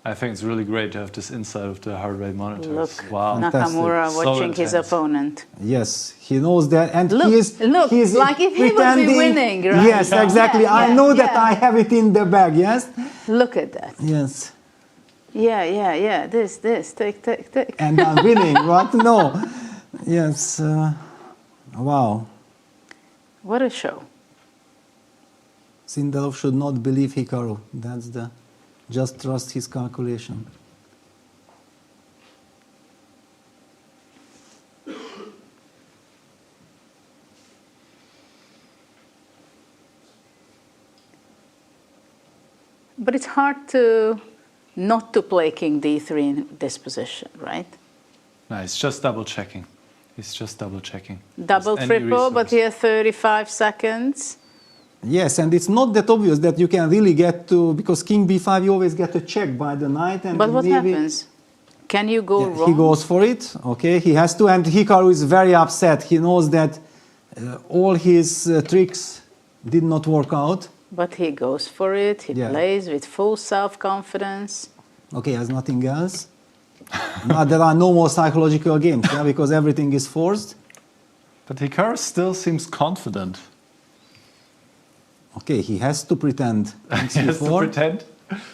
Speaker 3: I think it's really great to have this inside of the heart rate monitors.
Speaker 1: Look,
Speaker 3: wow.
Speaker 1: Nakamura
Speaker 3: So
Speaker 1: watching his
Speaker 3: intense.
Speaker 1: opponent.
Speaker 2: Yes, he knows that, and
Speaker 1: Look,
Speaker 2: he's
Speaker 1: like if he would be winning, right?
Speaker 2: Yes, exactly. I know that I have it in the bag. Yes.
Speaker 1: Look at that.
Speaker 2: Yes.
Speaker 1: Yeah. This. Take.
Speaker 2: And I'm winning. What? No. Yes. Wow.
Speaker 1: What a show.
Speaker 2: Sindarov should not believe Hikaru. That's the. Just trust his calculation.
Speaker 1: But it's hard to not to play king d3 in this position, right?
Speaker 3: No, he's just double checking. He's just double checking.
Speaker 1: Double, triple, but here 35 seconds.
Speaker 2: Yes, and it's not that obvious that you can really get to, because king b5 you always get a check by the knight. And
Speaker 1: but what
Speaker 2: maybe,
Speaker 1: happens? Can you go wrong?
Speaker 2: He goes for it, okay, he has to, and Hikaru is very upset. He knows that all his tricks did not work out.
Speaker 1: But he goes for it, he plays with full self-confidence.
Speaker 2: Okay, has nothing else. Now there are no more psychological games, yeah, because everything is forced.
Speaker 3: But Hikaru still seems confident.
Speaker 2: Okay, he has to pretend.
Speaker 3: He has to pretend?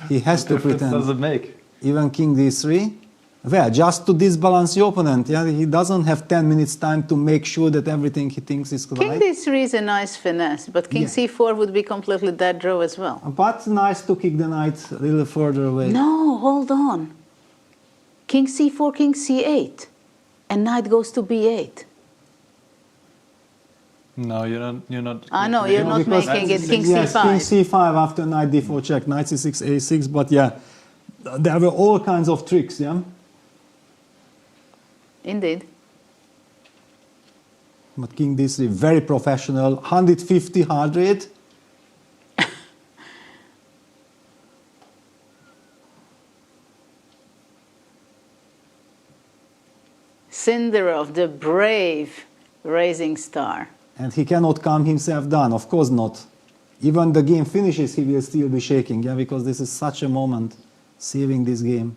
Speaker 2: He has to pretend.
Speaker 3: Does it make?
Speaker 2: Even king d3. Well, just to disbalance the opponent. Yeah, he doesn't have 10 minutes time to make sure that everything he thinks is
Speaker 1: King
Speaker 2: right.
Speaker 1: d3 is a nice finesse, but king c4 would be completely dead draw as well.
Speaker 2: But nice to kick the knight a little further away.
Speaker 1: No, hold on. King c4, king c8, and knight goes to b8.
Speaker 3: No, you're not.
Speaker 1: I know, you're not making it king
Speaker 2: yes,
Speaker 1: c5.
Speaker 2: King c5 after knight d4 check, knight c6, a6, but yeah, there were all kinds of tricks, yeah?
Speaker 1: Indeed.
Speaker 2: But king d3, very professional, 150 heart rate.
Speaker 1: Sindarov, the brave rising star.
Speaker 2: And he cannot calm himself down, of course not. Even the game finishes, he will still be shaking, yeah, because this is such a moment saving this game.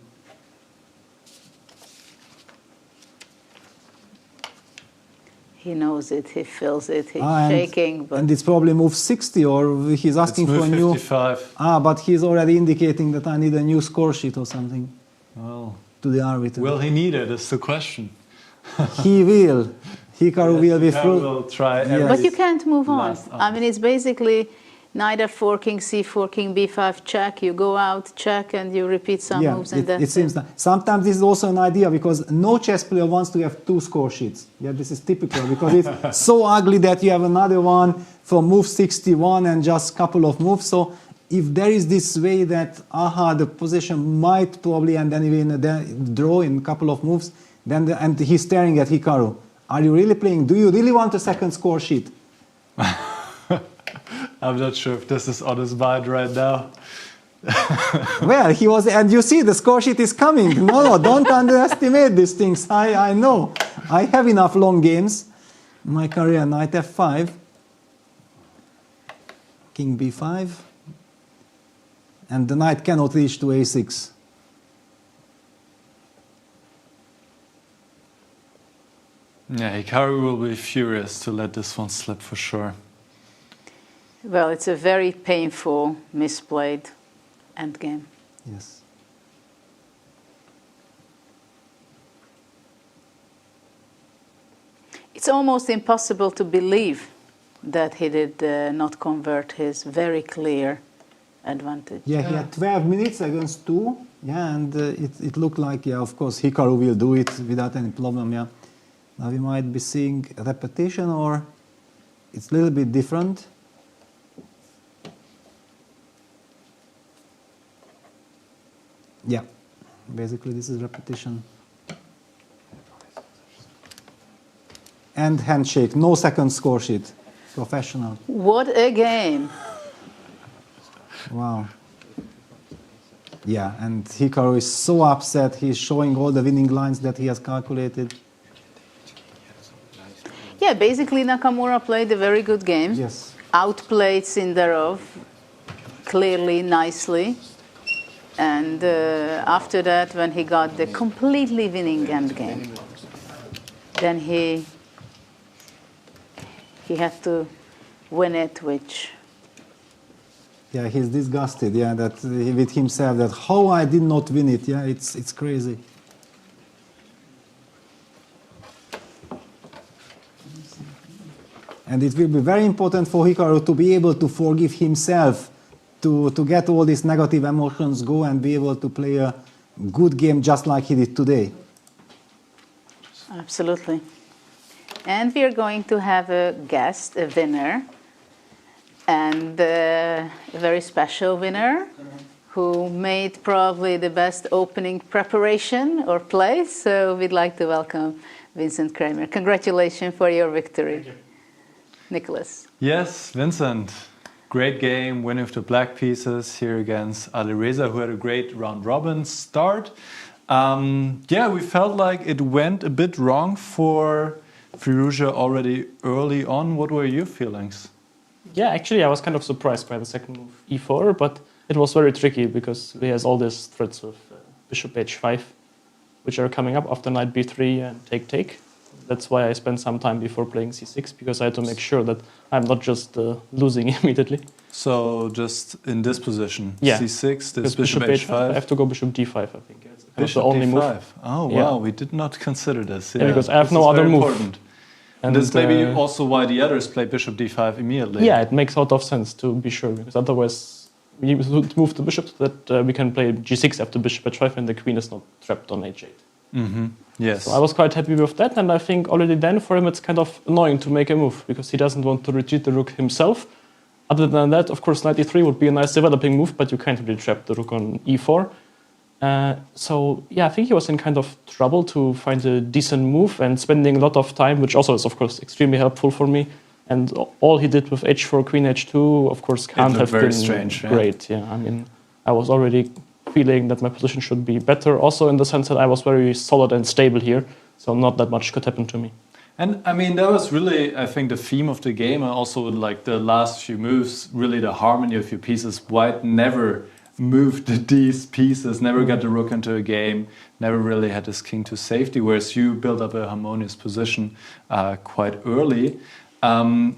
Speaker 1: He knows it, he feels it, he's
Speaker 2: and,
Speaker 1: shaking. But
Speaker 2: and it's probably move 60, or he's asking for a new...
Speaker 3: 55.
Speaker 2: But he's already indicating that I need a new score sheet or something.
Speaker 3: Well,
Speaker 2: to the arbiter.
Speaker 3: Will he need it, is the question.
Speaker 2: He will. Hikaru will be
Speaker 3: Hikaru
Speaker 2: through.
Speaker 3: will try
Speaker 1: But you can't move on.
Speaker 3: last
Speaker 1: I mean, it's basically knight f4, king c4, king b5, check. You go out, check, and you repeat some moves, and
Speaker 2: it seems that sometimes this is also an idea, because no chess player wants to have two score sheets. Yeah, this is typical, because it's so ugly that you have another one for move 61 and just couple of moves. So if there is this way that the position might probably end anyway in a draw in a couple of moves, then and he's staring at Hikaru. Are you really playing? Do you really want a second score sheet?
Speaker 3: I'm not sure if this is on his mind right now.
Speaker 2: Well, he was, and you see the score sheet is coming. No, don't underestimate these things. I know. I have enough long games. My career, knight f5, king b5, and the knight cannot reach to a6.
Speaker 3: Yeah, Hikaru will be furious to let this one slip for sure.
Speaker 1: well, it's a very painful, misplayed endgame.
Speaker 2: Yes.
Speaker 1: It's almost impossible to believe that he did not convert his very clear advantage.
Speaker 2: Yeah, he had 12 minutes against 2. Yeah, and it looked like, yeah, of course, Hikaru will do it without any problem, yeah. Now we might be seeing a repetition, or it's a little bit different. Yeah, basically this is repetition. And handshake, no second score sheet. Professional.
Speaker 1: What a game!
Speaker 2: Wow. Yeah, and Hikaru is so upset. He's showing all the winning lines that he has calculated.
Speaker 1: Yeah, basically Nakamura played a very good game.
Speaker 2: Yes.
Speaker 1: Outplayed Sindarov clearly, nicely. And after that, when he got the completely winning endgame, then he had to win it, which...
Speaker 2: Yeah, he's disgusted, yeah, that with himself, that how I did not win it, yeah, it's crazy. And it will be very important for Hikaru to be able to forgive himself, to get all these negative emotions go and be able to play a good game just like he did today.
Speaker 1: Absolutely. And we are going to have a guest, a winner, and a very special winner who made probably the best opening preparation or play. So we'd like to welcome Vincent Keymer. Congratulations for your victory.
Speaker 9: Thank you.
Speaker 3: Nicholas. Yes, Vincent. Great game, winning with the black pieces here against Alireza, who had a great round-robin start. Yeah, we felt like it went a bit wrong for Firouzja already early on. What were your feelings?
Speaker 9: Yeah, actually, I was kind of surprised by the second move, e4, but it was very tricky because he has all these threats of bishop h5, which are coming up after knight b3 and take. That's why I spent some time before playing c6, because I had to make sure that I'm not just losing immediately.
Speaker 3: So just in this position,
Speaker 9: yeah.
Speaker 3: c6, this bishop h5?
Speaker 9: I have to go bishop d5, I think. It's
Speaker 3: bishop
Speaker 9: the only
Speaker 3: d5.
Speaker 9: move.
Speaker 3: Oh,
Speaker 9: yeah.
Speaker 3: wow, we did not consider this.
Speaker 9: Yeah, because I have no other move.
Speaker 3: Important. And this may be also why the others play bishop d5 immediately.
Speaker 9: Yeah, it makes a lot of sense to be sure, because otherwise we would move the bishop so that we can play g6 after bishop h5 and the queen is not trapped on h8.
Speaker 3: Mm-hmm. Yes.
Speaker 9: So I was quite happy with that, and I think already then for him it's kind of annoying to make a move, because he doesn't want to retreat the rook himself. Other than that, of course, knight e3 would be a nice developing move, but you can't really trap the rook on e4. So, yeah, I think he was in kind of trouble to find a decent move and spending a lot of time, which also is, of course, extremely helpful for me. And all he did with h4, queen h2, of course, can't have been
Speaker 3: strange,
Speaker 9: great. Yeah, I mean, I was already feeling that my position should be better, also in the sense that I was very solid and stable here, so not that much could happen to me.
Speaker 3: And I mean, that was really, I think, the theme of the game, and also like the last few moves, really the harmony of your pieces. White never moved these pieces, never got the rook into a game, never really had his king to safety, whereas you built up a harmonious position quite early.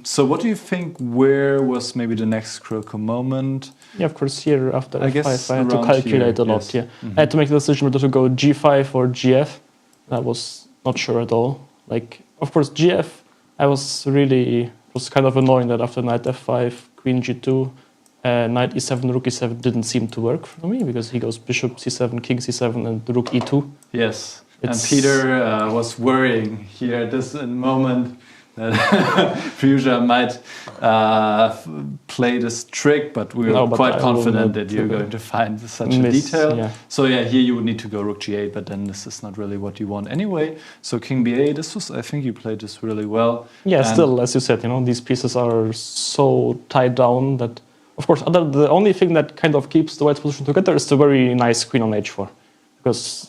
Speaker 3: So what do you think, where was maybe the next critical moment?
Speaker 9: Yeah, of course, here after
Speaker 3: I
Speaker 9: f5,
Speaker 3: guess
Speaker 9: I had to calculate a lot.
Speaker 3: yes.
Speaker 9: Yeah, I had to make the decision whether to go g5 or gf. I was not sure at all. Like, of course, gf, I was kind of annoying that after knight f5, queen g2, knight e7, rook e7 didn't seem to work for me because he goes bishop c7, king c7, and rook e2.
Speaker 3: Yes, and Peter was worrying here at this moment that Firouzja might play this trick, but we were quite confident that you're going to find such a detail.
Speaker 9: Yeah.
Speaker 3: So yeah, here you would need to go rook g8, but then this is not really what you want anyway. So king b8, I think you played this really well.
Speaker 9: Yeah, and still, as you said, these pieces are so tied down that, of course, the only thing that kind of keeps the white position together is the very nice queen on h4. Because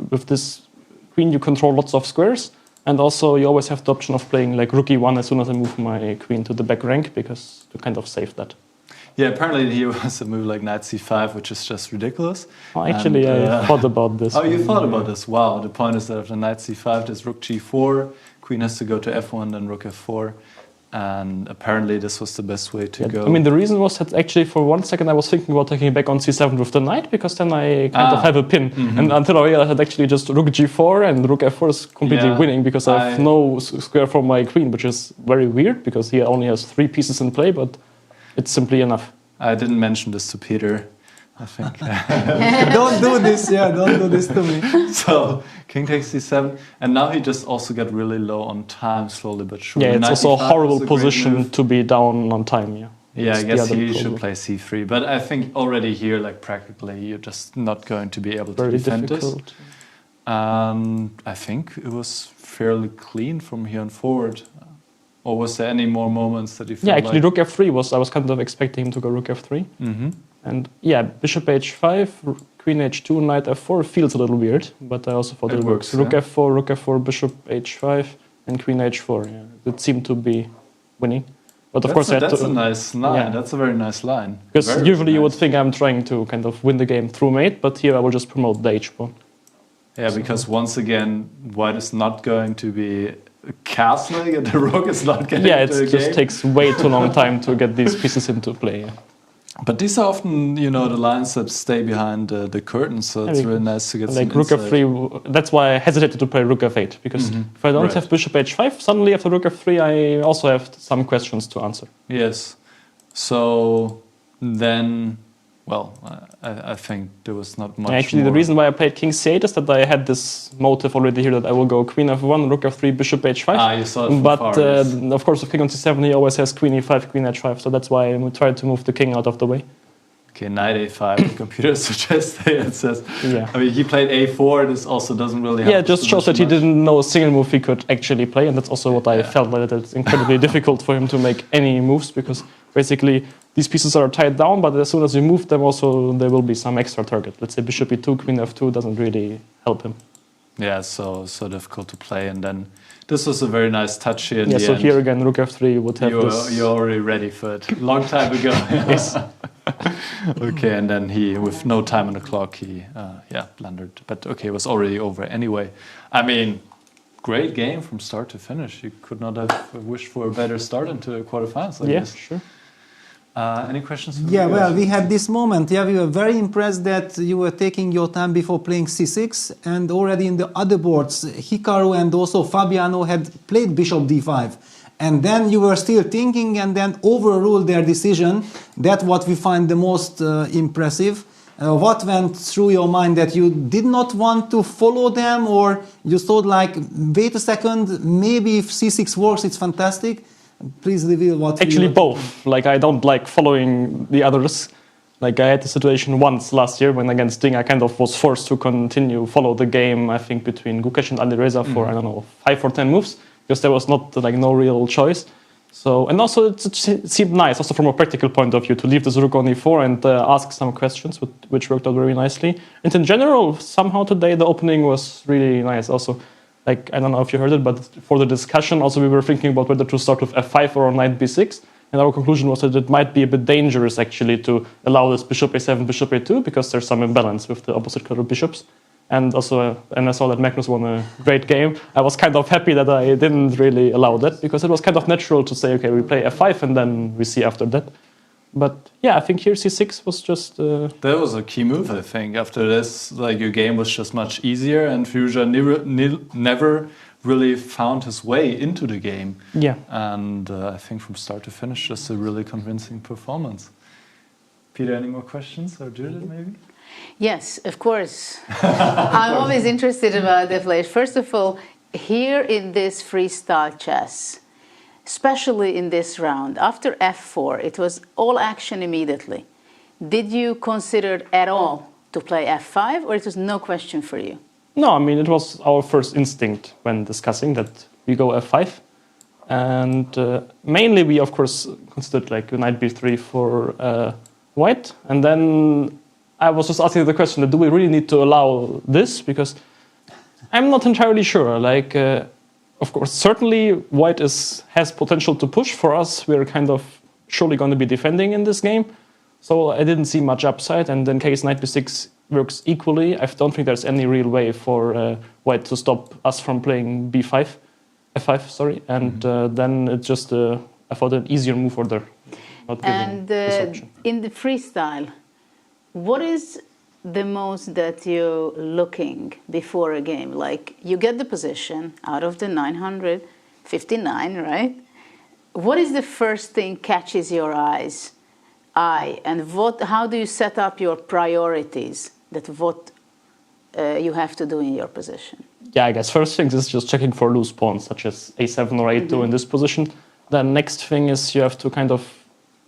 Speaker 9: with this queen you control lots of squares, and also you always have the option of playing like rook e1 as soon as I move my queen to the back rank, because to kind of save that.
Speaker 3: Yeah, apparently here was a move like knight c5, which is just ridiculous.
Speaker 9: Oh, actually, I thought about this.
Speaker 3: Oh, you thought about this? Wow. The point is that after knight c5, there's rook g4, queen has to go to f1, then rook f4. And apparently this was the best way to go.
Speaker 9: I mean, the reason was that actually for 1 second I was thinking about taking back on c7 with the knight, because then I kind of have a pin. And until I realized that actually just rook g4 and rook f4 is completely winning, because I have no square for my queen, which is very weird because he only has 3 pieces in play, but it's simply enough.
Speaker 3: I didn't mention this to Peter, I think.
Speaker 2: Don't do this, don't do this to me.
Speaker 3: So king takes c7, and now he just also got really low on time, slowly but surely.
Speaker 9: Yeah, it's also a horrible position to be down on time.
Speaker 3: Yeah, I guess he should play c3, but I think already here, like practically, you're just not going to be able to defend this. I think it was fairly clean from here on forward. Or was there any more moments that you felt
Speaker 9: actually rook f3 I was kind of expecting him to go rook f3. And yeah, bishop h5, queen h2, knight f4 feels a little weird, but I also thought it works. Rook f4, bishop h5, and queen h4. Yeah, it seemed to be winning. But of course,
Speaker 3: that's a nice line. Yeah. That's a very nice line.
Speaker 9: Because usually you would think I'm trying to kind of win the game through mate, but here I will just promote the h pawn.
Speaker 3: Yeah, because once again, white is not going to be castling, and the rook is not getting into the game.
Speaker 9: It just takes way too long time to get these pieces into play. Yeah.
Speaker 3: But these are often, the lines that stay behind the curtain, so it's really nice to get some
Speaker 9: rook f3, that's why I hesitated to play rook f8, because if I don't have bishop h5, suddenly after rook f3 I also have some questions to answer.
Speaker 3: Yes. So then, well, I think there was not much
Speaker 9: actually,
Speaker 3: more.
Speaker 9: The reason why I played king c8 is that I had this motive already here that I will go queen f1, rook f3, bishop h5.
Speaker 3: You saw it from
Speaker 9: but
Speaker 3: far, yes.
Speaker 9: Of course, with king on c7, he always has queen e5, queen h5, so that's why I tried to move the king out of the way.
Speaker 3: Okay, knight a5, the computer suggests it says.
Speaker 9: Yeah.
Speaker 3: I mean, he played a4, this also doesn't really help.
Speaker 9: Yeah, it just shows that he didn't know a single move he could actually play, and that's also what I felt, that it's incredibly difficult for him to make any moves, because basically these pieces are tied down, but as soon as you move them, also there will be some extra target. Let's say bishop e2, queen f2 doesn't really help him.
Speaker 3: Yeah, so difficult to play, and then this was a very nice touch here in the
Speaker 9: so
Speaker 3: end.
Speaker 9: Here again, rook f3 would have this.
Speaker 3: You're already ready for it. Long time ago.
Speaker 9: Yes.
Speaker 3: Okay, and then he, with no time on the clock, he blundered. But okay, it was already over anyway. I mean, great game from start to finish. You could not have wished for a better start into the quarterfinals.
Speaker 9: Yes, sure.
Speaker 3: Any questions?
Speaker 2: Yeah, well, we had this moment. Yeah, we were very impressed that you were taking your time before playing c6, and already in the other boards, Hikaru and also Fabiano had played bishop d5. And then you were still thinking and then overruled their decision. That's what we find the most impressive. What went through your mind, that you did not want to follow them, or you thought like, wait a second, maybe if c6 works, it's fantastic? Please reveal what.
Speaker 9: Actually, both. Like, I don't like following the others. Like, I had the situation once last year when against Ding, I kind of was forced to follow the game, I think, between Gukesh and Alireza for, 5 or 10 moves, because there was no real choice. So, and also it seemed nice, also from a practical point of view, to leave this rook on e4 and ask some questions, which worked out very nicely. And in general, somehow today the opening was really nice also. Like, I don't know if you heard it, but for the discussion, also we were thinking about whether to start with f5 or knight b6. And our conclusion was that it might be a bit dangerous, actually, to allow this bishop a7, bishop a2, because there's some imbalance with the opposite color bishops. And also, and I saw that Magnus won a great game. I was kind of happy that I didn't really allow that, because it was kind of natural to say, okay, we play f5 and then we see after that. But yeah, I think here c6 was just...
Speaker 3: That was a key move, I think. After this, like, your game was just much easier, and Firouzja never really found his way into the game.
Speaker 9: Yeah.
Speaker 3: And I think from start to finish, just a really convincing performance. Peter, any more questions? Or Judith, maybe?
Speaker 1: Yes, of course. I'm always interested about the play. First of all, here in this freestyle chess, especially in this round, after f4, it was all action immediately. Did you consider at all to play f5, or it was no question for you?
Speaker 9: No, I mean, it was our first instinct when discussing that we go f5. And mainly we, of course, considered like knight b3 for white. And then I was just asking the question, do we really need to allow this? Because I'm not entirely sure. Like, of course, certainly white has potential to push. For us, we're kind of surely going to be defending in this game. So I didn't see much upside. And in case knight b6 works equally, I don't think there's any real way for white to stop us from playing f5, sorry. And then it's just, I thought, an easier move order.
Speaker 1: And in the freestyle, what is the most that you're looking before a game? Like, you get the position out of the 959, right? What is the first thing catches your eyes? And how do you set up your priorities, that what you have to do in your position?
Speaker 9: Yeah, I guess first thing is just checking for loose pawns, such as a7 or a2 in this position. Then next thing is you have to kind of,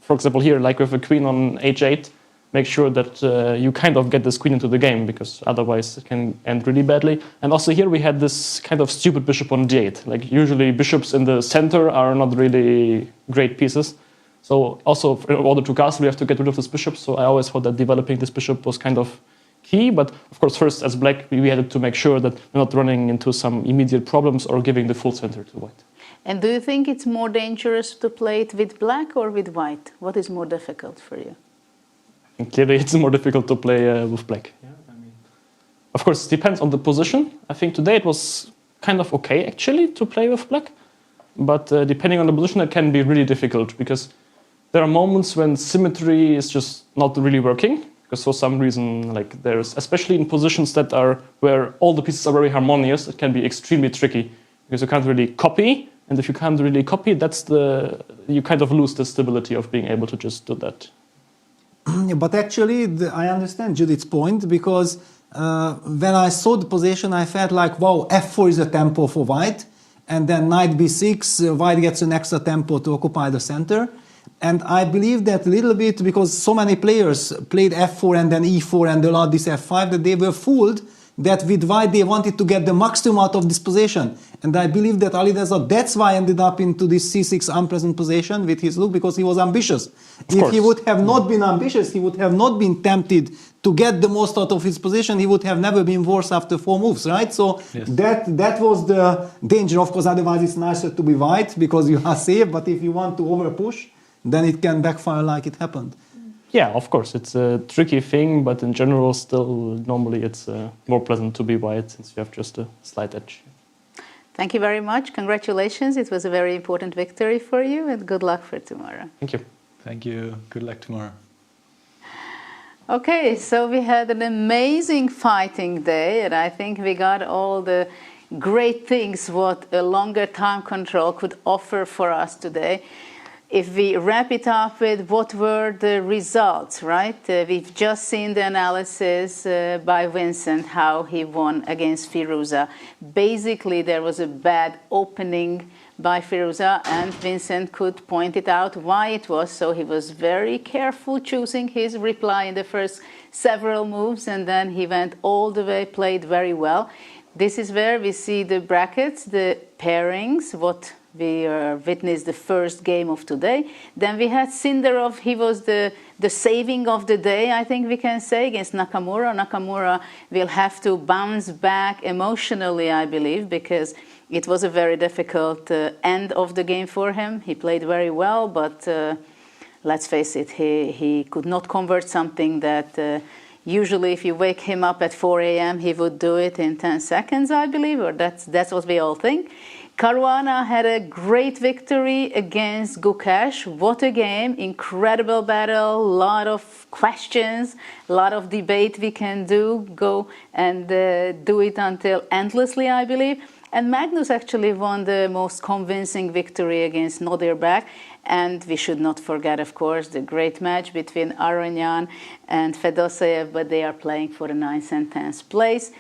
Speaker 9: for example here, like with a queen on h8, make sure that you kind of get this queen into the game, because otherwise it can end really badly. And also here we had this kind of stupid bishop on d8. Like, usually bishops in the center are not really great pieces. So also, in order to castle, we have to get rid of this bishop. So I always thought that developing this bishop was kind of key. But of course, first, as black, we had to make sure that we're not running into some immediate problems or giving the full center to white.
Speaker 1: And do you think it's more dangerous to play it with black or with white? What is more difficult for you?
Speaker 9: And clearly, it's more difficult to play with black. Yeah, I mean, of course, it depends on the position. I think today it was kind of okay, actually, to play with black. But depending on the position, it can be really difficult, because there are moments when symmetry is just not really working. Because for some reason, like, there's, especially in positions that are where all the pieces are very harmonious, it can be extremely tricky, because you can't really copy. And if you can't really copy, you kind of lose the stability of being able to just do that.
Speaker 2: But actually, I understand Judith's point, because when I saw the position, I felt like, wow, f4 is a tempo for white, and then knight b6, white gets an extra tempo to occupy the center. And I believe that a little bit, because so many players played f4 and then e4 and allowed this f5, that they were fooled that with white they wanted to get the maximum out of this position. And I believe that Alireza, that's why ended up into this c6 unpleasant position with his look, because he was ambitious. If he would have not been ambitious, he would have not been tempted to get the most out of his position. He would have never been worse after 4 moves, right? So yes, that was the danger. Of course, otherwise it's nicer to be white because you are safe, but if you want to over push, then it can backfire like it happened.
Speaker 9: Yeah, of course, it's a tricky thing, but in general, still, normally it's more pleasant to be white, since you have just a slight edge.
Speaker 1: Thank you very much. Congratulations. It was a very important victory for you, and good luck for tomorrow.
Speaker 9: Thank you.
Speaker 3: Thank you. Good luck tomorrow.
Speaker 1: Okay, so we had an amazing fighting day, and I think we got all the great things what a longer time control could offer for us today. If we wrap it up with what were the results, right? We've just seen the analysis by Vincent, how he won against Firouzja. Basically, there was a bad opening by Firouzja, and Vincent could point it out why it was. So he was very careful choosing his reply in the first several moves, and then he went all the way, played very well. This is where we see the brackets, the pairings, what We witnessed the first game of today. Then we had Sindarov. He was the saving of the day, I think we can say, against Nakamura. Nakamura will have to bounce back emotionally, I believe, because it was a very difficult end of the game for him. He played very well, but let's face it, he could not convert something that usually if you wake him up at 4 a.m., he would do it in 10 seconds, I believe, or that's what we all think. Caruana had a great victory against Gukesh. What a game, incredible battle, a lot of questions, a lot of debate we can go and do it until endlessly, I believe. And Magnus actually won the most convincing victory against Nodirbek. And we should not forget, of course, the great match between Aronian and Fedoseev, but they are playing for the 9th and 10th place.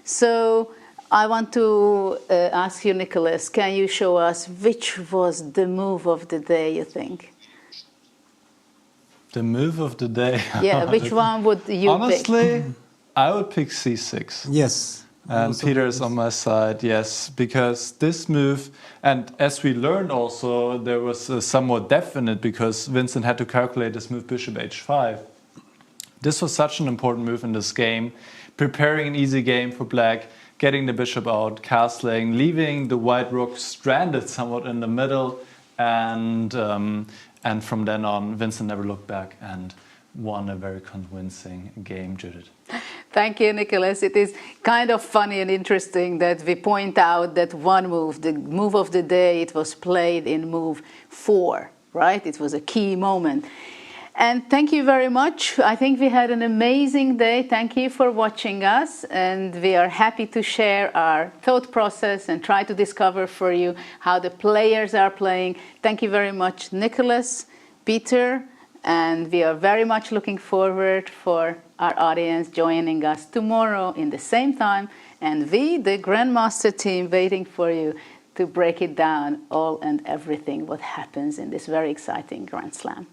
Speaker 1: So I want to ask you, Nicholas, can you show us which was the move of the day, you think?
Speaker 3: The move of the day?
Speaker 1: Yeah, which one would you
Speaker 3: Honestly,
Speaker 1: pick?
Speaker 3: I would pick c6.
Speaker 2: Yes.
Speaker 3: And Peter is on my side, yes, because this move, and as we learned also, there was somewhat definite because Vincent had to calculate this move bishop h5. This was such an important move in this game, preparing an easy game for black, getting the bishop out, castling, leaving the white rook stranded somewhat in the middle, and from then on, Vincent never looked back and won a very convincing game, Judith.
Speaker 1: Thank you, Nicholas. It is kind of funny and interesting that we point out that one move, the move of the day, it was played in move 4, right? It was a key moment. And thank you very much. I think we had an amazing day. Thank you for watching us. And we are happy to share our thought process and try to discover for you how the players are playing. Thank you very much, Nicholas, Peter, and we are very much looking forward for our audience joining us tomorrow in the same time. And we, the Grandmaster team, waiting for you to break it down, all and everything what happens in this very exciting Grand Slam.